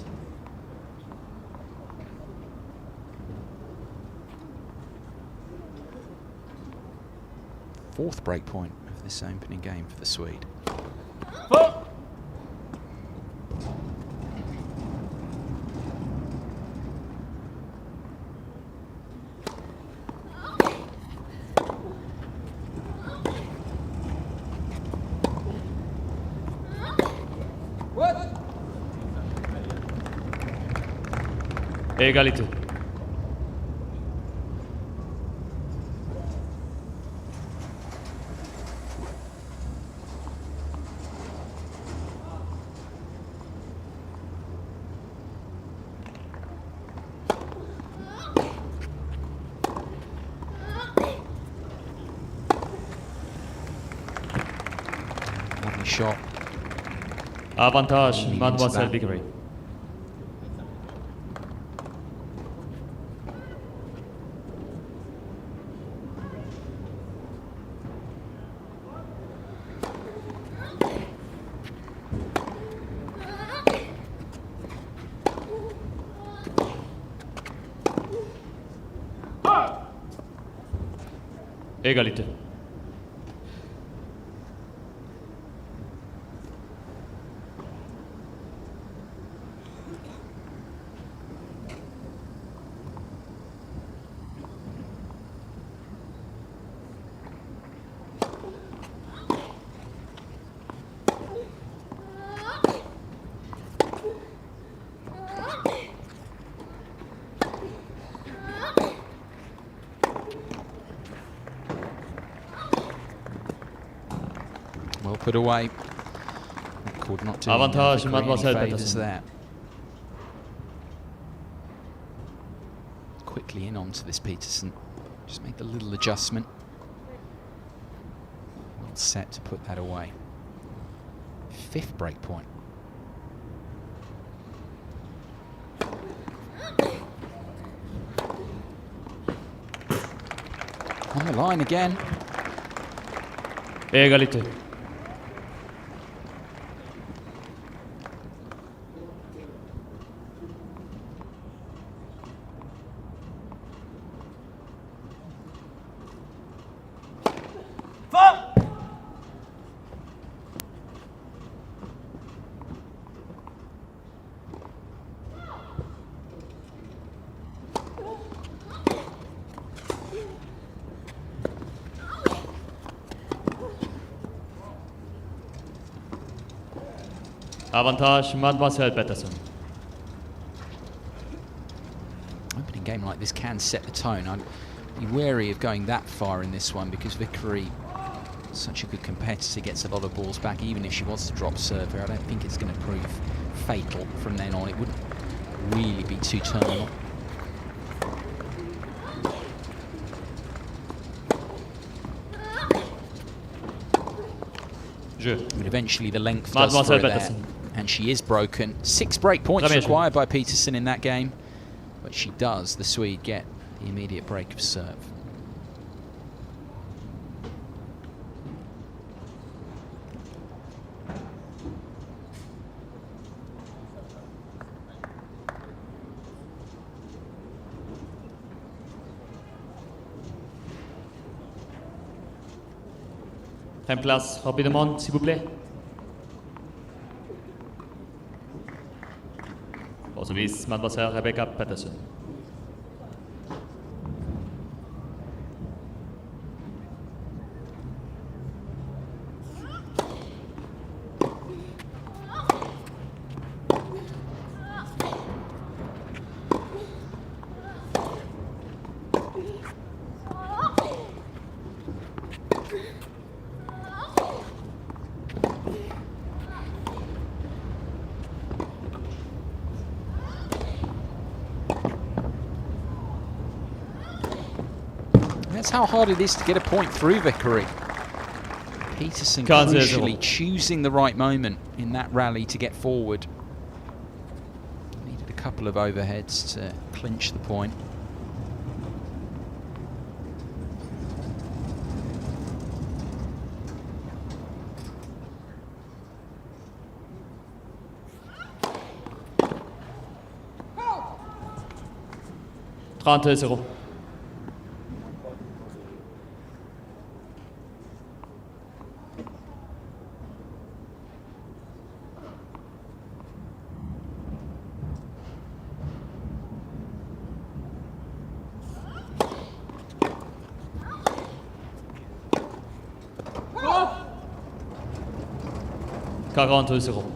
Fourth break point of this opening game for the Swede. Égalité. Lovely shot. Avantage, Mademoiselle Vickery. Égalité. Well put away. Record not doing Avantage, Vickery Mademoiselle any favours Peterson. there. Quickly in onto this Peterson. Just make the little adjustment. Well set to put that away. Fifth break point. On the line again. Égalité. Avantage, Mademoiselle Peterson. Opening game like this can set the tone. I'd be wary of going that far in this one because Vickery, such a good competitor, gets a lot of balls back. Even if she wants to drop serve here, I don't think it's going to prove fatal from then on. It wouldn't really be too terminal. But eventually the length does through there, and she is broken. 6 break points required by Peterson in that game, but she does, the Swede, get the immediate break of serve. Prenne place rapidement, s'il vous plaît. Au service, mademoiselle Rebecca Peterson. That's how hard it is to get a point through Vickery. Peterson crucially choosing the right moment in that rally to get forward. Needed a couple of overheads to clinch the point. $30. $42.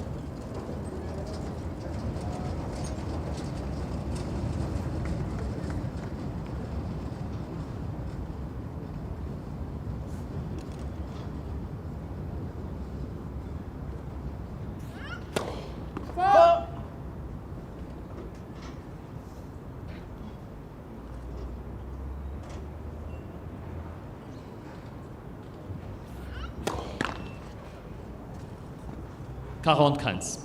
$41.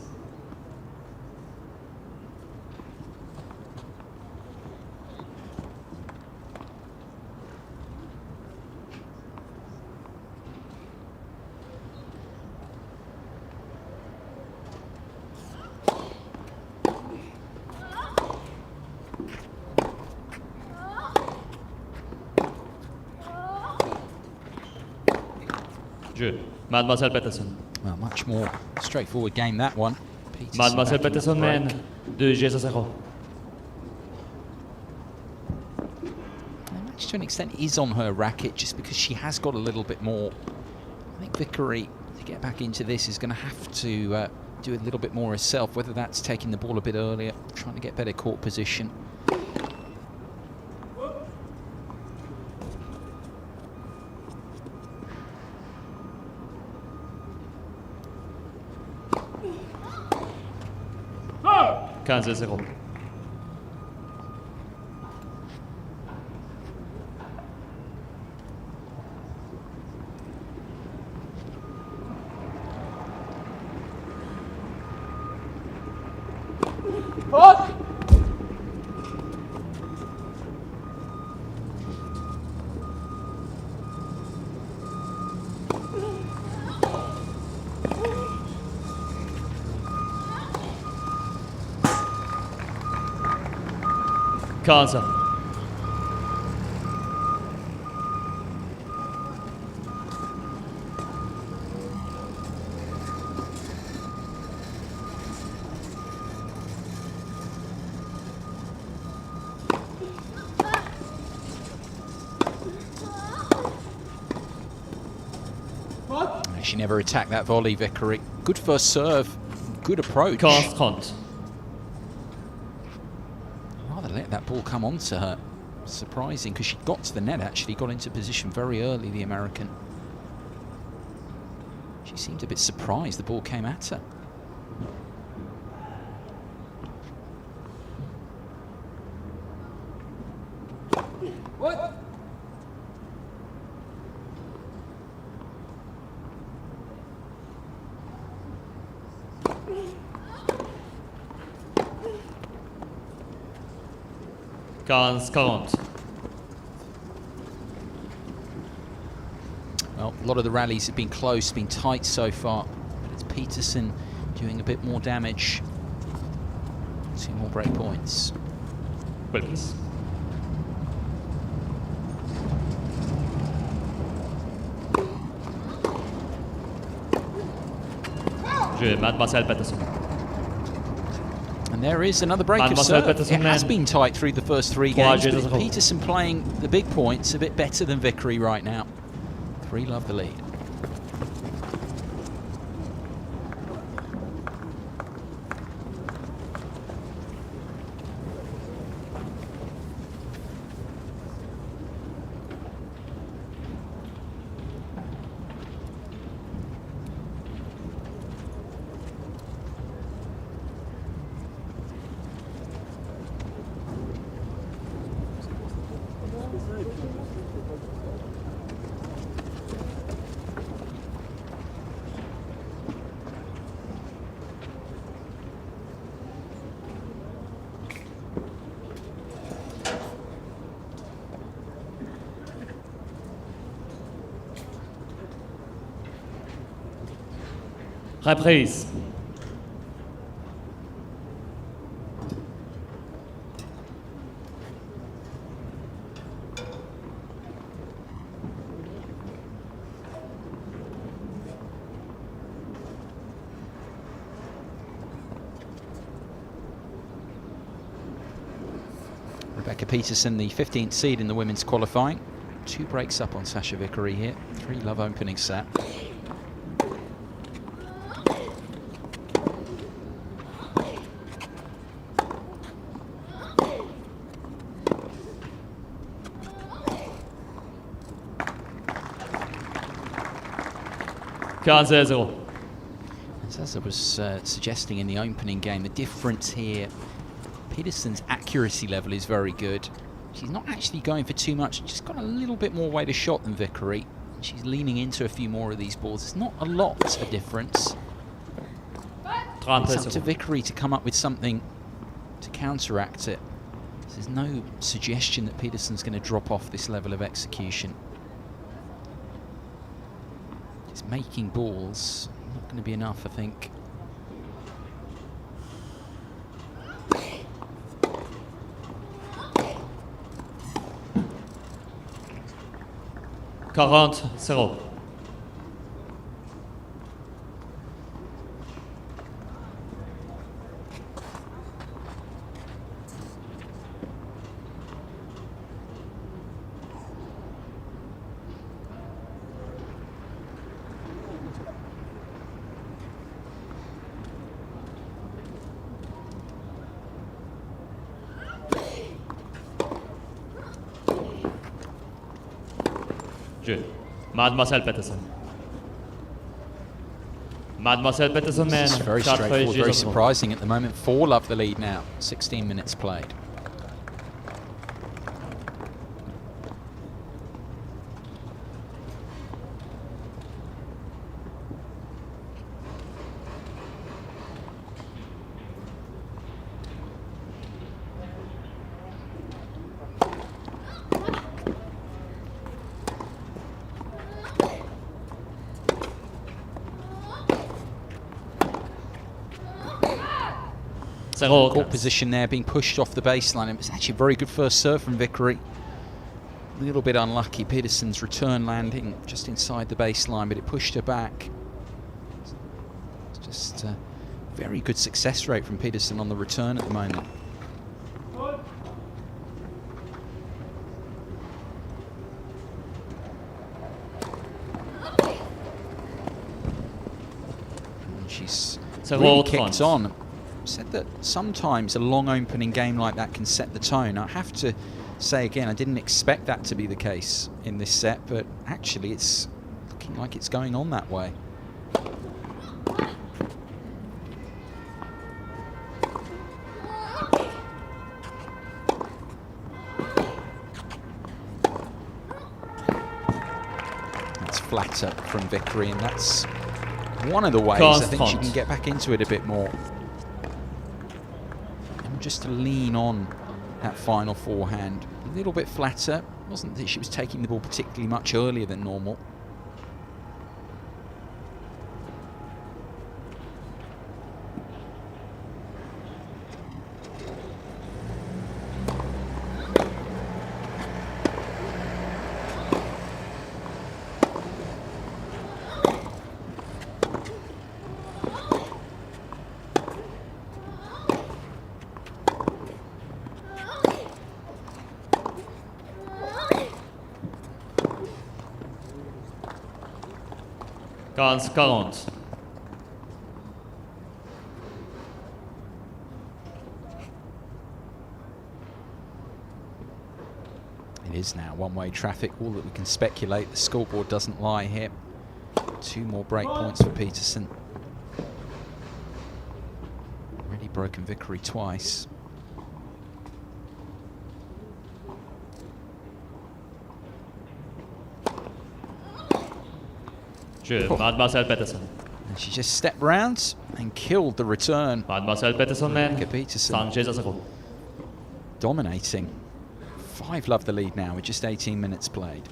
Jeu. Mademoiselle Peterson. Well, much more straightforward game, that one. Peterson Mademoiselle Peterson mène 2-0. The match to an extent is on her racket just because she has got a little bit more. I think Vickery, to get back into this, is going to have to do a little bit more herself, whether that's taking the ball a bit earlier, trying to get better court position. $15-0. Casa. She never attacked that volley, Vickery. Good first serve, good approach. Rather let that ball come onto her. Surprising, because she got to the net actually, got into position very early, the American. She seemed a bit surprised the ball came at her. What? Well, a lot of the rallies have been close, been tight so far. But it's Peterson doing a bit more damage. 2 more break points. Please. Mademoiselle Peterson. And there is another break of Mademoiselle serve. Peterson It has then. been tight through the first 3 Trois games, jeux but à zéro. Peterson playing the big points a bit better than Vickery right now. 3 love the lead. Reprise. Rebecca Peterson, the 15th seed in the women's qualifying. 2 breaks up on Sasha Vickery here. 3 love opening set. As I was suggesting in the opening game, the difference here, Peterson's accuracy level is very good. She's not actually going for too much, she's got a little bit more weight of shot than Vickery. She's leaning into a few more of these balls. It's not a lot of difference. It's up to Vickery to come up with something to counteract it. There's no suggestion that Peterson's going to drop off this level of execution. It's making balls, not going to be enough, I think. Zero. Mademoiselle Peterson. Mademoiselle Peterson, man. It's very straightforward, very surprising at the moment. 4 love the lead now. 16 minutes played. Court position there, being pushed off the baseline. It was actually a very good first serve from Vickery. A little bit unlucky. Peterson's return landing just inside the baseline, but it pushed her back. It's just a very good success rate from Peterson on the return at the moment. And she's really kicked on. Said that sometimes a long opening game like that can set the tone. I have to say again, I didn't expect that to be the case in this set, but actually it's looking like it's going on that way. That's flatter from Vickery, and that's one of the ways I think she can get back into it a bit more. Just to lean on that final forehand. A little bit flatter. Wasn't that she was taking the ball particularly much earlier than normal. 15-40. It is now one-way traffic. All that we can speculate. The scoreboard doesn't lie here. 2 more break points for Peterson. Already broken Vickery twice. Mademoiselle Peterson. And she just stepped round and killed the return. Mademoiselle Peterson, man. Peterson. Sanchez à 0. Dominating. 5-love the lead now with just 18 minutes played.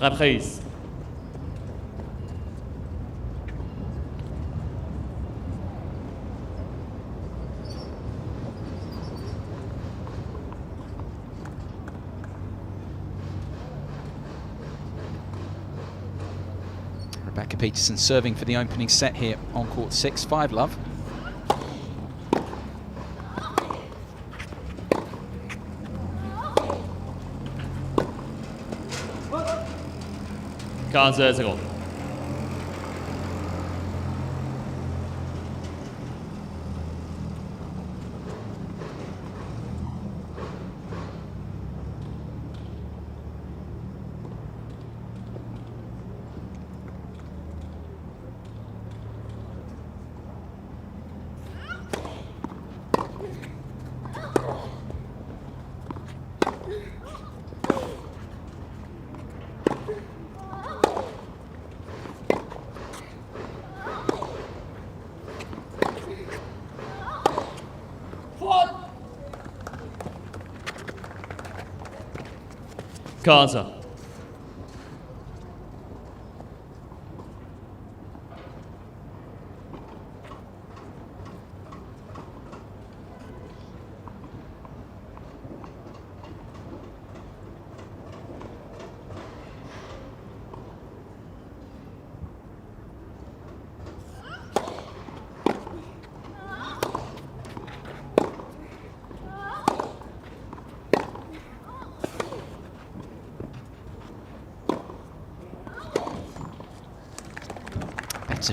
Reprise. Rebecca Peterson serving for the opening set here on court 6, 5-love. $15-0. Gaza.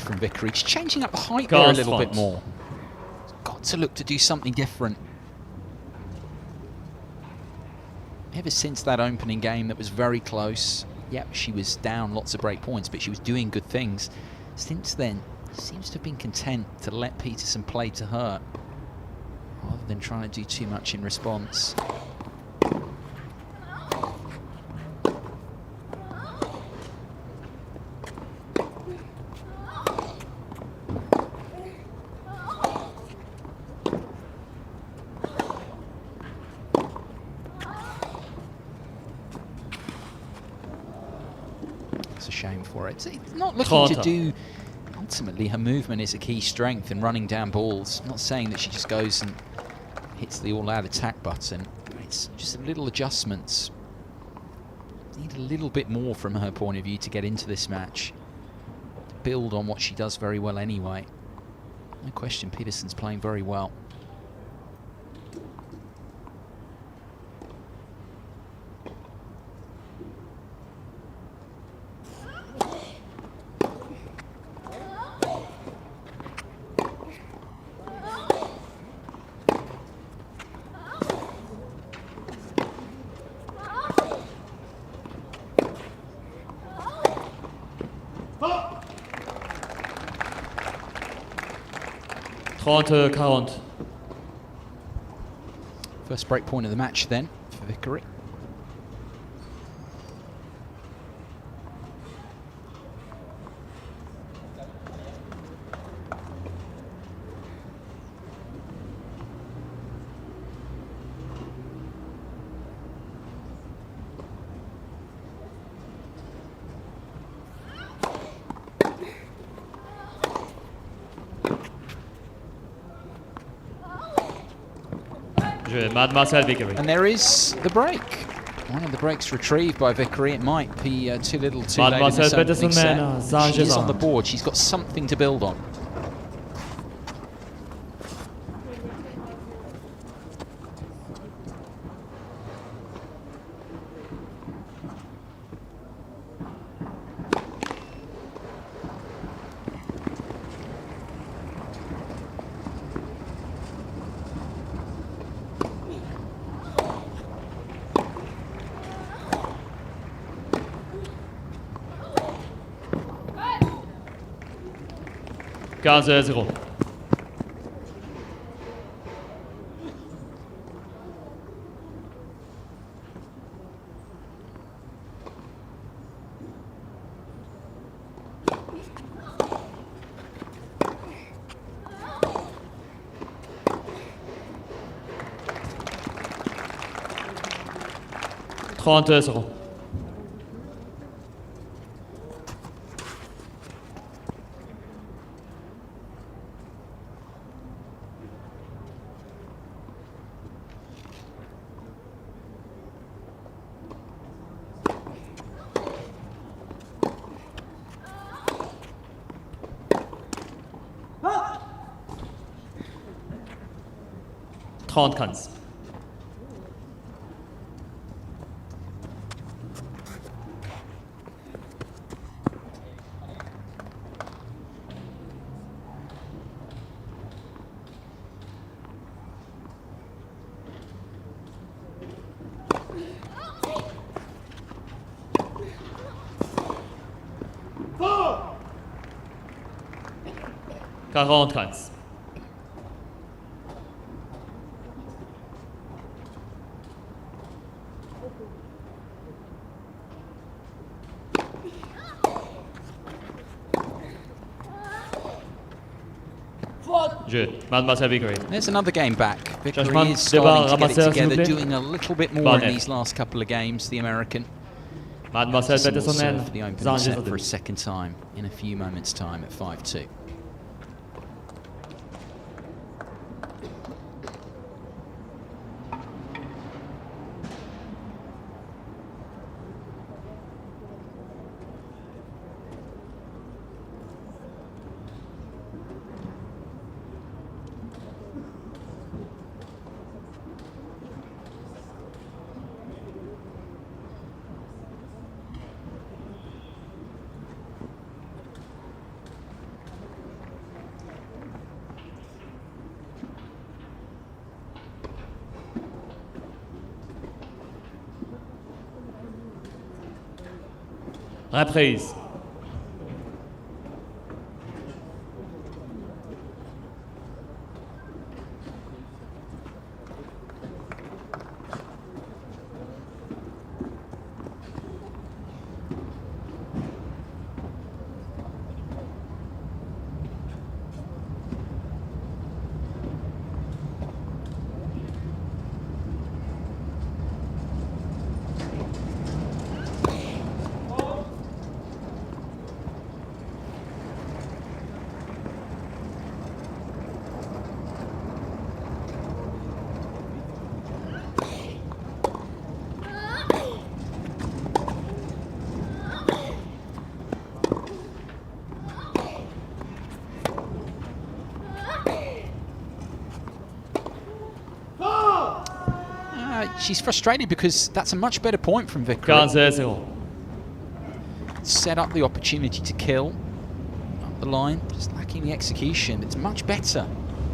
From Vickery, changing up the height there a little bit more. Got to look to do something different. Ever since that opening game that was very close, yep, she was down lots of break points, but she was doing good things. Since then, seems to have been content to let Peterson play to her, rather than trying to do too much in response. It's not looking to do. Ultimately, her movement is a key strength in running down balls. I'm not saying that she just goes and hits the all-out attack button. It's just little adjustments. Need a little bit more from her point of view to get into this match. To build on what she does very well anyway. No question, Peterson's playing very well. First break point of the match then for Vickery. Je, Mademoiselle Vickery. And there is the break. One of the breaks retrieved by Vickery. It might be too little too late in this opening set. She is on the board. She's got something to build on. Quinze 0. Trente 0. Trente 15. Quarante 15. Je, Mademoiselle Vickery. There's another game back. Vickery Judgment is starting to get it Ramasseur, together, s'il vous plaît. doing a little bit more in these last couple of games, the American. Mademoiselle Peterson will Peterson serve for the opening Zange set for a second time in a few moments' time at 5-2. Reprise. She's frustrated because that's a much better point from Vickery. 15-0. Set up the opportunity to kill up the line, just lacking the execution. It's much better,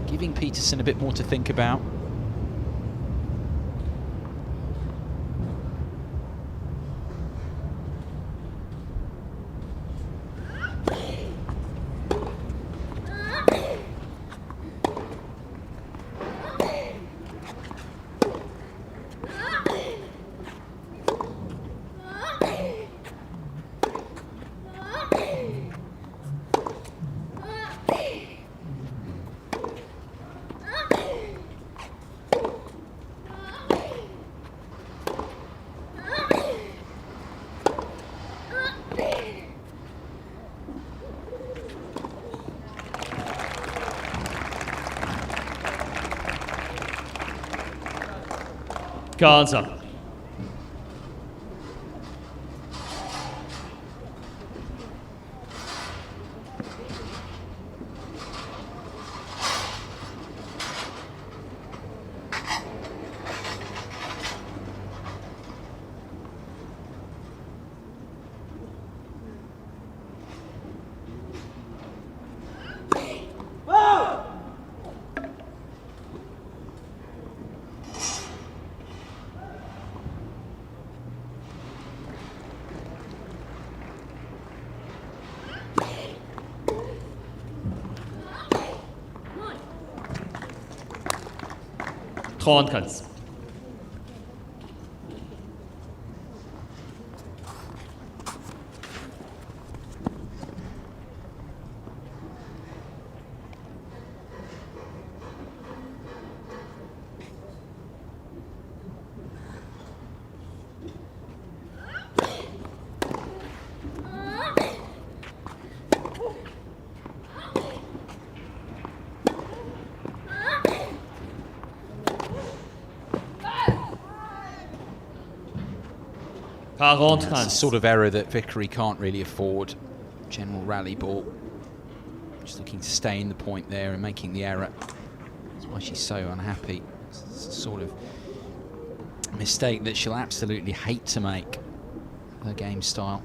giving Peterson a bit more to think about. 45. That's the sort of error that Vickery can't really afford. General rally ball. Just looking to stay in the point there and making the error. That's why she's so unhappy. It's a sort of mistake that she'll absolutely hate to make. Her game style.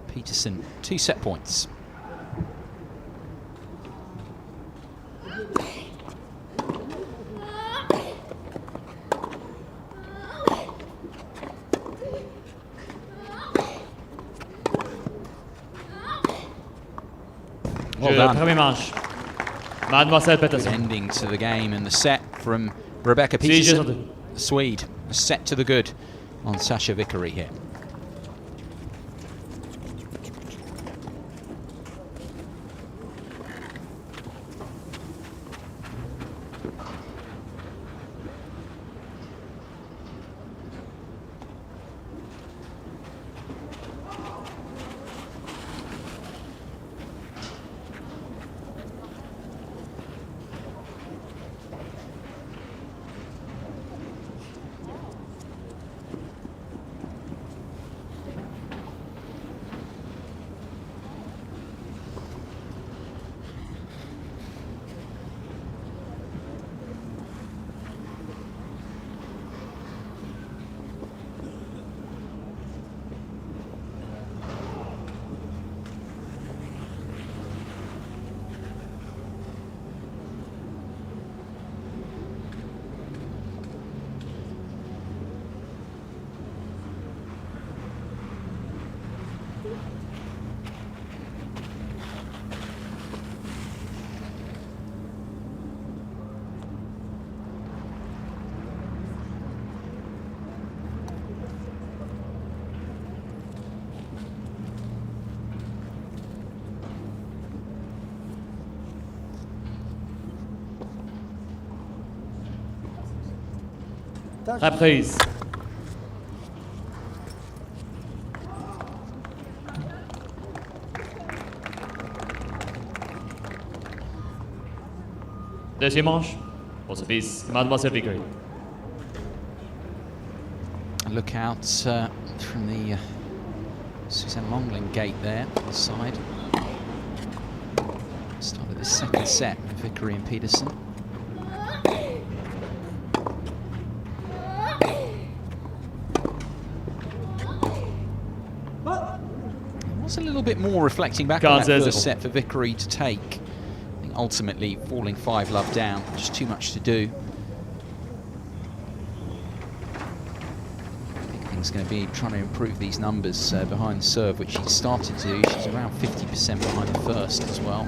Peterson, 2 set points. Well done. Mademoiselle Good Peterson. ending to the game, and the set from Rebecca Peterson, the Swede, a set to the good on Sasha Vickery here. Reprise. Deuxième manche. Pour service, Mademoiselle Vickery. Look out from the Suzanne Longling gate there, on the side. Start of the second set with Vickery and Peterson. It was a little bit more reflecting back on that first set for Vickery to take. I think ultimately falling 5-love down, just too much to do. Is going to be trying to improve these numbers behind the serve, which she's started to. She's around 50% behind the first as well.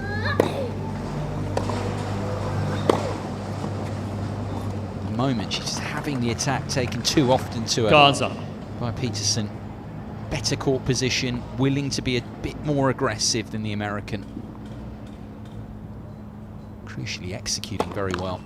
At the moment, she's just having the attack taken too often to her by Peterson. Better court position, willing to be a bit more aggressive than the American. Crucially executing very well.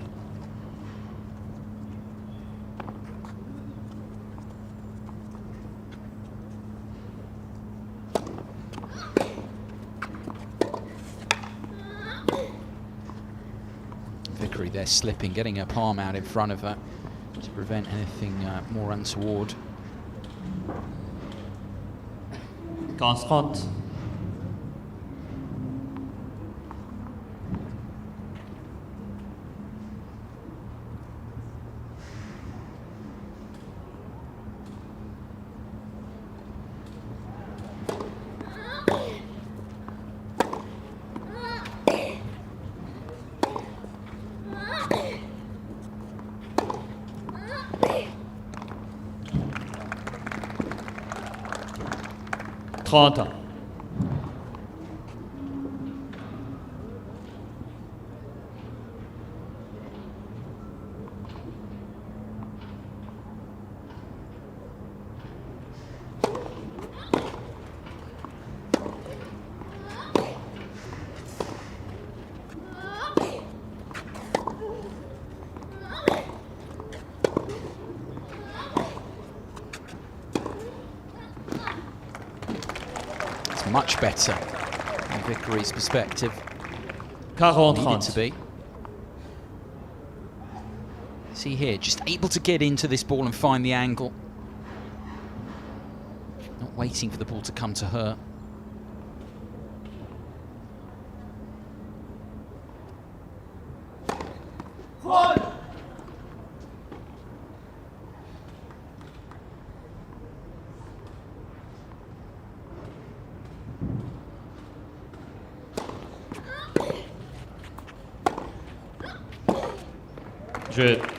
Vickery there slipping, getting her palm out in front of her. Just prevent anything more untoward. 15-30. Much better from Vickery's perspective. 40-30. Needed to be. See here, just able to get into this ball and find the angle. Not waiting for the ball to come to her.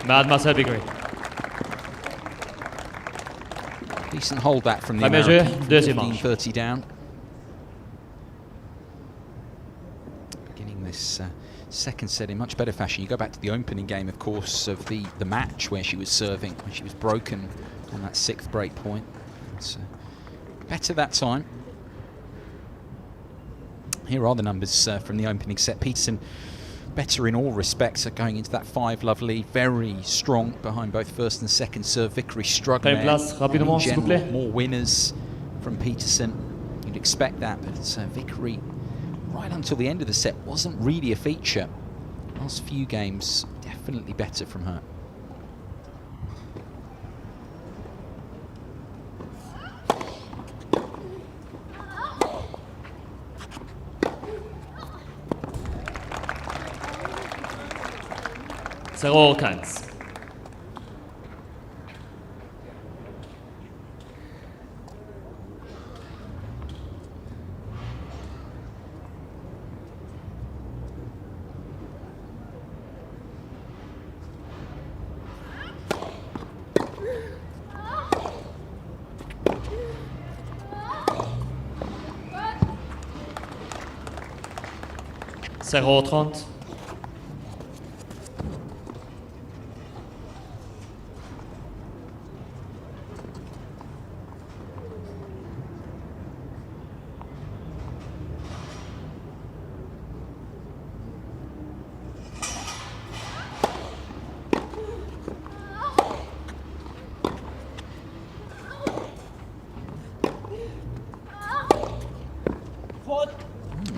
Mademoiselle Vickery. Decent hold that from the Premier American. jeu, deuxième manche. 15-30 down. Beginning this second set in much better fashion. You go back to the opening game, of course, of the match where she was serving, when she was broken on that 6th break point. It's better that time. Here are the numbers from the opening set. Peterson better in all respects, going into that 5-love lead, very strong behind both first and second serve. Vickery struggling there. In general, more winners from Peterson. You'd expect that, but Vickery, right until the end of the set, wasn't really a feature. Last few games, definitely better from her. Zero 15. Zero 30.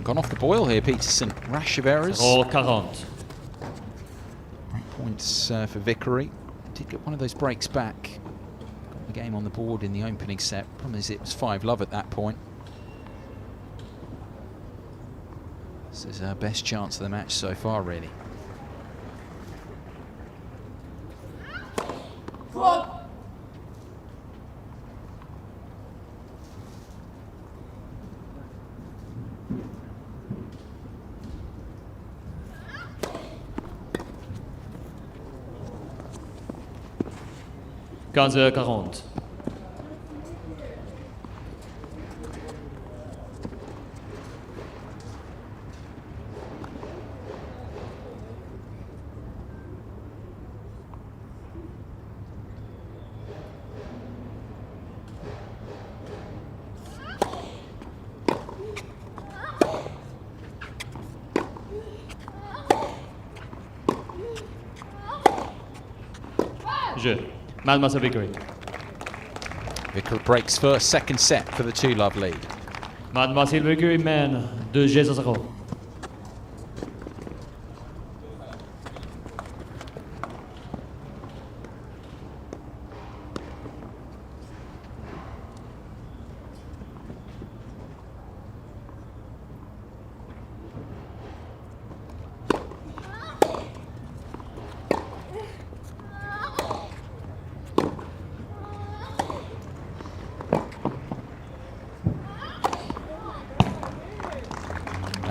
Gone off the boil here, Peterson. Rash of errors. 0-40. Points for Vickery. Did get one of those breaks back. Got the game on the board in the opening set. Problem is it was 5-love at that point. This is our best chance of the match so far, really. Quinze 40. Jeu. Mademoiselle Vickery. Vickery breaks first, second set for the 2-love lead. Mademoiselle Vickery mène 2-0.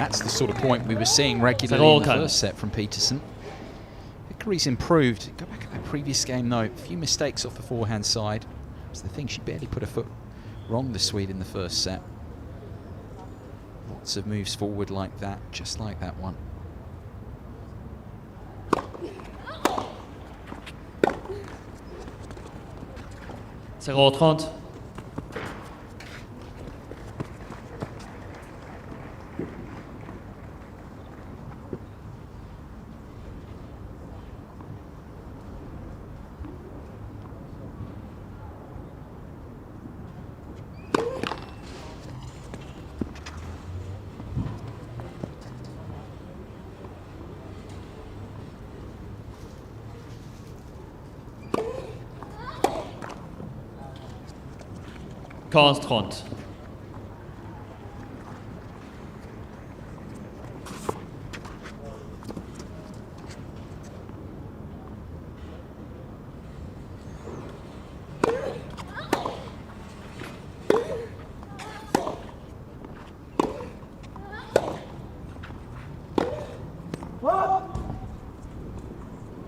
that's the sort of point we were seeing regularly in the first set from Peterson. Vickery's improved. Go back to that previous game though. A few mistakes off the forehand side. It's the thing, she barely put her foot wrong, the Swede, in the first set. Lots of moves forward like that, just like that one. Zero 30. Quinze 30.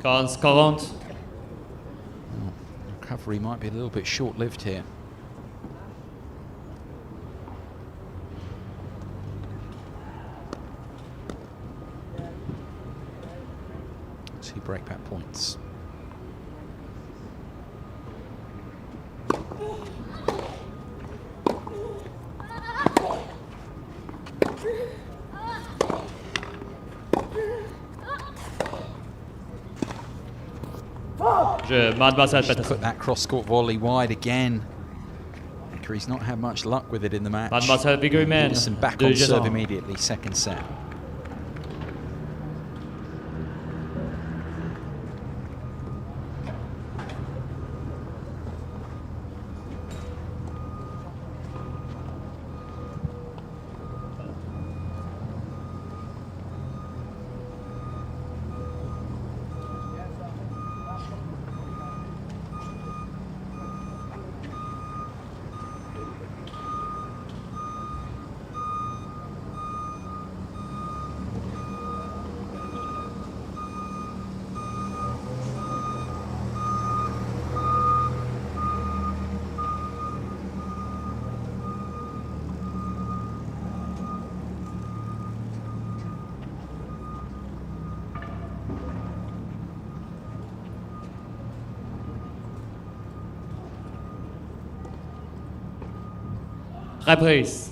Quinze 40. Recovery might be a little bit short-lived here. Breakback points. Put that cross-court volley wide again. Vickery's not had much luck with it in the match. Peterson back on serve immediately, second set. Reprise.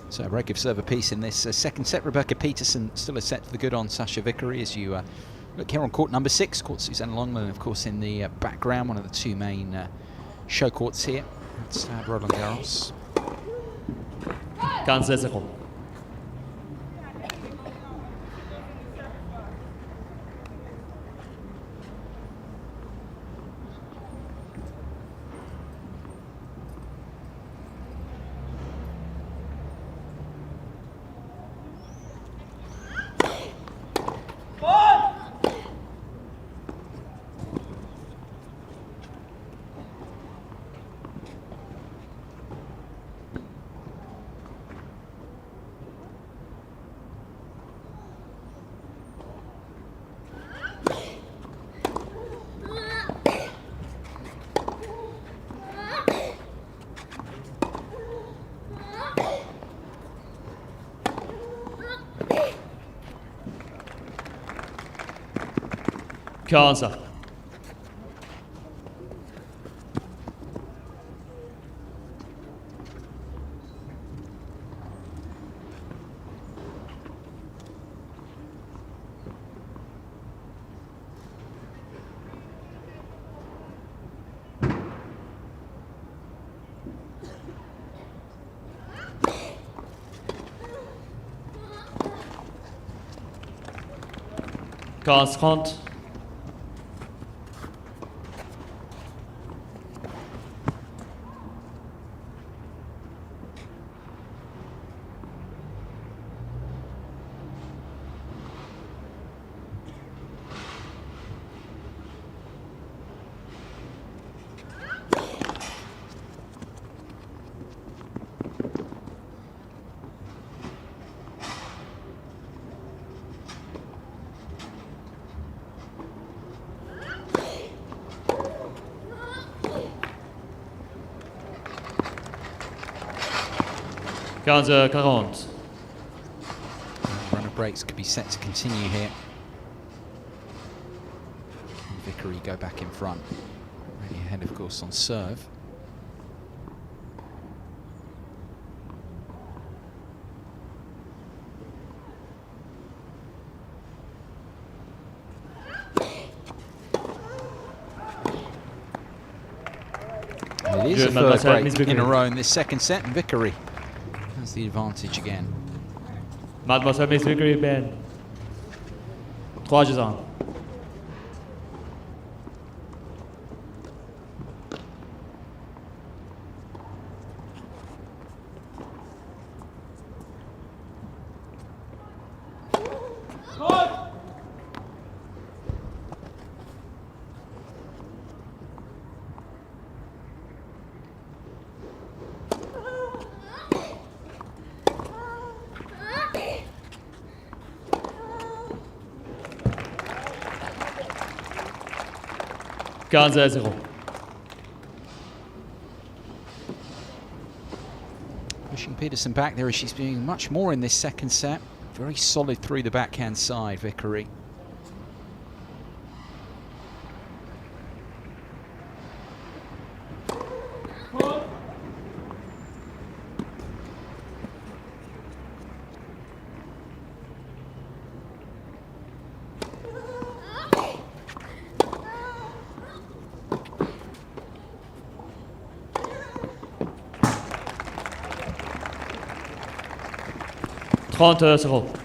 So a break of serve apiece in this second set. Rebecca Peterson still a set for the good on Sasha Vickery as you look here on court number 6. Court Suzanne Longman, of course, in the background, one of the two main show courts here at Roland-Garros. 15 secondes. Quinze. Quinze 30. 15-40. Run of breaks could be set to continue here. Can Vickery go back in front? Already ahead, of course, on serve. It is a third break in a row in this second set, and Vickery has the advantage again. Mademoiselle Miss Vickery Ben. 3-1. Pushing Peterson back there as she's doing much more in this second set. Very solid through the backhand side, Vickery. €30.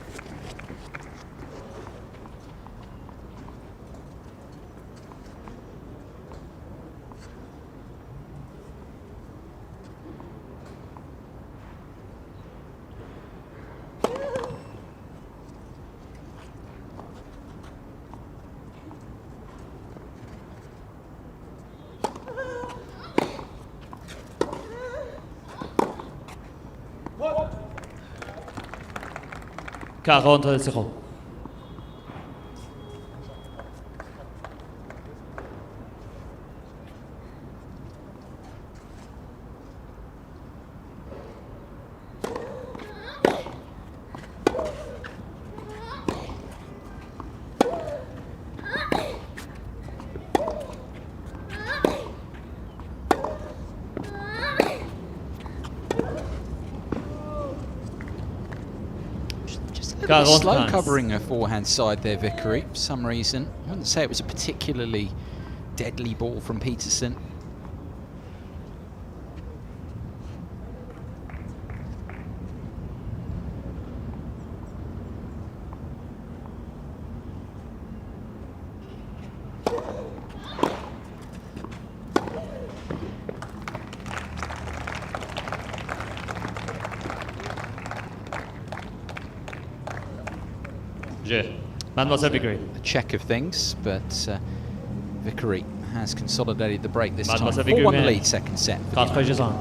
€40. Slow covering her forehand side there, Vickery, for some reason. I wouldn't say it was a particularly deadly ball from Peterson. Mademoiselle Vickery. A check of things, but Vickery has consolidated the break this time. 4-1 lead, second set. 4-1.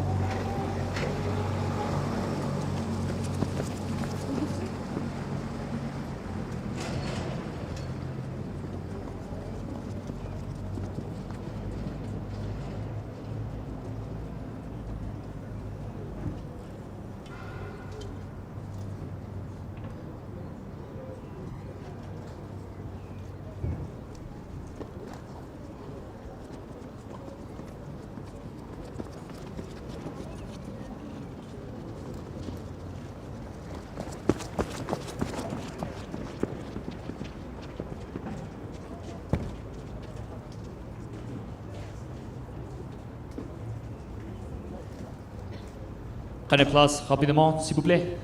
Prenez place rapidement, s'il vous plaît.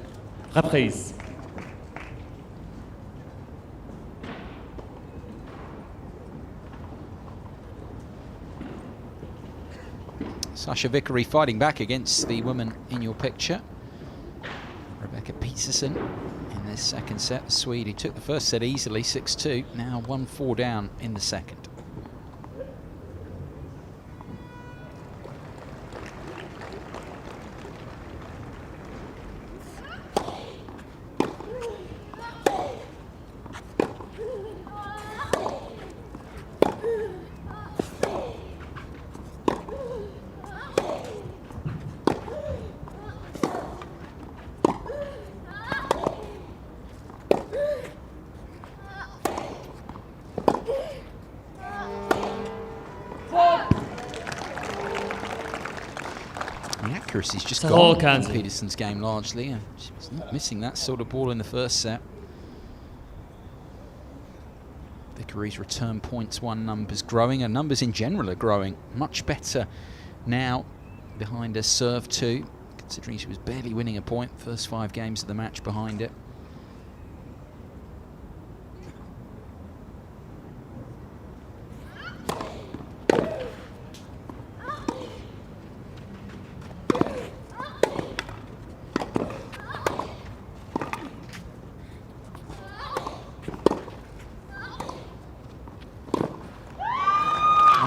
Reprise. Sasha Vickery fighting back against the woman in your picture, Rebecca Peterson, in this second set. The Swede who took the first set easily, 6-2, now 1-4 down in the second. The accuracy's just It's all gone in cancelled. Peterson's game largely. She was not missing that sort of ball in the first set. Vickery's return points won numbers growing, and numbers in general are growing much better now behind her serve too, considering she was barely winning a point first 5 games of the match behind it.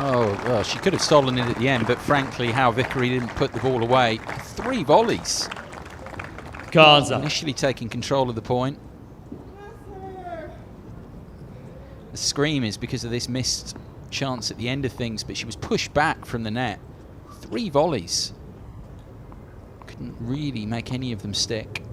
Oh, well, she could have stolen it at the end, but frankly, how Vickery didn't put the ball away. 3 volleys. Gaza. Initially taking control of the point. The scream is because of this missed chance at the end of things, but she was pushed back from the net. 3 volleys. Couldn't really make any of them stick.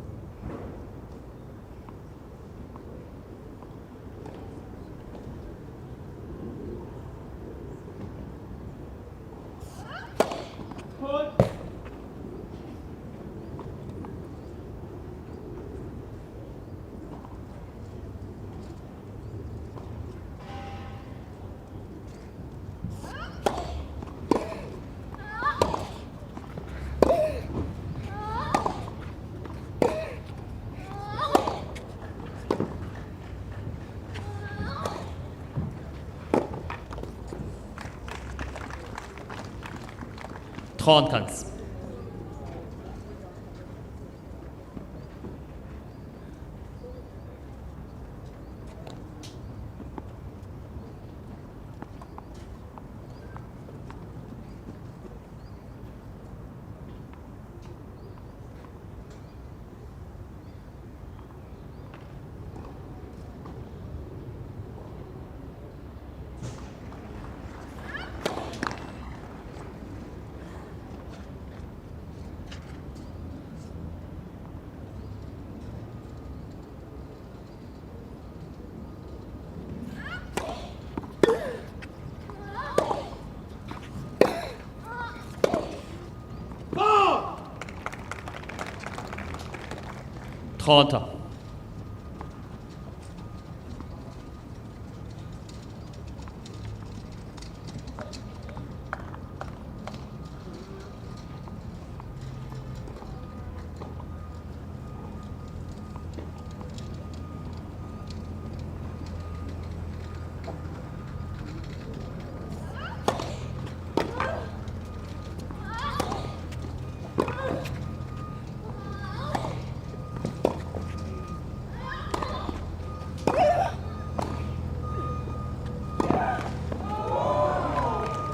Trente-quinze. Trente.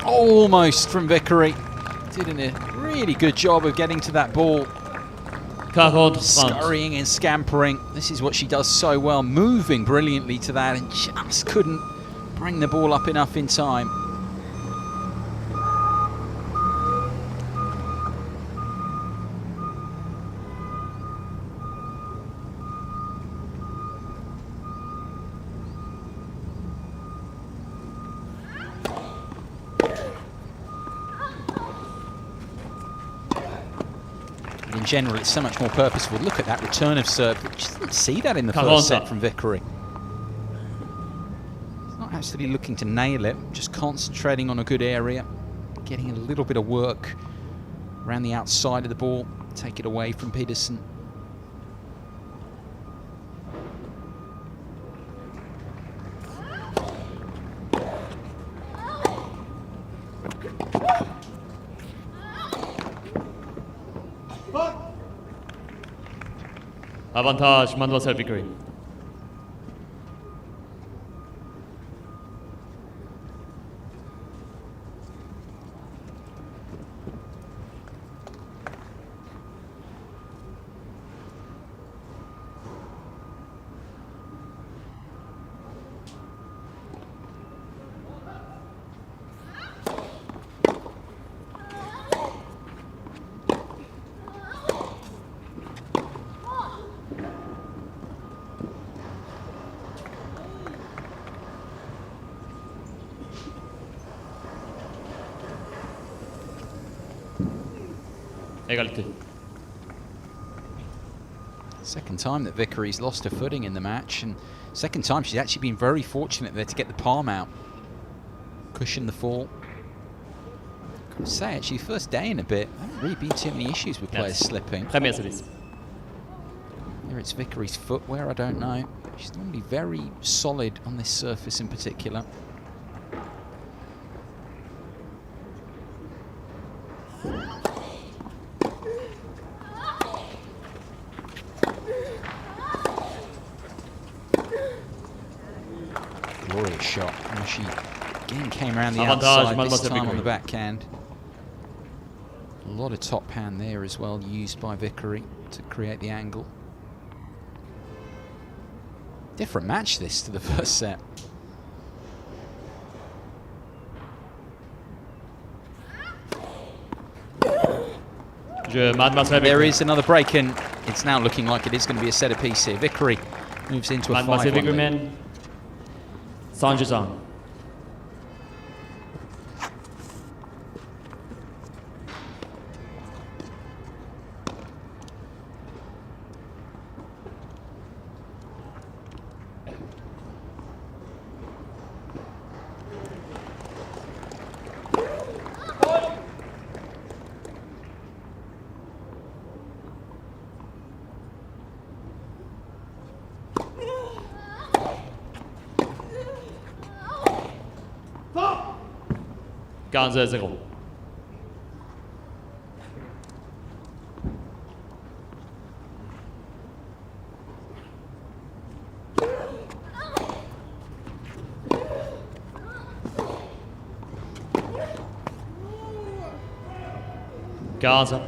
Almost from Vickery. Did a really good job of getting to that ball. Scurrying and scampering. This is what she does so well, moving brilliantly to that, and just couldn't bring the ball up enough in time. In general, it's so much more purposeful. Look at that return of serve. You just didn't see that in the first set from Vickery. He's not actually looking to nail it, just concentrating on a good area, getting a little bit of work around the outside of the ball, take it away from Peterson. Avantage, Mademoiselle Vickery. Égalité. Second time that Vickery's lost her footing in the match, and second time she's actually been very fortunate there to get the palm out. Cushion the fall. Gotta say, actually, first day in a bit, there haven't really been too many issues with players slipping. Premier service. Whether it's Vickery's footwear, I don't know. She's normally very solid on this surface in particular. Glorious shot. And she again came around the outside, this time on the backhand. A lot of top hand there as well, used by Vickery to create the angle. Different match this to the first set. There is another break, and it's now looking like it is going to be a set apiece here. Vickery moves into a 5-1 lead. Sanjizan. Ganze 0. Ganze.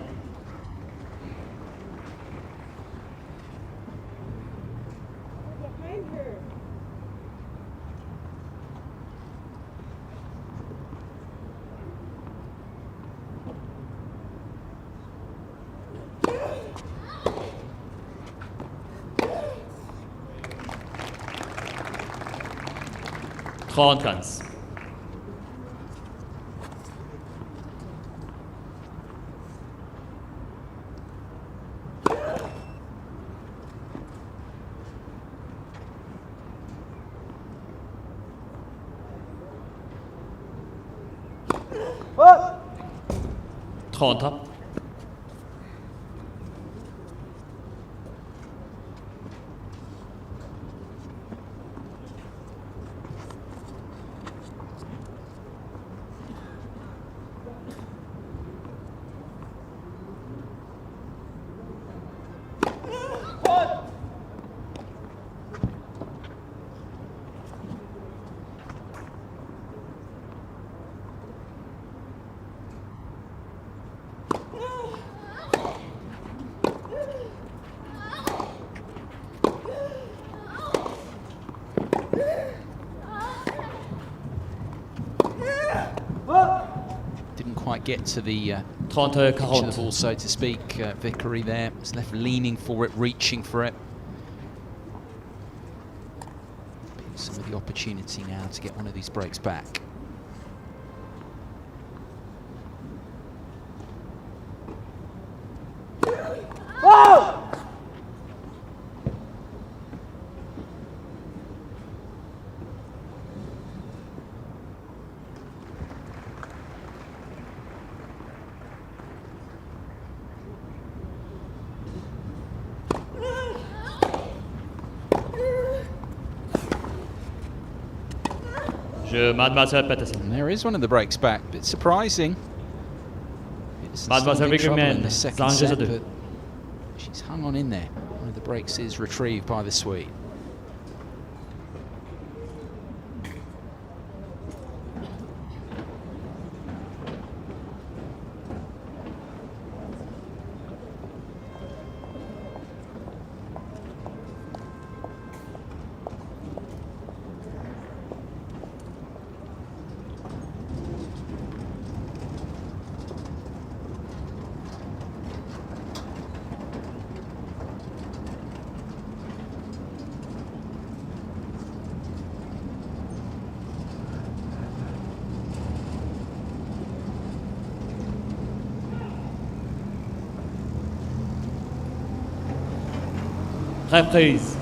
Trondkans. Trondtap. Get to the pitch of the ball, so to speak. Vickery there was left leaning for it, reaching for it. Some of the opportunity now to get one of these breaks back. And there is one of the breaks back. A bit surprising. It's in trouble in the second set, but she's hung on in there. One of the breaks is retrieved by the Swede. Reprise.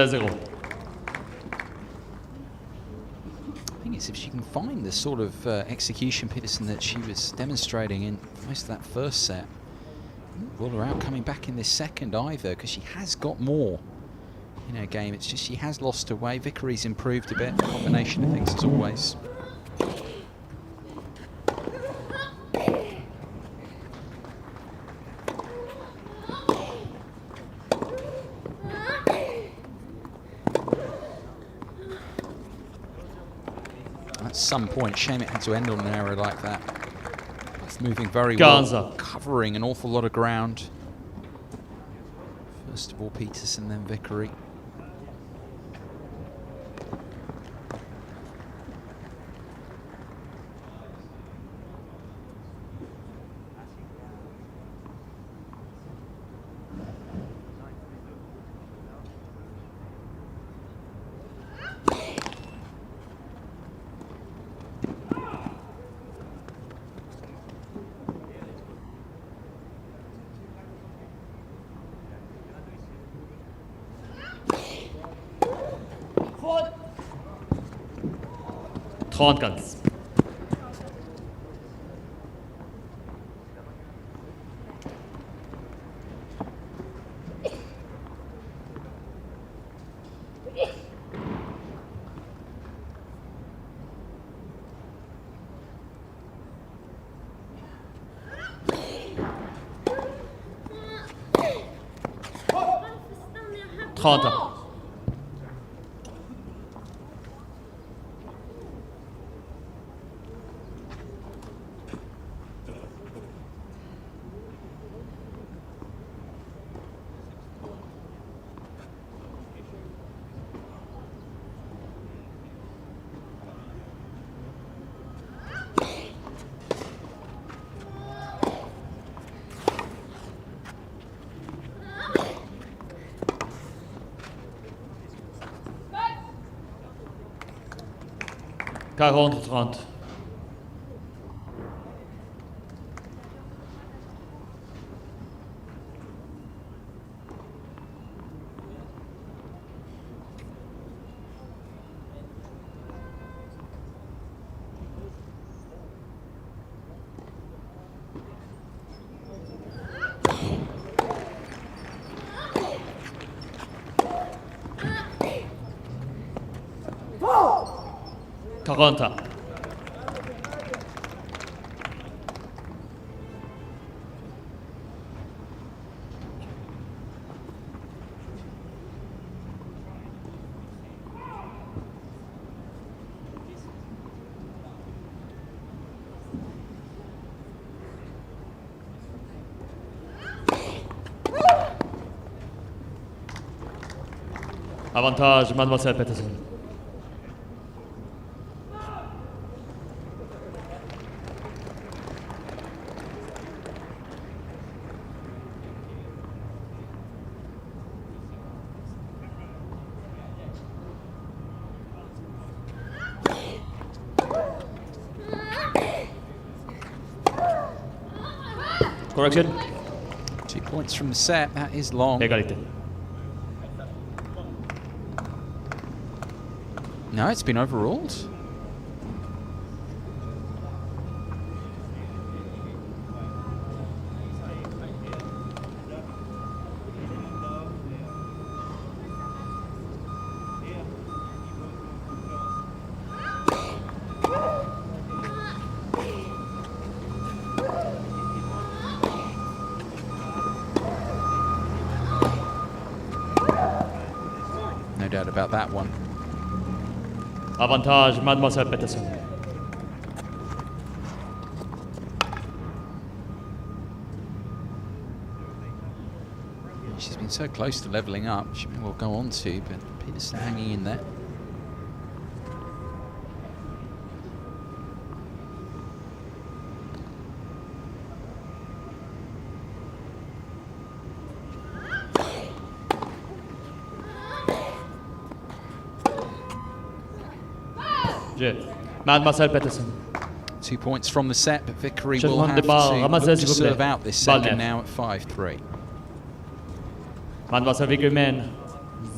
I think it's if she can find the sort of execution, Peterson, that she was demonstrating in most of that first set. Rule her out coming back in this second either, because she has got more in her game. It's just she has lost her way. Vickery's improved a bit. A combination of things as always. At some point, shame it had to end on an error like that. It's moving very well, covering an awful lot of ground. First of all, Peterson, then Vickery. Trente-quatre. Trente. Quarante-30. Quarante. Avantage, Mademoiselle Peterson. Correction. 2 points from the set. That is long. Égalité. No, it's been overruled. No doubt about that one. Avantage, Mademoiselle Peterson. so close to levelling up. She may well go on to, but Peterson hanging in there. Mademoiselle Peterson. 2 points from the set, but Vickery Je will demande have des balles. to Ramassez, look to s'il vous plaît. serve out this Balle second neuf. now at 5-3. Mademoiselle Vickery mène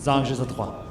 5 jeux à 3.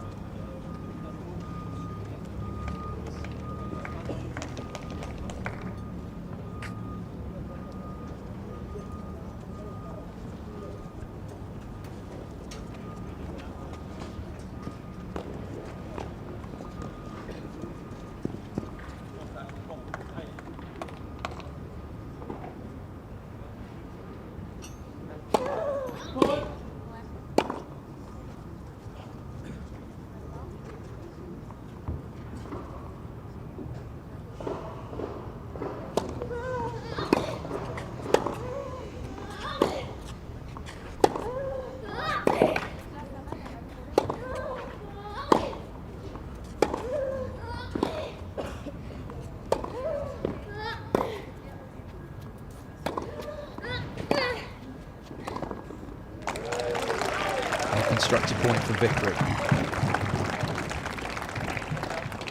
Constructive point for Vickery.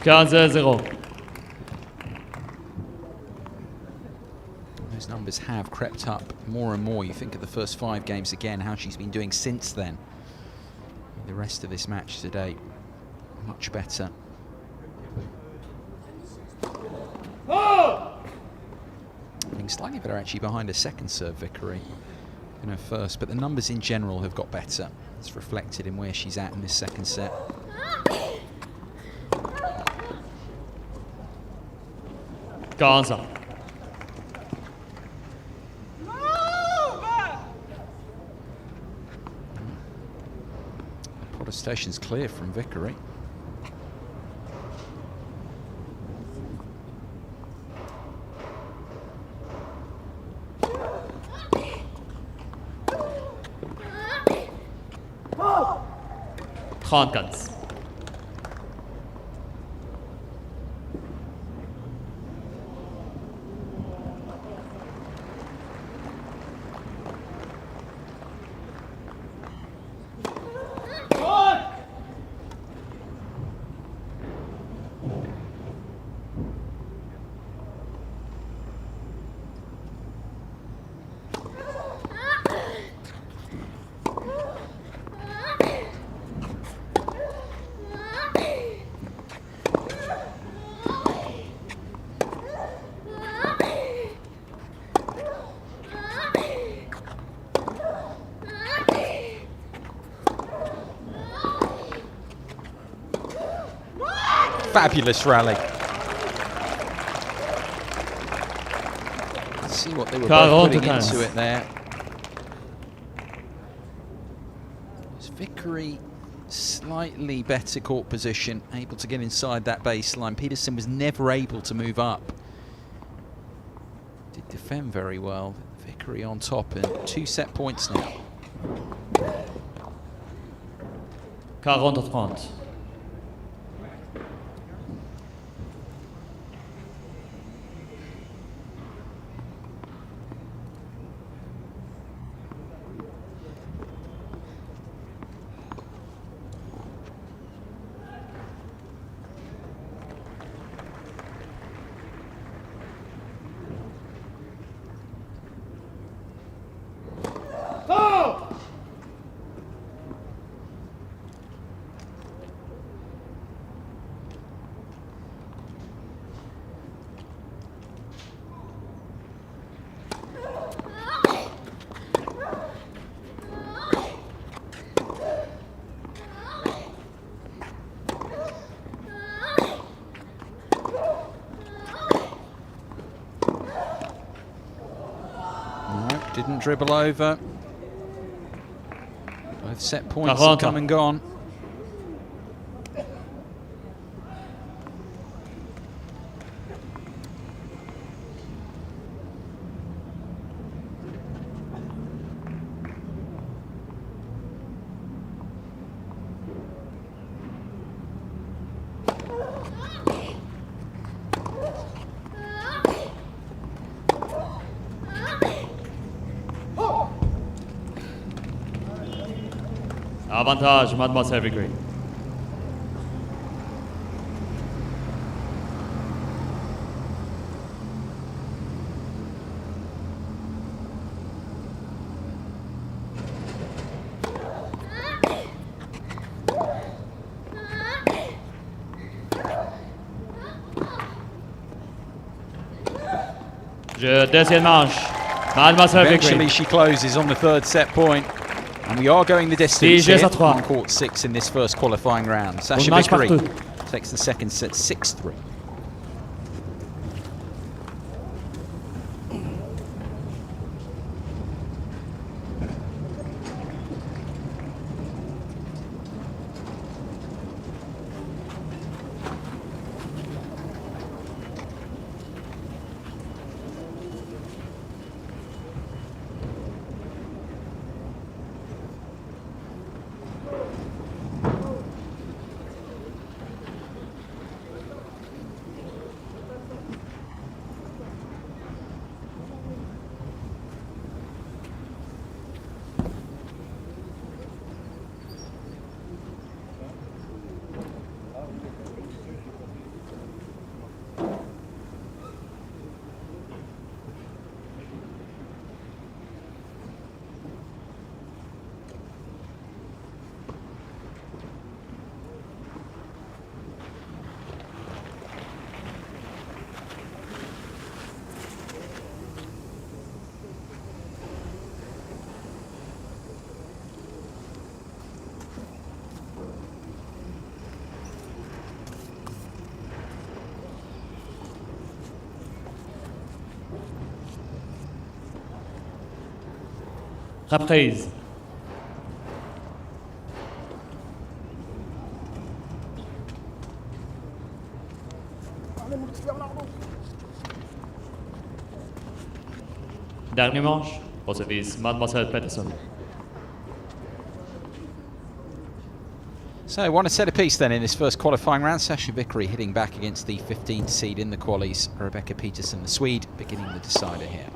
15-0. Those numbers have crept up more and more. You think of the first 5 games again, how she's been doing since then. The rest of this match today, much better. Being slightly better actually behind her second serve, Vickery, in her first, but the numbers in general have got better. It's reflected in where she's at in this second set. Gaza. Protestation's clear from Vickery. Guns. Fabulous rally. Let's see what they were both putting into it there. It's Vickery, slightly better court position, able to get inside that baseline. Peterson was never able to move up. Did defend very well. Vickery on top, and 2 set points now. 40-30. Didn't dribble over. Both set points have come and gone. Avantage, Mademoiselle Vickery. Deuxième manche. Mademoiselle Eventually Vickery. she closes on the third set point. And we are going the distance Teague here à 3. on court 6 in this first qualifying round. Sasha match Vickery partout. takes the second set 6-3. Reprise. Dernier manche. Au service, Mademoiselle Peterson. So one a set apiece then in this first qualifying round. Sasha Vickery hitting back against the 15th seed in the qualies, Rebecca Peterson, the Swede, beginning the decider here.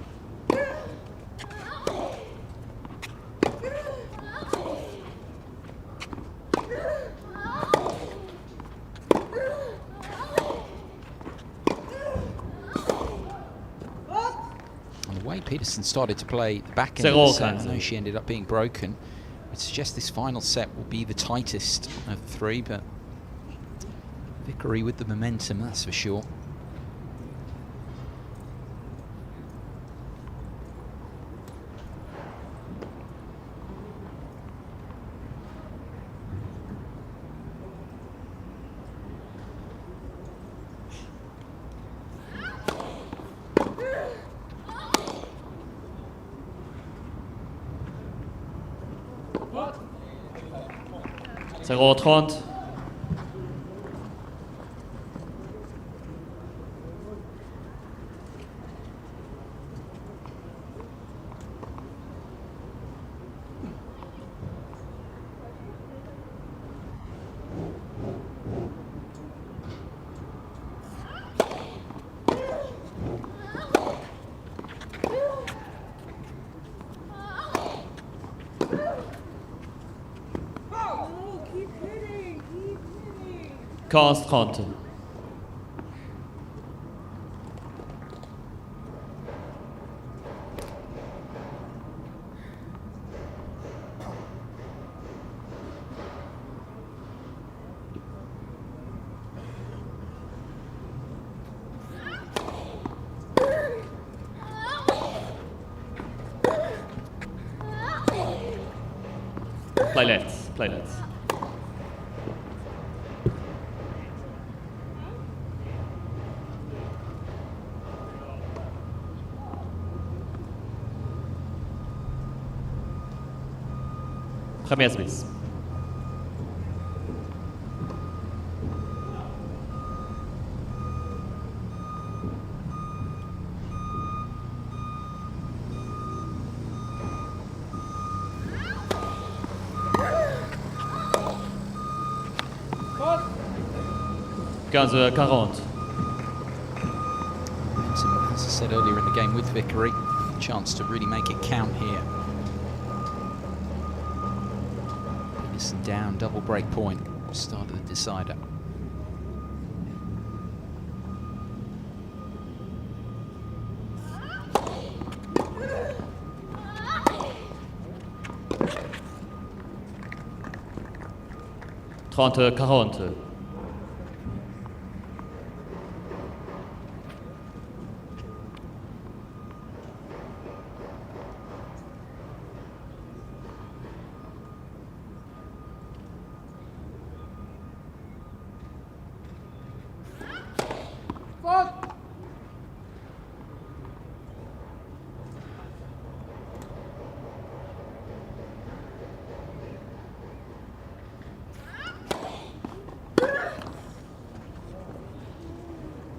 Peterson started to play the back end of the set. I know she ended up being broken. I suggest this final set will be the tightest of the three, but Vickery with the momentum, that's for sure. Zéro 30. Cast 30. Playlets. Première service. As I said earlier in the game with Vickery, chance to really make it count here. Peterson down, double break point, start of the decider. Trente, 40.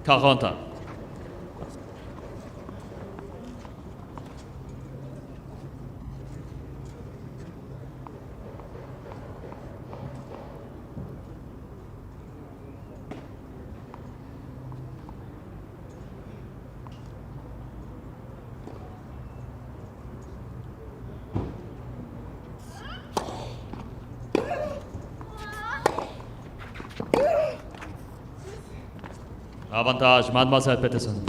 Quarante. Avantage, Mademoiselle Peterson.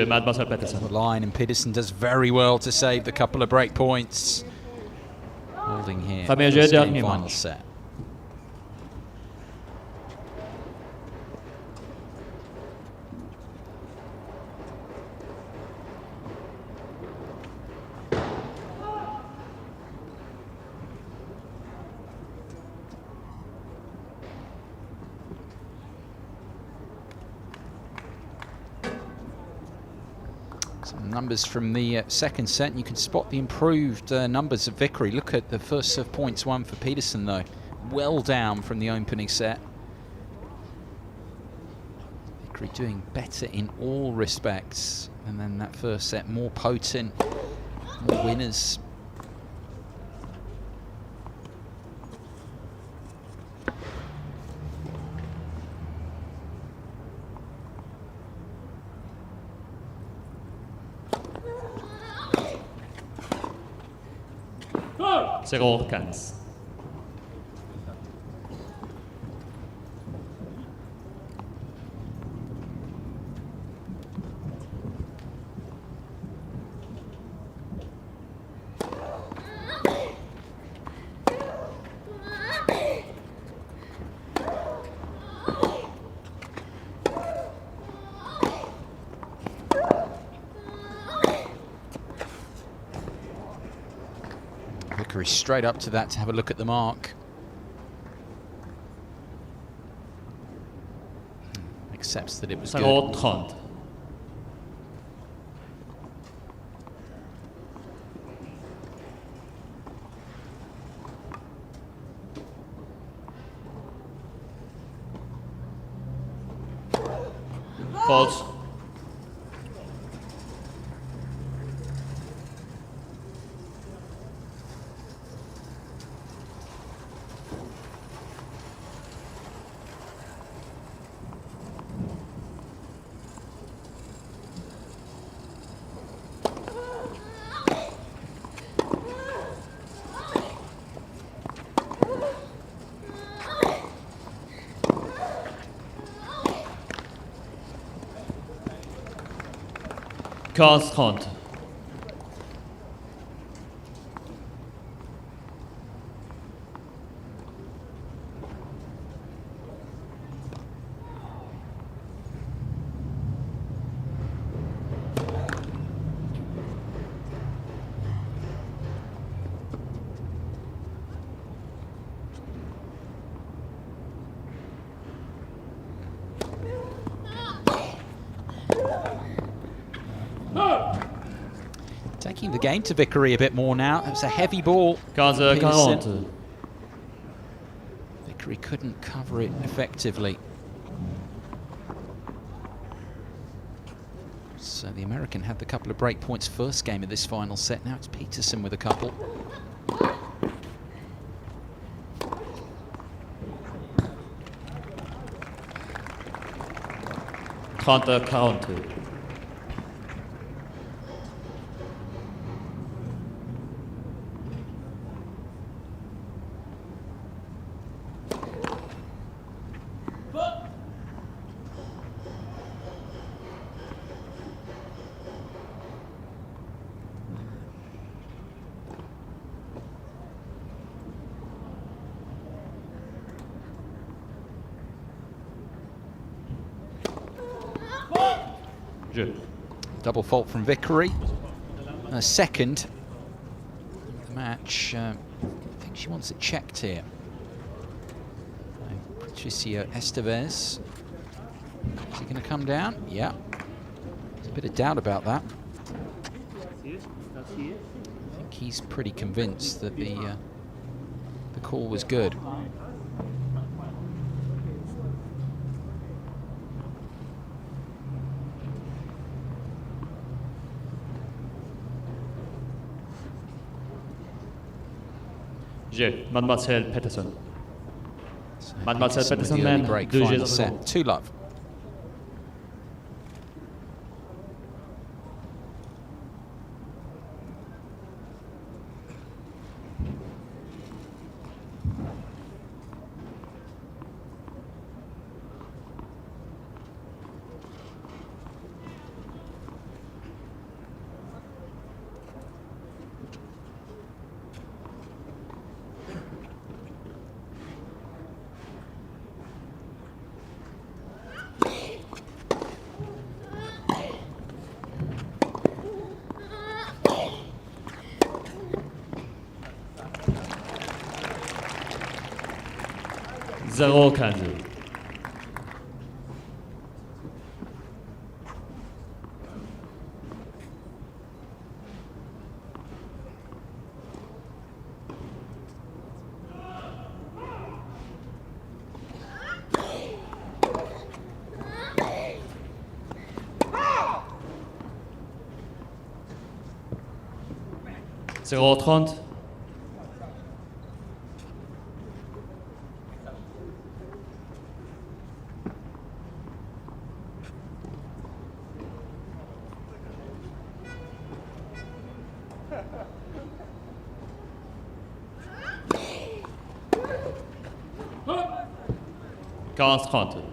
Mademoiselle Peterson. The line, and Peterson does very well to save the couple of break points. Holding here. Final set. Numbers from the second set. You can spot the improved numbers of Vickery. Look at the first serve points won for Peterson, though. Well down from the opening set. Vickery doing better in all respects. And then that first set more potent, more winners. Zero, 15. Vickery straight up to that to have a look at the mark. Accepts that it was good. 30. False. Quinze, 30. Taking the game to Vickery a bit more now. It was a heavy ball. 15, 40. Vickery couldn't cover it effectively. So the American had the couple of break points first game of this final set. Now it's Peterson with a couple. Counter, counter. Double fault from Vickery. Second the match. I think she wants it checked here. Patricia Estevez. Is he going to come down? Yeah. There's a bit of doubt about that. I think he's pretty convinced that the call was good. Mademoiselle Peterson. So Mademoiselle Peterson Peterson, with the early man, break, 2 final jeux set. 2-love. Zero 15. Zero 30. Quarante 30.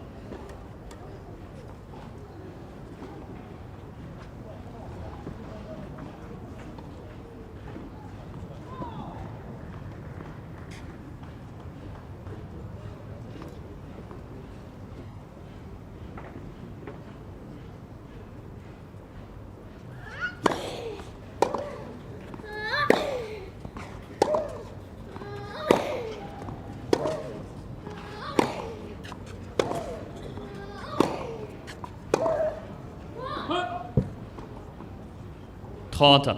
Trente.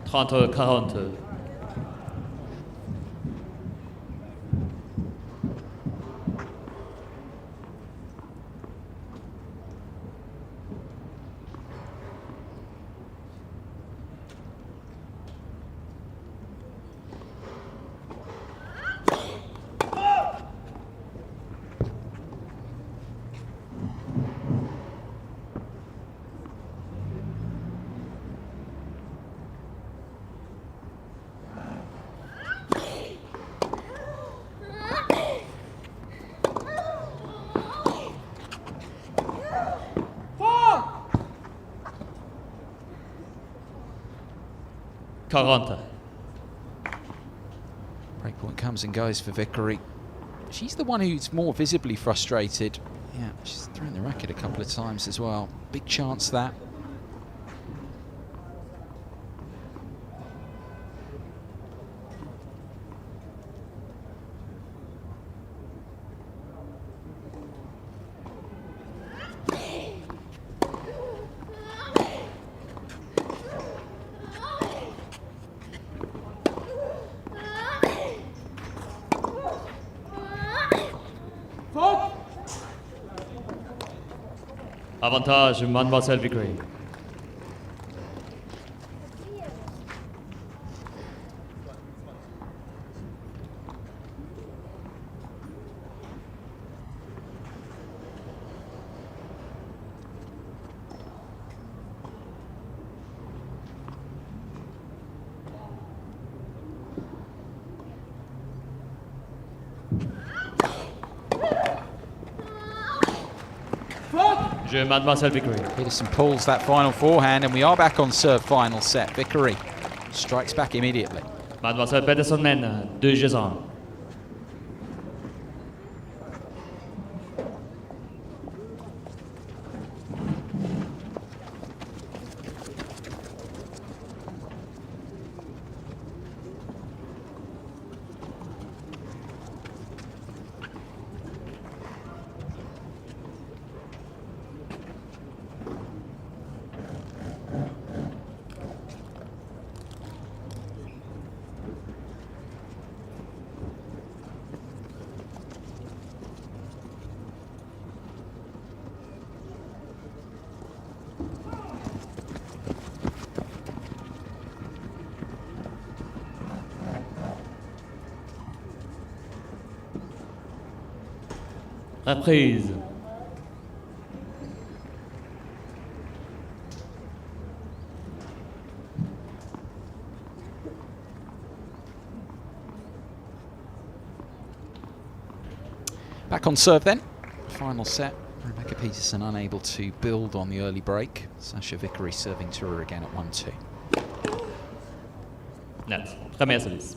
Trente, 40. Quarante. Breakpoint comes and goes for Vickery. She's the one who's more visibly frustrated. Yeah, she's thrown the racket a couple of times as well. Big chance that. Avantage, Mademoiselle Vickery. Je Mademoiselle Vickery. Peterson pulls that final forehand, and we are back on serve final set. Vickery strikes back immediately. Mademoiselle Peterson mène 2-1. Reprise. Back on serve then. Final set. Rebecca Peterson unable to build on the early break. Sasha Vickery serving to her again at 1-2. Net. Première service.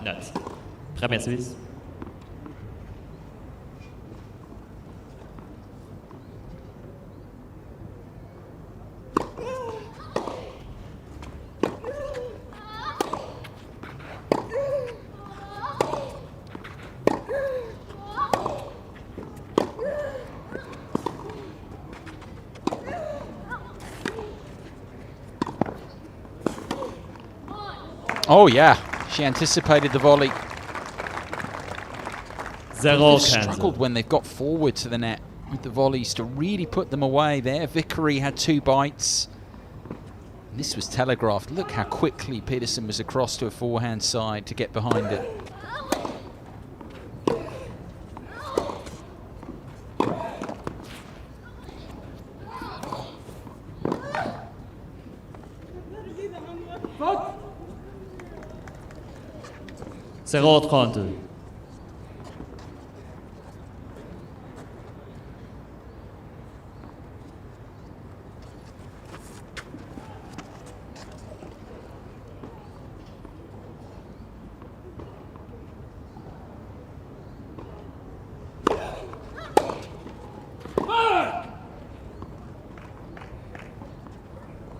Net. Première service. Oh yeah, she anticipated the volley. 0-15. Struggled when they've got forward to the net with the volleys to really put them away there. Vickery had 2 bites. And this was telegraphed. Look how quickly Peterson was across to a forehand side to get behind it. Zero 30.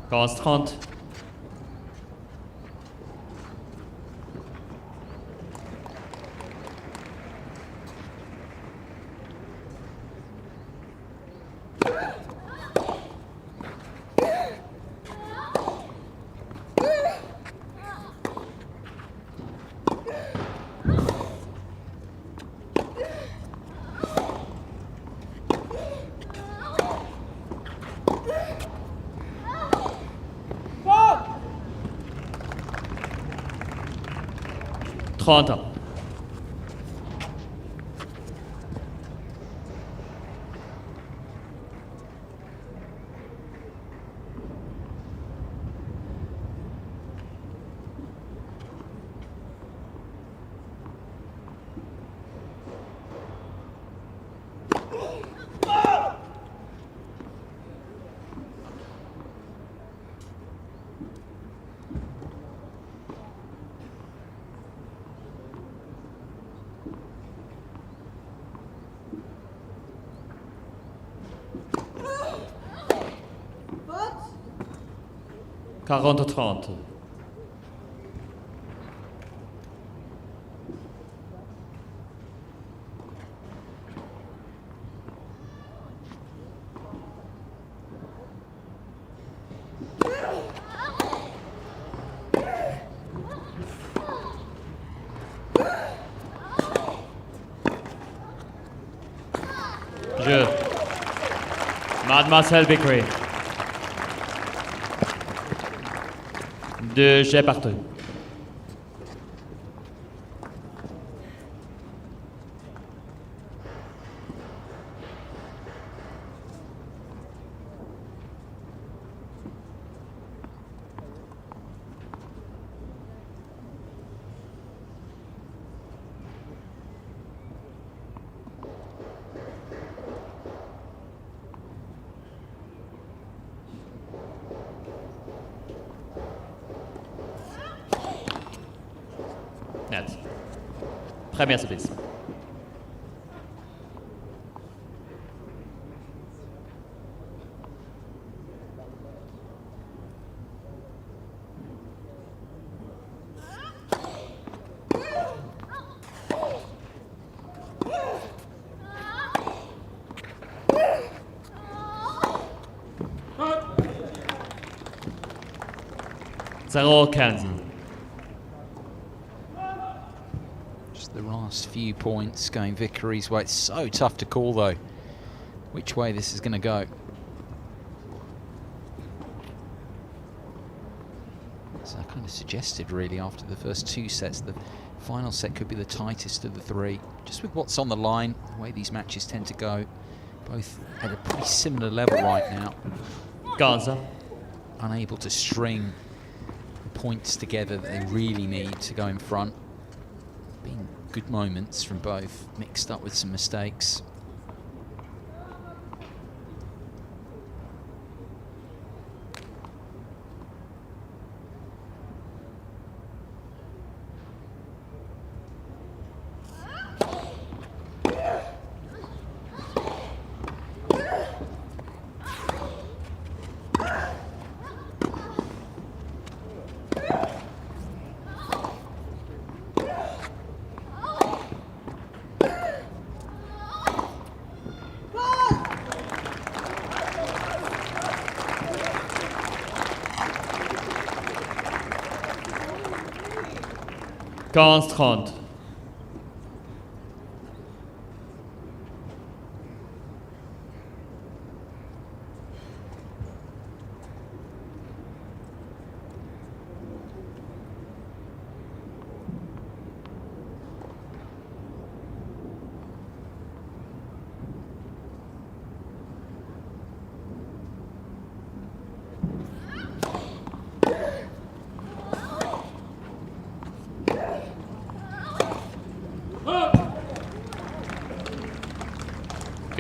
Gaz 30. Trente. Quarante 30. Jeu. Mademoiselle Vickery. 2 jets partout. Net. Premier service. Zero 15. Just the last few points going Vickery's way. It's so tough to call though which way this is going to go. As I kind of suggested really after the first 2 sets, the final set could be the tightest of the 3. Just with what's on the line, the way these matches tend to go, both at a pretty similar level right now. Gaza. Unable to string the points together that they really need to go in front. Been good moments from both, mixed up with some mistakes. Quinze 30.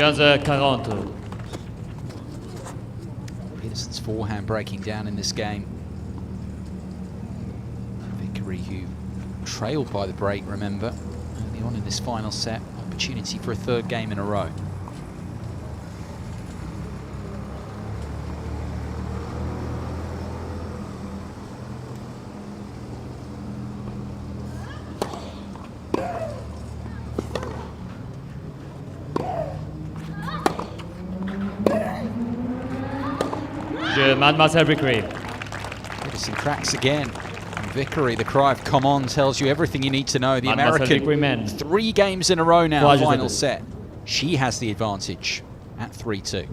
Quinze 40. Peterson's forehand breaking down in this game. Vickery, who trailed by the break, remember, early on in this final set. Opportunity for a 3rd game in a row. Mademoiselle Vickery. Peterson cracks again. And Vickery, the cry of come on tells you everything you need to know. The American, 3 games in a row now, final set. She has the advantage at 3-2.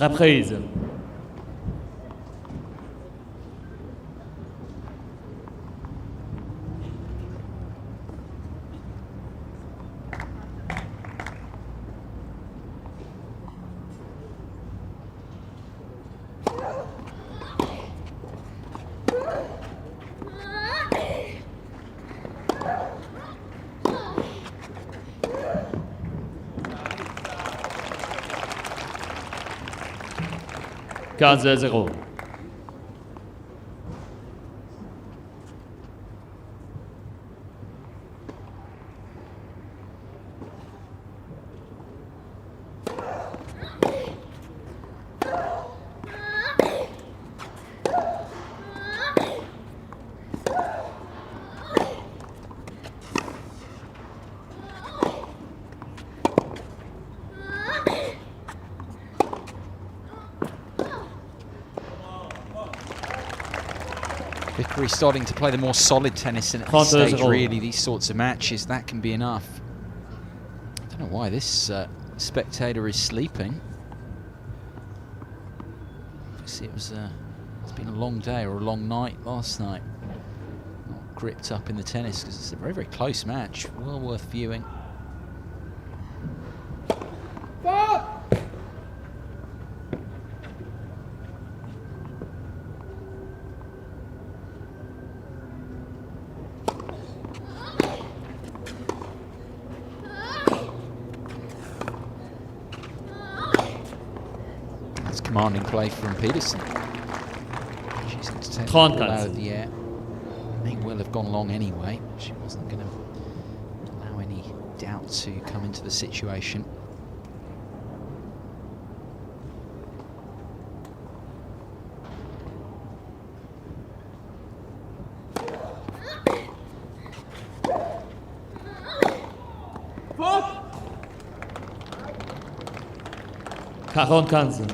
Reprise. 15-0. Vickery starting to play the more solid tennis, and at this stage, really, these sorts of matches, that can be enough. I don't know why this spectator is sleeping. Obviously, it's been a long day or a long night last night. Not gripped up in the tennis because it's a very, very close match. Well worth viewing. Commanding play from Peterson. Choosing to take the ball out of the air. May well have gone long anyway. She wasn't going to allow any doubt to come into the situation. Caron Kansen.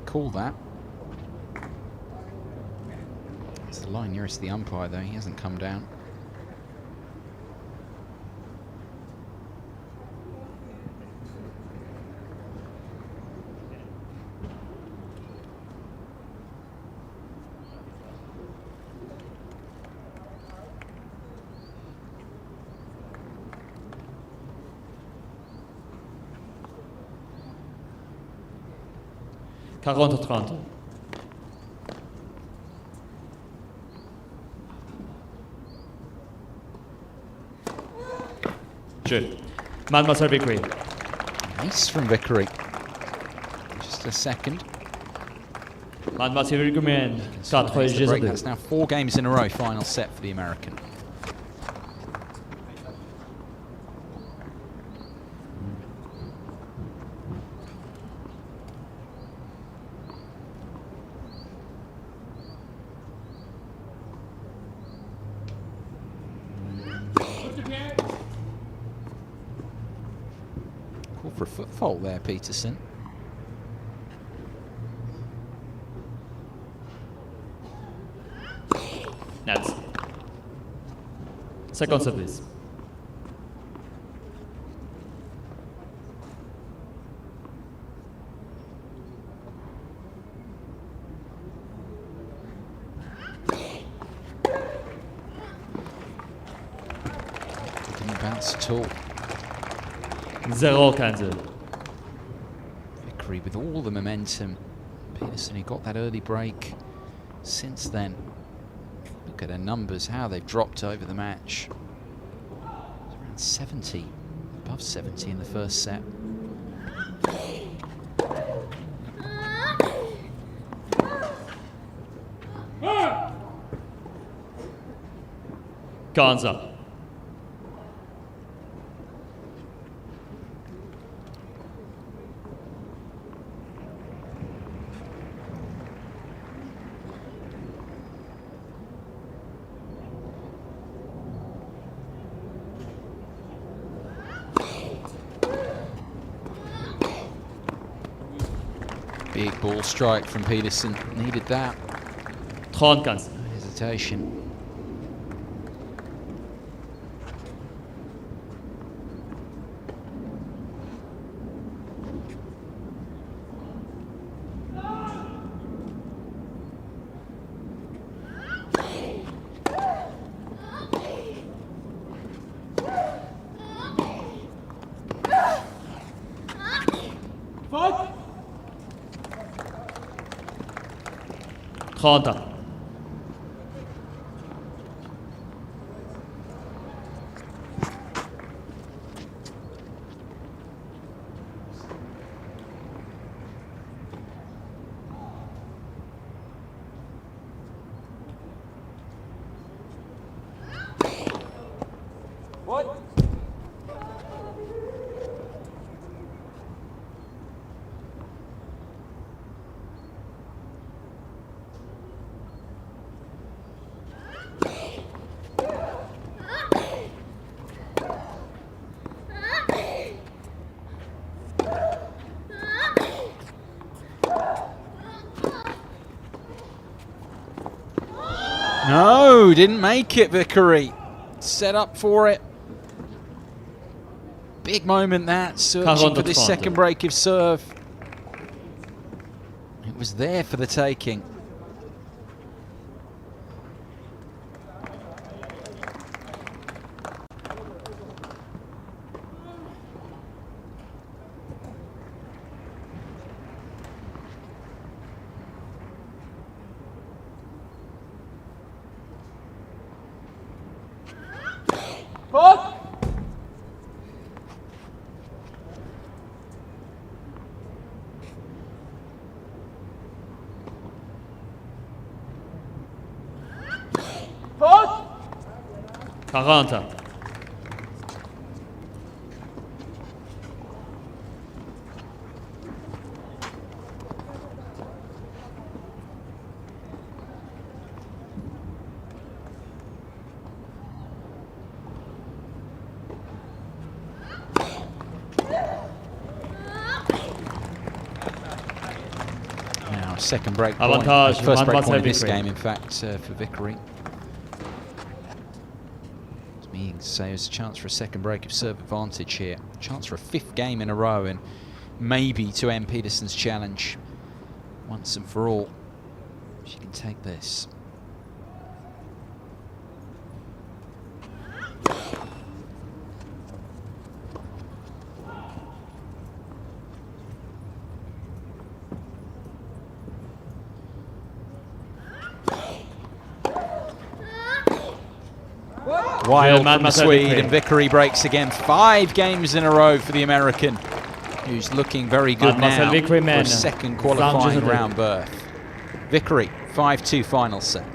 Call that. It's the line nearest the umpire, though. He hasn't come down. Quarante 30. Jeu. Mademoiselle Vickery. Nice from Vickery. Just a second. Mademoiselle Vickery. That's now 4 games in a row, final set for the American. For a foot fault there, Peterson. Nets. Second set, please. Didn't bounce at all. 0-15. Vickery with all the momentum. Peterson, who got that early break. Since then, look at her numbers, how they've dropped over the match. It's around 70, above 70 in the first set. Guns up. Big ball strike from Peterson. Needed that. 30-15. No hesitation. 30. No, didn't make it, Vickery. Set up for it. Big moment that, searching for this second break of serve. It was there for the taking. Second break point. First break point of this game, in fact, for Vickery. Which means there's a chance for a second break of serve advantage here. Chance for a 5th game in a row and maybe to end Peterson's challenge once and for all. She can take this. Wild from the Swede, and Vickery breaks again. 5 games in a row for the American, who's looking very good now for a second qualifying round berth. Vickery, 5-2 final set.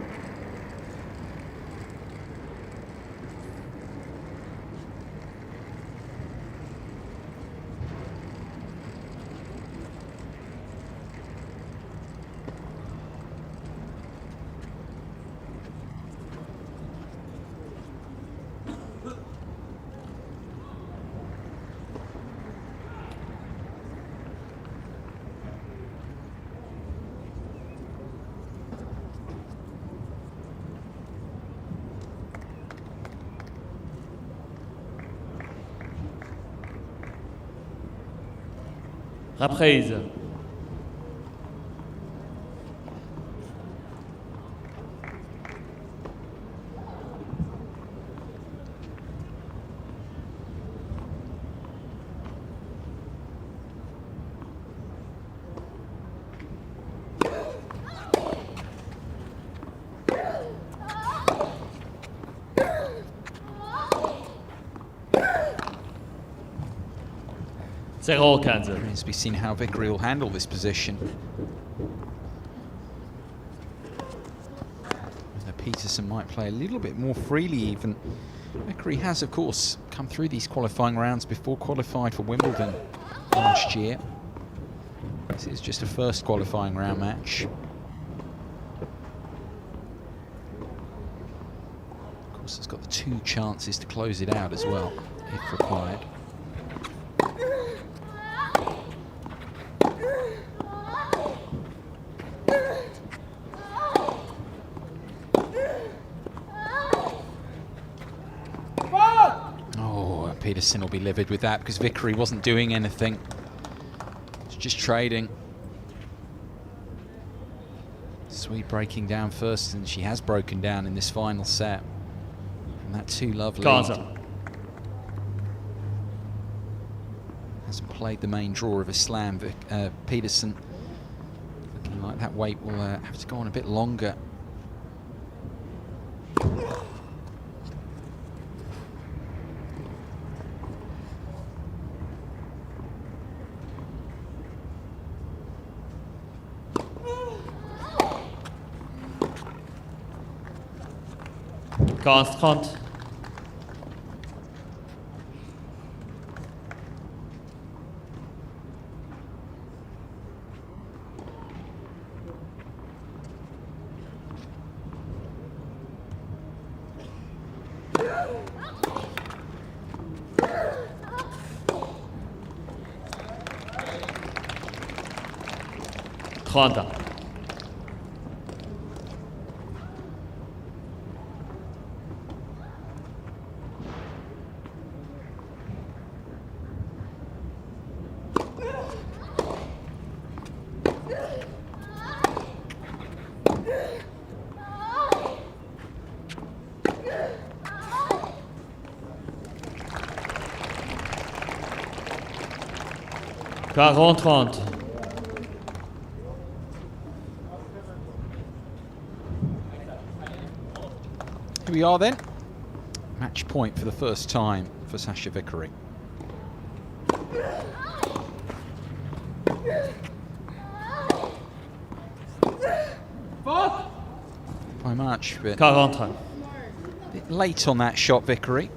Reprise. Remains to be seen how Vickery will handle this position. Peterson might play a little bit more freely even. Vickery has, of course, come through these qualifying rounds before, qualified for Wimbledon last year. This is just a first qualifying round match. Of course, it's got the 2 chances to close it out as well, if required. Peterson will be livid with that because Vickery wasn't doing anything. It's just trading. Swede breaking down first, and she has broken down in this final set. And that 2-love lead hasn't played the main draw of a slam. Peterson looking like that wait will have to go on a bit longer. Trente. Trente. Trente. Here we are then. Match point for the first time for Sasha Vickery. By much, but a bit late on that shot, Vickery.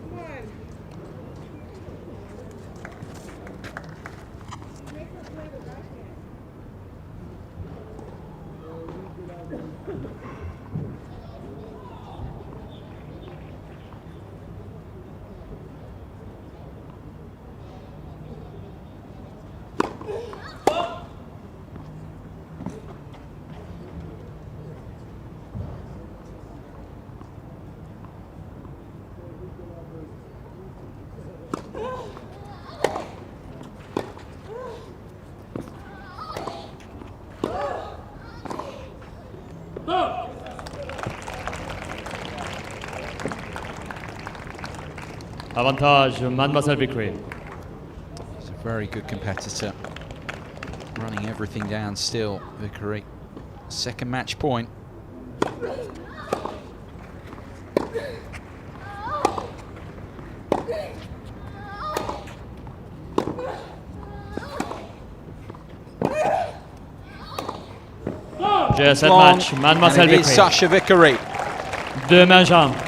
Avantage, Mademoiselle Vickery. He's a very good competitor. Running everything down still, Vickery. Second match point. Set match, Mademoiselle Vickery. Sasha Vickery. Deux mains jambes.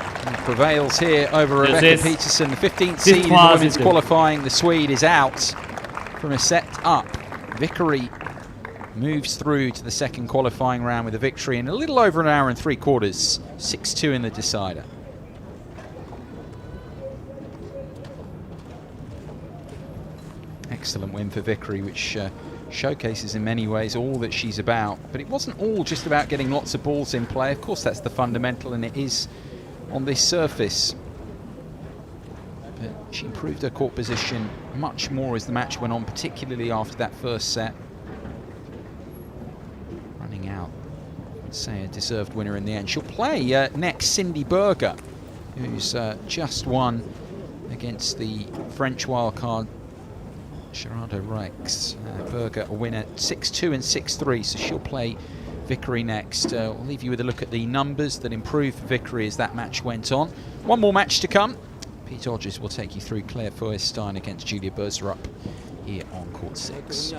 Prevails here over Rebecca Peterson, the 15th seed in the women's qualifying. The Swede is out from a set up. Vickery moves through to the second qualifying round with a victory in a little over an hour and 3/4, 6-2 in the decider. Excellent win for Vickery, which showcases in many ways all that she's about. But it wasn't all just about getting lots of balls in play. Of course, that's the fundamental, and it is on this surface. But she improved her court position much more as the match went on, particularly after that first set. Running out, I'd say a deserved winner in the end. She'll play next Cindy Berger, who's just won against the French wildcard Gerardo Rex. Berger a winner 6-2 and 6-3, so she'll play Vickery next. We'll leave you with a look at the numbers that improved for Vickery as that match went on. One more match to come. Pete Hodges will take you through Claire Feuerstein against Julia Boserup here on court 6.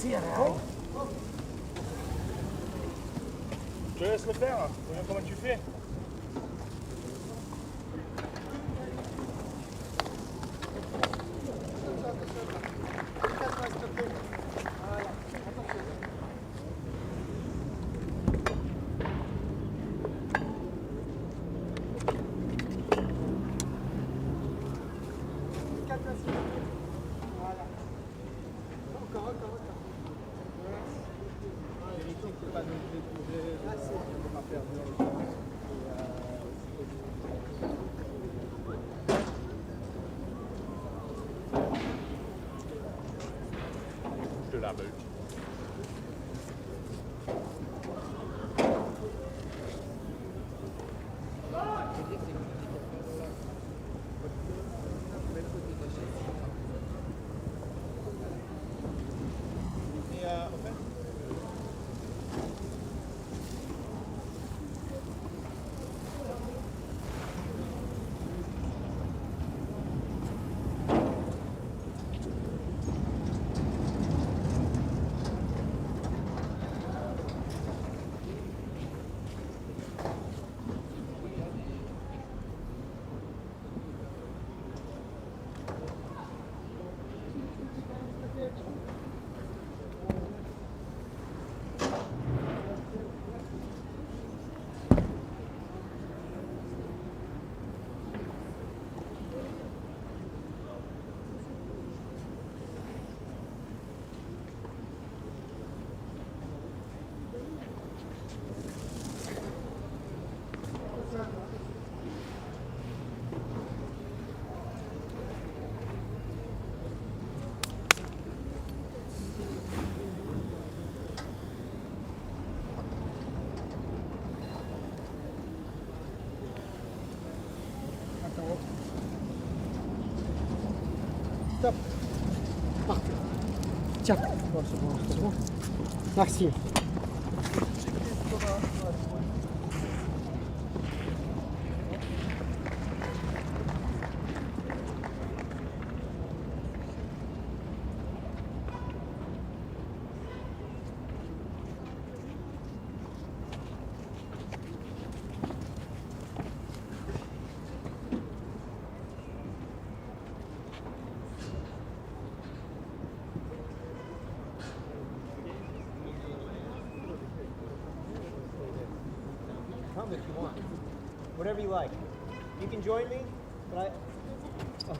Je te laisse le faire. Regarde comment tu fais. De la meute. Stop. Parfait. Tiens. Bon, c'est bon. Merci. Come if you want. Whatever you like. You can join me, but I... Oh.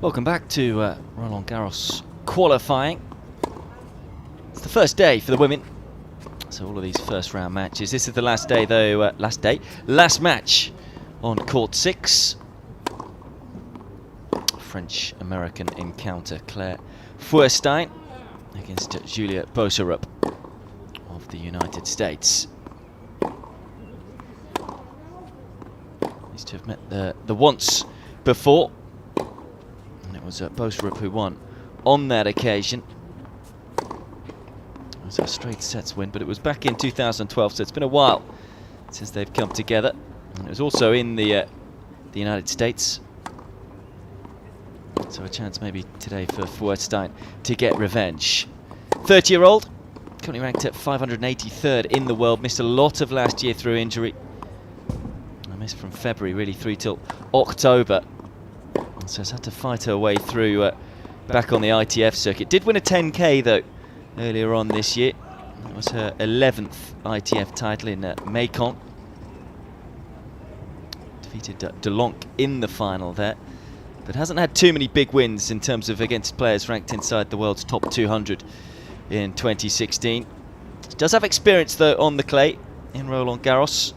Welcome back to Roland-Garros qualifying. It's the first day for the women, so all of these first round matches. This is the last day though, last match on court 6. French-American encounter. Claire Feuerstein against Julia Boserup of the United States. These two have met the once before, and it was Boserup who won on that occasion. It was a straight sets win, but it was back in 2012, so it's been a while since they've come together. And it was also in the United States. So a chance maybe today for Feuerstein to get revenge. 30-year-old, currently ranked at 583rd in the world. Missed a lot of last year through injury. I missed from February really through till October. So has had to fight her way through back on the ITF circuit. Did win a 10K though earlier on this year. It was her 11th ITF title in Macon. Defeated Delonc in the final there, but hasn't had too many big wins in terms of against players ranked inside the world's top 200 in 2016. She does have experience though on the clay in Roland-Garros.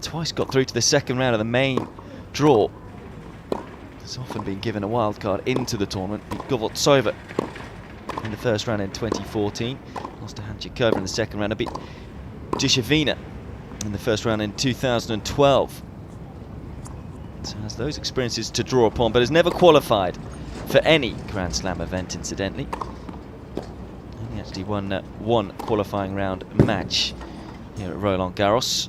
Twice got through to the second round of the main draw. Has often been given a wild card into the tournament. Beat Govoltsova in the first round in 2014. Lost to Hanchikova in the second round. Beat Dushavina in the first round in 2012. So has those experiences to draw upon, but has never qualified for any Grand Slam event, incidentally. Only actually won one qualifying round match here at Roland-Garros.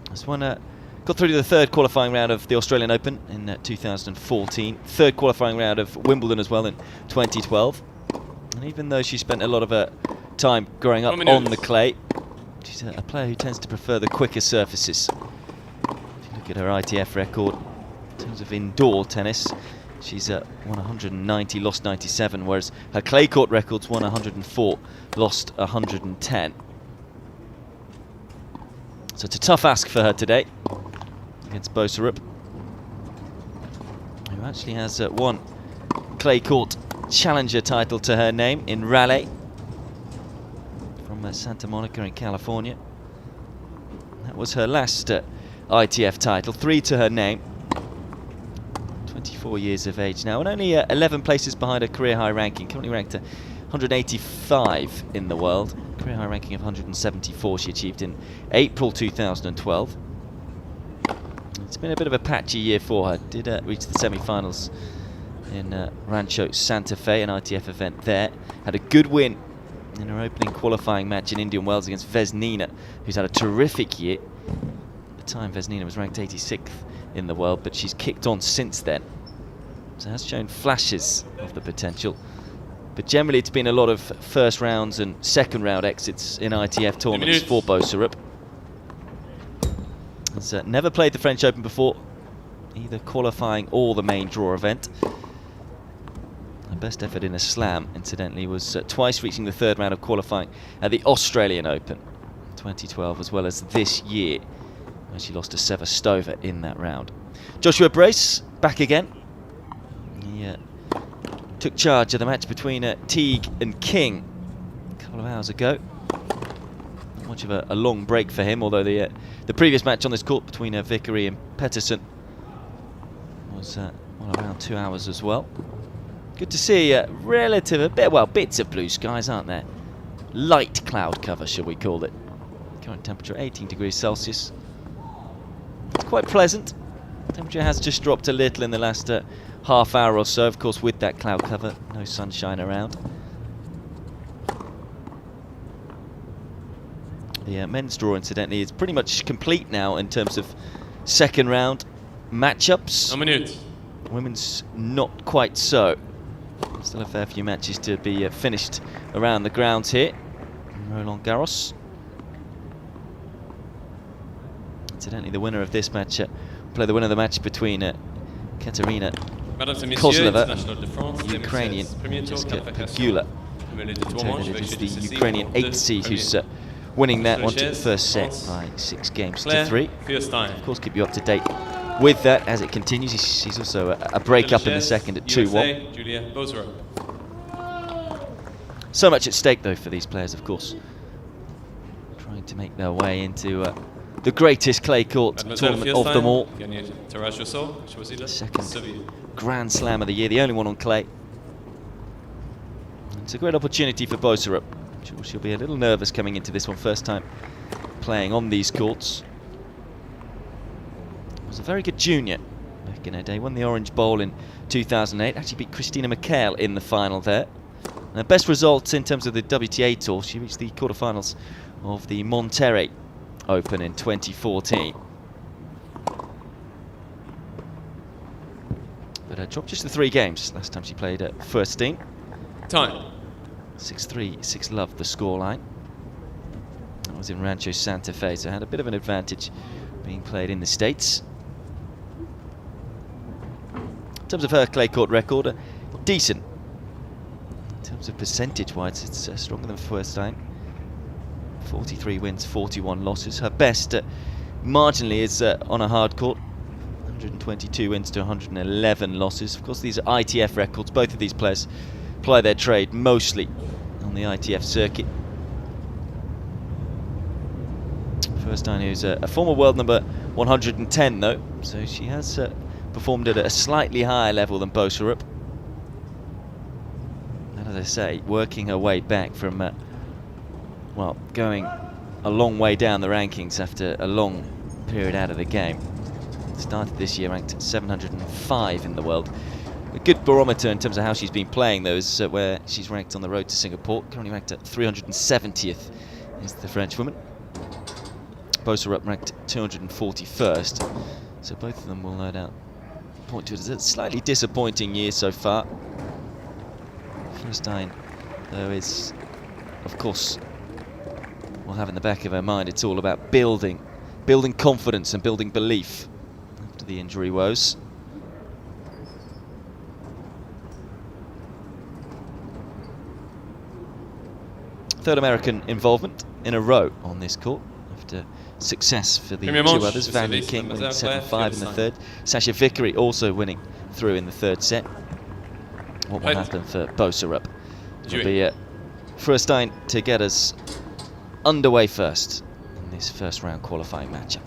Has won got through to the third qualifying round of the Australian Open in 2014. Third qualifying round of Wimbledon as well in 2012. And even though she spent a lot of her time growing up on the clay, she's a player who tends to prefer the quicker surfaces. If you look at her ITF record in terms of indoor tennis, she's won 190, lost 97, whereas her clay court record's won 104, lost 110. So it's a tough ask for her today against Boserup, who actually has one clay court challenger title to her name in Raleigh from Santa Monica in California. That was her last ITF title, 3 to her name. 24 years of age now, and only 11 places behind her career high ranking, currently ranked 185 in the world. Career high ranking of 174 she achieved in April 2012. It's been a bit of a patchy year for her. Did reach the semi-finals in Rancho Santa Fe, an ITF event there. Had a good win in her opening qualifying match in Indian Wells against Vesnina, who's had a terrific year. At the time, Vesnina was ranked 86th in the world, but she's kicked on since then. So has shown flashes of the potential. But generally, it's been a lot of first rounds and second round exits in ITF tournaments for Boserup. Has never played the French Open before, either qualifying or the main draw event. Her best effort in a slam, incidentally, was twice reaching the third round of qualifying at the Australian Open 2012, as well as this year, where she lost to Sevastova in that round. Joshua Brace back again. He took charge of the match between Teague and King a couple of hours ago. Not much of a long break for him, although the previous match on this court between Vickery and Pettersson was around 2 hours as well. Good to see bits of blue skies, aren't there? Light cloud cover, shall we call it. Current temperature 18 degrees Celsius. It's quite pleasant. Temperature has just dropped a little in the last half hour or so, of course, with that cloud cover, no sunshine around. The men's draw, incidentally, is pretty much complete now in terms of second round matchups. 1 minute. Women's not quite so. Still a fair few matches to be finished around the grounds here in Roland-Garros. Incidentally, the winner of this match play the winner of the match between Katerina Kozlova, Ukrainian, Jessica Pegula. It is the Ukrainian 8th seed who's winning that one. Took the first set by 6 games to 3. Of course, keep you up to date with that as it continues. He sees also a break up in the second at 2-1. Julia Boserup. So much at stake though for these players, of course. Trying to make their way into the greatest clay court tournament of them all. Second Grand Slam of the year, the only one on clay. It's a great opportunity for Boserup. She'll be a little nervous coming into this one, first time playing on these courts. Was a very good junior back in her day, won the Orange Bowl in 2008, actually beat Christina McHale in the final there. And her best results in terms of the WTA Tour, she reached the quarterfinals of the Monterrey Open in 2014. But dropped just the 3 games last time she played at Furstein. Time. 6-3, 6-love the scoreline. That was in Rancho Santa Fe, so had a bit of an advantage being played in the States. In terms of her clay court record, decent. In terms of percentage-wise, it's stronger than Feuerstein. 43 wins, 41 losses. Her best, marginally, is on a hard court. 122 wins to 111 losses. Of course, these are ITF records. Both of these players ply their trade mostly on the ITF circuit. Feuerstein, who's a former world number 110 though, so she has performed at a slightly higher level than Boserup. And as I say, working her way back from, well, going a long way down the rankings after a long period out of the game. Started this year ranked 705 in the world. A good barometer in terms of how she's been playing, though, is where she's ranked on the road to Singapore. Currently ranked at 370th is the French woman. Boserup ranked 241st. So both of them will no doubt point to it as a slightly disappointing year so far. Furstein, though, is, of course, will have in the back of her mind it's all about building confidence and building belief after the injury woes. Third American involvement in a row on this court after success for the two others. Van King winning 7-5 in the third. Sasha Vickery also winning through in the third set. What will happen for Boserup? It'll be Furstein to get us underway first in this first round qualifying matchup.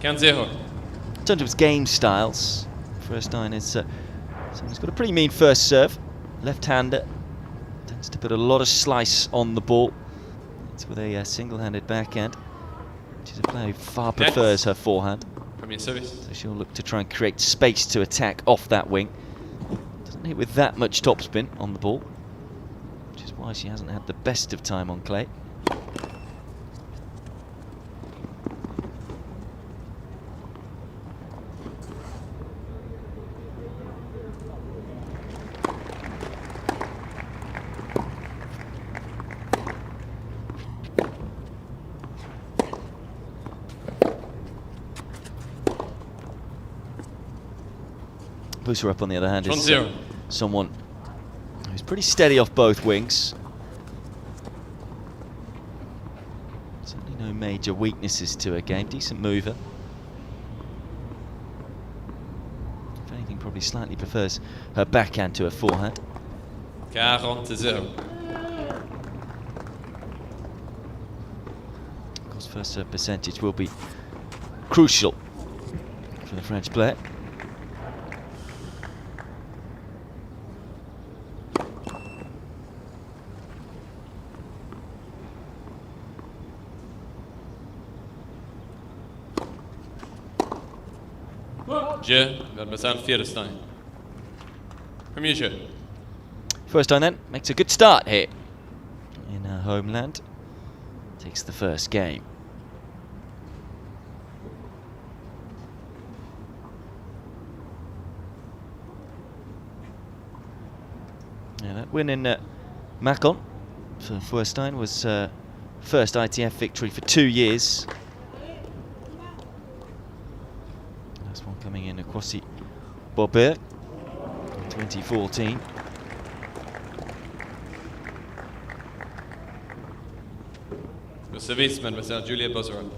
In terms of his game styles, Furstein is someone who's got a pretty mean first serve, left-hander, tends to put a lot of slice on the ball. It's with a single-handed backhand. She's a player who far prefers her forehand. So she'll look to try and create space to attack off that wing. Doesn't hit with that much topspin on the ball, which is why she hasn't had the best of time on clay. Boserup, on the other hand, is someone who's pretty steady off both wings. Certainly no major weaknesses to her game. Decent mover. If anything, probably slightly prefers her backhand to her forehand. 40-0. Of course, first serve percentage will be crucial for the French player. Jeu, l'adversaire Feuerstein. Premier jeu. Feuerstein then makes a good start here in her homeland. Takes the first game. Yeah, that win in Macon for Feuerstein was first ITF victory for 2 years. bringing in Akwasi Bobert in 2014. Le service, mademoiselle Julia Boserup.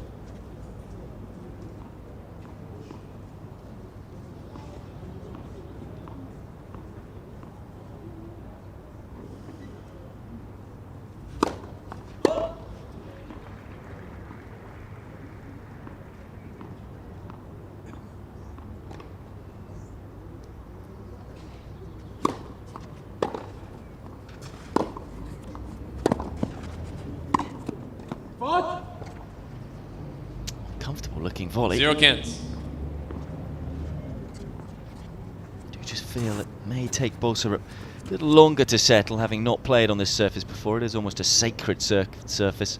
Comfortable looking volley. 0 cans. Do just feel it may take Boserup a little longer to settle, having not played on this surface before. It is almost a sacred surface.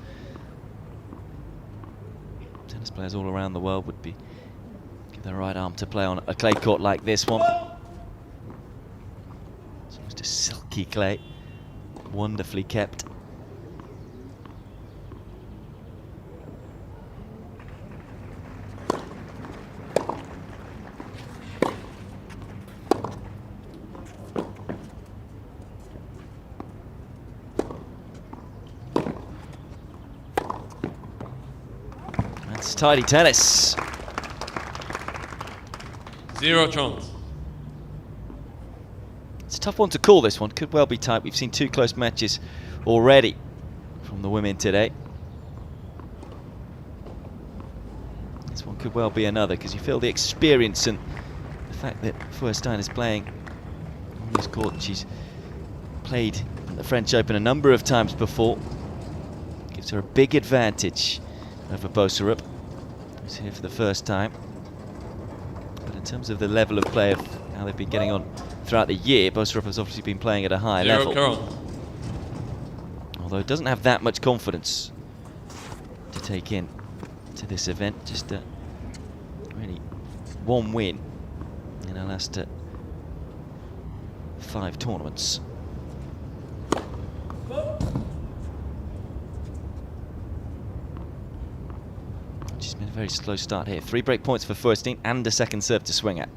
Tennis players all around the world would be give their right arm to play on a clay court like this one. It's almost a silky clay, wonderfully kept. That's tidy tennis. 0 chance. It's a tough one to call, this one. Could well be tight. We've seen 2 close matches already from the women today. This one could well be another, because you feel the experience and the fact that Feuerstein is playing on this court. She's played at the French Open a number of times before. Gives her a big advantage over Boserup, who's here for the first time. But in terms of the level of play of how they've been getting on throughout the year, Boserup has obviously been playing at a high level. Although it doesn't have that much confidence to take in to this event. Just really one win in her last 5 tournaments. She's been a very slow start here. 3 break points for Furstein and a second serve to swing at.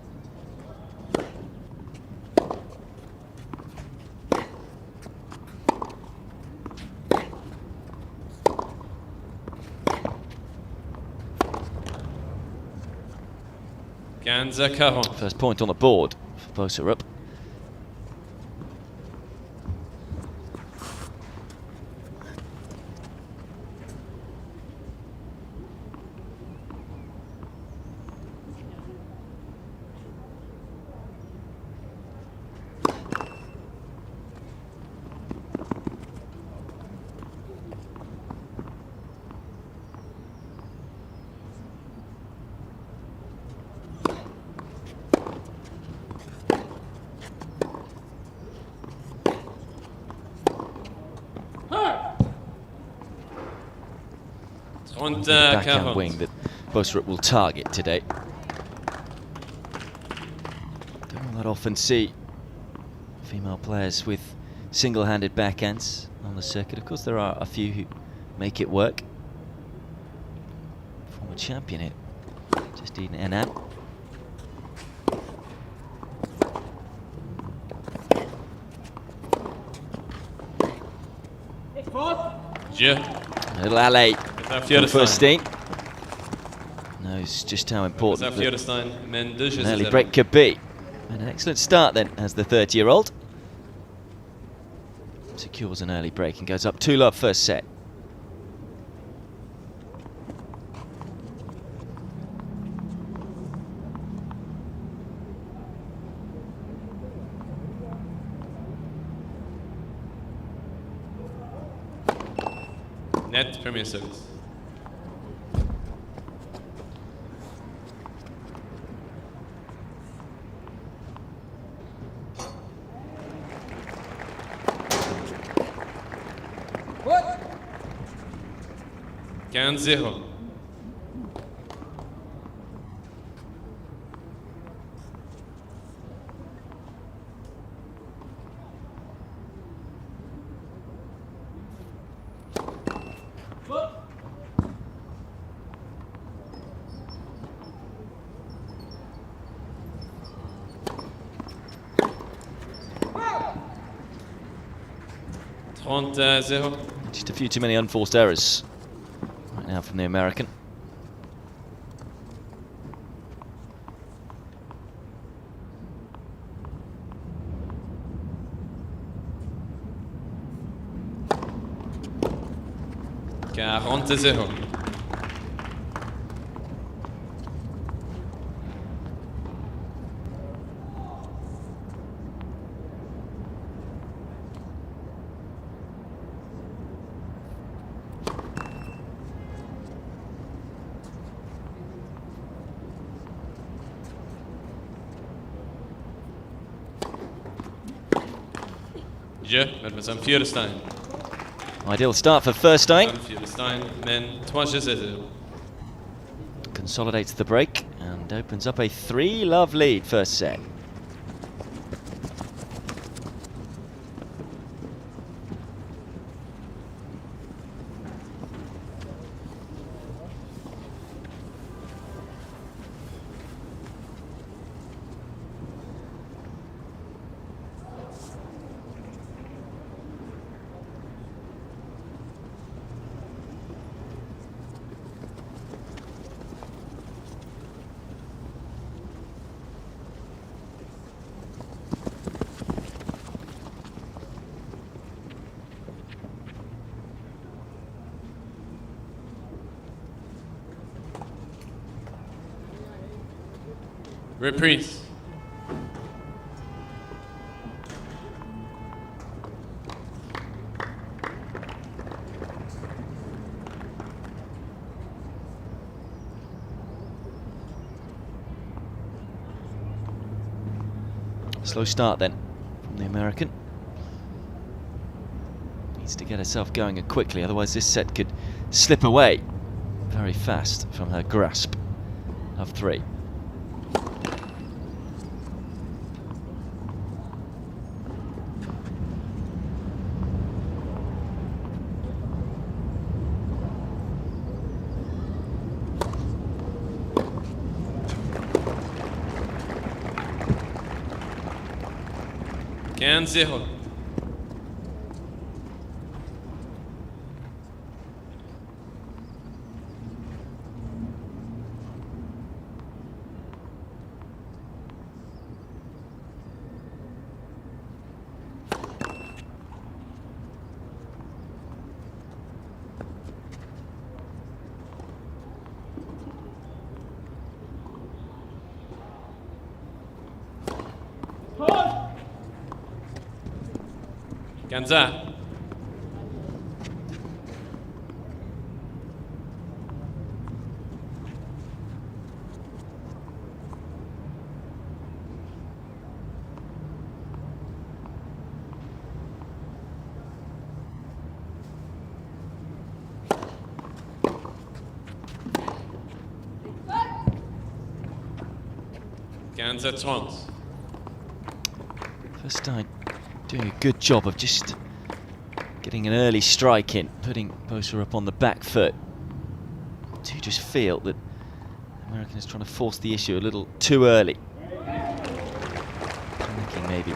First point on the board for Boserup. Backhand wing that Boserup will target today. Don't that often see female players with single-handed backhands on the circuit. Of course, there are a few who make it work. Former champion here, Justine Henin. A little alley from Furstein. Knows just how important an early break could be. And an excellent start then as the 30-year-old secures an early break and goes up 2-love first set. Net premier service. What? 15-0. 30. Just a few too many unforced errors right now from the American. Mademoiselle Feuerstein. Ideal start for Furstein. Feuerstein, men 3-0. Consolidates the break and opens up a 3-love lead first set. Reprise. Slow start then from the American. Needs to get herself going quickly, otherwise this set could slip away very fast from her grasp of 3. And 0. Ganza. Ganza 30. Feuerstein doing a good job of just getting an early strike in, putting Boserup on the back foot. I do just feel that the American is trying to force the issue a little too early. Panicking maybe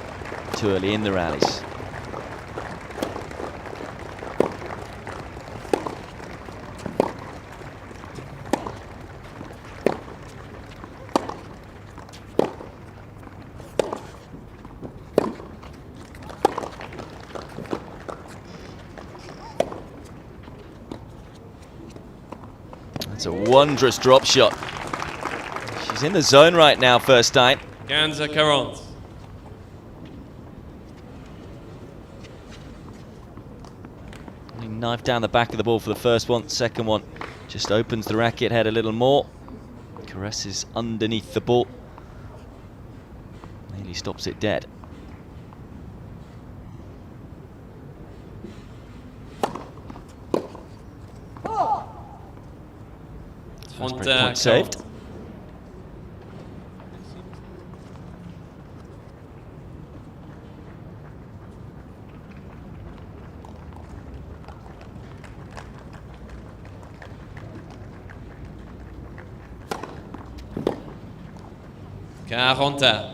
too early in the rallies. It's a wondrous drop shot. She's in the zone right now, Furstein. Ganza 40. Knife down the back of the ball for the first one. Second one just opens the racket head a little more. Caresses underneath the ball. Nearly stops it dead. First break point saved. Carronta.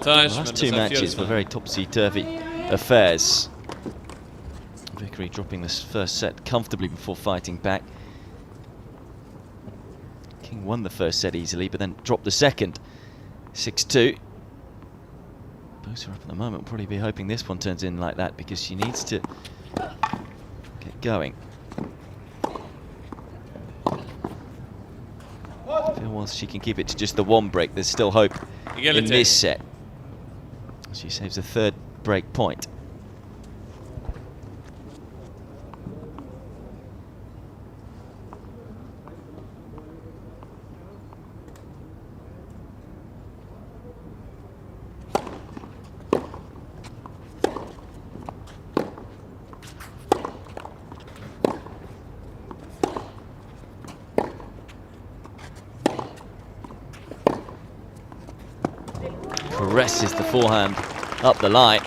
Avantage, The last Mademoiselle two matches Feuerstein. were very topsy-turvy affairs. Vickery dropping this first set comfortably before fighting back. King won the first set easily, but then dropped the second. 6-2. Boserup at the moment will probably be hoping this one turns in like that because she needs to get going. I feel once she can keep it to just the one break, there's still hope in this set. She saves a third break point. Caresses the forehand up the line.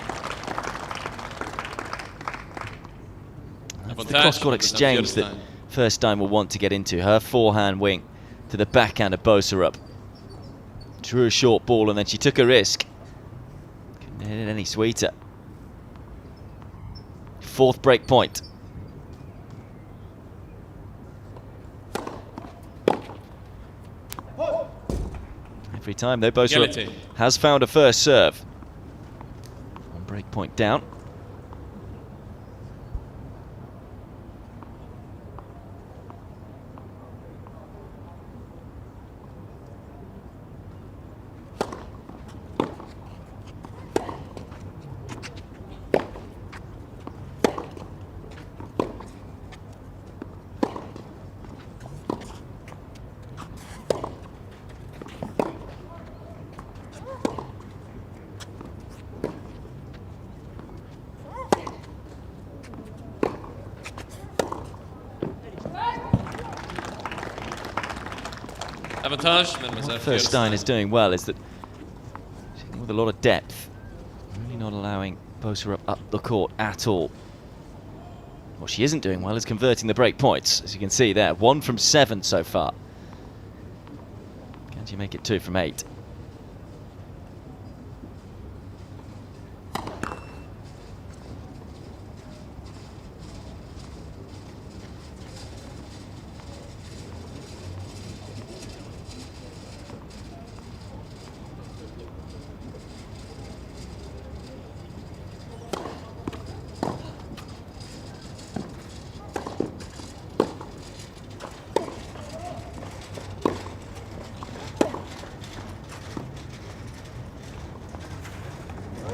That's the cross-court exchange that Furstein will want to get into. Her forehand wing to the backhand of Boserup. Drew a short ball and then she took a risk. Couldn't hit it any sweeter. Fourth break point. Every time though, Boserup has found a first serve. One break point down. Avantage, What Mademoiselle Feuerstein is doing well is that she's hitting with a lot of depth, really not allowing Boserup up the court at all. What she isn't doing well is converting the break points, as you can see there. 1 from 7 so far. Can she make it 2 from 8?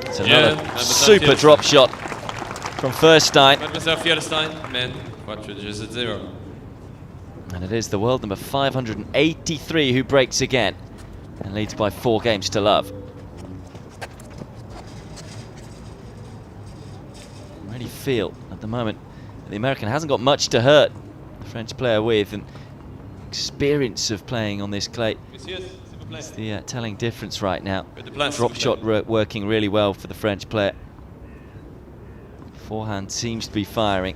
It's another super drop shot from Furstein. Mademoiselle Feuerstein, men, 4-0. And it is the world number 583 who breaks again and leads by 4 games to love. I really feel at the moment that the American hasn't got much to hurt the French player with, and experience of playing on this clay is the telling difference right now. Drop shot working really well for the French player. Forehand seems to be firing.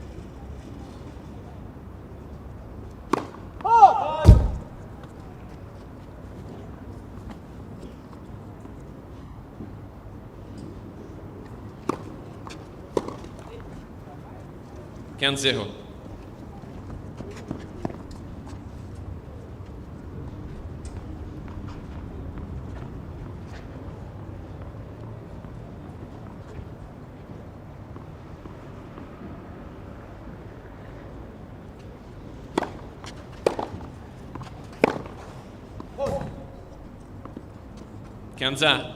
Canzero. Kanza.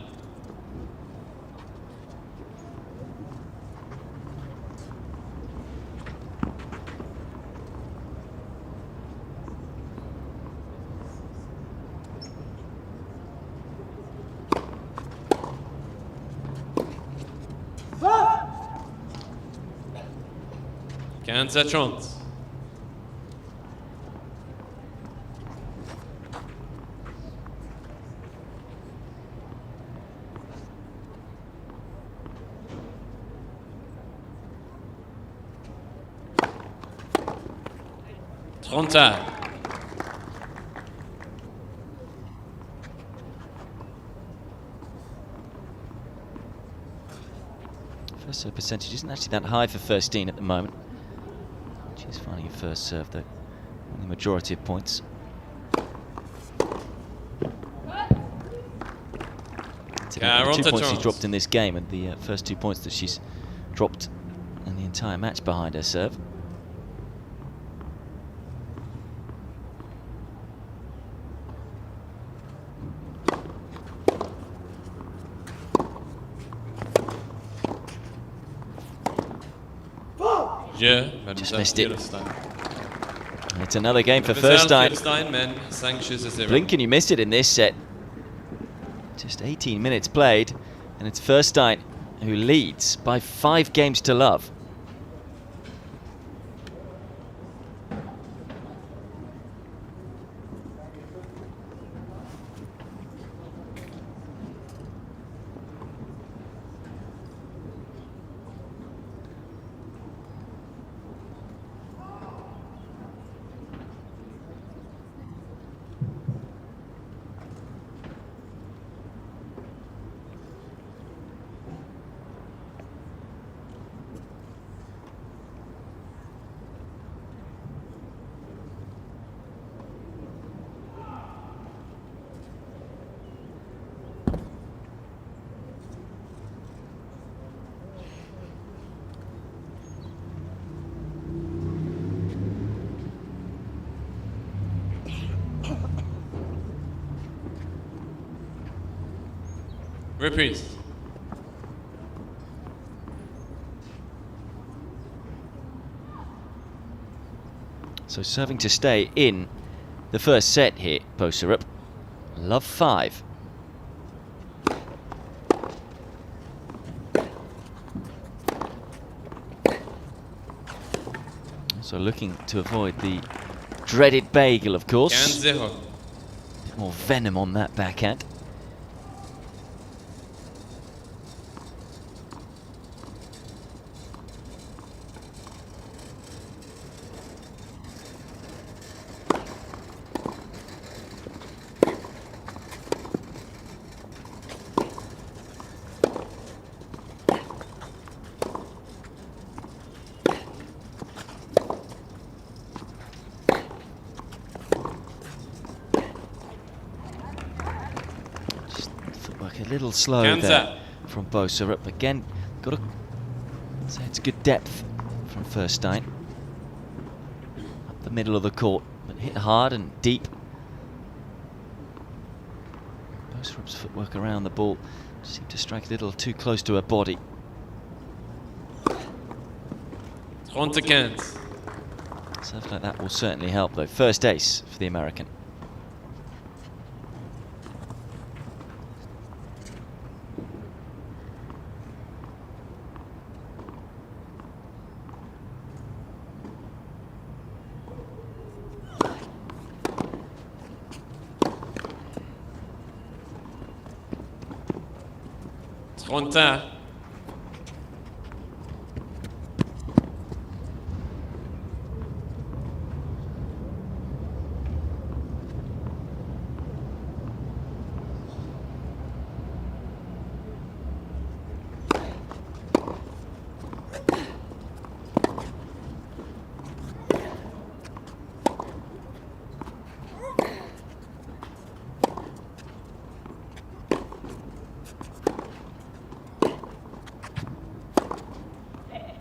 Kanza Trons. Tronta. serve percentage isn't actually that high for Furstein at the moment. She's finding a first serve though, the majority of points. Today, the 2 points she's dropped in this game, and the first 2 points that she's dropped in the entire match behind her serve. Just missed it. It's another game for Feuerstein. Blink and you missed it in this set. Just 18 minutes played, and it's Furstein who leads by 5 games to love. Reprise. So serving to stay in the first set here, Boserup. Love 5. So looking to avoid the dreaded bagel, of course. 15-0. More venom on that backhand. A little slow there from Boserup. Again, got to say it's good depth from Furstein. Up the middle of the court, but hit hard and deep. Boserup's footwork around the ball seemed to strike a little too close to her body. 30-15. Serve like that will certainly help though. First ace for the American. Frontin.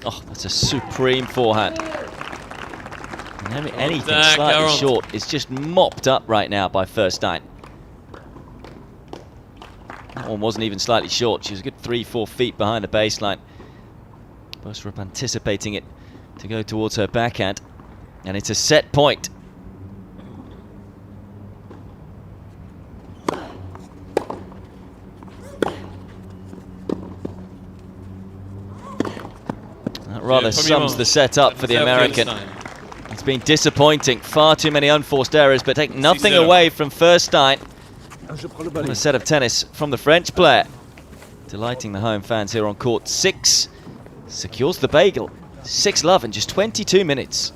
Oh, that's a supreme forehand. And anything slightly short is just mopped up right now by Furstein. That one wasn't even slightly short. She was a good 3-4 feet behind the baseline. Boserup anticipating it to go towards her backhand. And it's a set point. That rather sums the set up for the American. It's been disappointing. Far too many unforced errors, but take nothing away from Furstein. What a set of tennis from the French player. Delighting the home fans here on court 6. Secures the bagel. 6-love in just 22 minutes.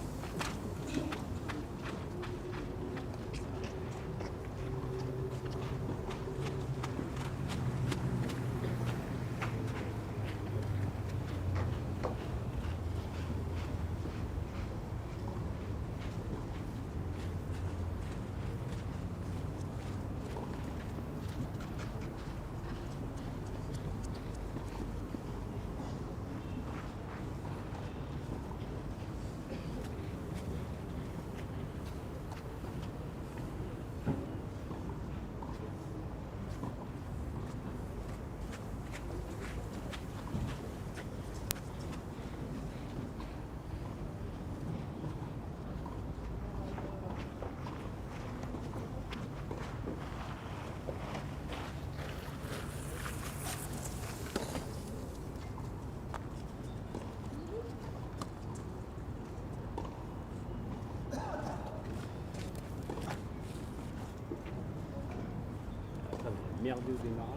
merdé au démarrage.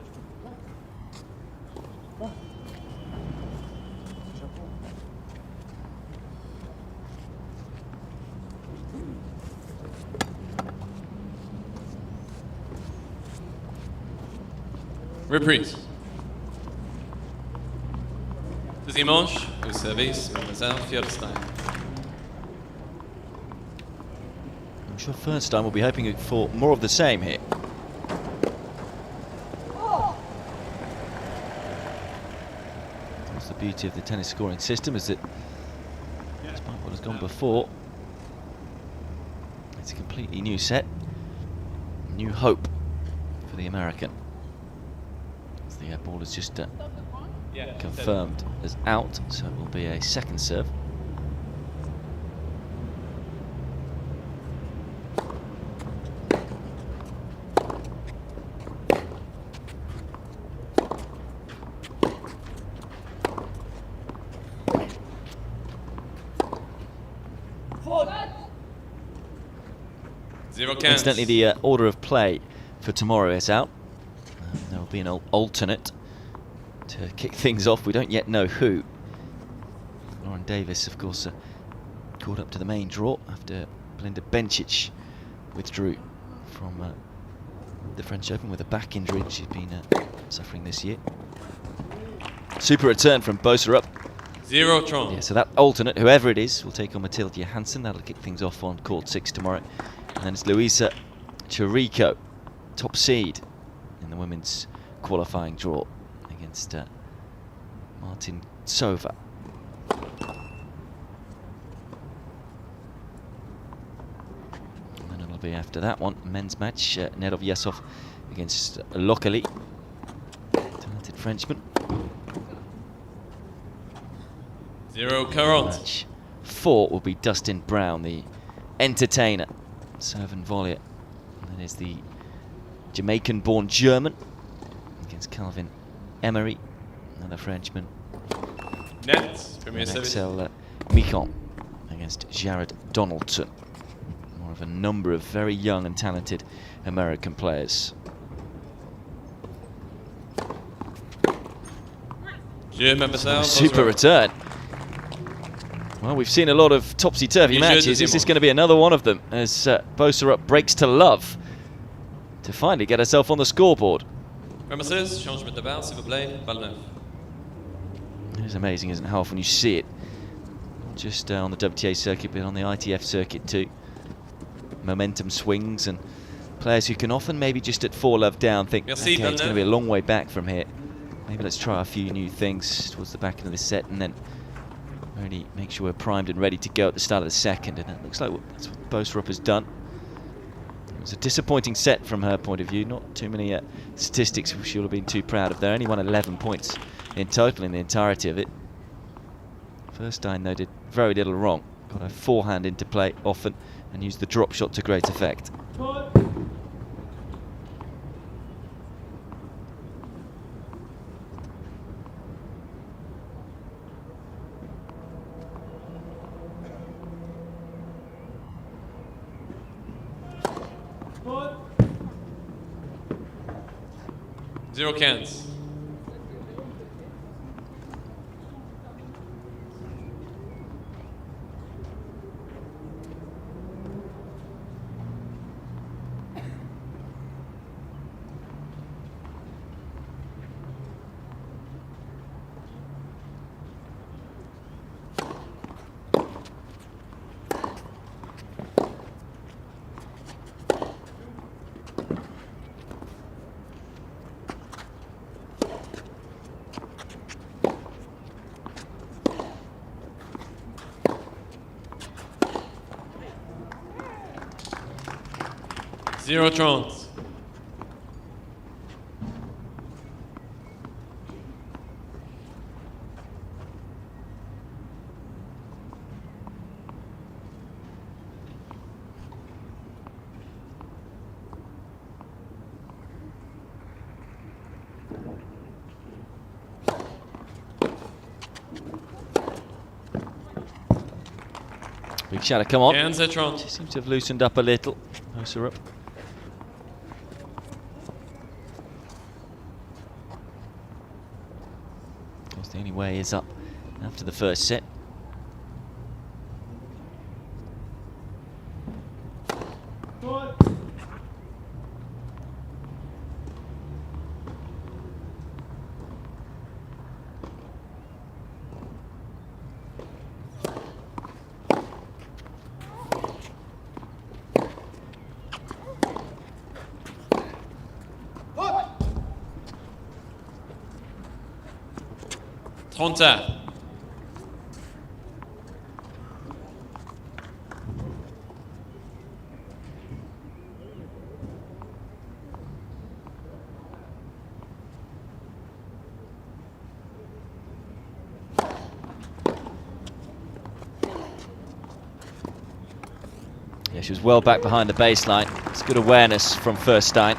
Reprise. Deuxième manche, au service, mademoiselle Feuerstein. I'm sure Furstein will be hoping for more of the same here. That's the beauty of the tennis scoring system, is that despite what has gone before, it's a completely new set, new hope for the American. As the ball is just confirmed as out, so it will be a second serve. Incidentally, the order of play for tomorrow is out. There will be an alternate to kick things off. We don't yet know who. Lauren Davis, of course, called up to the main draw after Belinda Bencic withdrew from the French Open with a back injury she's been suffering this year. Super return from Boserup. 0-30. Yeah, so that alternate, whoever it is, will take on Mathilde Johansson. That'll kick things off on court 6 tomorrow. And then it's Luisa Chirico, top seed in the women's qualifying draw against Martin Sova. And then it'll be after that one, men's match, Nedov Yesov against Lokali, talented Frenchman. 0-40. Match 4 will be Dustin Brown, the entertainer, serve and volley. And then is the Jamaican-born German against Calvin Emery, another Frenchman. Net, premier service. Axel Micon against Jared Donaldson. More of a number of very young and talented American players. Super return. Well, we've seen a lot of topsy-turvy matches. Is this going to be another one of them as Boserup breaks to love to finally get herself on the scoreboard? Ramasses, changement de balle, s'il vous plaît, balle neuf. It is amazing, isn't it, how often you see it. Not just on the WTA circuit, but on the ITF circuit too. Momentum swings and players who can often maybe just at 4-love down think, okay, it's going to be a long way back from here. Maybe let's try a few new things towards the back end of the set and then really make sure we're primed and ready to go at the start of the second. And it looks like that's what Boserup has done. It was a disappointing set from her point of view. Not too many statistics she'll have been too proud of. They only won 11 points in total in the entirety of it. Furstein, though, did very little wrong. Got her forehand into play often and used the drop shot to great effect. Zero cans. Zero trons. Big shadow, come on. She seems to have loosened up a little. Boserup. way is up after the first set. Trente. Yeah, she was well back behind the baseline. It's good awareness from Furstein.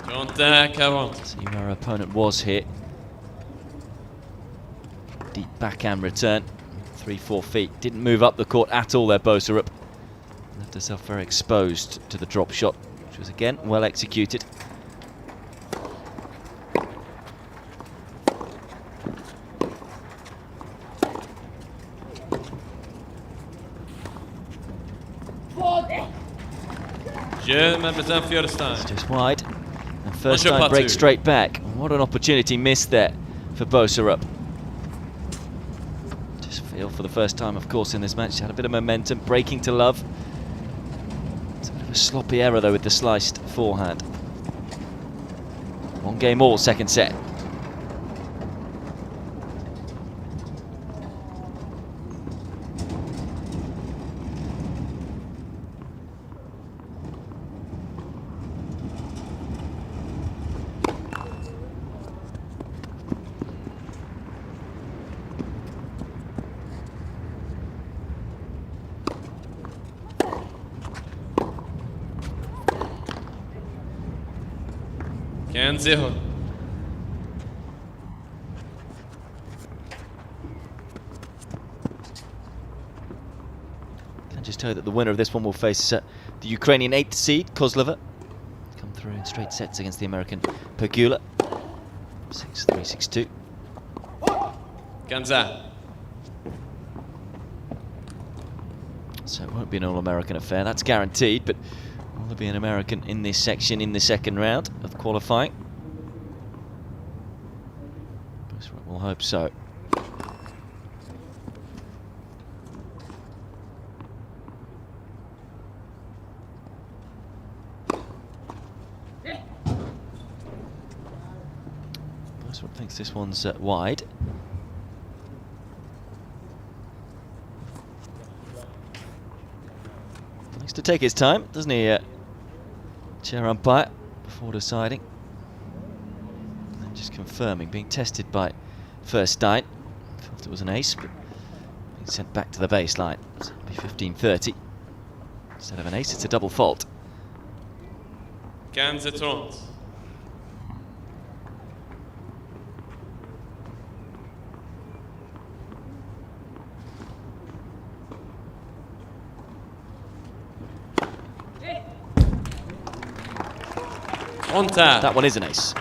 40. See where her opponent was here. Deep backhand return, 3-4 feet. Didn't move up the court at all there, Boserup. Left herself very exposed to the drop shot, which was again well executed. Mademoiselle Feuerstein. It's just wide. And first time break straight back. What an opportunity missed there for Boserup. Just feel for the first time, of course, in this match. She had a bit of momentum, breaking to love. It's a bit of a sloppy error, though, with the sliced forehand. 1 game all, second set. And 0. Can just tell you that the winner of this one will face the Ukrainian 8th seed, Kozlova. Come through in straight sets against the American Pegula. 6-3, 6-2. Ganza. So it won't be an all-American affair, that's guaranteed, but will there be an American in this section in the second round of qualifying? We'll hope so. Boserup thinks this one's wide. Likes to take his time, doesn't he, chair umpire, before deciding. And then just confirming, being tested by Furstein. Thought it was an ace, but being sent back to the baseline. So it'll be 15-30. Instead of an ace, it's a double fault. 15-30. That one is an ace.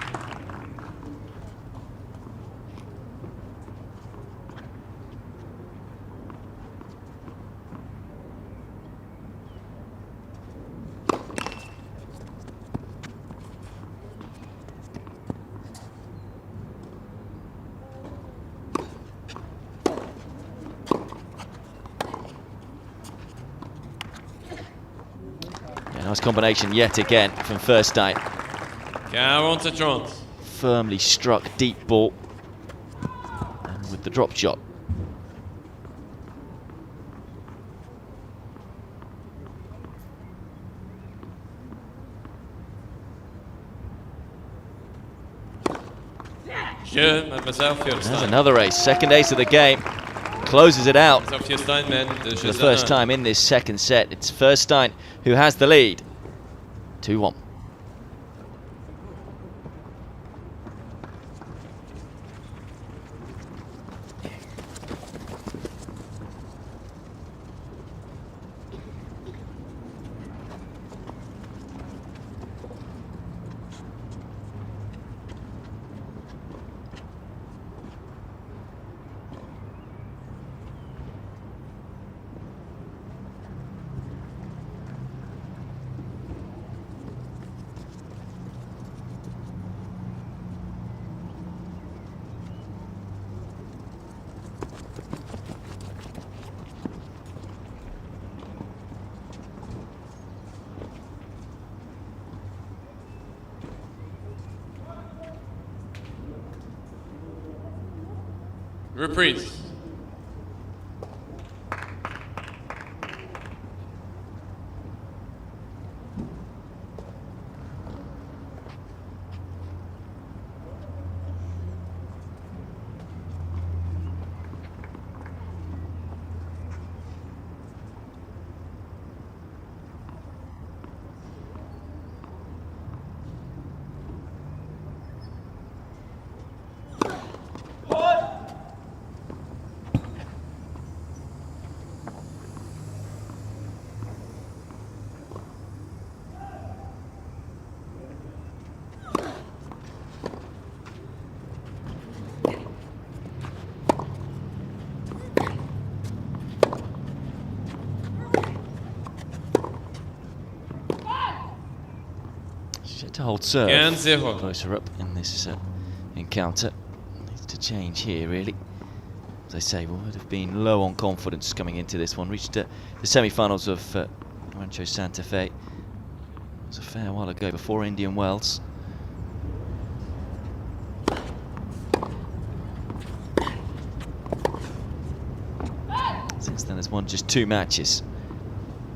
Yeah, nice combination yet again from Furstein. 40-30. Firmly struck deep ball, and with the drop shot. There's another ace, second ace of the game. Closes it out for the first time in this second set. It's Furstein who has the lead. 2-1. Reprise. To hold serve. And 0. Boserup in this encounter. Needs to change here, really. As I say, would have been low on confidence coming into this one. Reached the semi-finals of Rancho Santa Fe. It was a fair while ago, before Indian Wells. Since then, has won just 2 matches.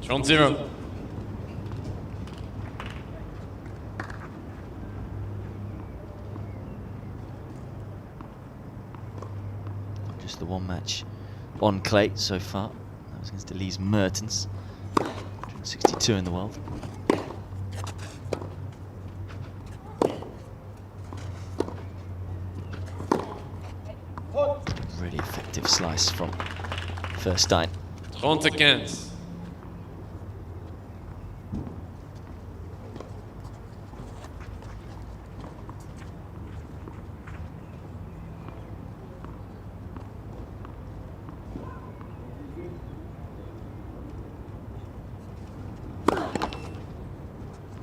30. The 1 match on clay so far. That was against Elise Mertens, 162 in the world. Really effective slice from Furstein. 30-15.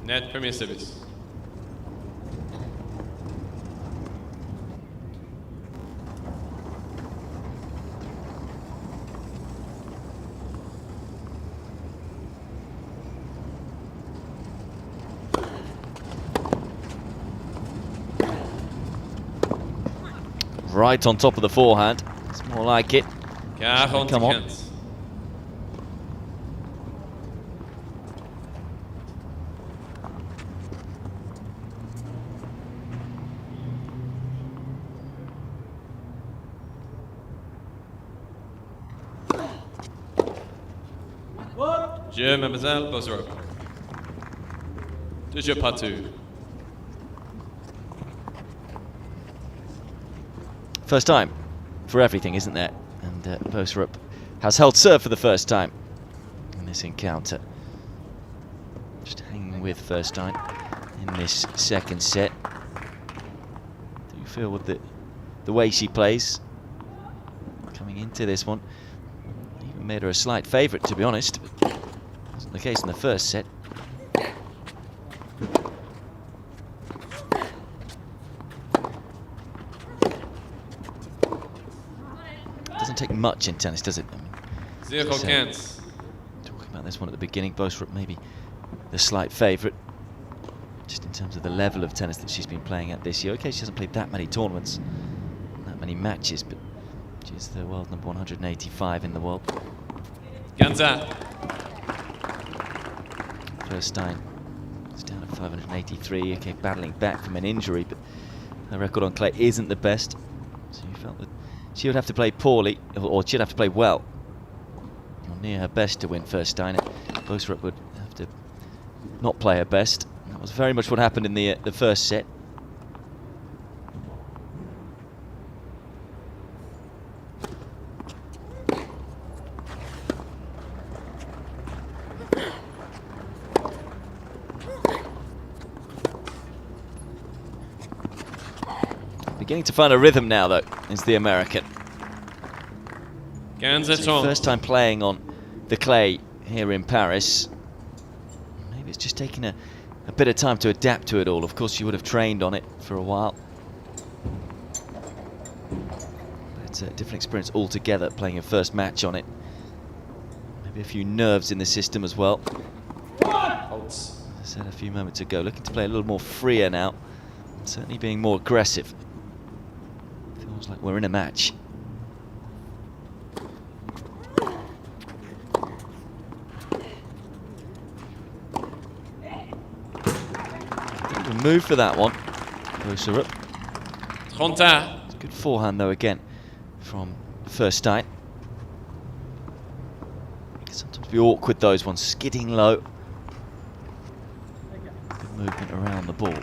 Net premier service. Right on top of the forehand. It's more like it. 40-15. Come on. Jeu, mademoiselle, Boserup. 2 jeux partout. First time for everything, isn't there? And Boserup has held serve for the first time in this encounter. Just hanging with Feuerstein in this second set. Do you feel with the way she plays coming into this one? Even made her a slight favourite, to be honest. But wasn't the case in the first set. Doesn't take much in tennis, does it? I mean, talking about this one at the beginning, Boserup maybe the slight favourite, just in terms of the level of tennis that she's been playing at this year. Okay, she hasn't played that many tournaments, that many matches, but she's the world number 185 in the world. Ganza. Feuerstein is down at 583. Okay, battling back from an injury, but her record on clay isn't the best. So you felt that she would have to play poorly, or she'd have to play well, or near her best to win Feuerstein. Boserup would have to not play her best. That was very much what happened in the first set. Beginning to find a rhythm now, though, is the American. First time playing on the clay here in Paris. Maybe it's just taking a bit of time to adapt to it all. Of course, she would have trained on it for a while. It's a different experience altogether, playing your first match on it. Maybe a few nerves in the system as well. As I said a few moments ago, looking to play a little more freer now. Certainly being more aggressive. Feels like we're in a match. Good move for that one. Boserup. 30. It's a good forehand though again from Furstein. Can sometimes be awkward those ones, skidding low. Good movement around the ball.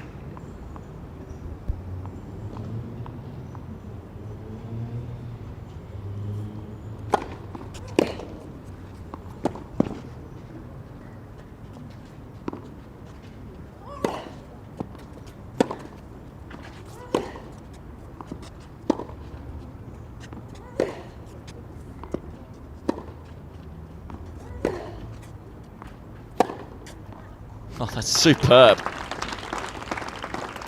Oh, that's superb.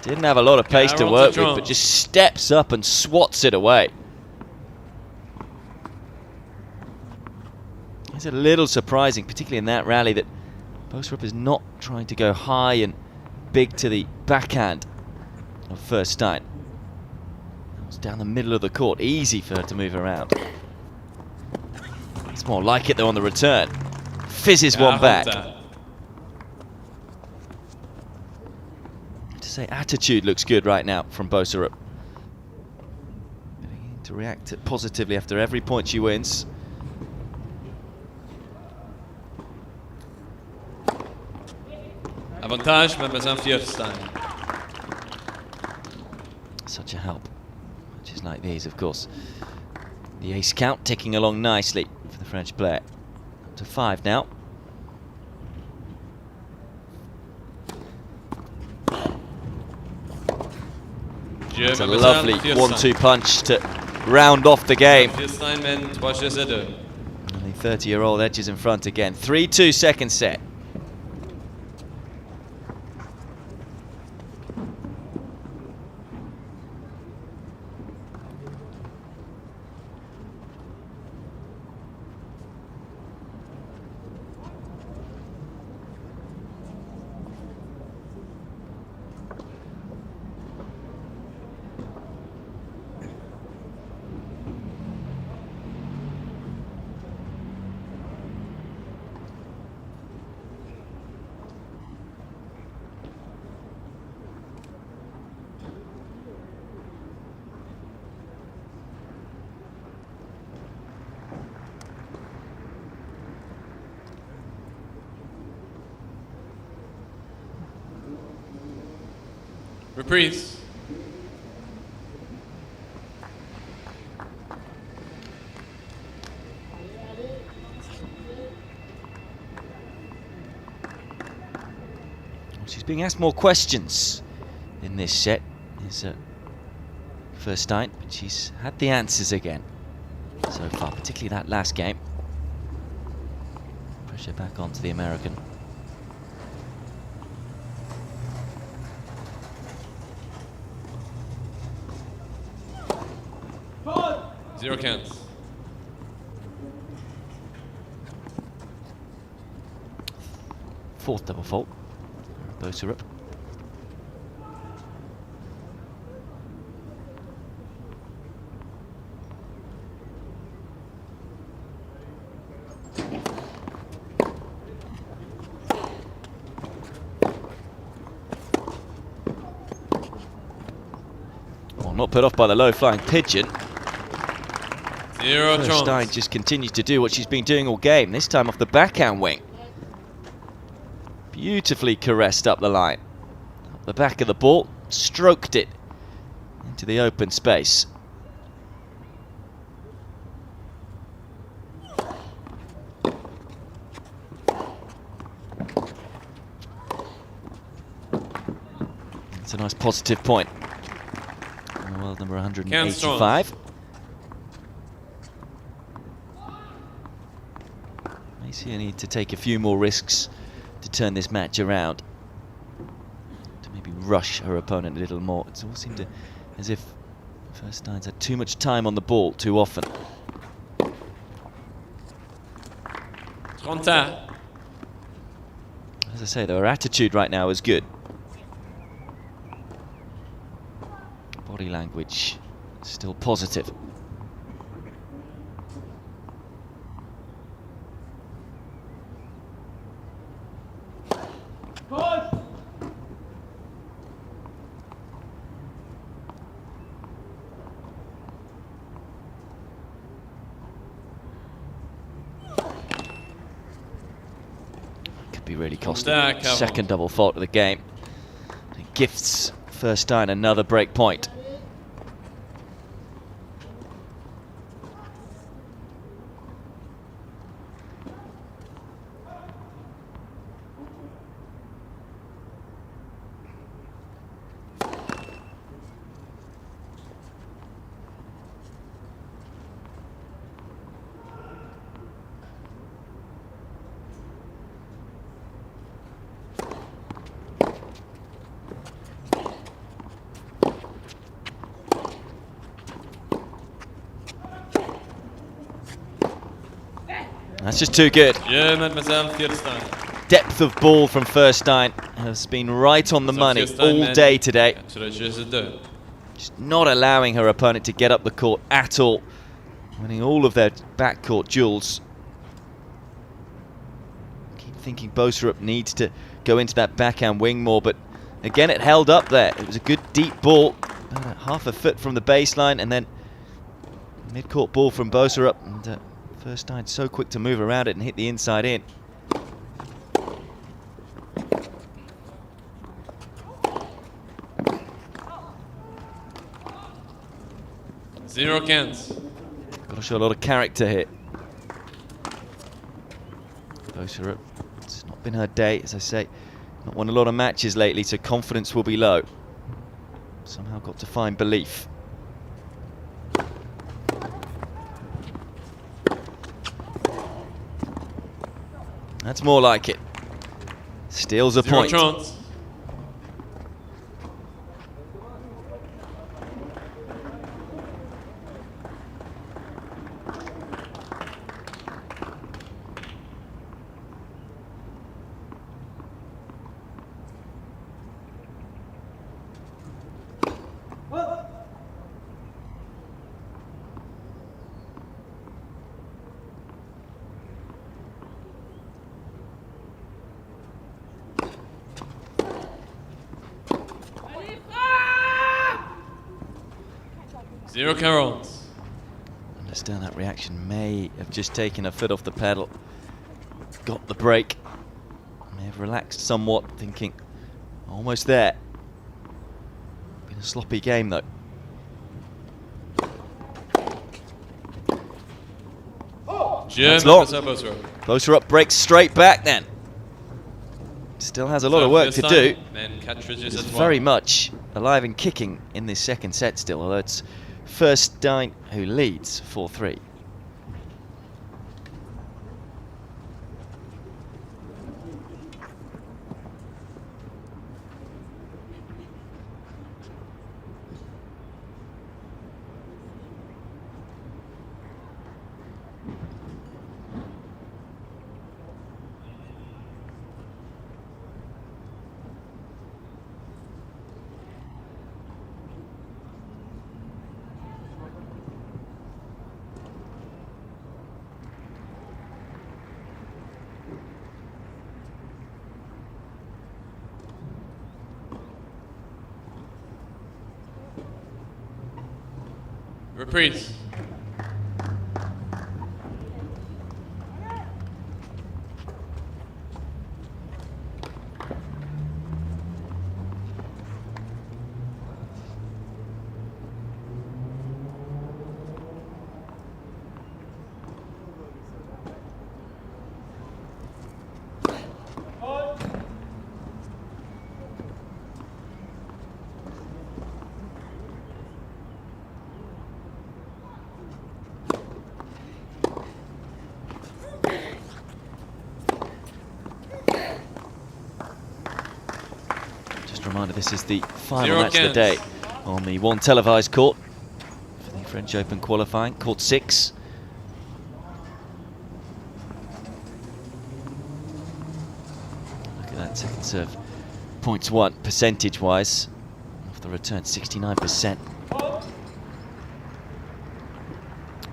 Didn't have a lot of pace to work with, but just steps up and swats it away. It's a little surprising, particularly in that rally, that Boserup is not trying to go high and big to the backhand of Furstein. It's down the middle of the court, easy for her to move around. It's more like it though on the return. Fizzes one back. Say attitude looks good right now from Boserup. Beginning to react positively after every point she wins. Avantage, Mademoiselle Feuerstein. Such a help. Matches like these, of course. The ace count ticking along nicely for the French player. Up to 5 now. It's a lovely 1-2 punch to round off the game. And the 30-year-old edges in front again. 3-2 second set. Reprise. She's being asked more questions in this set. Is Furstein, but she's had the answers again so far, particularly that last game. Pressure back onto the American. Zero counts. Fourth double fault. Boserup. Well, not put off by the low flying pigeon. Feuerstein just continues to do what she's been doing all game, this time off the backhand wing. Beautifully caressed up the line. Up the back of the ball, stroked it into the open space. It's a nice positive point. On world number 185. You need to take a few more risks to turn this match around, to maybe rush her opponent a little more. It all seemed as if Furstein's had too much time on the ball too often. 30. As I say, though, her attitude right now is good. Body language still positive. Could be really costly. Stack, Second double fault of the game. It gifts Furstein another break point. That's just too good. Yeah, mademoiselle Feuerstein. Depth of ball from Furstein has been right on the money all day today. Just not allowing her opponent to get up the court at all. Winning all of their backcourt duels. Keep thinking Boserup needs to go into that backhand wing more, but again it held up there. It was a good deep ball, half a foot from the baseline, and then mid-court ball from Boserup. And Furstein so quick to move around it and hit the inside in. Zero cans. Got to show a lot of character here. Boserup, it's not been her day, as I say. Not won a lot of matches lately, so confidence will be low. Somehow got to find belief. That's more like it. Steals a point. Chance. Zero carols. Understand that reaction may have just taken her foot off the pedal. Got the break. May have relaxed somewhat, thinking almost there. Been a sloppy game though. That's long. Boserup breaks straight back then. Still has a lot of work to do. It's very much alive and kicking in this second set still, although it's Furstein who leads 4-3. Reprise. Reminder, this is the final match of the day on the one televised court for the French Open qualifying, court 6. Look at that second serve. Points won, percentage-wise. Off the return, 69%.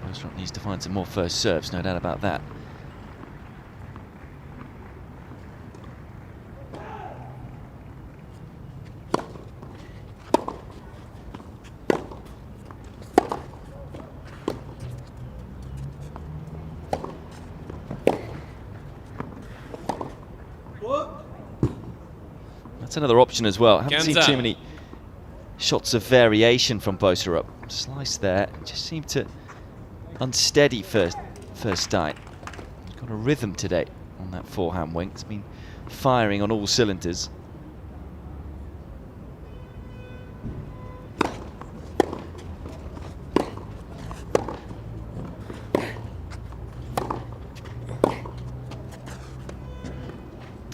Boserup needs to find some more first serves, no doubt about that. That's another option as well. I haven't seen Ganza. too many shots of variation from Boserup. Slice there, just seemed to unsteady Furstein. He's got a rhythm today on that forehand wing. It's been firing on all cylinders.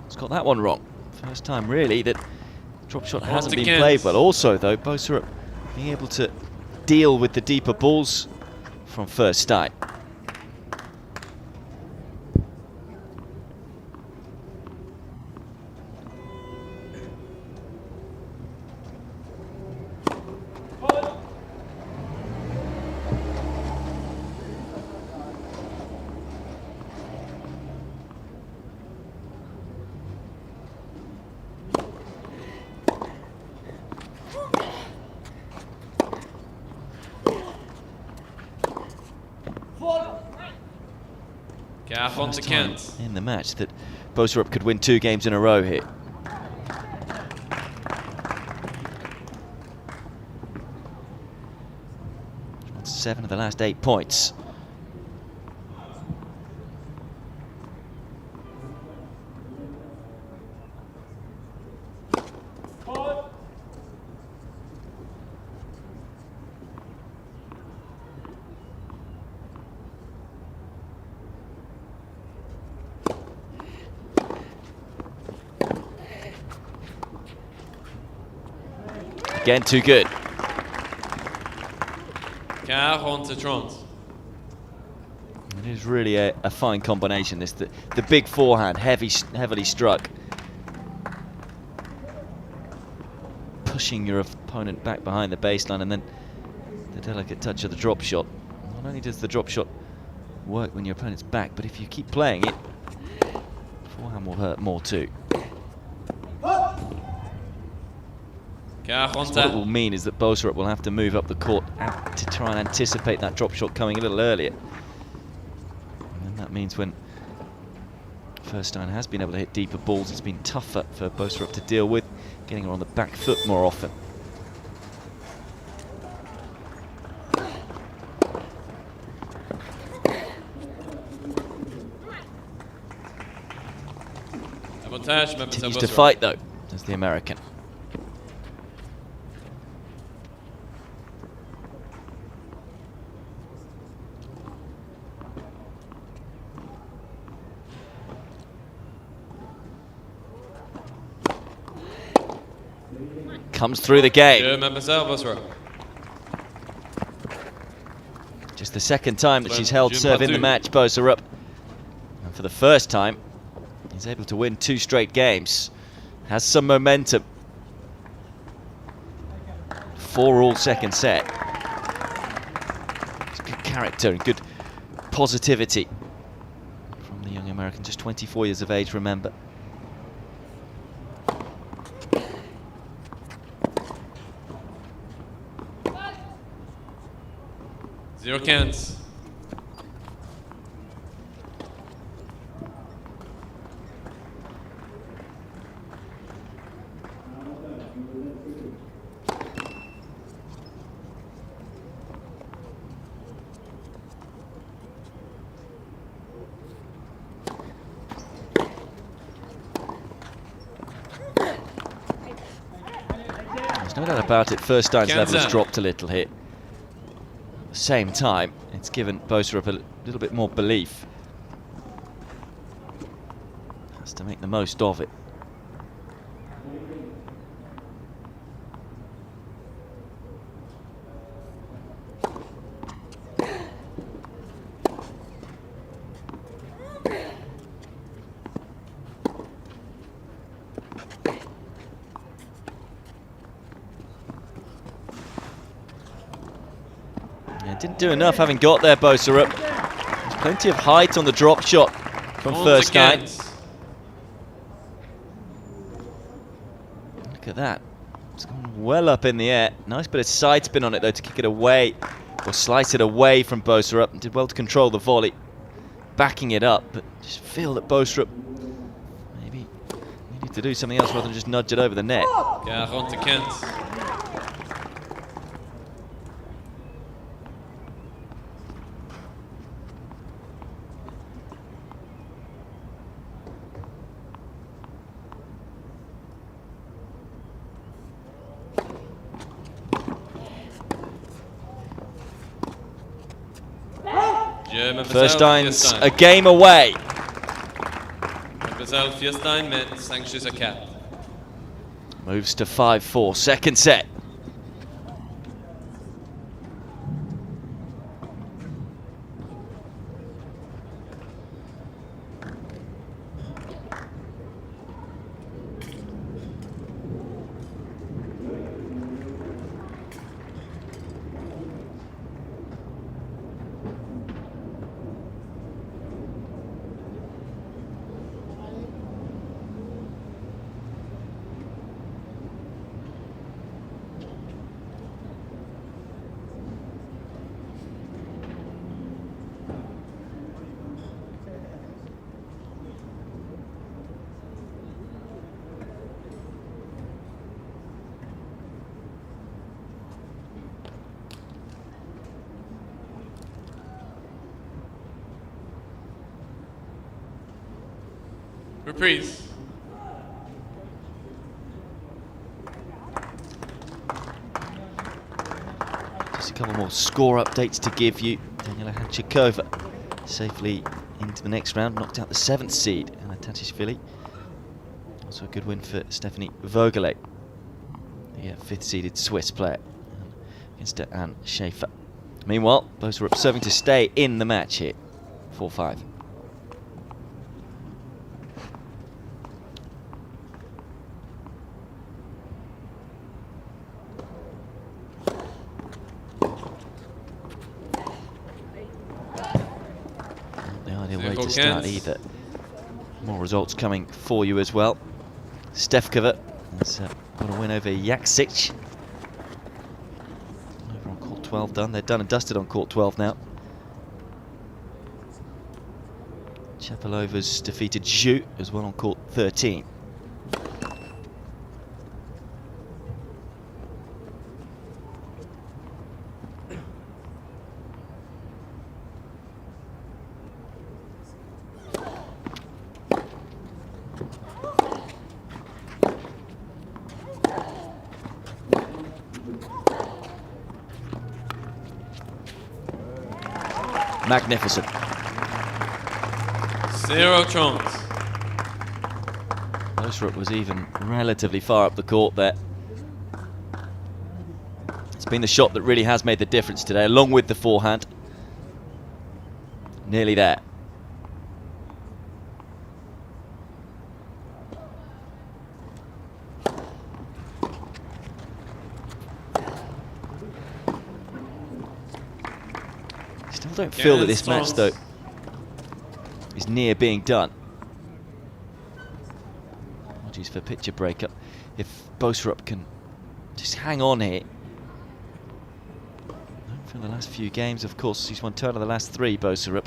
He's got that one wrong. First time really that drop shot hasn't been played well. Also though, Boserup being able to deal with the deeper balls from Furstein. First time in the match that Boserup could win 2 games in a row here. Won 7 of the last 8 points. Again, too good. 40-30. It is really a fine combination. This the big forehand, heavily struck, pushing your opponent back behind the baseline, and then the delicate touch of the drop shot. Not only does the drop shot work when your opponent's back, but if you keep playing it, forehand will hurt more too. So what it will mean is that Boserup will have to move up the court to try and anticipate that drop shot coming a little earlier. And then that means when Feuerstein has been able to hit deeper balls, it's been tougher for Boserup to deal with, getting her on the back foot more often. Continues to fight though, as the American. Comes through the game. Just the second time that she's held serve in the match, Boserup. And for the first time, he's able to win 2 straight games. Has some momentum. 4-all second set. It's good character and good positivity from the young American, just 24 years of age, remember. Zero cans. There's no doubt about it, Furstein's level has dropped a little here. At the same time, it's given Boserup a little bit more belief. Has to make the most of it. Didn't do enough having got there, Boserup. There's plenty of height on the drop shot from Feuerstein. Look at that. It's gone well up in the air. Nice bit of side spin on it though to kick it away or slice it away from Boserup. And did well to control the volley, backing it up. But just feel that Boserup maybe to do something else rather than just nudge it over the net. 40-15. Furstein's a game away. Mademoiselle Feuerstein met 5 jeux à 4. Moves to 5-4, second set. Reprise. Just a couple more score updates to give you. Daniela Hanchikova safely into the next round, knocked out the 7th seed, Anna Tatishvili. Also a good win for Stephanie Vogelé, the 5th seeded Swiss player, against Anne Schaefer. Meanwhile, Boserup serving to stay in the match here, 4-5. Way to start either. More results coming for you as well. Stefkova has got a win over Jaksic. Over on court 12 done. They're done and dusted on court 12 now. Chapelova's defeated Zhu as well on court 13. Magnificent. 0 chance. Boserup was even relatively far up the court there. It's been the shot that really has made the difference today, along with the forehand. Nearly there. I don't feel that this match, though, is near being done. Apologies for picture breakup. If Boserup can just hang on here. For the last few games, of course, he's won 2 out of the last 3, Boserup.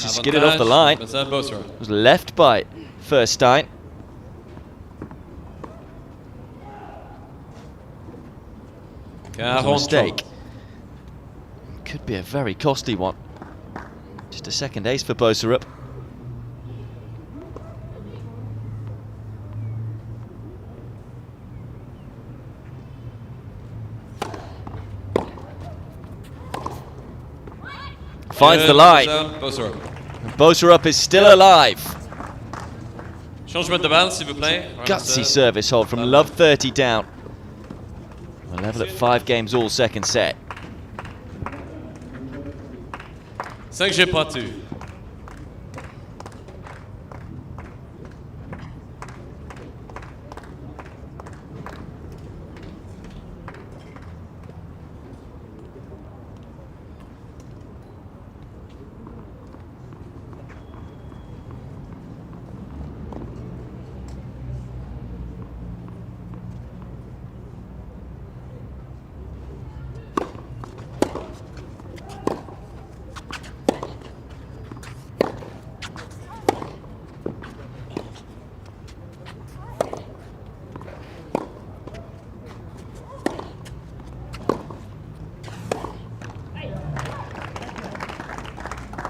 Just skidded off the line. Was left by Furstein. Mistake. Could be a very costly one. Just a second ace for Boserup. Finds the line. Boserup. Boserup is still alive. Changement de balle, s'il vous plaît. Gutsy service hold from love 30 down. We're level at 5 games all, second set. 5G partout.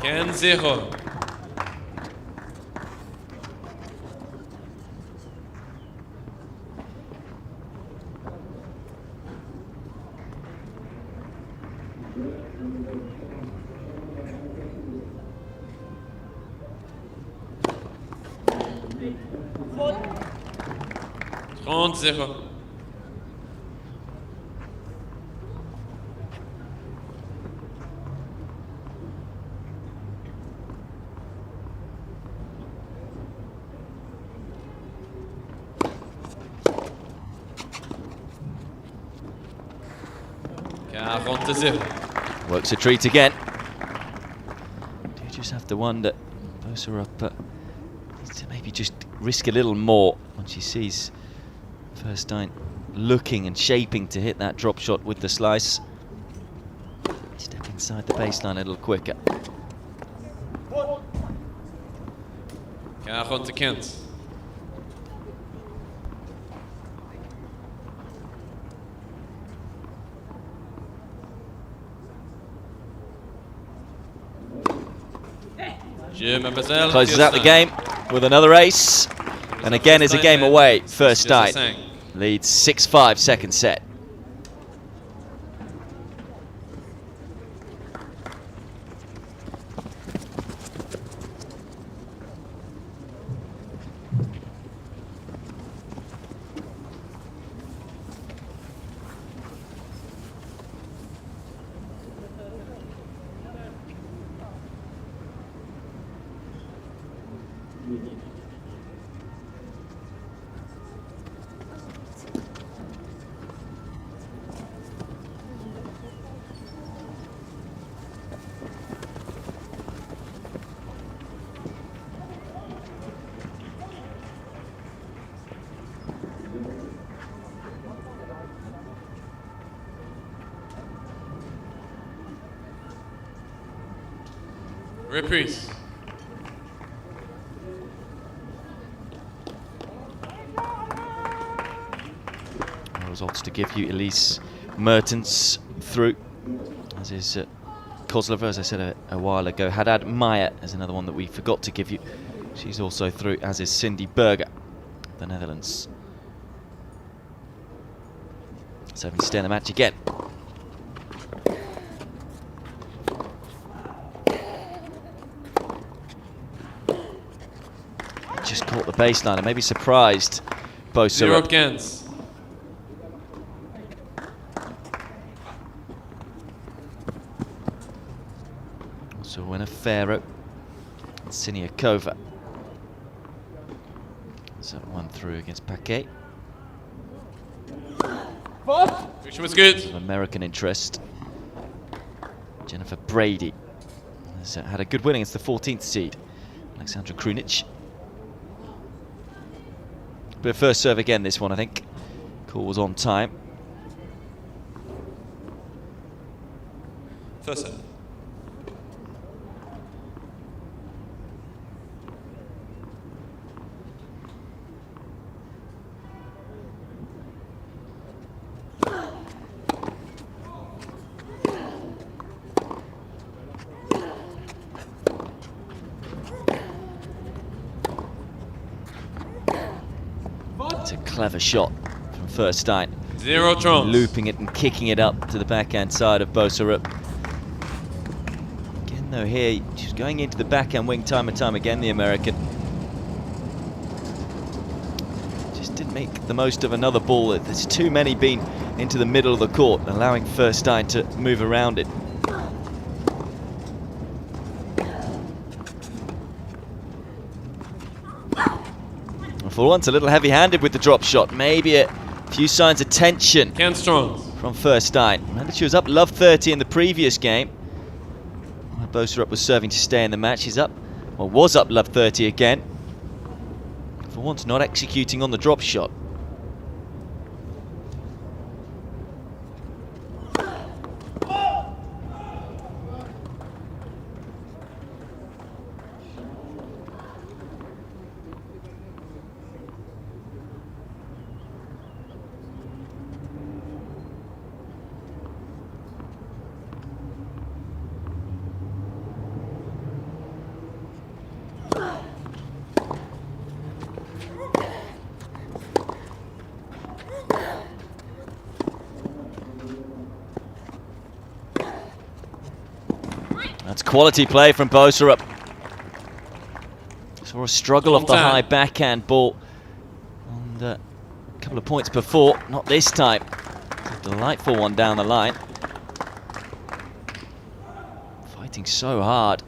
Ken 0. Trente 0. Works a treat again. You just have to wonder, Boserup needs to maybe just risk a little more when she sees Furstein looking and shaping to hit that drop shot with the slice. Step inside the baseline a little quicker. 45. Closes out the game with another ace, and again is a game away. Feuerstein leads 6-5, second set. Reprise. Results to give you Elise Mertens through, as is Kozlova, as I said a while ago. Haddad Maya is another one that we forgot to give you. She's also through, as is Cindy Berger, the Netherlands. So we stay in the match again. Just caught the baseline and maybe surprised Boserup. 0-15. So winner Faro and Siniakova. So one through against Paquet. Which was good. Some American interest. Jennifer Brady has had a good win against the 14th seed, Alexandra Krunic. But first serve again, this one, I think. Call was on time. First serve. Clever shot from Furstein. 0 trumps. Looping it and kicking it up to the backhand side of Boserup. Again, though, here, she's going into the backhand wing time and time again, the American. Just didn't make the most of another ball. There's too many being into the middle of the court, allowing Furstein to move around it. For once, a little heavy-handed with the drop shot. Maybe a few signs of tension from Furstein. Remember, she was up love 30 in the previous game. Boserup was serving to stay in the match. She's up, or was up love 30 again. For once, not executing on the drop shot. That's quality play from Boserup. Saw a struggle off the high backhand ball and a couple of points before. Not this time. A delightful one down the line. Fighting so hard.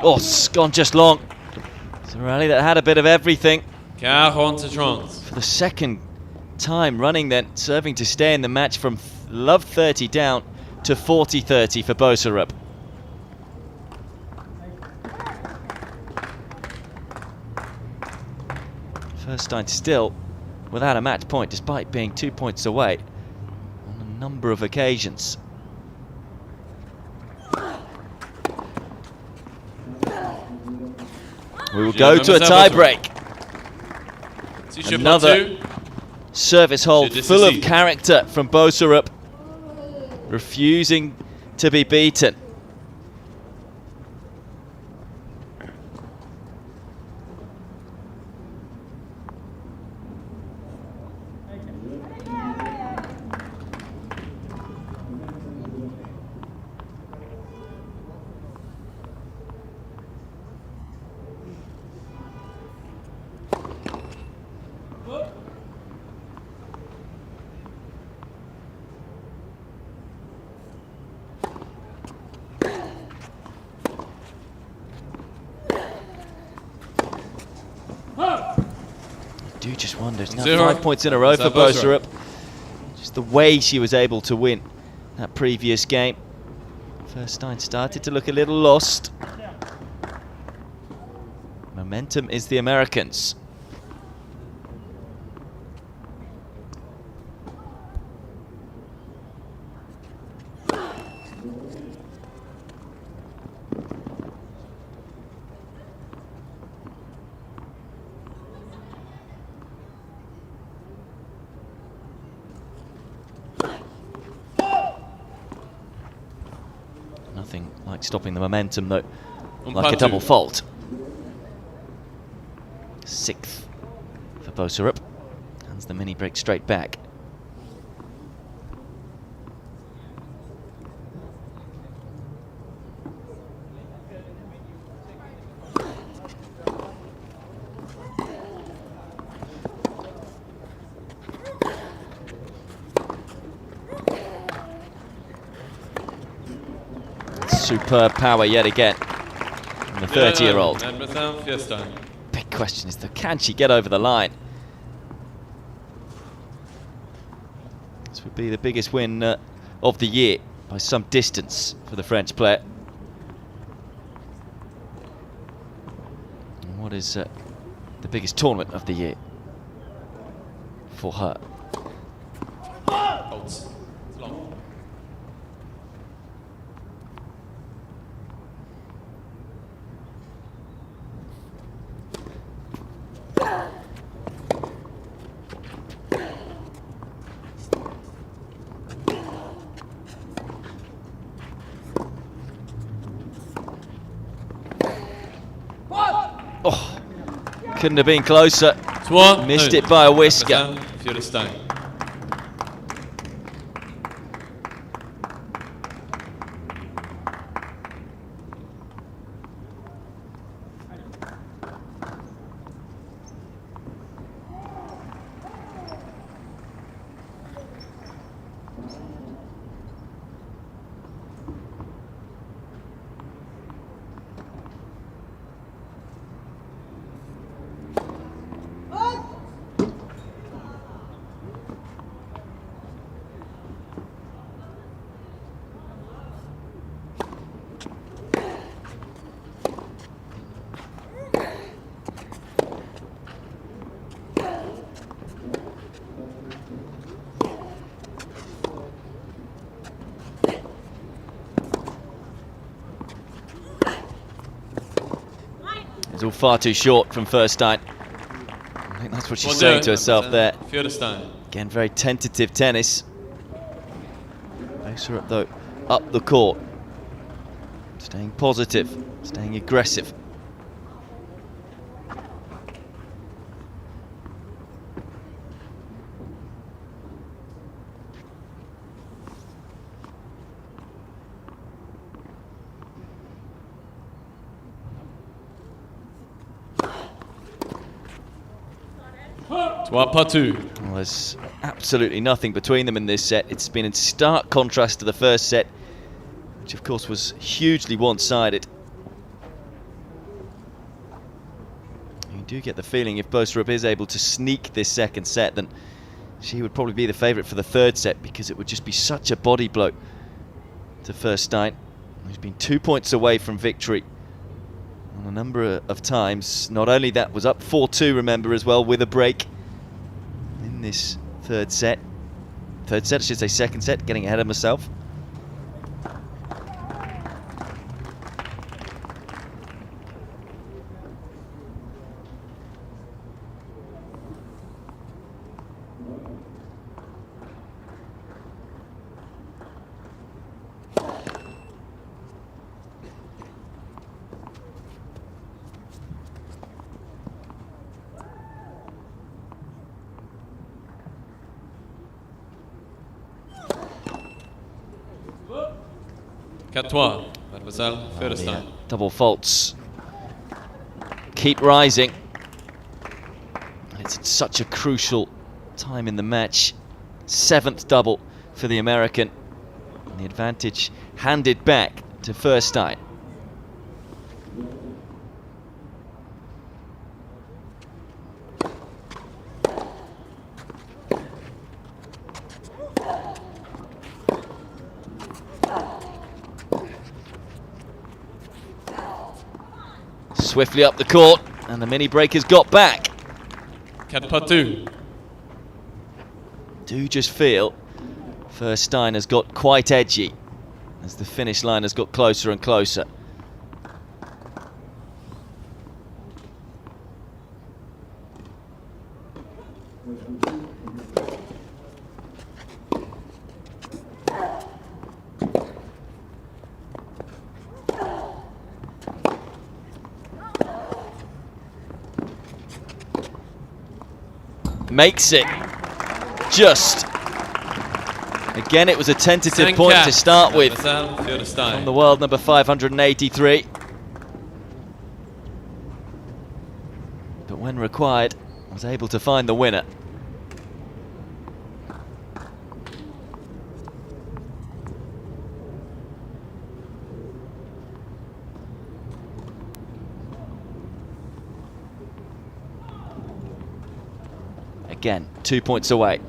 Oh, it's gone just long. It's a rally that had a bit of everything. 40 trumps. For the second time running then, serving to stay in the match from love 30 down to 40-30 for Boserup. Feuerstein still without a match point, despite being 2 points away on a number of occasions. We will go to a tie-break. Another service hold full of character from Boserup, refusing to be beaten. I do just wonder, it's now 5 points in a row for Boserup. Just the way she was able to win that previous game. Feuerstein started to look a little lost. Momentum is the Americans. Nothing like stopping the momentum, though, like a double fault. 6th for Boserup. Hands the mini break straight back. Superb power yet again from the 30-year-old. Big question is, can she get over the line? This would be the biggest win of the year by some distance for the French player. And what is the biggest tournament of the year for her. Out. It's long. Oh, couldn't have been closer. Missed it by a whisker. Feuerstein. It's all far too short from Furstein. I think that's what she's saying to herself there. Feuerstein. Again, very tentative tennis. Boserup, though, up the court. Staying positive, staying aggressive. Well, there's absolutely nothing between them in this set. It's been in stark contrast to the first set, which of course was hugely one-sided. You do get the feeling if Boserup is able to sneak this second set, then she would probably be the favourite for the third set, because it would just be such a body blow to Furstein, who's been 2 points away from victory on a number of times. Not only that, was up 4-2, remember, as well, with a break in this third set. Third set, I should say second set, getting ahead of myself. Mademoiselle Feuerstein. Double faults keep rising. It's such a crucial time in the match. 7th double for the American. And the advantage handed back to Feuerstein. Swiftly up the court, and the mini breakers got back. 4-2. Do just feel Feuerstein has got quite edgy as the finish line has got closer and closer. Makes it just. Again, it was a tentative point to start with from the world number 583. But when required, was able to find the winner. Again, 2 points away.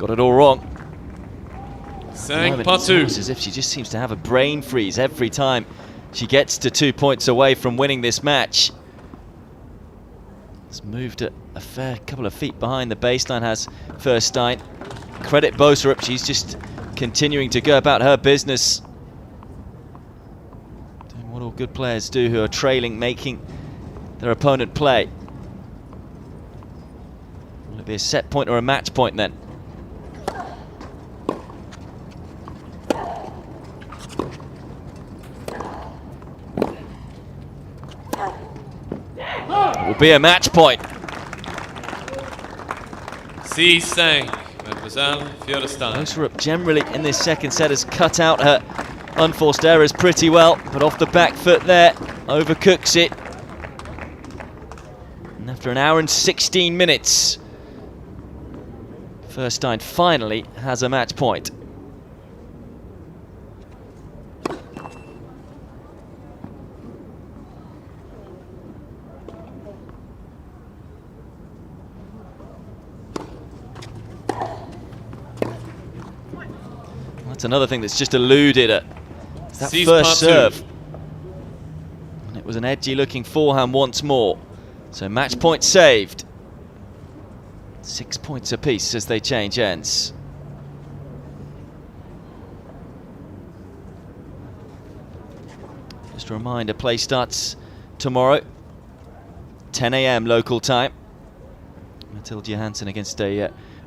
got it all wrong. 5-2. It's as if she just seems to have a brain freeze every time she gets to 2 points away from winning this match. It's moved a fair couple of feet behind the baseline, has Furstein. Credit Boserup, she's just continuing to go about her business. Doing what all good players do who are trailing, making their opponent play. Will it be a set point or a match point then? It will be a match point. 6-5, Mademoiselle Feuerstein. Boserup generally in this second set has cut out her unforced errors pretty well, but off the back foot there, overcooks it. And after an hour and 16 minutes, Feuerstein finally has a match point. That's another thing that's just eluded her. That first serve. And it was an edgy looking forehand once more. So match point saved. 6 points apiece as they change ends. Just a reminder, play starts tomorrow, 10 AM local time. Mathilde Johansson against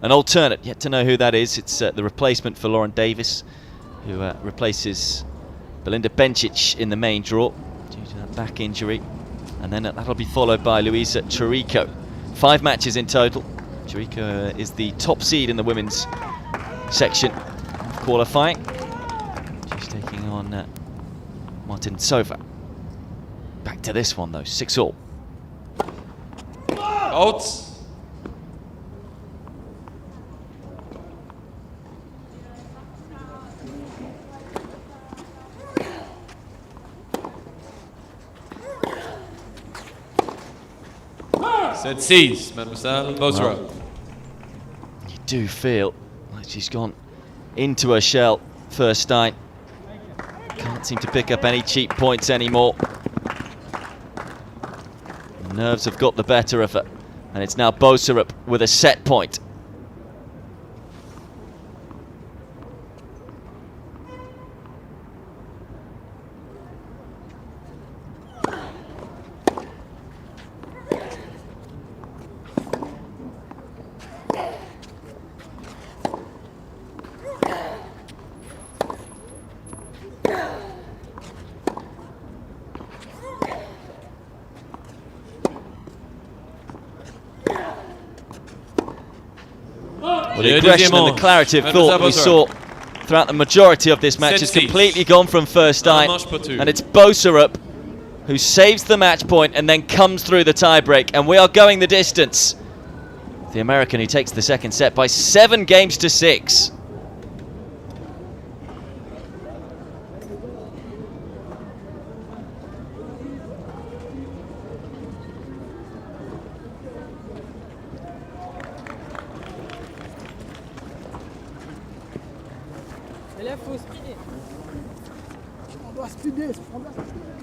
an alternate, yet to know who that is. It's the replacement for Lauren Davis, who replaces Belinda Bencic in the main draw due to that back injury. And then that'll be followed by Luisa Chirico. 5 matches in total. Chirico is the top seed in the women's section of qualifying. She's taking on Martin Sova. Back to this one though, 6-all. Out. Set 6, Mademoiselle Boserup. Well, you do feel like she's gone into her shell, Furstein. Can't seem to pick up any cheap points anymore. The nerves have got the better of her, and it's now Boserup with a set point. Well, the aggression and the clarity of thought we saw throughout the majority of this match has completely gone from Furstein, and it's Boserup who saves the match point and then comes through the tiebreak, and we are going the distance. The American who takes the second set by 7 games to 6. Et là, il faut speeder. On doit speeder, on doit speeder.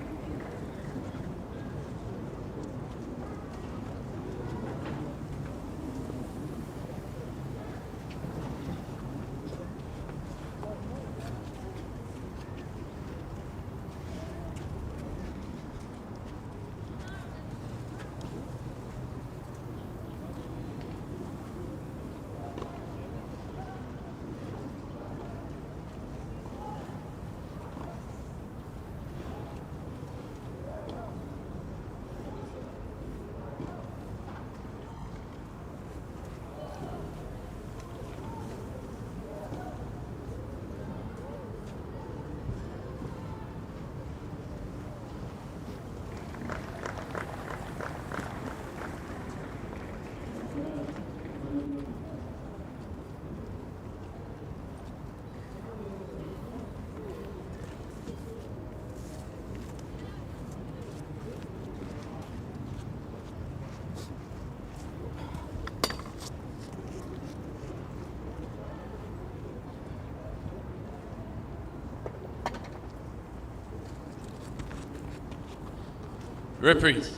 Reprise.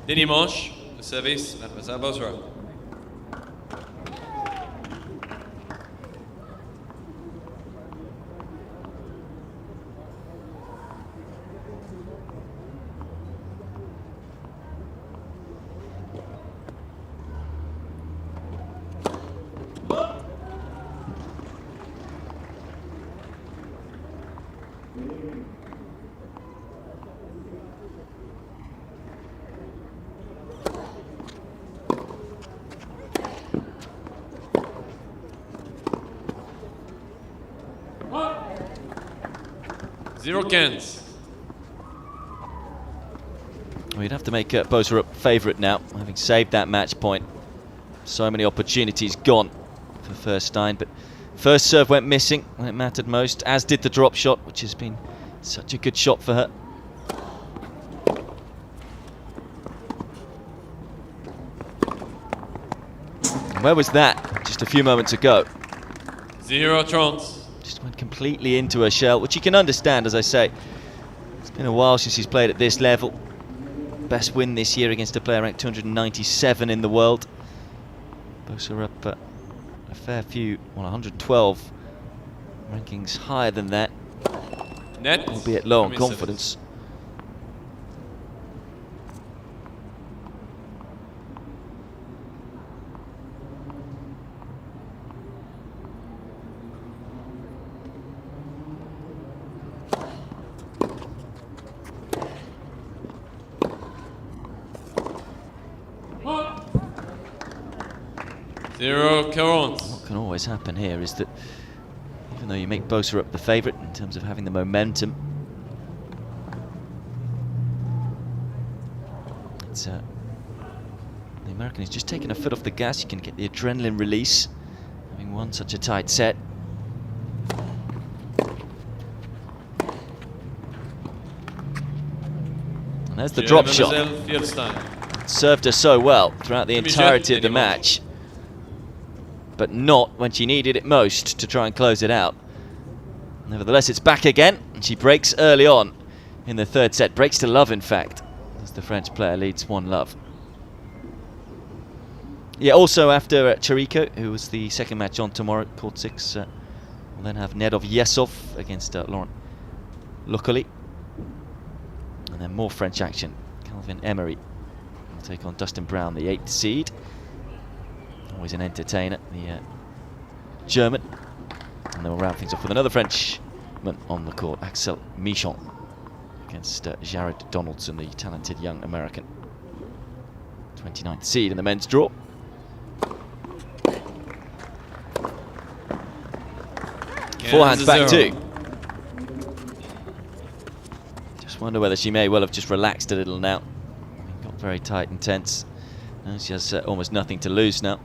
Dernier manche, le service, l'adversaire Boserup. Zero cans. Well, you'd have to make Boserup favourite now, having saved that match point. So many opportunities gone for Furstein, but first serve went missing when it mattered most, as did the drop shot, which has been such a good shot for her. And where was that just a few moments ago? 0-30. Just went completely into her shell, which you can understand, as I say. It's been a while since she's played at this level. Best win this year against a player ranked 297 in the world. Boserup a fair few, well, 112 rankings higher than that. Net. Albeit low on confidence. What can always happen here is that even though you make Boserup the favourite in terms of having the momentum, it's the American is just taking a foot off the gas. You can get the adrenaline release having won such a tight set. And there's the drop shot. Feuerstein. Served her so well throughout the entirety of the match, but not when she needed it most to try and close it out. Nevertheless, it's back again, and she breaks early on in the third set. Breaks to love, in fact, as the French player leads 1-love. Yeah, also after Chirico, who was the second match on tomorrow, court 6, we'll then have Nedov Yesov against Laurent Luckily. And then more French action. Calvin Emery will take on Dustin Brown, the 8th seed. Always an entertainer, the German. And then we'll round things off with another Frenchman on the court, Axel Michon, against Jared Donaldson, the talented young American. 29th seed in the men's draw. Forehands back too. Just wonder whether she may well have just relaxed a little now. Got very tight and tense. Now she has almost nothing to lose now.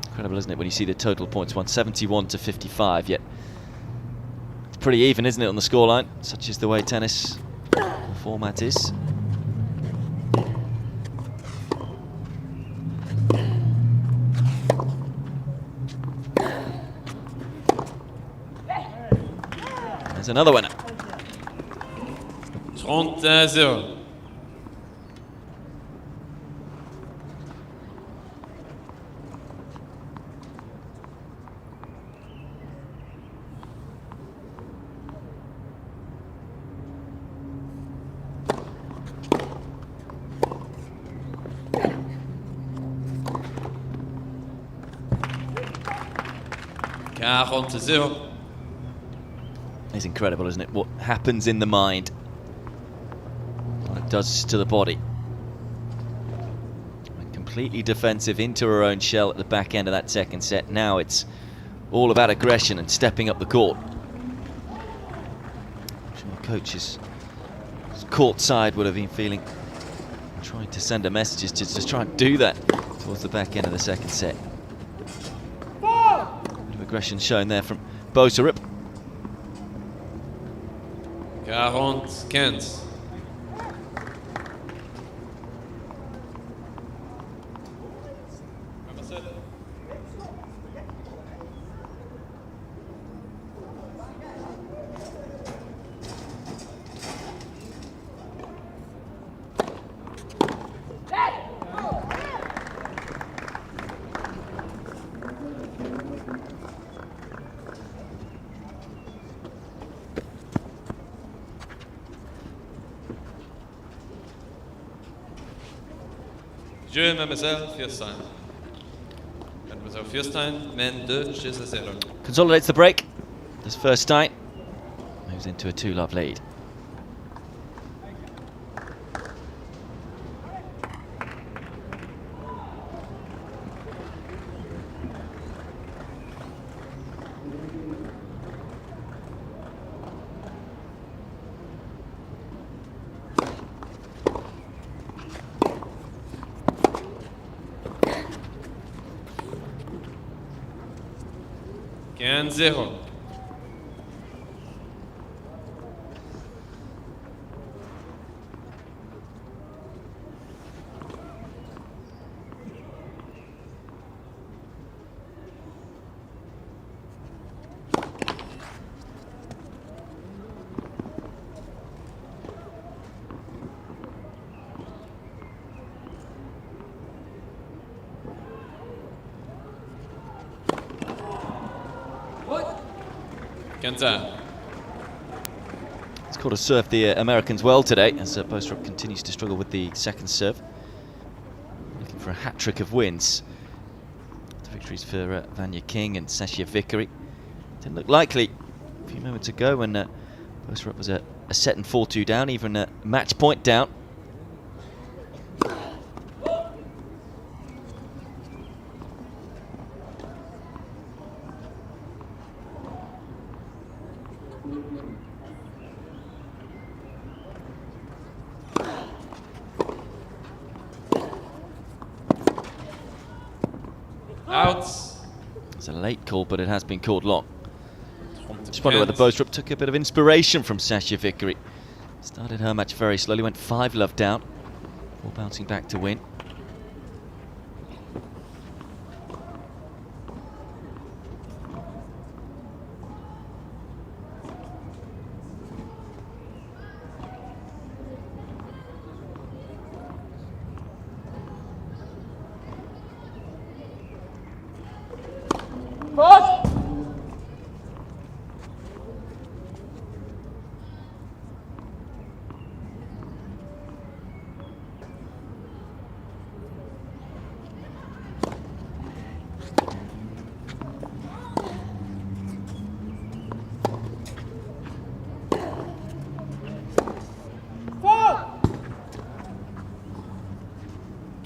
Incredible, isn't it, when you see the total points, 171 to 55, yet it's pretty even, isn't it, on the scoreline? Such is the way tennis format is. There's another winner. 30-0. It's incredible, isn't it? What happens in the mind, what it does to the body. Went completely defensive into her own shell at the back end of that second set. Now it's all about aggression and stepping up the court. I'm sure coaches court side would have been feeling, trying to send her messages to just try and do that towards the back end of the second set. Bit of aggression shown there from Boserup. 40-15. Jeu, Mademoiselle Feuerstein. Mademoiselle Feuerstein, men 2 jeux à 0. Consolidates the break. As Furstein moves into a 2-love lead. And 0. It's caught a serve the Americans well today, as Boserup continues to struggle with the second serve. Looking for a hat-trick of wins. The victories for Vanya King and Sasha Vickery. Didn't look likely a few moments ago when Boserup was a set and 4-2 down, even a match point down. Out. It's a late call, but it has been called long. Just wonder whether Boserup took a bit of inspiration from Sasha Vickery. Started her match very slowly, went 5-love down, before bouncing back to win.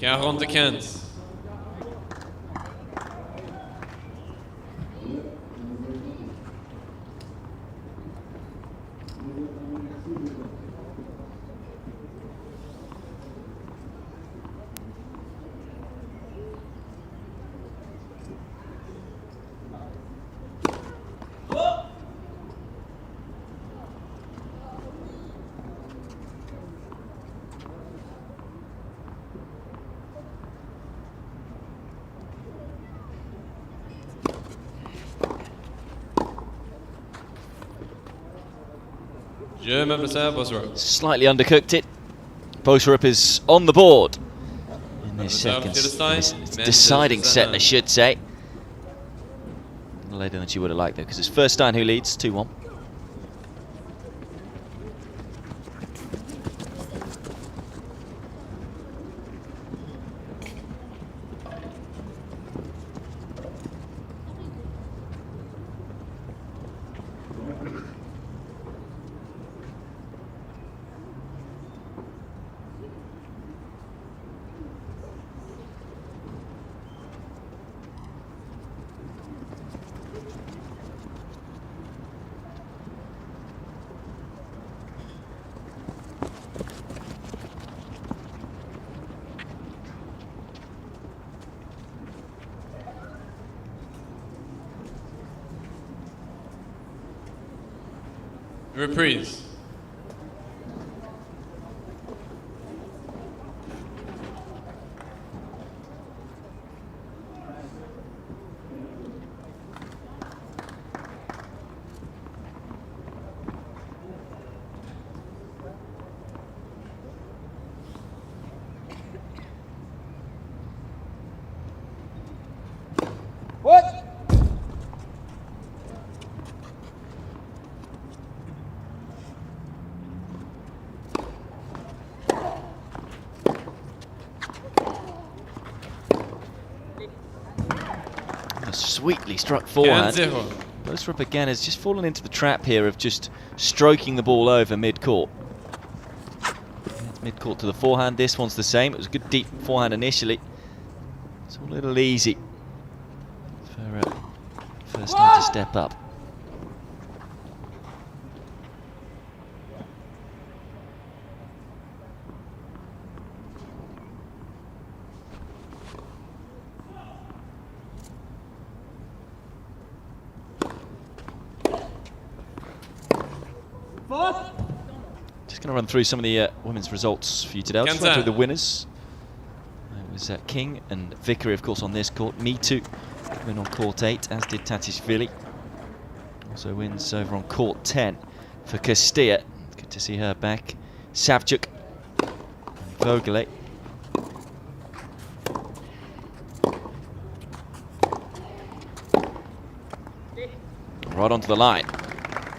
Ronde 15. Slightly undercooked it. Boserup is on the board in this second, this deciding set, I should say. Later than she would have liked though, because it's Furstein who leads 2-1. Reprise. A sweetly struck forehand. 15-0. Boserup again has just fallen into the trap here of just stroking the ball over mid-court. It's mid-court to the forehand. This one's the same. It was a good deep forehand initially. It's a little easy for Furstein to step up. Just going to run through some of the women's results for you today. I'll just run through the winners. It was King and Vickery, of course, on this court. Me Too win on court 8, as did Tatishvili. Also wins over on court 10 for Castilla. Good to see her back. Savchuk and Vogele. Right onto the line.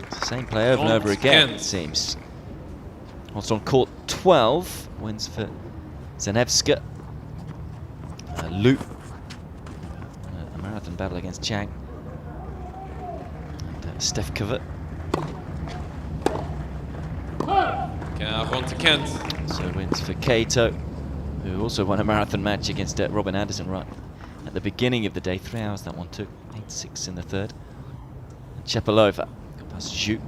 It's the same play over and over again, it seems. Also on court 12, wins for Zanevska. Lu. A marathon battle against Chang. And Stefkova. 40-15. So wins for Kato, who also won a marathon match against Robin Anderson right at the beginning of the day. 3 hours that one took. 8-6 in the third. And Chepelova got past Zhu.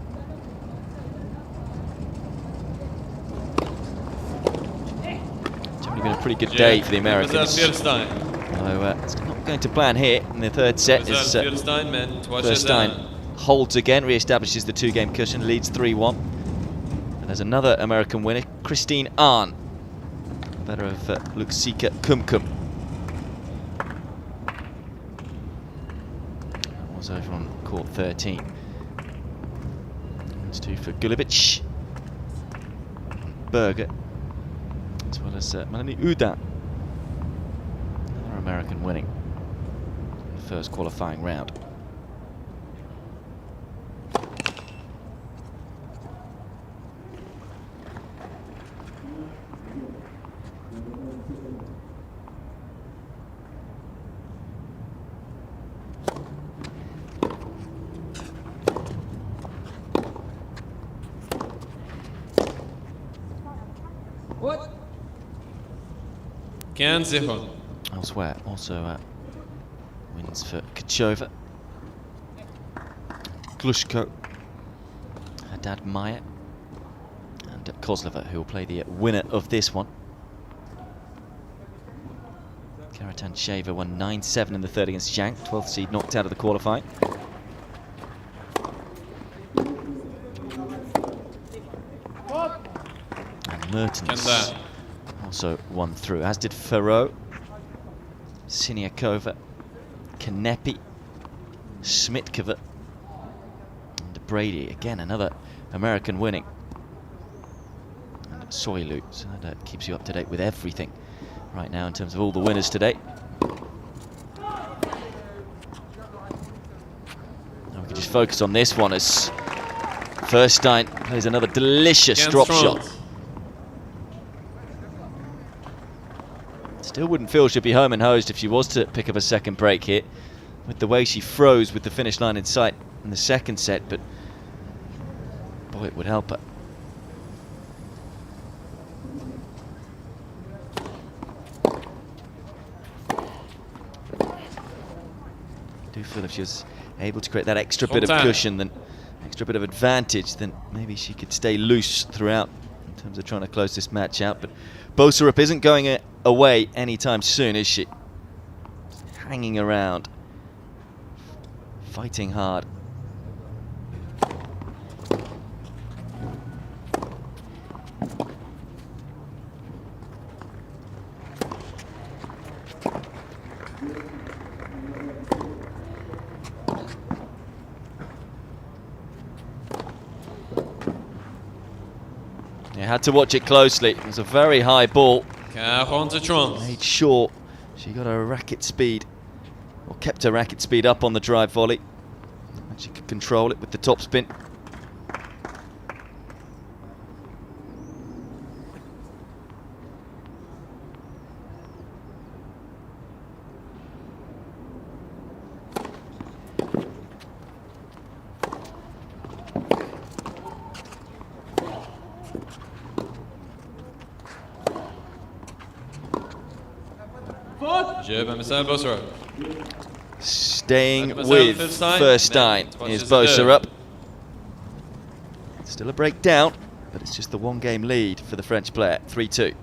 Been a pretty good day for the Americans. Feuerstein. It's not going to plan here in the third set. Feuerstein holds again, re-establishes the 2-game cushion, leads 3-1. And there's another American winner, Christine Ahn, better of Luxika Kumkum. Was over on court 13. That's 2 for Gulevich. Berger. As well as Melanie Uda, another American winning the first qualifying round. What? 15-0. Elsewhere, also wins for Khachanov, Glushko, Haddad Maya, and Kozlova, who will play the winner of this one. Khachanov won 9-7 in the third against Zhang, 12th seed, knocked out of the qualifying. And Mertens also won through, as did Ferro, Siniakova, Kanepi, Smitkova, and Brady. Again, another American winning. And Soilu, so that keeps you up to date with everything right now in terms of all the winners today. Now we can just focus on this one as Furstein plays another delicious drop shot. Still wouldn't feel she'd be home and hosed if she was to pick up a second break here, with the way she froze with the finish line in sight in the second set, but boy, it would help her. I do feel if she was able to create that extra bit of cushion, then extra bit of advantage, then maybe she could stay loose throughout in terms of trying to close this match out. But Boserup isn't going away anytime soon, is she? Hanging around, fighting hard. You had to watch it closely. It was a very high ball. Made sure she got her racket speed, or kept her racket speed up on the drive volley, and she could control it with the top spin. Jeu, mademoiselle Boserup. Staying Mademoiselle with Feuerstein, Furstein men, is 3-2. Boserup. Still a break down, but it's just the one-game lead for the French player, 3-2.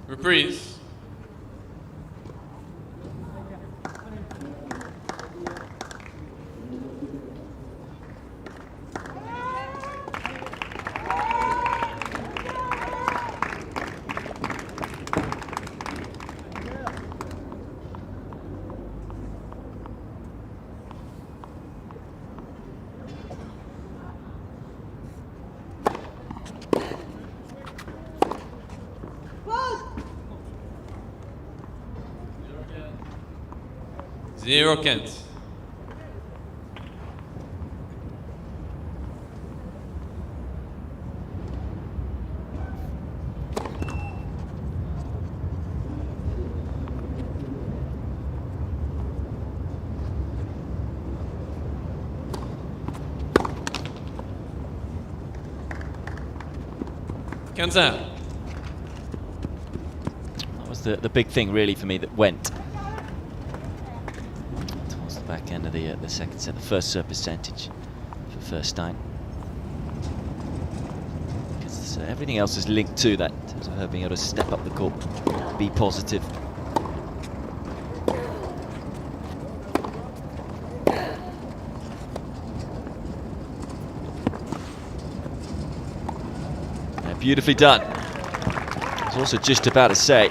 Reprise. Zero Kent. Kanzan. That was the big thing really for me that went towards the back end of the second set. The first serve percentage for Furstein. Because everything else is linked to that in terms of her being able to step up the court, be positive. Beautifully done. I was also just about to say,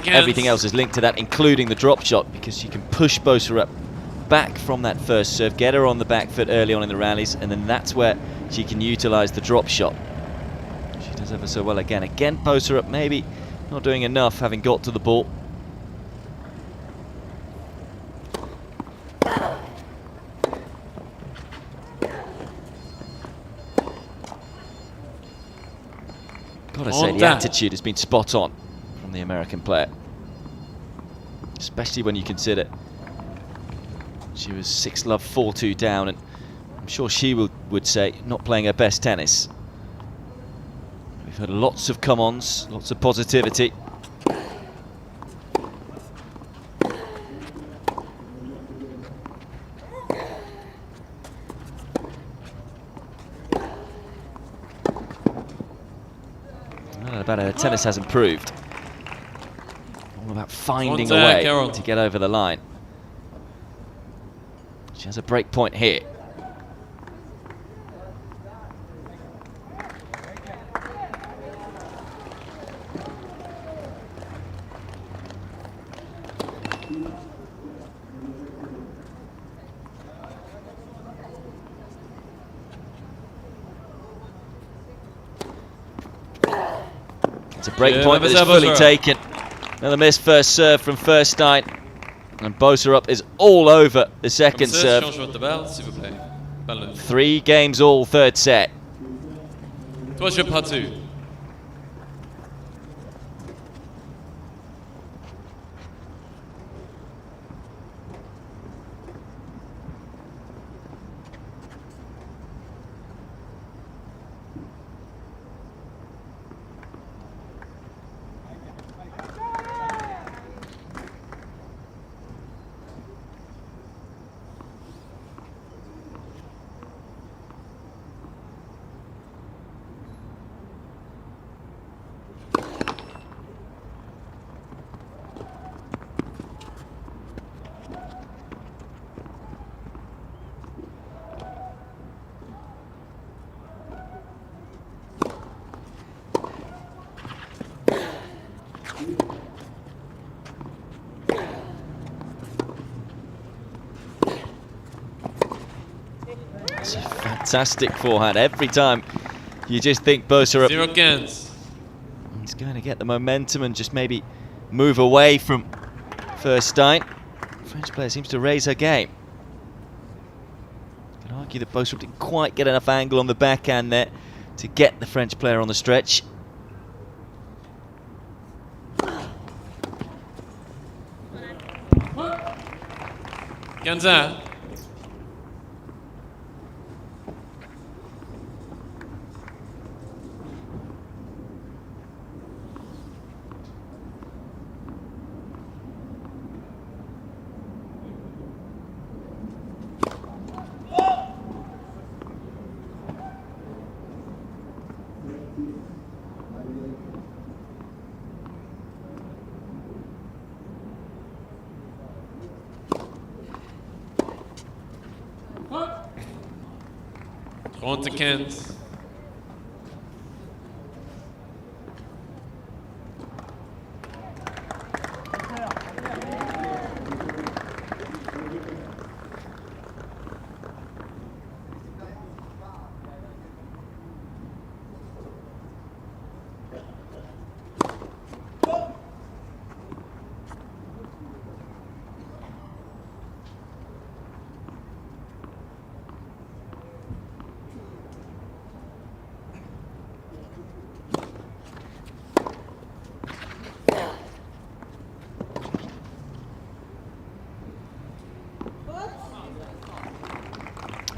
everything else is linked to that, including the drop shot, because you can push Boserup back from that first serve, get her on the back foot early on in the rallies, and then that's where she can utilise the drop shot. She does ever so well again. Again, Boserup maybe not doing enough, having got to the ball. Gotta say, the attitude has been spot on from the American player, especially when you consider she was 6-love, 4-2 down, and I'm sure she would say not playing her best tennis. We've had lots of come-ons, lots of positivity. About her tennis has improved. All about finding a way to get over the line. She has a break point here. It's a break point that is fully taken. Another missed first serve from Furstein. And Boserup is all over the second serve. 3 games all, third set. Toi, je pas tu. It's a fantastic forehand. Every time you just think Boserup 0-15. He's going to get the momentum and just maybe move away from Furstein. French player seems to raise her game. You can argue that Boserup didn't quite get enough angle on the backhand there to get the French player on the stretch. Ganza. On to Kent.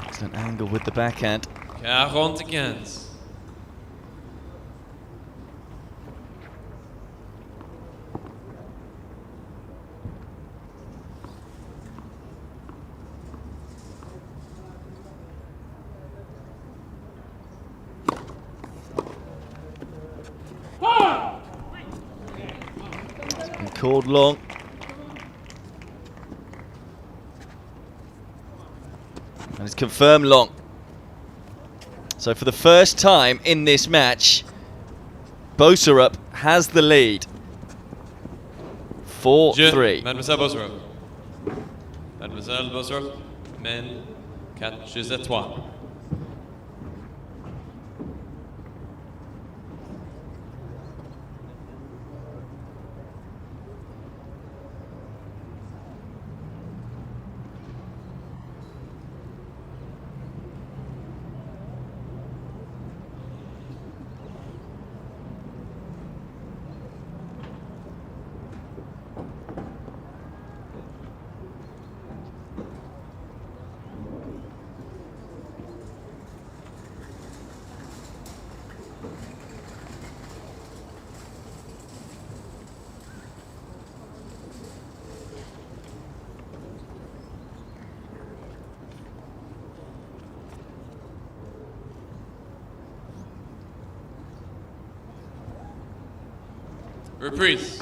Excellent angle with the backhand. 40-15. It's been called long. And it's confirmed long. So for the first time in this match, Boserup has the lead. 4-3. Mademoiselle Boserup. Mademoiselle Boserup mène 4-3. Reprise.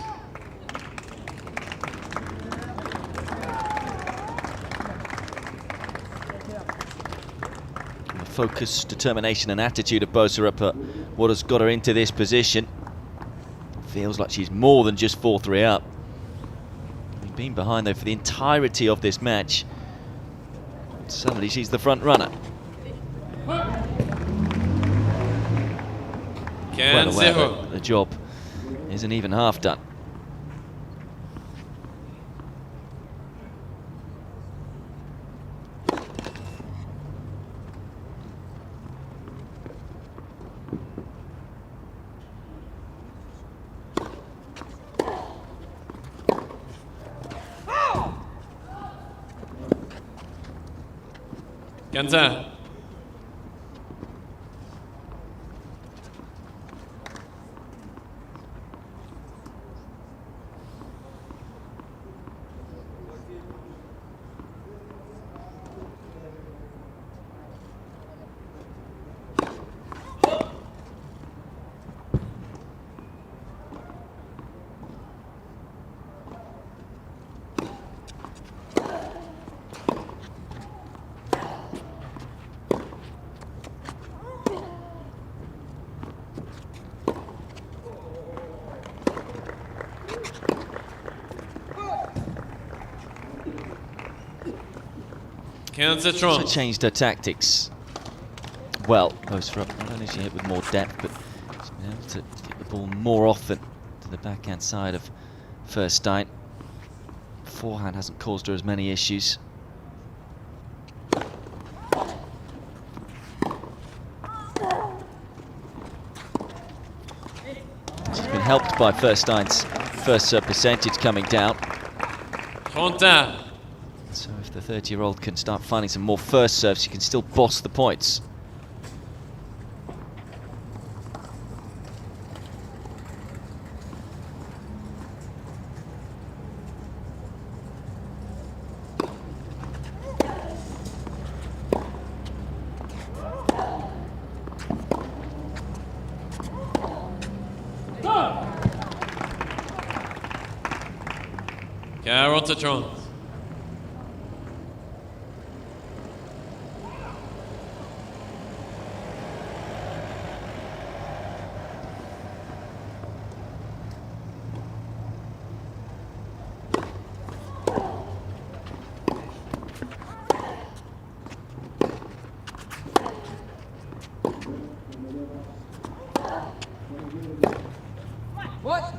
The focus, determination and attitude of Boserup are what has got her into this position. Feels like she's more than just 4-3 up. Having been behind though for the entirety of this match, suddenly she's the front runner. Well aware that the job isn't even half done. Ganza. Also changed her tactics. well. Boserup, not only is she hit with more depth, but she's been able to get the ball more often to the backhand side of Furstein. Forehand hasn't caused her as many issues. She's been helped by Furstein's first serve percentage coming down. So if the 30-year-old can start finding some more first serves, she can still boss the points. Khachanov. What?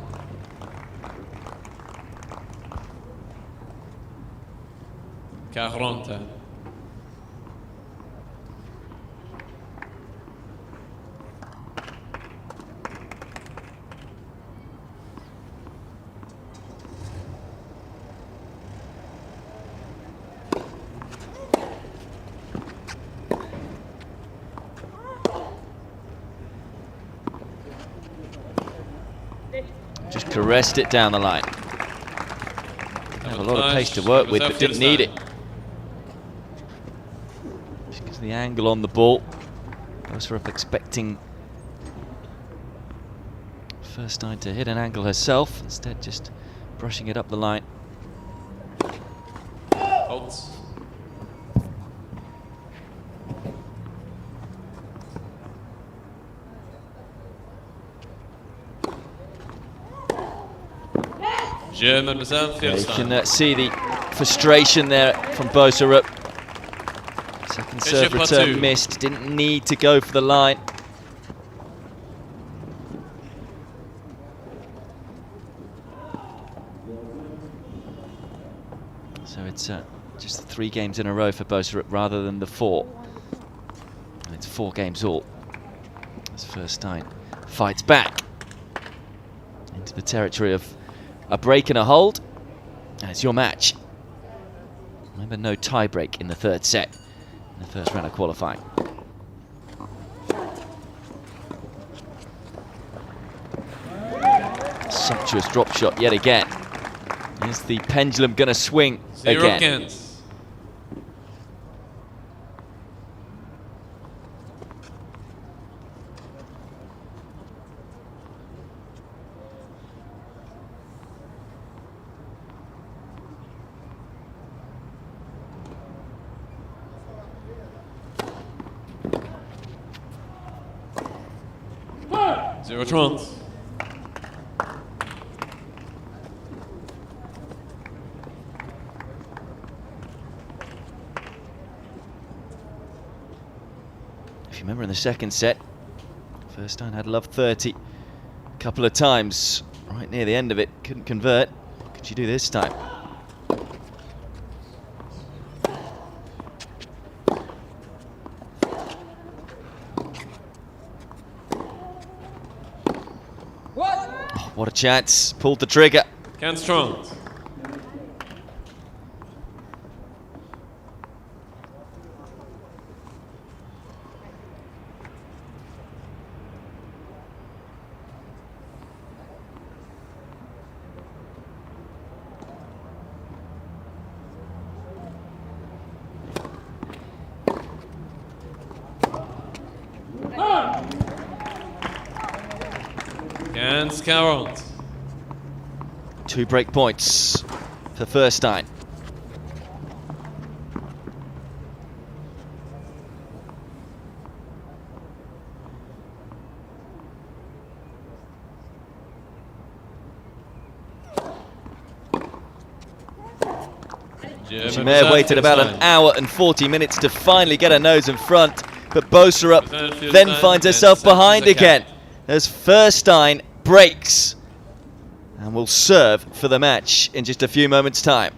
Khachanov. Just caressed it down the line. Have a lot of pace to work with, but didn't need it. Just because of the angle on the ball. Boserup expecting Furstein to hit an angle herself, instead just brushing it up the line. Holtz. Mademoiselle Yeah, you Feuerstein. can see the frustration there from Boserup. Second serve return missed, didn't need to go for the line. So it's just 3 games in a row for Boserup rather than the 4. And it's 4 games all. As Feuerstein fights back into the territory of a break and a hold. And it's your match. Remember, no tie break in the 3rd set in the first round of qualifying. Sumptuous drop shot yet again. Is the pendulum going to swing again? Zero trans. If you remember in the 2nd set, Feuerstein had love 30 a couple of times right near the end of it, couldn't convert. What could she do this time? Oh, what a chance, pulled the trigger. Can strong. Against Khachanov. 2 break points for Furstein. She may have waited about an hour and 40 minutes to finally get her nose in front, but Boserup then finds herself behind again as Furstein breaks and will serve for the match in just a few moments' time.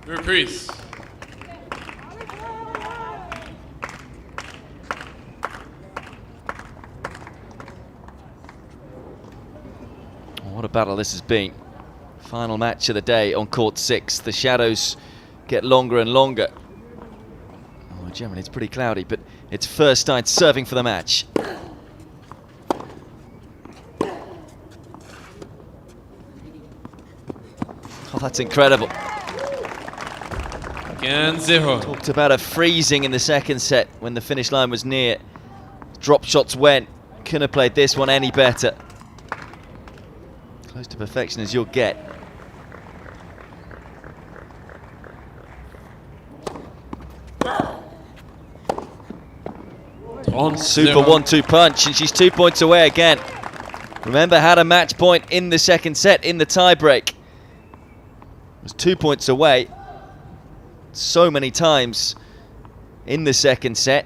Reprise. What a battle this has been. Final match of the day on court 6. The shadows get longer and longer. Oh, generally it's pretty cloudy, but it's Furstein serving for the match. Oh, that's incredible. Again, 0. Talked about a freezing in the second set when the finish line was near. Drop shots went. Couldn't have played this one any better. Close to perfection as you'll get. Super 1-2 punch, and she's 2 points away again. Remember, had a match point in the second set in the tiebreak. Was 2 points away so many times in the second set.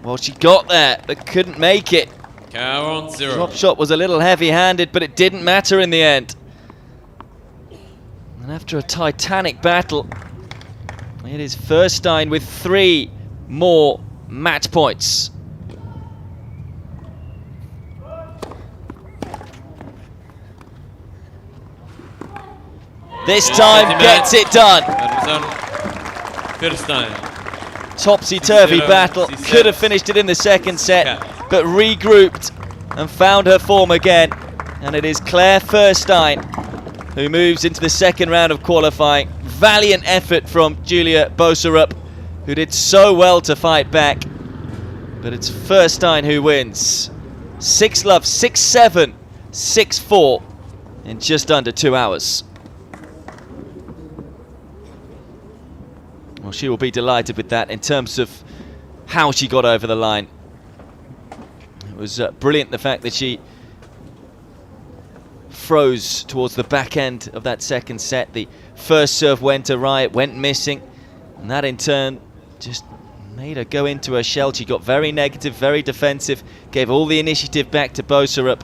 Well, she got there, but couldn't make it. 40. Drop shot was a little heavy-handed, but it didn't matter in the end. And after a titanic battle, it is Furstein with 3 more match points. This time gets it done. Topsy-turvy battle. Could have finished it in the second set, but regrouped and found her form again. And it is Claire Furstein who moves into the second round of qualifying. Valiant effort from Julia Boserup, who did so well to fight back. But it's Furstein who wins. 6-love, 6-7, 6-4 in just under 2 hours. Well, she will be delighted with that in terms of how she got over the line. It was brilliant, the fact that she froze towards the back end of that second set. The first serve went awry, it went missing, and that in turn just made her go into her shell. She got very negative, very defensive, gave all the initiative back to Boserup,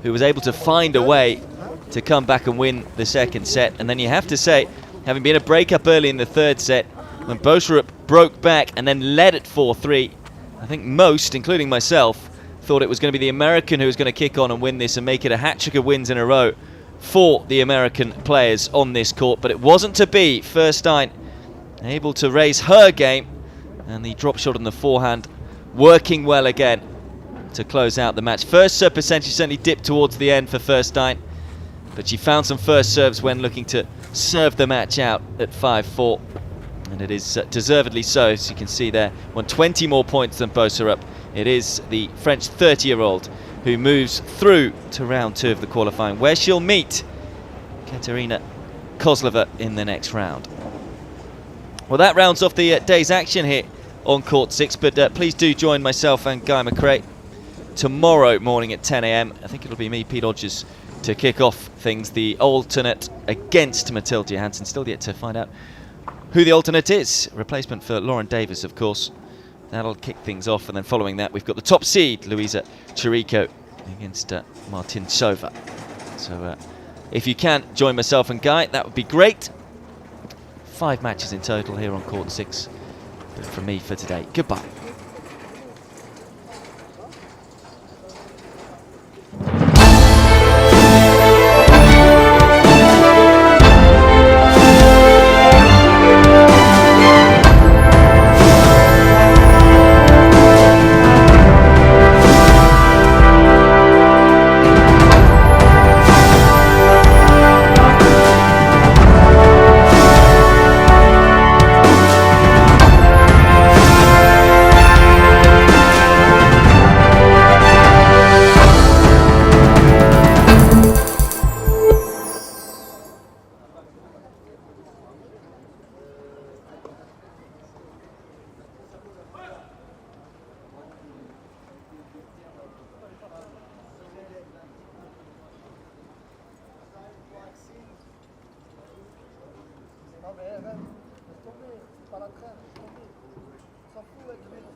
who was able to find a way to come back and win the second set. And then you have to say, having been a breakup early in the third set, when Boserup broke back and then led at 4-3, I think most, including myself, thought it was going to be the American who was going to kick on and win this and make it a hat-trick of wins in a row for the American players on this court. But it wasn't to be. Furstein able to raise her game, and the drop shot on the forehand working well again to close out the match. First serve percentage certainly dipped towards the end for Furstein, but she found some first serves when looking to serve the match out at 5-4. And it is deservedly so, as you can see there. Won 20 more points than Boserup. It is the French 30-year-old who moves through to round 2 of the qualifying, where she'll meet Katerina Kozlova in the next round. Well, that rounds off the day's action here on Court 6, but please do join myself and Guy McRae tomorrow morning at 10 AM. I think it'll be me, Pete Hodges, to kick off things. The alternate against Mathilde Johansson. Still yet to find out who the alternate is. Replacement for Lauren Davis, of course. That'll kick things off, and then following that we've got the top seed, Luisa Chirico, against Martin Sova. So if you can join myself and Guy, that would be great. 5 matches in total here on court 6. But from me for today, goodbye. Non mais laisse tomber, c'est pas la traîne, laisse tomber. On s'en fout avec lui.